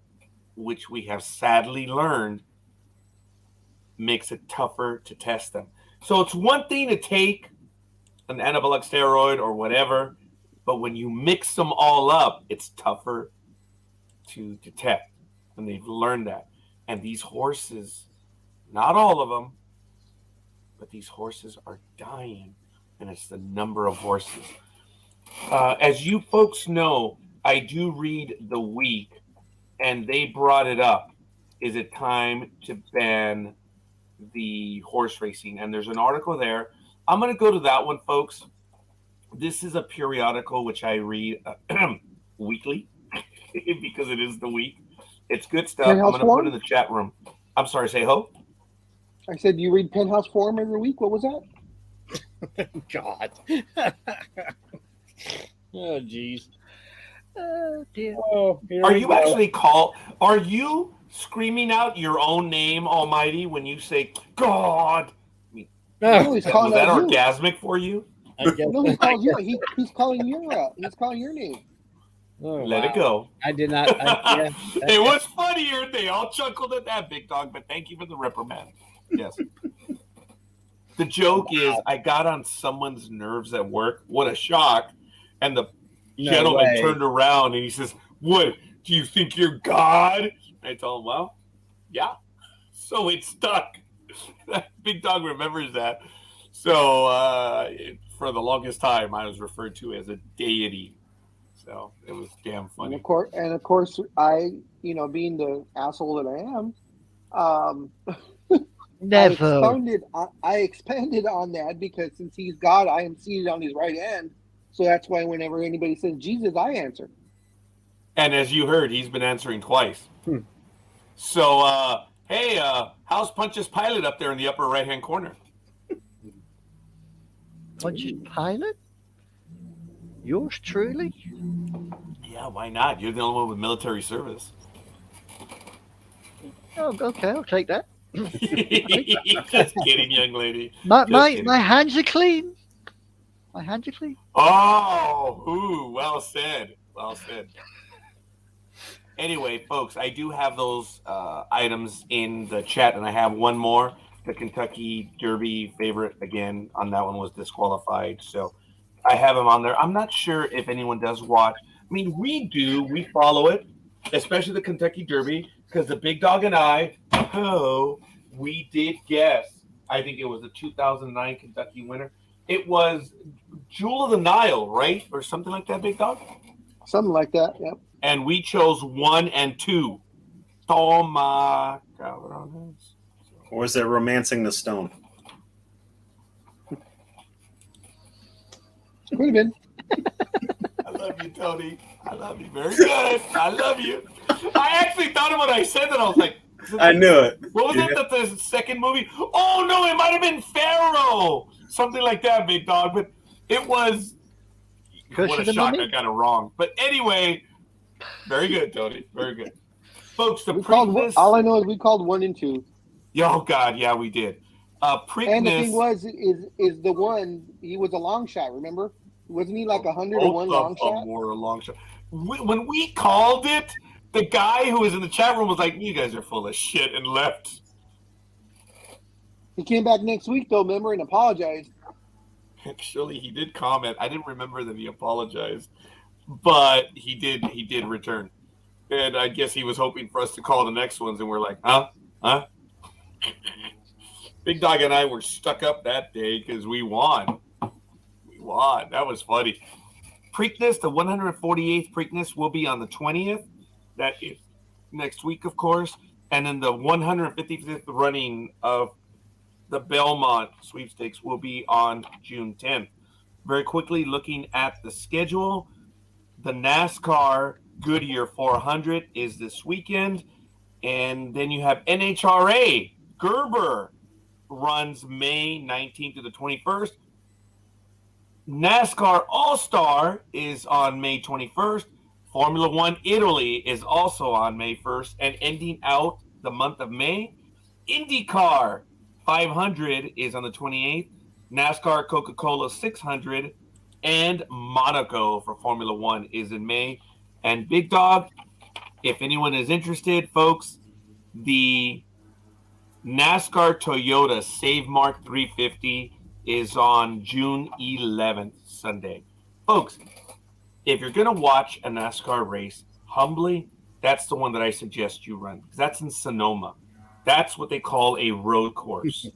which we have sadly learned, makes it tougher to test them. So it's one thing to take an anabolic steroid or whatever, but when you mix them all up, it's tougher to detect. And they've learned that. And these horses, not all of them, but these horses are dying, and it's the number of horses. As you folks know, I do read The Week, and they brought it up. Is it time to ban the horse racing? And there's an article there. I'm going to go to that one, folks. This is a periodical which I read weekly. because it is the week. It's good stuff. I'm Penthouse going to put it Forum? in the chat room. I'm sorry, say ho? I said you read Penthouse Forum every week. What was that? God. Oh, jeez. Oh dear. Oh, here Are we you go. actually are you screaming out your own name, Almighty, when you say God? No, he's Was calling that out you. orgasmic for you? I guess No, he calls you. He's calling your name. Oh, Let it wow. go. I did not. Yeah, It was funnier. They all chuckled at that, Big Dog, but thank you for the reprimand. Yes. The joke is I got on someone's nerves at work. What a shock. And the No gentleman way. turned around and he says, "What? Do you think you're God?" I told him, "Well, yeah." So it stuck. Big Dog remembers that. So for the longest time, I was referred to as a deity. So it was damn And funny. of course, I, being the asshole that I am, Never. I expanded on that because since he's God, I am seated on his right hand. So that's why whenever anybody says Jesus, I answer. And as you heard, he's been answering twice. So, hey, how's Punch's Pilot up there in the upper right-hand corner? Punch's Pilot? Yours truly? Yeah, why not? You're the only one with military service. Oh, okay, I'll take that. Just kidding, young lady. My Just kidding. my hands are clean. My hands are clean. Oh, ooh, well said. Well said. Anyway, folks, I do have those items in the chat, and I have one more. The Kentucky Derby favorite, again, on that one was disqualified. So I have him on there. I'm not sure if anyone does watch. I mean, we do. We follow it, especially the Kentucky Derby, because the Big Dog and I, we did guess. I think it was the 2009 Kentucky winner. It was Jewel of the Nile, right? Or something like that, Big Dog? Something like that, yep. And we chose 1 and 2. Toma cabrones. Or is it Romancing the Stone? Could have been. I love you, Tony. I love you. Very good. I love you. I actually thought of when I said that. I was like, I knew it. what was it that the second movie? Oh, no, it might have been Pharaoh. Something like that, Big Dog. But it was. Curse What of a the shock. Mummy? I got it wrong. But anyway, very good, Tony. Very good. Folks, the We called Preakness. all I know is we called 1 and 2. Oh, God. Yeah, we did. Preakness. And the thing was, is the one, he was a long shot, remember? Wasn't he like 101 long shot? More a long shot. When we called it, the guy who was in the chat room was like, "You guys are full of shit," and left. He came back next week, though, remember, and apologized. Actually, he did comment. I didn't remember that he apologized, but he did return. And I guess he was hoping for us to call the next ones, and we're like, huh? Big Dog and I were stuck up that day because we won. That was funny. Preakness, the 148th Preakness will be on the 20th. That is next week, of course. And then the 155th running of the Belmont Sweepstakes will be on June 10th. Very quickly, looking at the schedule, the NASCAR Goodyear 400 is this weekend. And then you have NHRA Gerber runs May 19th to the 21st. NASCAR All-Star is on May 21st. Formula One Italy is also on May 1st. And ending out the month of May, IndyCar 500 is on the 28th. NASCAR Coca-Cola 600 and Monaco for Formula One is in May. And Big Dog, if anyone is interested, folks, the NASCAR Toyota Save Mark 350 is on June 11th, Sunday. Folks, if you're going to watch a NASCAR race, humbly, that's the one that I suggest you run. Because that's in Sonoma. That's what they call a road course.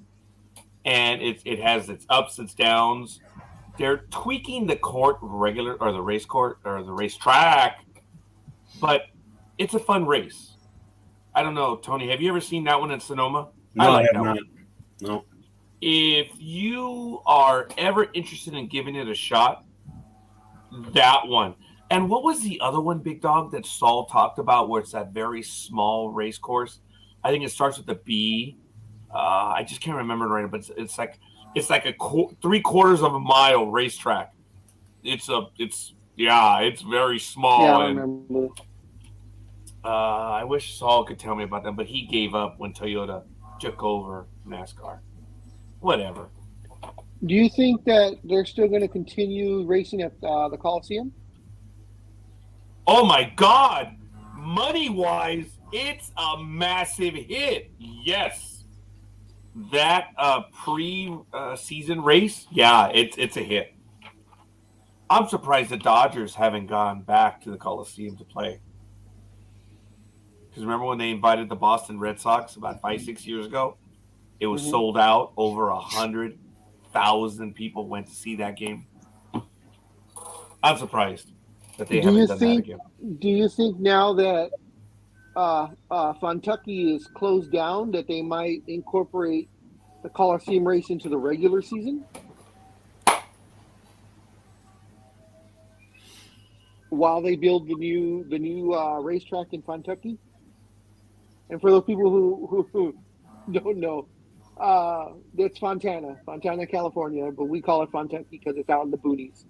And it has its ups, its downs. They're tweaking the the race court, or the racetrack. But it's a fun race. I don't know, Tony, have you ever seen that one in Sonoma? No, I like have that not. one. No. If you are ever interested in giving it a shot, that one. And what was the other one, Big Dog, that Saul talked about where it's that very small race course? I think it starts with a B. I just can't remember right, but it's like a 3/4 of a mile racetrack. It's very small. Yeah, I And remember. I wish Saul could tell me about that, but he gave up when Toyota took over NASCAR. Whatever. Do you think that they're still going to continue racing at the Coliseum? Oh my God! Money-wise, it's a massive hit. Yes, that pre-season race, yeah, it's a hit. I'm surprised the Dodgers haven't gone back to the Coliseum to play. Because remember when they invited the Boston Red Sox about 5-6 years ago? It was sold out. Over 100,000 people went to see that game. I'm surprised that they haven't done that again. Do you think now that Kentucky is closed down that they might incorporate the Coliseum race into the regular season? While they build the new racetrack in Kentucky? And for those people who don't know, it's Fontana, California, but we call it Kentucky because it's out in the boonies.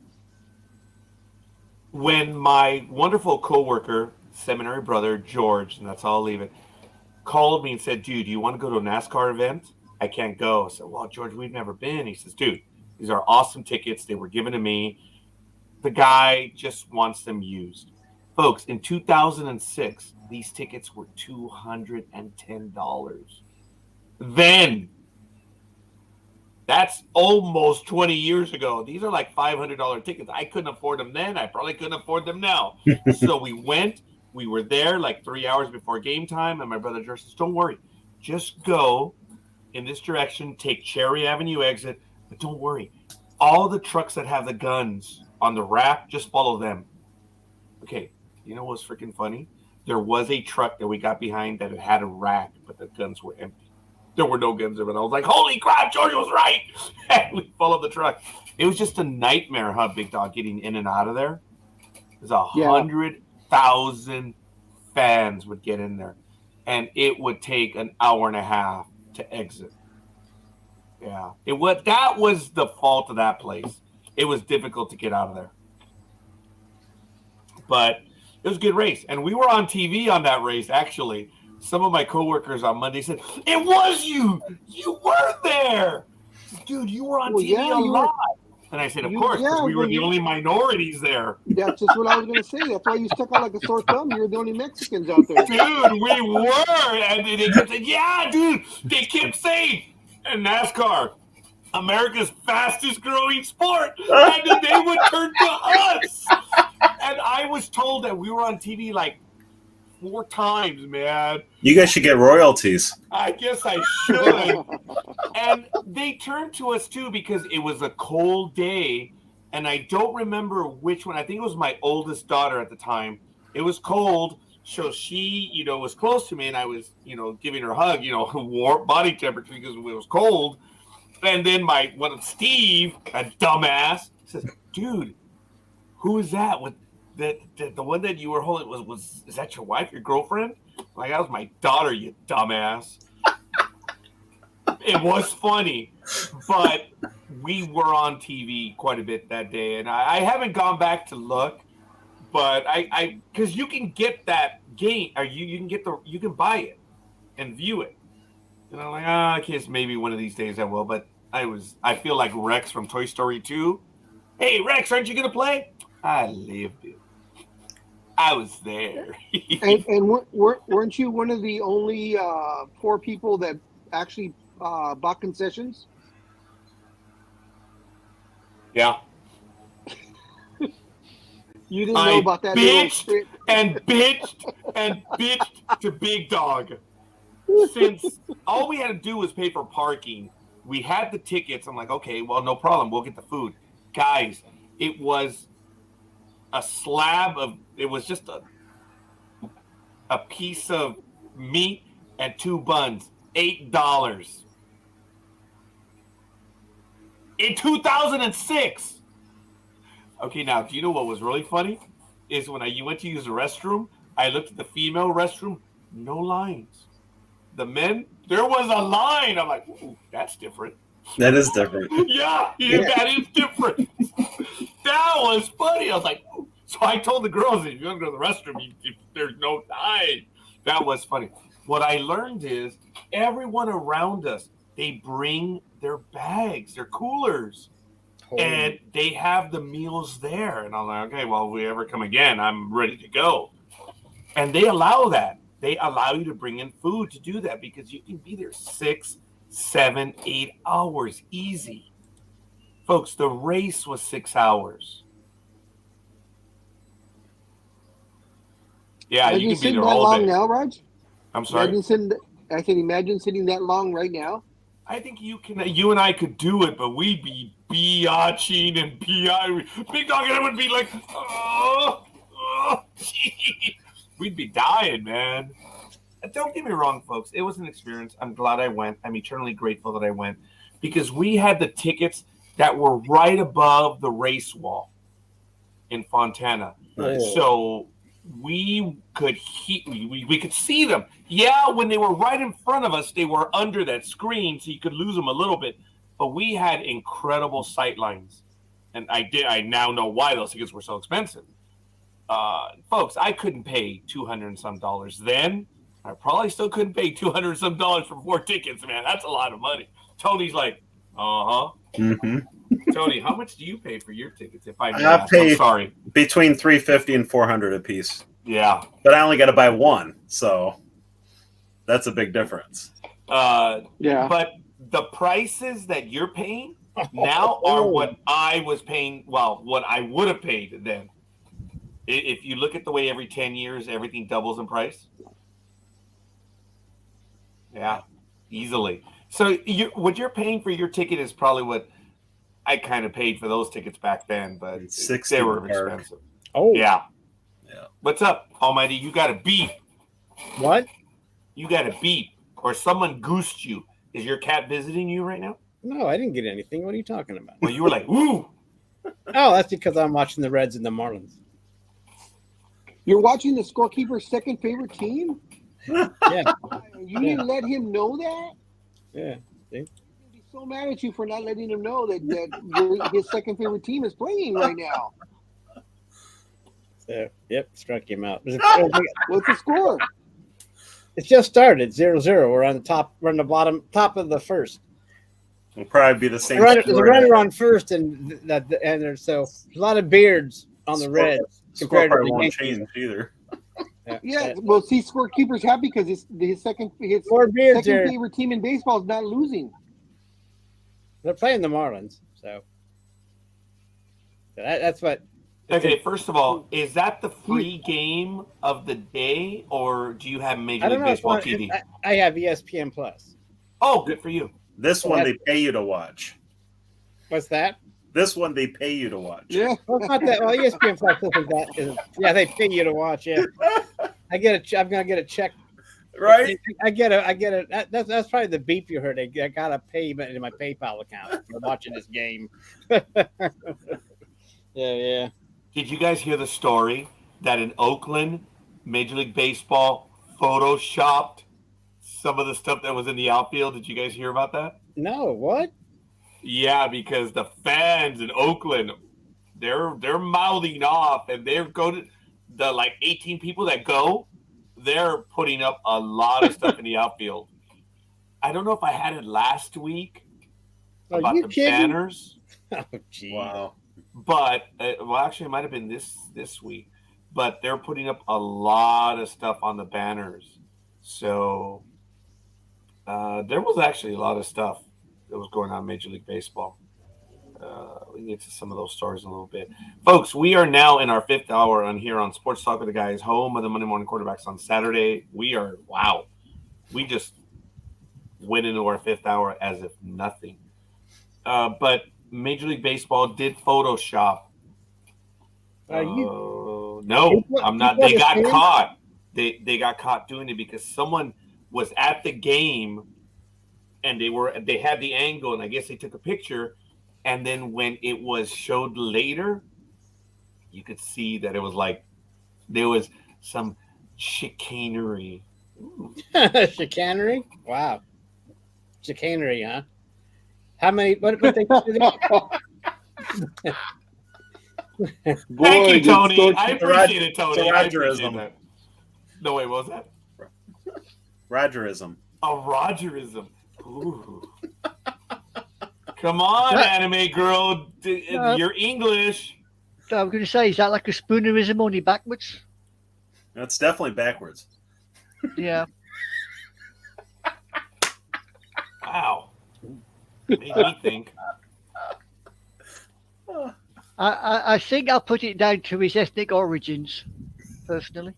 When my wonderful coworker, seminary brother, George, and that's how I'll leave it, called me and said, dude, do you want to go to a NASCAR event? I can't go. I said, well, George, we've never been. He says, dude, these are awesome tickets. They were given to me. The guy just wants them used. Folks, in 2006, these tickets were $210. Then, that's almost 20 years ago. These are like $500 tickets. I couldn't afford them then. I probably couldn't afford them now. So we went. We were there like 3 hours before game time. And my brother George says, don't worry. Just go in this direction. Take Cherry Avenue exit. But don't worry. All the trucks that have the guns on the rack, just follow them. Okay. You know what's freaking funny? There was a truck that we got behind that had a rack, but the guns were empty. There were no guns in it. I was like, holy crap, George was right. And we followed the truck. It was just a nightmare, huh, Big Dog, getting in and out of there. There's 100,000 fans would get in there. And it would take an hour and a half to exit. Yeah. That was the fault of that place. It was difficult to get out of there. But it was a good race. And we were on TV on that race, actually. Some of my coworkers on Monday said, it was you. You were there. Dude, you were on TV a lot. And I said, of course, because we were the only minorities there. That's just what I was going to say. That's why you stuck out like a sore thumb. You were the only Mexicans out there. Dude, we were. And they kept saying, yeah, dude. They kept saying, and NASCAR, America's fastest growing sport. And then they would turn to us. And I was told that we were on TV like 4 times, man. You guys should get royalties. I guess I should. And they turned to us too because it was a cold day, and I don't remember which one. I think it was my oldest daughter at the time. It was cold, so she, was close to me, and I was, giving her a hug, warm body temperature because it was cold. And then Steve, a dumbass, says, "Dude, who is that? The one that you were holding is that your wife, your girlfriend?" Like, that was my daughter, you dumbass. It was funny, but we were on TV quite a bit that day, and I haven't gone back to look, but because you can get that game, or you can buy it and view it, and I'm like, I guess maybe one of these days I will. But I feel like Rex from Toy Story 2. Hey Rex, aren't you gonna play? I lived it. I was there. and weren't you one of the only 4 people that actually bought concessions? Yeah. You didn't know about that. Bitched to Big Dog. Since all we had to do was pay for parking, we had the tickets. I'm like, okay, well, no problem. We'll get the food. Guys, it was a slab of, it was just a piece of meat and 2 buns, $8. In 2006. Okay, now, do you know what was really funny? is when you went to use the restroom, I looked at the female restroom, no lines. The men, there was a line. I'm like, ooh, that's different. That is different. Yeah, that is different. That was funny. I was like, ooh. So I told the girls, if you want to go to the restroom, there's no line. That was funny. What I learned is everyone around us, they bring their bags, their coolers, and they have the meals there. And I'm like, okay, well, if we ever come again, I'm ready to go. And they allow that. They allow you to bring in food to do that because you can be there 6, 7, 8 hours easy. Folks, the race was 6 hours. Yeah, you can be there all long day. now, Raj? I'm sorry. Imagine sitting that long right now. I think you and I could do it, but we'd be biatching and Big Dog and I would be like, we'd be dying, man. Don't get me wrong, folks. It was an experience. I'm glad I went. I'm eternally grateful that I went because we had the tickets that were right above the race wall in Fontana. Nice. So we could we could see them. Yeah, when they were right in front of us, they were under that screen, so you could lose them a little bit. But we had incredible sight lines, and I now know why those tickets were so expensive. Folks, I couldn't pay $200 and some then. I probably still couldn't pay $200 and some for 4 tickets, man. That's a lot of money. Tony's like, Mm-hmm. Tony, how much do you pay for your tickets? If I pay I'm sorry, between $350 and $400 a piece. Yeah, but I only got to buy one, so that's a big difference. Yeah, but the prices that you're paying now are what I was paying. Well, what I would have paid then. If you look at the way every 10 years everything doubles in price. Yeah, easily. So what you're paying for your ticket is probably what I kind of paid for those tickets back then, but they were expensive. Oh, yeah. Yeah. What's up, Almighty? You got a beep. What? You got a beep, or someone goosed you. Is your cat visiting you right now? No, I didn't get anything. What are you talking about? Well, you were like, "Woo!" Oh, that's because I'm watching the Reds and the Marlins. You're watching the Scorekeeper's second favorite team? Yeah. You didn't let him know that? Yeah. See? He'd be so mad at you for not letting him know that his second favorite team is playing right now. So, yep, struck him out. What's the score? It's just started 0-0. We're on the top. We're on the bottom, top of the first. It'll probably be the same. The runner on first, and there's so a lot of beards on the Reds compared to the won't Yankees. change either. Yeah, well, see, Scorekeeper's happy because his second favorite team in baseball is not losing. They're playing the Marlins, so that's what. Okay, first of all, is that the free game of the day, or do you have Major League Baseball TV? I have ESPN Plus. Oh, good for you. This one they pay you to watch. What's that? This one they pay you to watch. Yeah. Well, it's not that. Well, ESPN Plus isn't that. Yeah, they pay you to watch. Yeah, I'm gonna get a check. Right. I get a. That's probably the beep you heard. I got a payment in my PayPal account for watching this game. Yeah. Did you guys hear the story that in Oakland, Major League Baseball photoshopped some of the stuff that was in the outfield? Did you guys hear about that? No, what? Yeah, because the fans in Oakland, they're mouthing off, and they're going to the 18 people that go. They're putting up a lot of stuff in the outfield. I don't know if I had it last week about the banners. Oh, geez. Wow. But actually, it might have been this week. But they're putting up a lot of stuff on the banners. So there was actually a lot of stuff that was going on in Major League Baseball. We can get to some of those stories in a little bit. Folks, we are now in our 5th hour on here on Sports Talk with the Guys, home of the Monday Morning Quarterbacks on Saturday. We just went into our 5th hour as if nothing. But Major League Baseball did Photoshop. No, I'm not. They got caught. They got caught doing it because someone was at the game and they had the angle, and I guess they took a picture. And then when it was showed later, you could see that it was there was some chicanery. Chicanery? Wow. Chicanery, huh? How many? What they? Thank you, good Tony. story. I appreciate it, Tony. It's a I appreciate Rogerism. that. No, wait, what was that? Rogerism. A Rogerism. Ooh. Come on, anime girl. You're English. I was going to say, is that like a spoonerism only backwards? That's definitely backwards. Yeah. Wow. Made me think. I think I'll put it down to his ethnic origins, personally.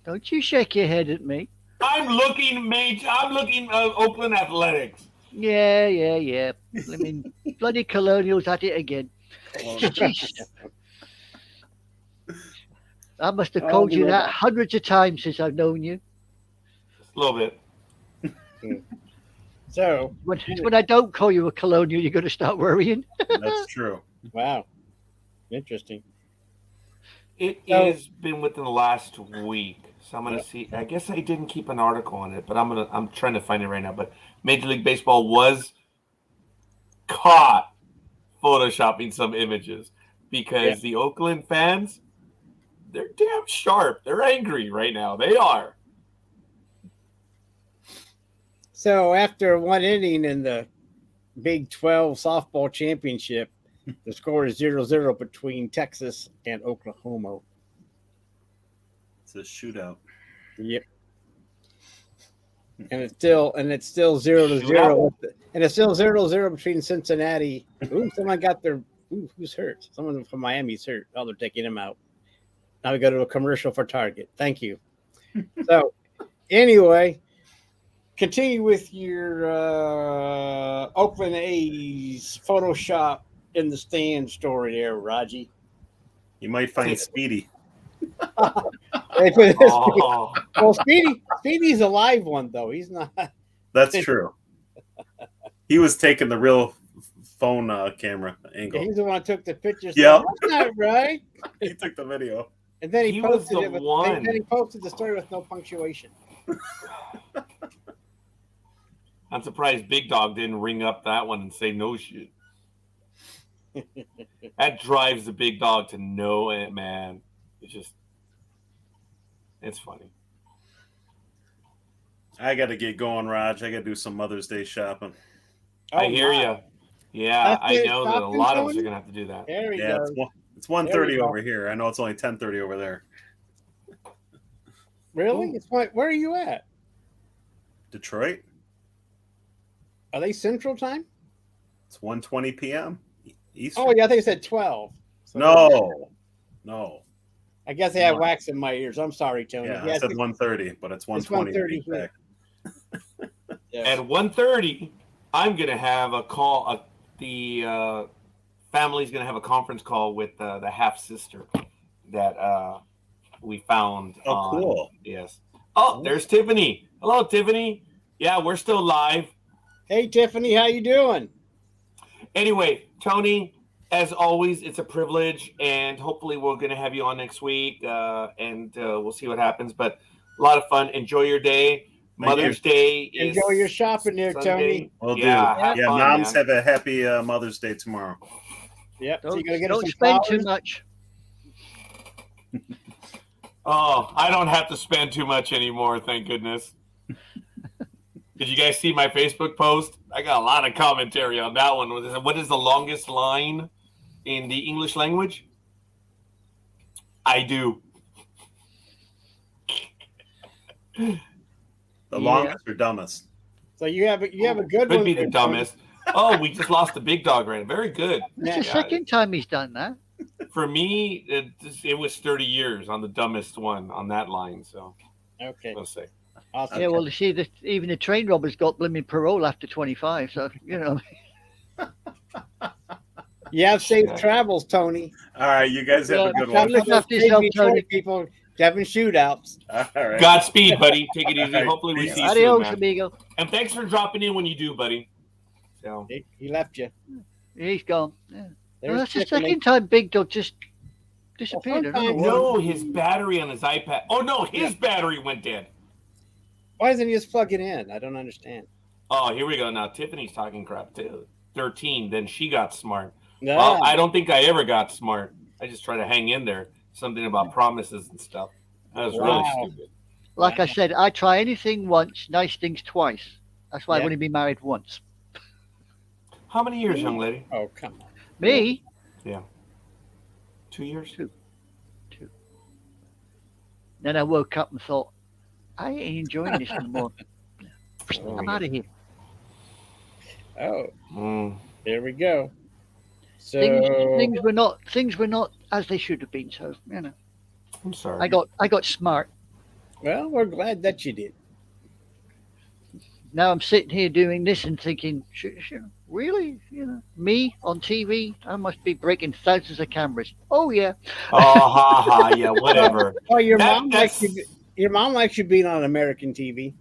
Don't you shake your head at me. I'm looking Oakland Athletics. Yeah. I mean, bloody Colonials at it again. Jeez. I must have called you that hundreds of times since I've known you. A little bit. So, When I don't call you a Colonial, you're going to start worrying. That's true. wow. Interesting. It So- has been within the last week. So I'm gonna see. I guess I didn't keep an article on it, but I'm trying to find it right now. But Major League Baseball was caught photoshopping some images because the Oakland fans, they're damn sharp. They're angry right now. They are. So after one inning in the Big 12 softball championship, the score is 0-0 between Texas and Oklahoma. It's a shootout. Yep. And it's still 0-0, and it's still 0-0 between Cincinnati. Ooh, someone got their. Ooh, who's hurt? Someone from Miami's hurt. Oh, they're taking him out. Now we go to a commercial for Target. Thank you. So, anyway, continue with your Oakland A's Photoshop in the stand story there, Raji. You might find Speedy. They put Oh, well, Speedy's a live one though. He's not. That's true. He was taking the real phone camera angle. He's the one who took the pictures. Yeah. That's not right. He took the video. And then He was posted the it with. one. And then he posted the story with no punctuation. I'm surprised Big Dog didn't ring up that one and say no shit. That drives the Big Dog to know it, man. It's funny. I got to get going, Raj. I got to do some Mother's Day shopping. I hear you. Yeah, That's I it, know that a shopping, lot of us Tony? are gonna have to do that. There we Yeah, go. it's There 1:30 we go. over here. I know it's only 10:30 over there. Really? It's where are you at? Detroit. Are they Central Time? It's 1:20 p.m. Eastern. Oh yeah, I think it said 12. So No. I guess they have wax in my ears. I'm sorry, Tony. Yeah, I Yes, said 1:30, but it's 1:20. 1:30 to be here. exact. yeah. At 1:30, I'm gonna have a call. The family's gonna have a conference call with the half sister that we found. Oh, cool. Yes. Oh, there's Tiffany. Hello, Tiffany. Yeah, we're still live. Hey, Tiffany, how you doing? Anyway, Tony, as always, it's a privilege, and hopefully we're going to have you on next week, and we'll see what happens. But a lot of fun. Enjoy your day. Mother's Day is Enjoy your shopping there, Sunday. Tony. Will do. have Yeah, fun, moms man. have a happy Mother's Day tomorrow. Yep. So you're gonna get us Don't some spend flowers? too much. Oh, I don't have to spend too much anymore, thank goodness. Did you guys see my Facebook post? I got a lot of commentary on that one. What is the longest line in the English language? I do. The longest or dumbest? So you have a good Could one. be the there, dumbest. Oh, we just lost the Big Dog right. Very good. Yeah. It's the second time he's done that. For me, it was 30 years on the dumbest one on that line. So Tony. Okay. we'll see. Awesome. Yeah, well, you see, even the train robbers got blooming parole after 25. So, you know. You have safe Yeah. travels, Tony. All right, you guys have a good Yeah, one. look after yourself, Tony. People having shootouts. All right. Godspeed, buddy. Take it easy. All right. Hopefully we Peace. see you soon, Adios, man. amigo. And thanks for dropping in when you do, buddy. So He left you. He's gone. Yeah. There's that's the Tiffany. second time Big Dog just disappeared. I don't know sometimes- why. No, his battery on his iPad. Oh no, his battery went dead. Why doesn't he just plug it in? I don't understand. Oh, here we go. Now Tiffany's talking crap too. 13. Then she got smart. Yeah. Well, I don't think I ever got smart. I just try to hang in there. Something about promises and stuff. That was Wow. really stupid. Like I said, I try anything once, nice things twice. That's why I've Yeah. only been married once. How many years, young lady? Oh, come on. Me? 2 years? Two. Then I woke up and thought, I ain't enjoying this anymore. I'm out of here. Oh, Mm. there we go. So Things were not as they should have been. So I'm sorry. I got smart. well, we're glad that you did. Now I'm sitting here doing this and thinking, really, me on TV? I must be breaking thousands of cameras. Oh yeah. Oh, ha, ha, yeah, whatever. Oh, your That- mom likes you. Your mom likes you being on American TV.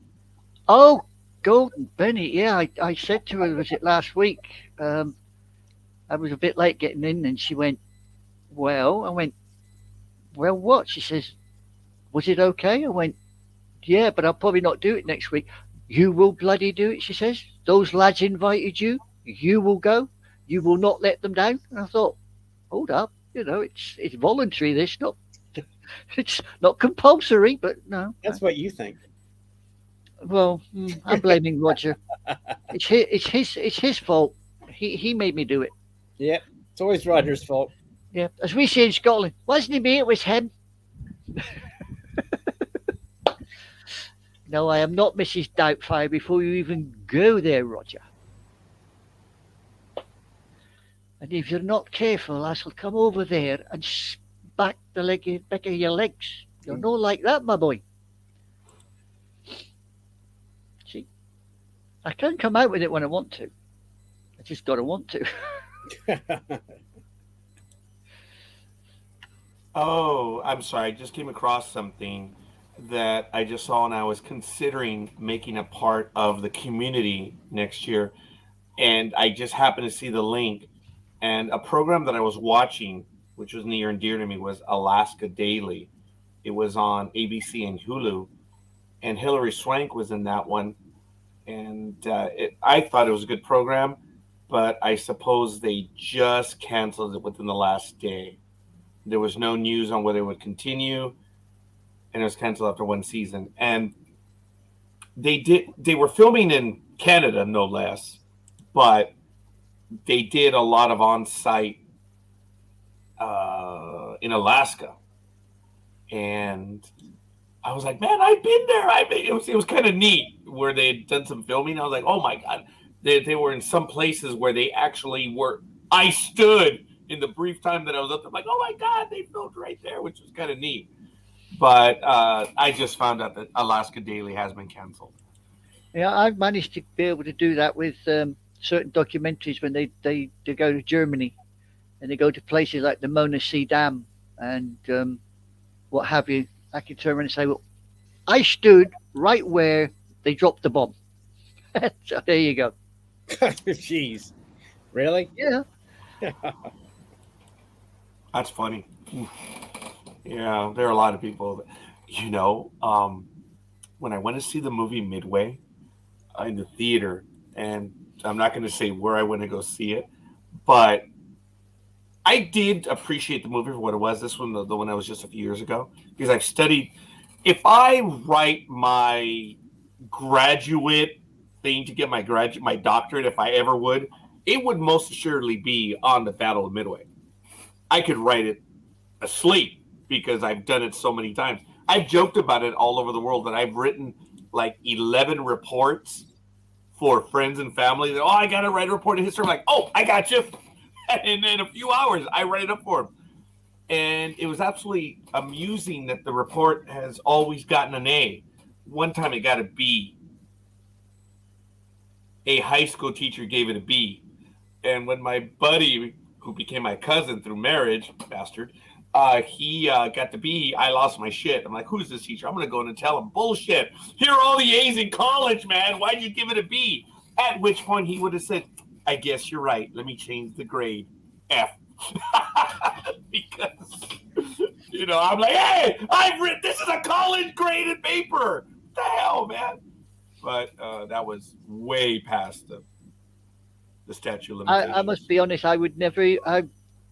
Oh, Golden Benny. Yeah, I said to her, was it last week? I was a bit late getting in, and she went, well, I went, well, what? She says, was it okay? I went, yeah, but I'll probably not do it next week. You will bloody do it, she says. Those lads invited you. You will go. You will not let them down. And I thought, hold up, it's voluntary. This not, it's not compulsory, but no. That's what you think. Well, I'm blaming Roger. It's his fault. He made me do it. Yep. It's always Roger's fault. Yeah, as we say in Scotland, wasn't it me? It was him. No, I am not Mrs. Doubtfire before you even go there, Roger. And if you're not careful, I shall come over there and back the back of your legs. You're not like that, my boy. See, I can come out with it when I want to. I just gotta want to. Oh, I'm sorry. I just came across something that I just saw, and I was considering making a part of the community next year. And I just happened to see the link. And a program that I was watching, which was near and dear to me, was Alaska Daily. It was on ABC and Hulu. And Hilary Swank was in that one. And I thought it was a good program, but I suppose they just canceled it within the last day. There was no news on whether it would continue, and it was canceled after one season. And they were filming in Canada, no less, but they did a lot of on-site in Alaska. And I was like, man, I've been there. It was kind of neat where they had done some filming. I was like, oh my God. They were in some places where they actually were. I stood in the brief time that I was up there, I'm like, oh my God, they filmed right there, which was kind of neat. But I just found out that Alaska Daily has been canceled. Yeah, I've managed to be able to do that with certain documentaries when they go to Germany and they go to places like the Mona Sea Dam and what have you. I can turn around and say, well, I stood right where they dropped the bomb. So there you go. Jeez. Really? Yeah. That's funny. Yeah, there are a lot of people that, when I went to see the movie Midway in the theater, and I'm not going to say where I went to go see it, but I did appreciate the movie for what it was. This one, the one that was just a few years ago, because I've studied. If I write my graduate thing to get my doctorate, if I ever would, it would most assuredly be on the Battle of Midway. I could write it asleep because I've done it so many times. I've joked about it all over the world that I've written like 11 reports for friends and family. That, I got to write a report in history. I'm like, oh, I got you. And in a few hours, I write it up for them. And it was absolutely amusing that the report has always gotten an A. One time it got a B. A high school teacher gave it a B. And when my buddy, who became my cousin through marriage, bastard, he got the B, I lost my shit. I'm like, who's this teacher? I'm going to go in and tell him, bullshit. Here are all the A's in college, man. Why'd you give it a B? At which point he would have said, I guess you're right. Let me change the grade. F. because I'm like, hey, I've written this is a college graded paper. What the hell, man? But that was way past the statute of limitations. I must be honest. I would never.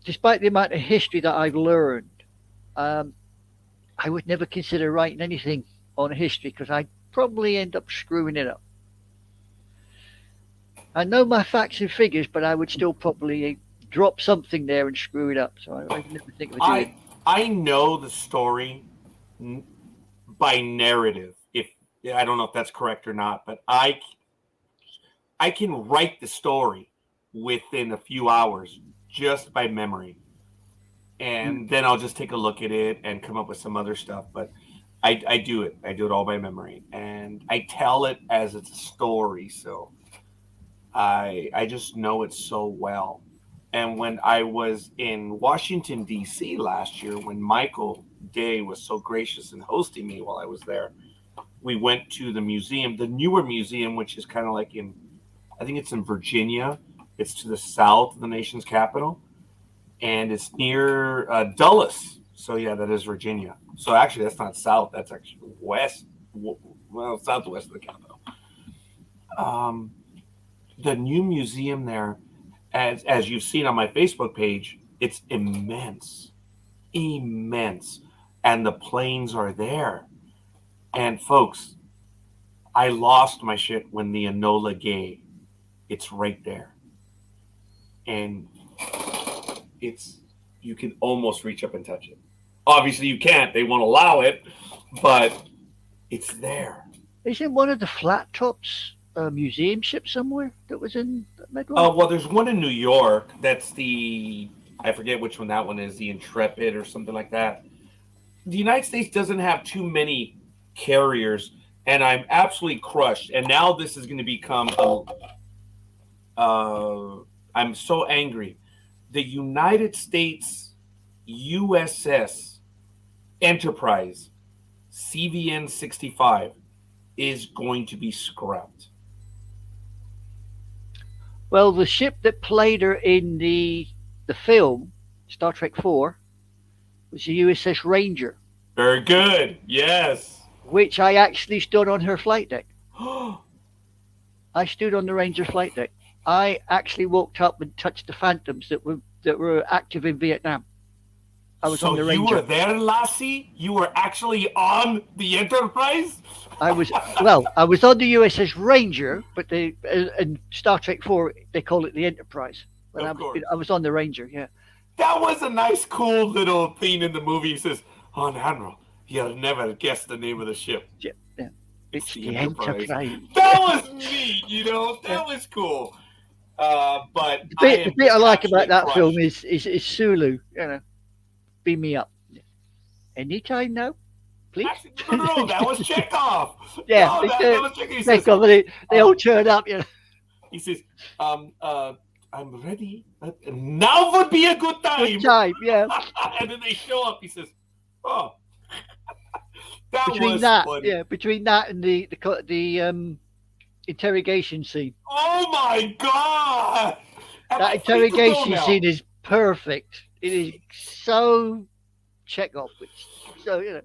Despite the amount of history that I've learned, I would never consider writing anything on history because I'd probably end up screwing it up. I know my facts and figures, but I would still probably drop something there and screw it up. So I would never think of doing it. I know the story by narrative. I don't know if that's correct or not, but I can write the story within a few hours just by memory. And then I'll just take a look at it and come up with some other stuff. But I do it. I do it all by memory. And I tell it as it's a story. So I just know it so well. And when I was in Washington, D.C. last year, when Michael Day was so gracious in hosting me while I was there, we went to the museum, the newer museum, which is kind of like I think it's in Virginia. It's to the south of the nation's capital. And it's near Dulles. So, yeah, that is Virginia. So, actually, that's not south. That's actually west. Well, southwest of the capital. The new museum there, as you've seen on my Facebook page, it's immense. Immense. And the planes are there. And, folks, I lost my shit when the Enola Gay. It's right there. And you can almost reach up and touch it. Obviously you can't, they won't allow it, but it's there. Isn't one of the flat tops a museum ship somewhere that was in Medway? Well, there's one in New York. That's I forget which one that one is, the Intrepid or something like that. The United States doesn't have too many carriers, and I'm absolutely crushed. And now this is going to become I'm so angry. The United States USS Enterprise CVN 65 is going to be scrapped. Well, the ship that played her in the film Star Trek 4 was the USS Ranger. Very good. Yes. Which I actually stood on her flight deck. I stood on the Ranger flight deck. I actually walked up and touched the Phantoms that were active in Vietnam. I was on the Ranger. You were there, Lassie? You were actually on the Enterprise? I was on the USS Ranger, but in Star Trek 4 they call it the Enterprise. But I was on the Ranger, yeah. That was a nice, cool little thing in the movie. He says, "On Admiral, you'll never guess the name of the ship." Yeah. It's the Enterprise. That was neat, That was cool. But the bit I like about that film is Sulu, beam me up. Anytime now, please. Actually, no, that was Chekhov. Yeah, no, that was Chekhov. He says, they all turn up, He says, I'm ready. Now would be a good time. Good time, yeah. And then they show up. He says, oh. Between that and the interrogation scene. Oh my God! That interrogation scene is perfect. It is so Chekhov. So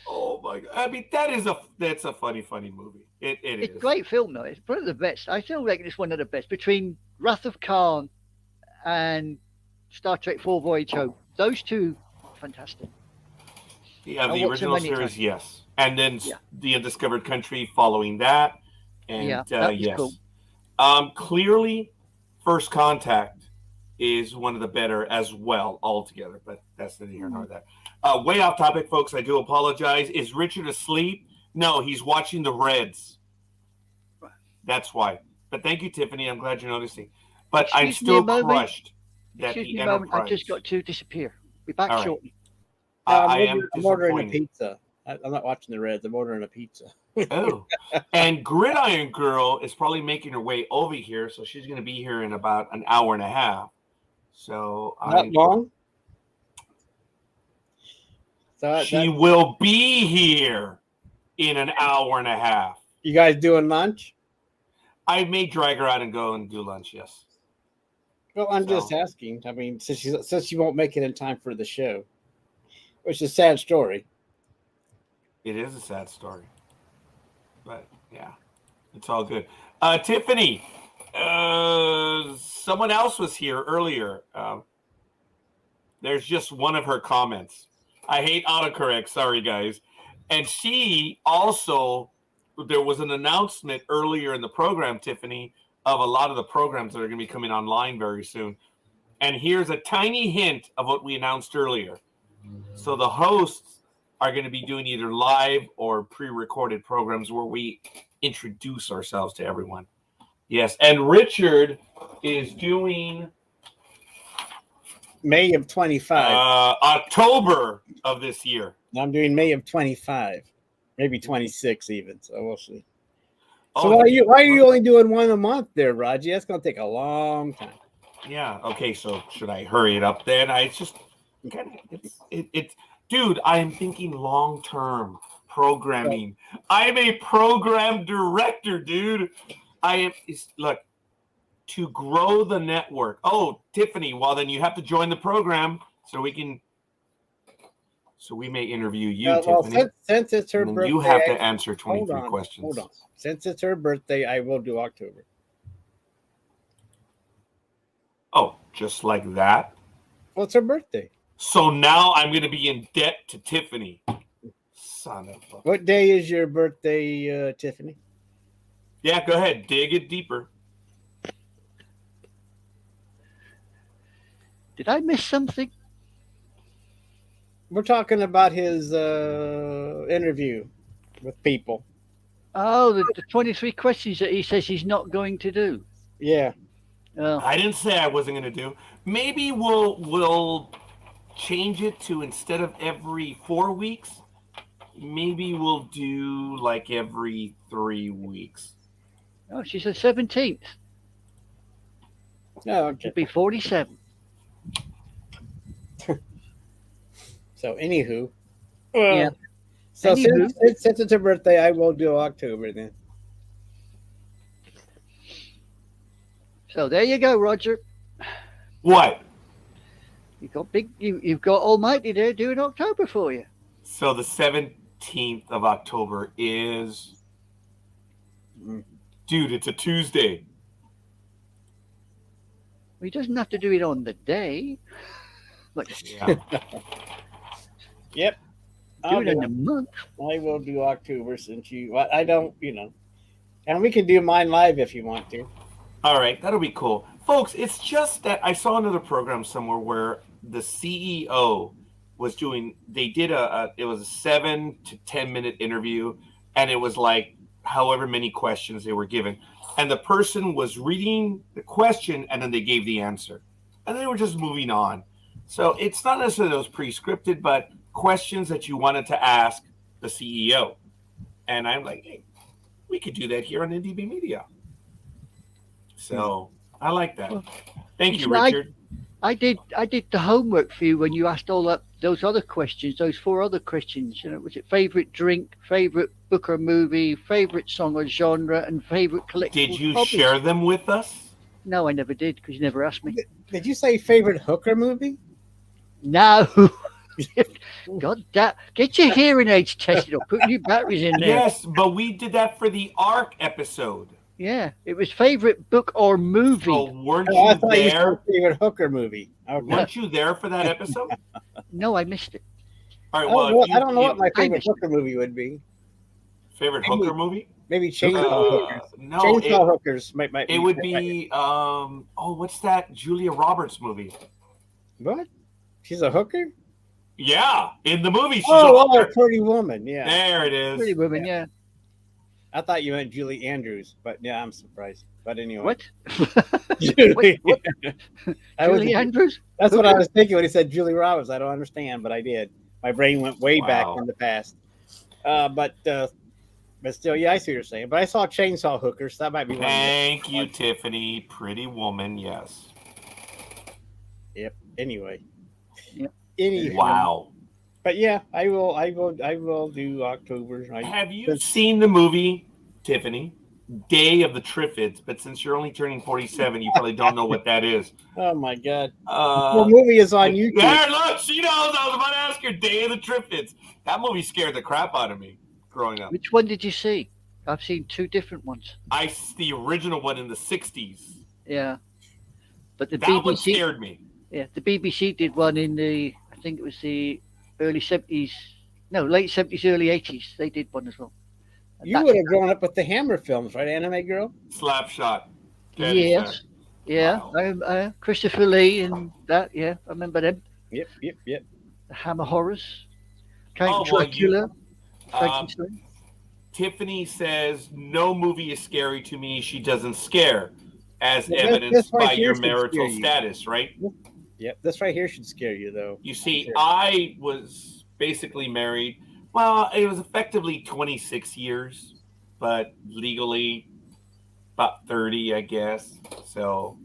Oh my God! I mean, that's a funny movie. It's is. A great film, though. It's one of the best. I still reckon it's one of the best between Wrath of Khan and Star Trek 4 Voyage Home. Those two, fantastic. Yeah, the original series, yes, and then the Undiscovered Country following that, and yes, cool. Clearly, First Contact is one of the better as well altogether, but that's neither here nor there. Way off topic, folks. I do apologize. Is Richard asleep? No, he's watching the Reds. That's why. But thank you, Tiffany. I'm glad you're noticing. But I'm still crushed that the Enterprise. I've just got to disappear. Be back shortly. I'm ordering a pizza. I'm not watching the Reds. I'm ordering a pizza. Oh, and Gridiron Girl is probably making her way over here, so she's going to be here in about an hour and a half. So not long. So she will be here in an hour and a half. You guys doing lunch? I may drag her out and go and do lunch. Yes. Well, I'm just asking. I mean, since she won't make it in time for the show, which is a sad story. It is a sad story. But, yeah, it's all good. Tiffany, someone else was here earlier. There's just one of her comments. I hate autocorrect. Sorry, guys. And she also, there was an announcement earlier in the program, Tiffany, of a lot of the programs that are going to be coming online very soon. And here's a tiny hint of what we announced earlier. So the hosts are going to be doing either live or pre-recorded programs where we introduce ourselves to everyone. Yes. And Richard is doing May of 25. October of this year. I'm doing May of 25, maybe 26 even. So we'll see. Oh, So why are you only doing one a month there, Raji? That's going to take a long time. Yeah. Okay. So should I hurry it up then? It's dude. I am thinking long term programming. I'm a program director, dude. Look, to grow the network. Oh, Tiffany. Well, then you have to join the program so we may interview you, Tiffany. Since it's her birthday, you have to answer 23 questions. Hold on. Since it's her birthday, I will do October. Oh, just like that? Well, it's her birthday. So now I'm going to be in debt to Tiffany. Son of a... What day is your birthday, Tiffany? Yeah, go ahead. Dig it deeper. Did I miss something? We're talking about his interview with people. Oh, the 23 questions that he says he's not going to do. Yeah. I didn't say I wasn't going to do. Maybe we'll change it to, instead of every 4 weeks, maybe we'll do like every 3 weeks. Oh, she's the 17th. Oh, okay. It'll be 47. So, anywho. Yeah. So, since it's her birthday, I will do October then. So, there you go, Roger. What? You've got Almighty there doing October for you. So, the 17th of October is... Dude, it's a Tuesday. Well, he doesn't have to do it on the day. Like, Yeah. Yep. do it in a month. I will do October since I don't, and we can do mine live if you want to. All right, that'll be cool. Folks, it's just that I saw another program somewhere where the CEO was doing, they did it was a 7 to 10 minute interview, and it was like however many questions they were given. And the person was reading the question, and then they gave the answer. And they were just moving on. So it's not necessarily those pre-scripted, but questions that you wanted to ask the CEO. And I'm like, hey, we could do that here on NDB Media. So I like that. Thank you, Richard. I did the homework for you when you asked all those other questions, those 4 other questions. Was it favorite drink, favorite book or movie, favorite song or genre, and favorite collectible? Did you hobby? share them with us? No, I never did because you never asked me. Did you say favorite hooker movie? No. God damn. Get your hearing aids tested or put new batteries in there. Yes, but we did that for the ARC episode. Yeah, it was favorite book or movie. So weren't I you thought you there? said favorite hooker movie. Okay. Weren't you there for that episode? No, I missed it. All right. Well, I don't know what my favorite missed it. hooker movie would be. favorite hooker movie? Maybe Chainsaw Hookers. No, Chainsaw Hookers might it would be what's that Julia Roberts movie? What? She's a hooker? Yeah, in the movie she's a Oh, hooker. Pretty Woman. Yeah. There it is. Pretty Woman, yeah. I thought you meant Julie Andrews, but yeah, I'm surprised. But anyway. What? Julie, What? I was- Julie Andrews? That's what I was thinking when he said Julie Roberts. I don't understand, but I did. My brain went way back Wow. in the past. But still, yeah, I see what you're saying. But I saw Chainsaw Hookers. That might be one. Thank you, Tiffany. Pretty Woman, yes. Yep. Anyway. Yep. Anyway. Wow. But yeah, I will do October. Have you seen the movie, Tiffany? Day of the Triffids, but since you're only turning 47, you probably don't know what that is. Oh my God! The movie is on YouTube. There, look, she knows. I was about to ask her. Day of the Triffids. That movie scared the crap out of me growing up. Which one did you see? I've seen two different ones. The original one in the 60s. Yeah, but the That BBC one scared me. Yeah, the BBC did one in the, I think it was the early 70s, no, late 70s, early 80s. They did one as well. And You would have grown up with the Hammer films, right, Anime Girl? Slapshot. Yes. Yeah. Wow. Christopher Lee and that. Yeah, I remember them. Yep. The Hammer Horrors. Count well, Dracula. Tiffany says no movie is scary to me. She doesn't scare, as Well, evidenced this right by here your should marital scare you. status, right? Yep. This right here should scare you, though. You see, Sure. I was basically married. Well, it was effectively 26 years, but legally about 30, I guess. So,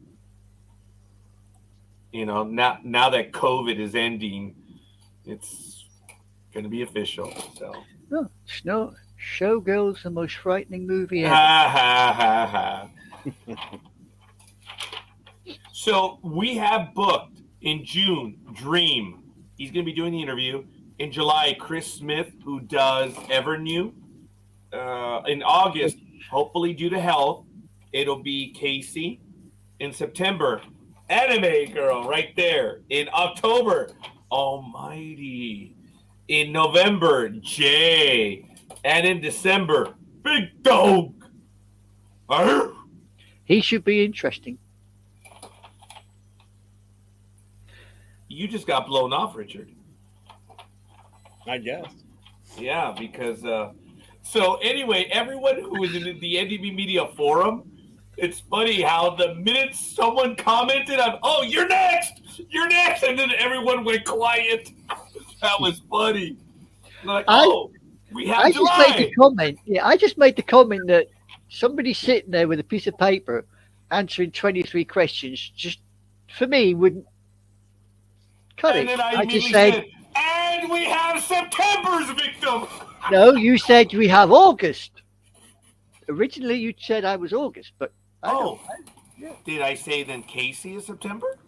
now that COVID is ending, it's going to be official. So, No, Showgirl's the most frightening movie ever. ha ha ha ha. So we have booked in June Dreem. He's going to be doing the interview. In July, Chris Smith, who does Evernew. In August, hopefully due to health, it'll be Casey. In September, Anime Girl right there. In October, Almighty. In November, Jay. And in December, Big Dawg. Arr! He should be interesting. You just got blown off, Richard. I guess. Yeah, because so anyway, everyone who was in the NDB Media forum, it's funny how the minute someone commented on, "Oh, you're next," and then everyone went quiet. That was funny. Like, we have I July. just made the comment. Yeah, I just made the comment that somebody sitting there with a piece of paper answering 23 questions just for me wouldn't cut And it. then I I just immediately said, and we have September's victim. no, you said we have August. Originally, you said I was August, but Did I say then Casey is September?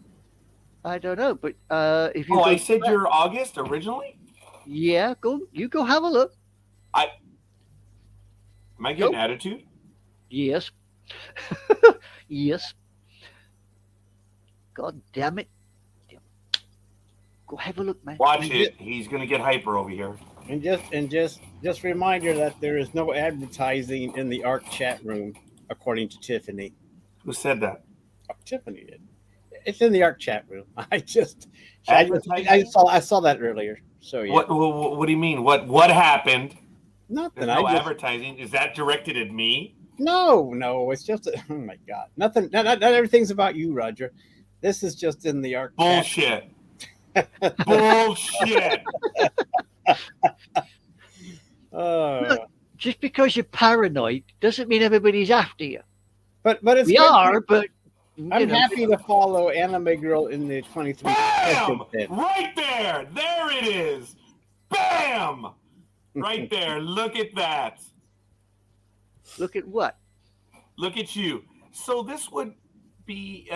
I don't know. But if you I said you're August originally? Yeah, you go have a look. Am I getting attitude? Yes. Yes. God damn it. Go have a look, man. Watch it. He's gonna get hyper over here. And just reminder that there is no advertising in the ARC chat room, according to Tiffany. Who said that? Oh, Tiffany did. It's in the ARC chat room. I saw that earlier. So yeah. What do you mean? What happened? Nothing. There's no advertising. Is that directed at me? No. It's just oh my God. Nothing. Not everything's about you, Roger. This is just in the ARC. Bullshit. Bullshit. Look, just because you're paranoid doesn't mean everybody's after you. But it's we are. But I'm happy to follow Anime Girl in the 23. Bam! Right there. There it is. Bam! Right there. Look at that. Look at what? Look at you. So this would be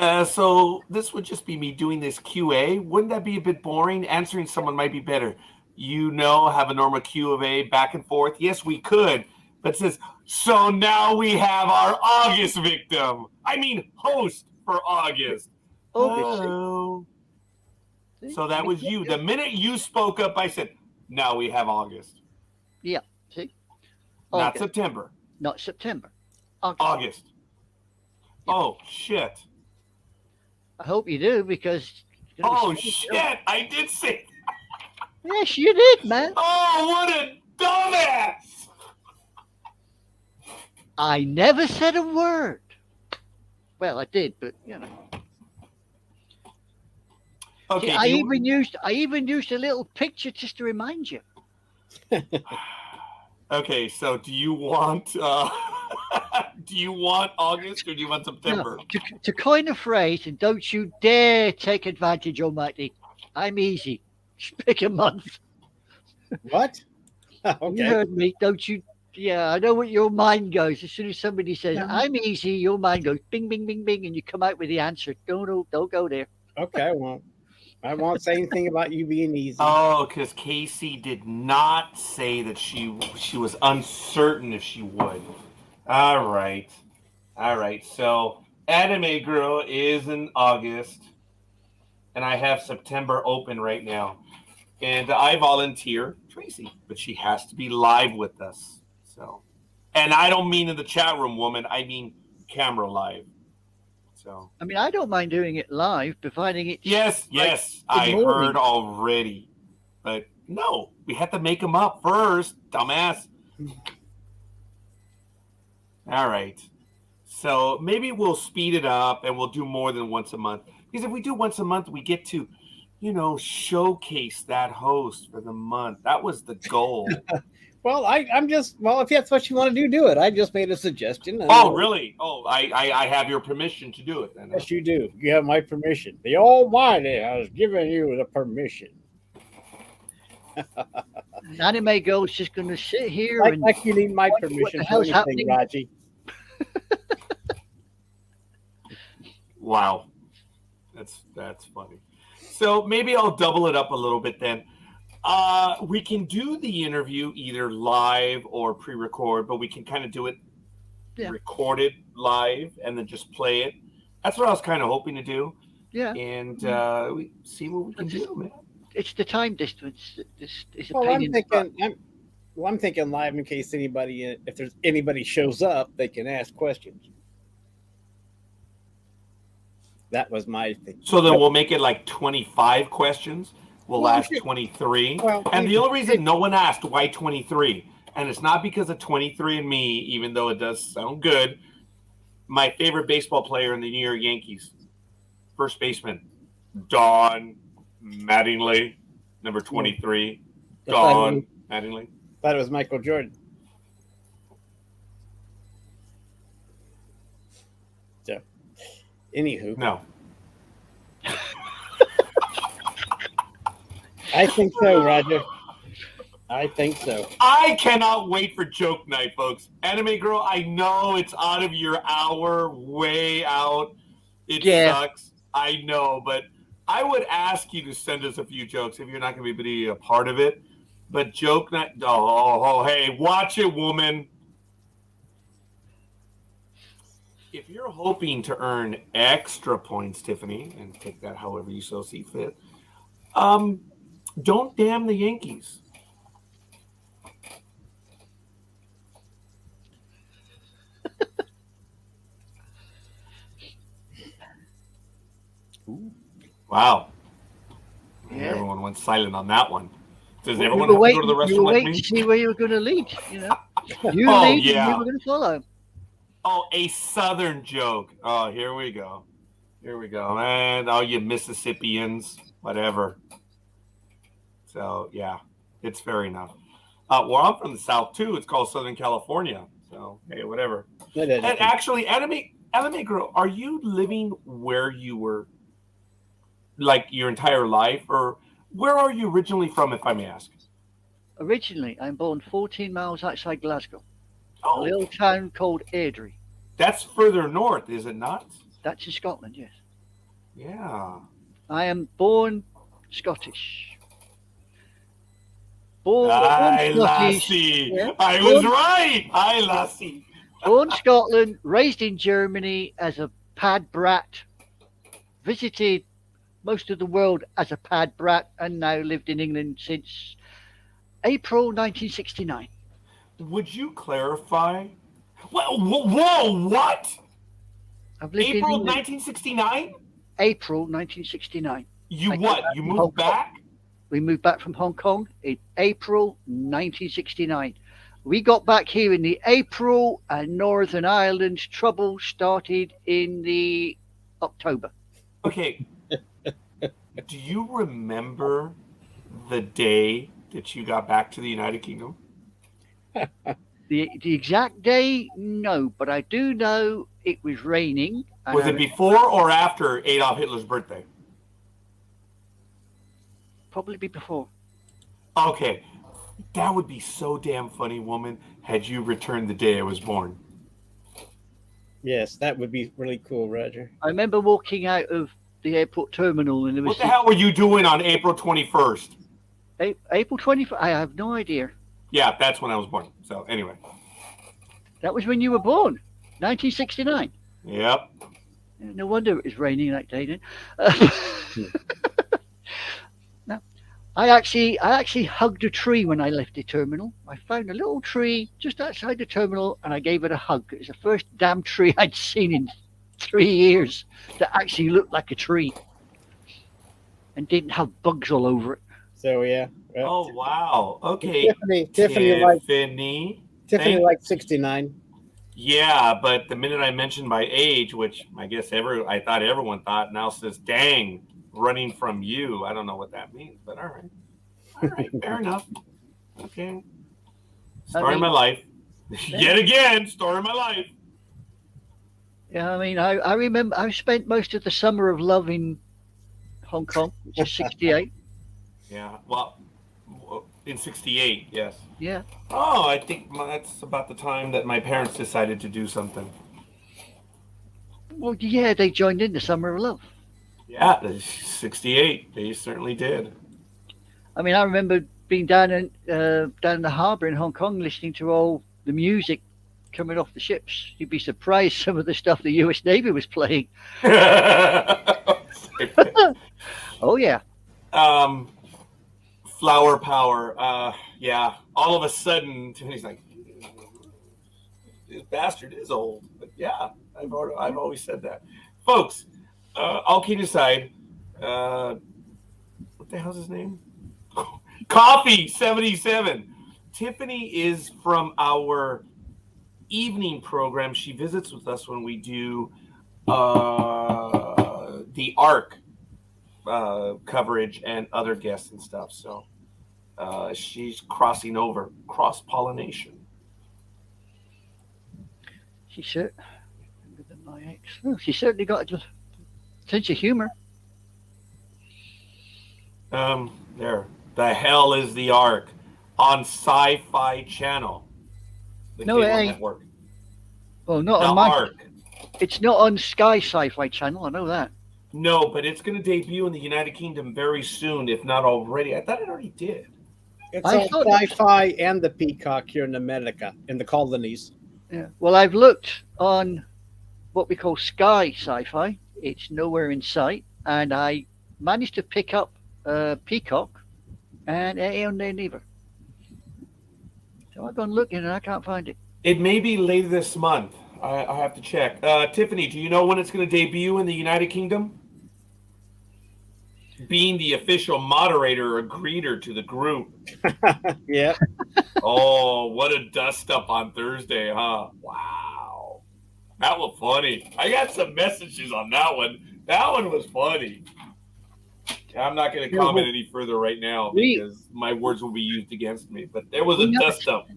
just be me doing this QA. Wouldn't that be a bit boring? Answering someone might be better. Have a normal QA back and forth. Yes, we could. But it says, so now we have our August victim. I mean host for August. Oh. So that was you. The minute you spoke up, I said, now we have August. Yeah. See? Not August. September. Not September. August. Oh, shit. I hope you do because... Oh, shit. I did say... Yes, you did, man. Oh, what a dumbass. I never said a word. Well, I did, but, Okay. See, I even used a little picture just to remind you. Okay, so do you want August or do you want September? No, to coin a phrase, and don't you dare take advantage, Almighty. I'm easy. Just pick a month. What? Okay. You heard me. Don't you Yeah, I know what your mind goes. As soon as somebody says, I'm easy, your mind goes bing, bing, bing, bing, and you come out with the answer. Don't go there. Okay, I won't. I won't say anything about you being easy. Oh, because Casey did not say that she was uncertain if she would. All right. So Anime Girl is in August, and I have September open right now. And I volunteer Tracy, but she has to be live with us. So, and I don't mean in the chat room, woman. I mean camera live. So, I mean, I don't mind doing it live, providing it's yes, I heard already, but no, we had to make them up first, dumbass. All right, so maybe we'll speed it up and we'll do more than once a month. Because if we do once a month, we get to, showcase that host for the month. That was the goal. Well, if that's what you want to do it. I just made a suggestion. Oh, really? Oh, I have your permission to do it then. Yes, you do. You have my permission. The Almighty has given you the permission. Anime Girl's just going to sit here and like you need my permission for anything, Raji. Wow, that's funny. So maybe I'll double it up a little bit then. We can do the interview either live or pre-record, but we can kind of do it recorded live and then just play it. That's what I was kind of hoping to do. Yeah. And we see what we can do, man. It's the time distance. It's a Well, pain I'm thinking live in case if there's anybody shows up, they can ask questions. That was my thing. So then we'll make it like 25 questions. We'll ask 23. Well, and the only reason no one asked why 23, and it's not because of 23 and me, even though it does sound good. My favorite baseball player in the New York Yankees, first baseman, Don Mattingly, number 23. Don Mattingly. Thought it was Michael Jordan. So, anywho. No. I think so, Roger. I think so. I cannot wait for joke night, folks. Anime Girl, I know it's out of your hour, way out. It sucks. I know, but I would ask you to send us a few jokes if you're not going to be a part of it. But joke night, hey, watch it, woman. If you're hoping to earn extra points, Tiffany, and take that however you so see fit, don't damn the Yankees. Wow. Yeah. Everyone went silent on that one. Does everyone have to go to the restroom like me? To see where you were going to lead, You lead, and we were going to follow. Oh, a Southern joke. Oh, here we go. Man, all you Mississippians, whatever. So, yeah, it's fair enough. Well, I'm from the South, too. It's called Southern California. So, hey, whatever. And actually, Anime Girl, are you living where you were, like, your entire life? Or where are you originally from, if I may ask? Originally, I'm born 14 miles outside Glasgow. A little town called Airdrie. That's further north, is it not? That's in Scotland, yes. Yeah. I am born Scottish. Aye, lassie. Yeah. I was right. Aye, lassie. Born Scotland, raised in Germany as a pad brat, visited most of the world as a pad brat, and now lived in England since April 1969. Would you clarify? Whoa, what? I've lived April 1969? April 1969. You moved back? We moved back from Hong Kong in April 1969. We got back here in the April, and Northern Ireland's trouble started in the October. Okay. Do you remember the day that you got back to the United Kingdom? The exact day, no, but I do know it was raining. Was it before or after Adolf Hitler's birthday? Probably before. Okay. That would be so damn funny, woman, had you returned the day I was born. Yes, that would be really cool, Roger. I remember walking out of the airport terminal and there was What the hell were you doing on April 21st? April 24th. I have no idea. Yeah, that's when I was born. So anyway. That was when you were born, 1969. Yep. No wonder it was raining that day then. No, I actually hugged a tree when I left the terminal. I found a little tree just outside the terminal and I gave it a hug. It was the first damn tree I'd seen in 3 years that actually looked like a tree and didn't have bugs all over it. So yeah. Well, Oh wow. Okay. Tiffany like Thank- like 69. Yeah, but the minute I mentioned my age, which I guess I thought everyone thought, now says, "Dang, running from you." I don't know what that means, but all right, fair enough. Okay, story of my life. Yet again, story of my life. Yeah, I mean, I remember I spent most of the summer of love in Hong Kong, which is 68. Yeah, well, in '68, yes. Yeah. Oh, I think that's about the time that my parents decided to do something. Well, yeah, they joined in the summer of love. Yeah, '68, they certainly did. I mean, I remember being down in the harbour in Hong Kong, listening to all the music coming off the ships. You'd be surprised some of the stuff the U.S. Navy was playing. Oh yeah. Flower power. Yeah. All of a sudden, he's like, this bastard is old. But yeah, I've always said that, folks. All kidding aside, what the hell's his name? Coffee 77. Tiffany is from our evening program. She visits with us when we do the ARC coverage and other guests and stuff. So she's crossing over, cross-pollination. She certainly got a sense of humor. There. The hell is the ARC on Sci-Fi Channel? The No, it cable ain't. network. Well, not The on my. ARC. It's not on Sky Sci-Fi Channel. I know that. No, but it's going to debut in the United Kingdom very soon, if not already. I thought it already did. It's I on thought- Sci-Fi and the Peacock here in America, in the colonies. Yeah. Well, I've looked on what we call Sky Sci-Fi. It's nowhere in sight, and I managed to pick up Peacock, and it ain't on there neither. So I've gone looking, and I can't find it. It may be later this month. I have to check. Tiffany, do you know when it's going to debut in the United Kingdom? Being the official moderator or greeter to the group. Yeah. Oh, what a dust up on Thursday, huh? Wow. That was funny. I got some messages on that one. That one was funny. I'm not going to comment any further right now because my words will be used against me. But there was a dust up.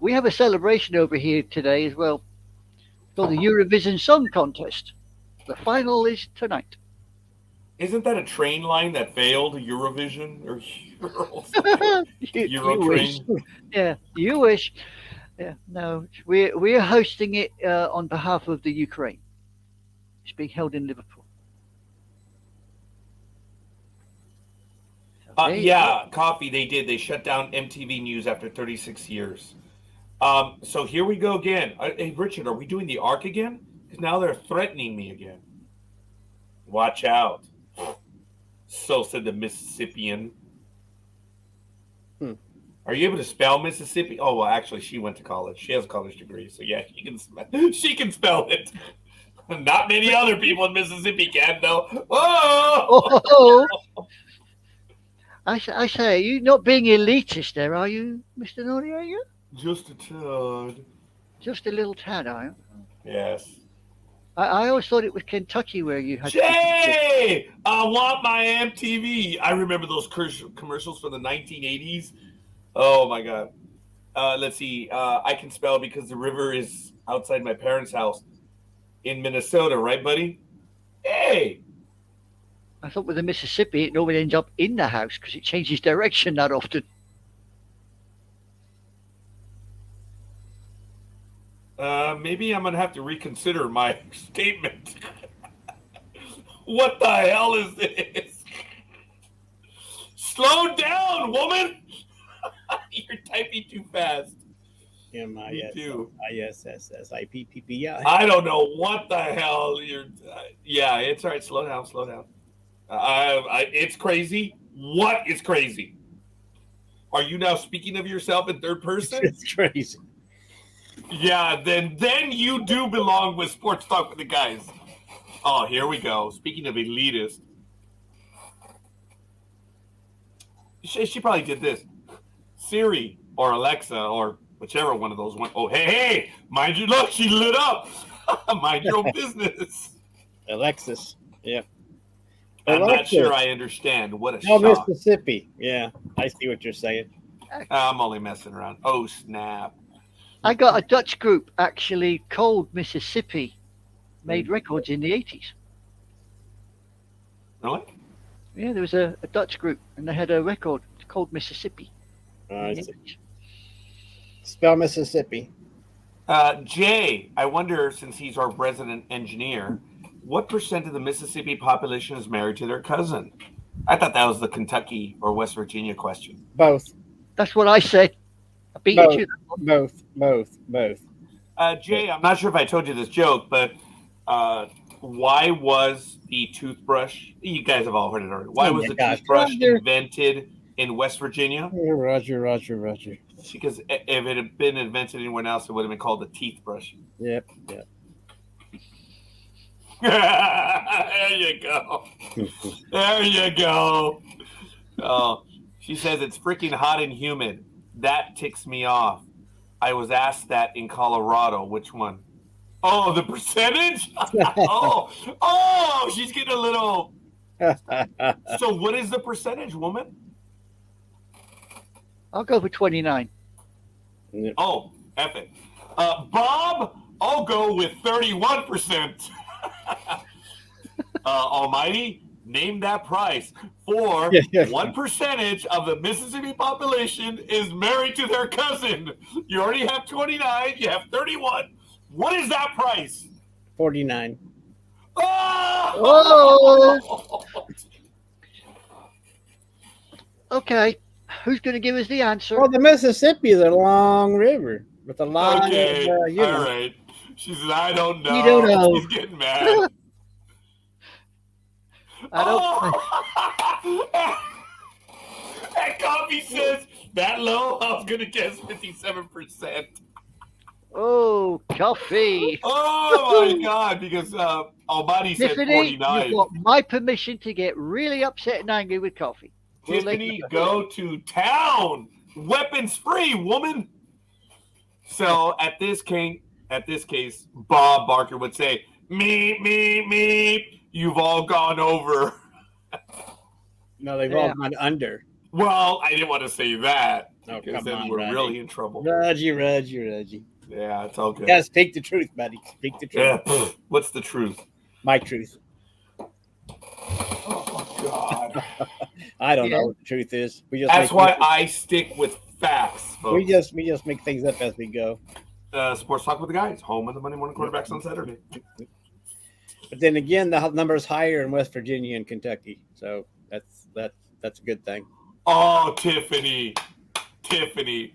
We have a celebration over here today as well. For the Eurovision Song Contest. The final is tonight. Isn't that a train line that failed Eurovision or You wish. Eurotrain? Yeah, you wish. Yeah, no, we're hosting it on behalf of the Ukraine. It's being held in Liverpool. So there you Yeah, Coffee, they did. They shut down MTV News after 36 years. So here we go again. Hey, Richard, are we doing the ARC again? Because now they're threatening me again. Watch out. So said the Mississippian. Are you able to spell Mississippi? Oh, well, actually, she went to college. She has a college degree. So, yeah, she can spell it. Not many other people in Mississippi can, though. Whoa! Oh, I say, are you not being elitist there, are you, Mr. Noriega? Just a tad. Just a little tad, are you? Yes. I always thought it was Kentucky where you had. Jay, I want my MTV. I remember those commercials from the 1980s. Oh my God. Let's see. I can spell because the river is outside my parents' house in Minnesota, right, buddy? Hey. I thought with the Mississippi, it normally ends up in the house because it changes direction that often. Maybe I'm gonna have to reconsider my statement. What the hell is this? Slow down, woman! You're typing too fast. Me too. MISSIPPPI. I don't know what the hell you're. Yeah, it's all right. Slow down. Slow down. It's crazy. What is crazy? Are you now speaking of yourself in third person? It's crazy. Yeah, then you do belong with Sports Talk with the guys. Oh, here we go. Speaking of elitist, she probably did this. Siri or Alexa or whichever one of those went. Oh, hey, mind you, look, she lit up. Mind your own business. Alexis. Yep. I'm not Alexis. sure I understand. What a Oh, shock. Mississippi. Yeah, I see what you're saying. I'm only messing around. Oh, snap. I got a Dutch group actually called Mississippi, made records in the 80s. Really? Yeah, there was a Dutch group and they had a record called Mississippi. I see. Spell Mississippi. Jay, I wonder, since he's our resident engineer, what percent of the Mississippi population is married to their cousin? I thought that was the Kentucky or West Virginia question. Both. That's what I said. I beat Both. you. Both. Jay, I'm not sure if I told you this joke, but why was the toothbrush? You guys have all heard it already. Why was the toothbrush invented in West Virginia? Roger. Because if it had been invented anywhere else, it would have been called the teeth brush. Yep. There you go. There you go. Oh, she says it's freaking hot and humid. That ticks me off. I was asked that in Colorado. Which one? Oh, the percentage? oh, she's getting a little. So what is the percentage, woman? I'll go for 29. Oh, F it. Bob, I'll go with 31%. Almighty, name that price. For one percentage of the Mississippi population is married to their cousin. You already have 29, you have 31. What is that price? 49. Oh! Okay, who's going to give us the answer? Well, the Mississippi is a long river with a lot Okay, of, all right. She says, I don't know. You don't know. She's getting mad. I don't. That coffee says that low. I was gonna guess 57%. Oh, coffee. Oh my god! Because Almighty said Tiffany, 49. you've got my permission to get really upset and angry with coffee. Tiffany, go to town. Weapons free, woman. So at this case, Bob Barker would say, "Me. You've all gone over." No, they've all gone under. Well, I didn't want to say that because come then on, we're Reggie. really in trouble. Reggie. Yeah, it's all good. You gotta speak the truth, buddy. Speak the truth. Yeah. What's the truth? My truth. Oh God. I don't know what the truth is. That's why I stick with facts, folks. we just make things up as we go. Sports Talk with the guys, home of the Monday morning quarterbacks on Saturday. But then again, the number's higher in West Virginia and Kentucky, so that's a good thing. Oh, Tiffany,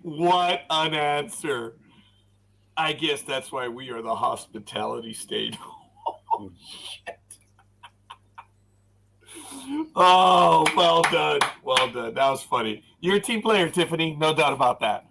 what an answer! I guess that's why we are the hospitality state. Oh shit! Oh, well done. That was funny. You're a team player, Tiffany, no doubt about that.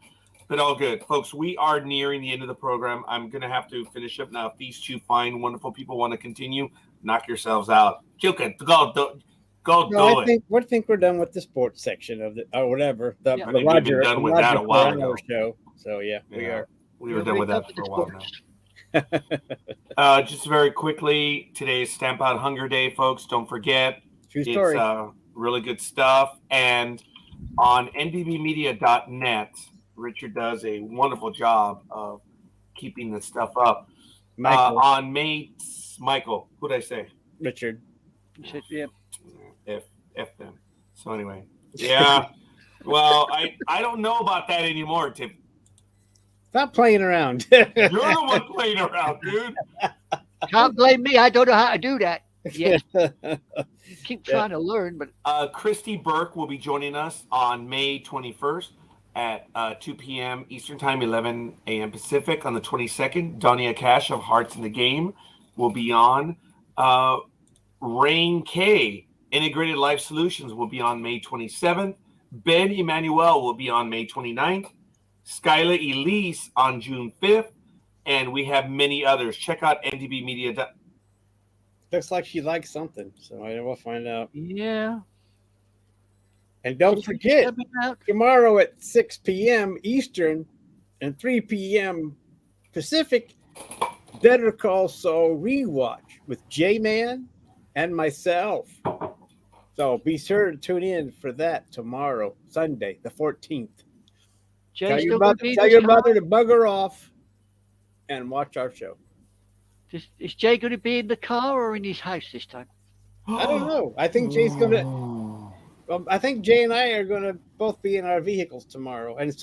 But all good, folks. We are nearing the end of the program. I'm gonna have to finish up now. If these two fine, wonderful people want to continue, knock yourselves out. You can go do it. I think we're done with the sports section of it, or whatever. The I think we've been done with that a while ago. Show. So yeah, we are. We were done with that for a while now. Just very quickly, today's Stamp Out Hunger Day, folks. Don't forget. True story. It's really good stuff. And on ndbmedia.net, Richard does a wonderful job of keeping this stuff up. Michael, who'd I say? Richard. Yeah. F them. So anyway, yeah. Well, I don't know about that anymore, Tim. Stop playing around. You're the one playing around, dude. Can't blame me. I don't know how to do that. Yeah. Keep trying to learn, but Christy Burke will be joining us on May 21st at 2 p.m. Eastern Time, 11 a.m. Pacific on the 22nd. Donia Cash of Hearts in the Game will be on. Rain K, Integrated Life Solutions, will be on May 27th. Ben Emmanuel will be on May 29th. Skyla Elise on June 5th. And we have many others. Check out ndbmedia.com. Looks like she likes something, so I will find out. yeah. And don't forget, Coming out. tomorrow at 6 p.m. Eastern and 3 p.m. Pacific, Better Call Saul rewatch with J-Man and myself. So be sure to tune in for that tomorrow, Sunday, the 14th. Jay's Tell still your gonna mother, be in tell the your car? mother to bugger off and watch our show. Is Jay going to be in the car or in his house this time? I don't know. I think Jay's going to. I think Jay and I are going to both be in our vehicles tomorrow, and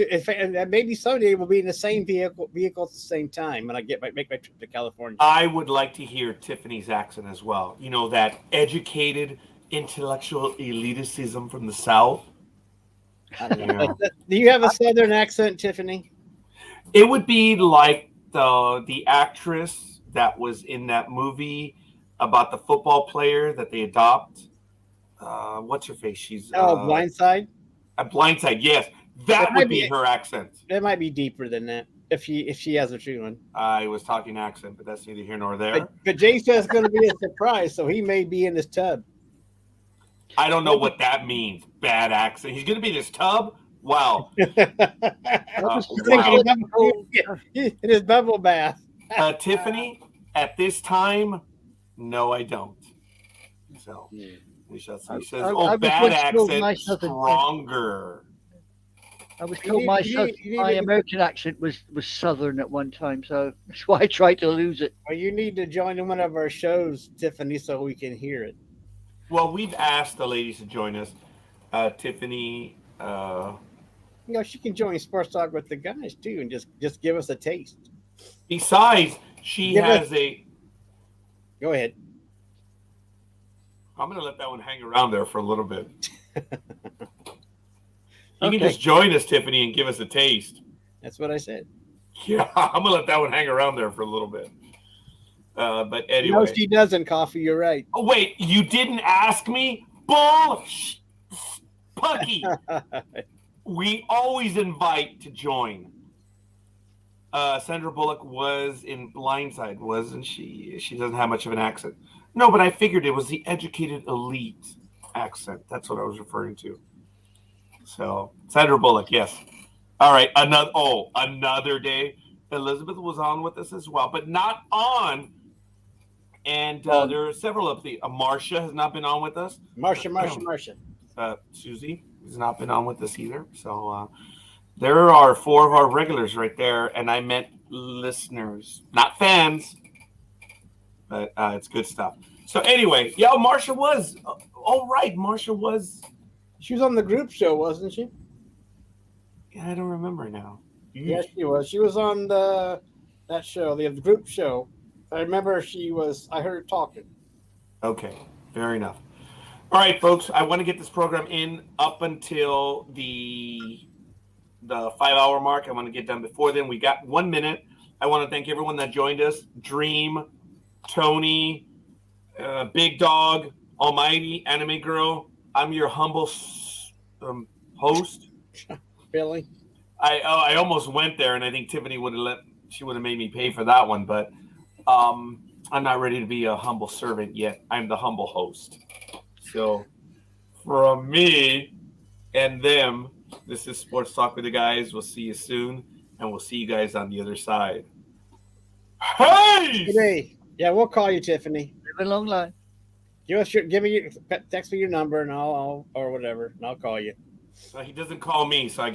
maybe someday we'll be in the same vehicle at the same time when I make my trip to California. I would like to hear Tiffany's accent as well. You know, that educated, intellectual elitism from the South. I don't know. Do you have a Southern accent, Tiffany? It would be like the actress that was in that movie about the football player that they adopt. What's her face? She's Blindside. Blindside. Yes, that would be her accent. It might be deeper than that if she has a true one. I was talking accent, but that's neither here nor there. But Jay says it's going to be a surprise, so he may be in his tub. I don't know what that means. Bad accent. He's going to be in his tub. Wow. Wow. In his bubble bath. Tiffany, at this time, no, I don't. So we shall see. He says, bad accent, stronger. I was told my American accent was Southern at one time, so that's why I tried to lose it. Well, you need to join in one of our shows, Tiffany, so we can hear it. Well, we've asked the ladies to join us. Tiffany, she can join Sports Talk with the guys too, and just give us a taste. Besides, she has a. Go ahead. I'm going to let that one hang around there for a little bit. You can just join us, Tiffany, and give us a taste. That's what I said. Yeah, I'm going to let that one hang around there for a little bit. But anyway. No, she doesn't, Coffee. You're right. Oh, wait. You didn't ask me? Bull Pucky. We always invite to join. Sandra Bullock was in Blindside, wasn't she? She doesn't have much of an accent. No, but I figured it was the educated elite accent. That's what I was referring to. So, Sandra Bullock, yes. All right, another day. Elizabeth was on with us as well, but not on. And there are several of the. Marcia has not been on with us. Marcia. Susie has not been on with us either. So, there are 4 of our regulars right there, and I meant listeners, not fans, but it's good stuff. So anyway, Marcia was. Marcia was. She was on the group show, wasn't she? Yeah, I don't remember now. Yes, she was. She was on that show, the group show. I remember I heard her talking. Okay, fair enough. All right, folks, I want to get this program in up until the 5-hour mark. I want to get done before then. We got 1 minute. I want to thank everyone that joined us. Dreem, Tony, Big Dog, Almighty, Anime Girl. I'm your humble host. Billy. I almost went there, and I think Tiffany would have made me pay for that one, but I'm not ready to be a humble servant yet. I'm the humble host. So from me and them, this is Sports Talk with the guys. We'll see you soon, and we'll see you guys on the other side. Hey! Yeah, we'll call you, Tiffany. Live a long life. Text me your number, and I'll or whatever, and I'll call you. He doesn't call me, so I get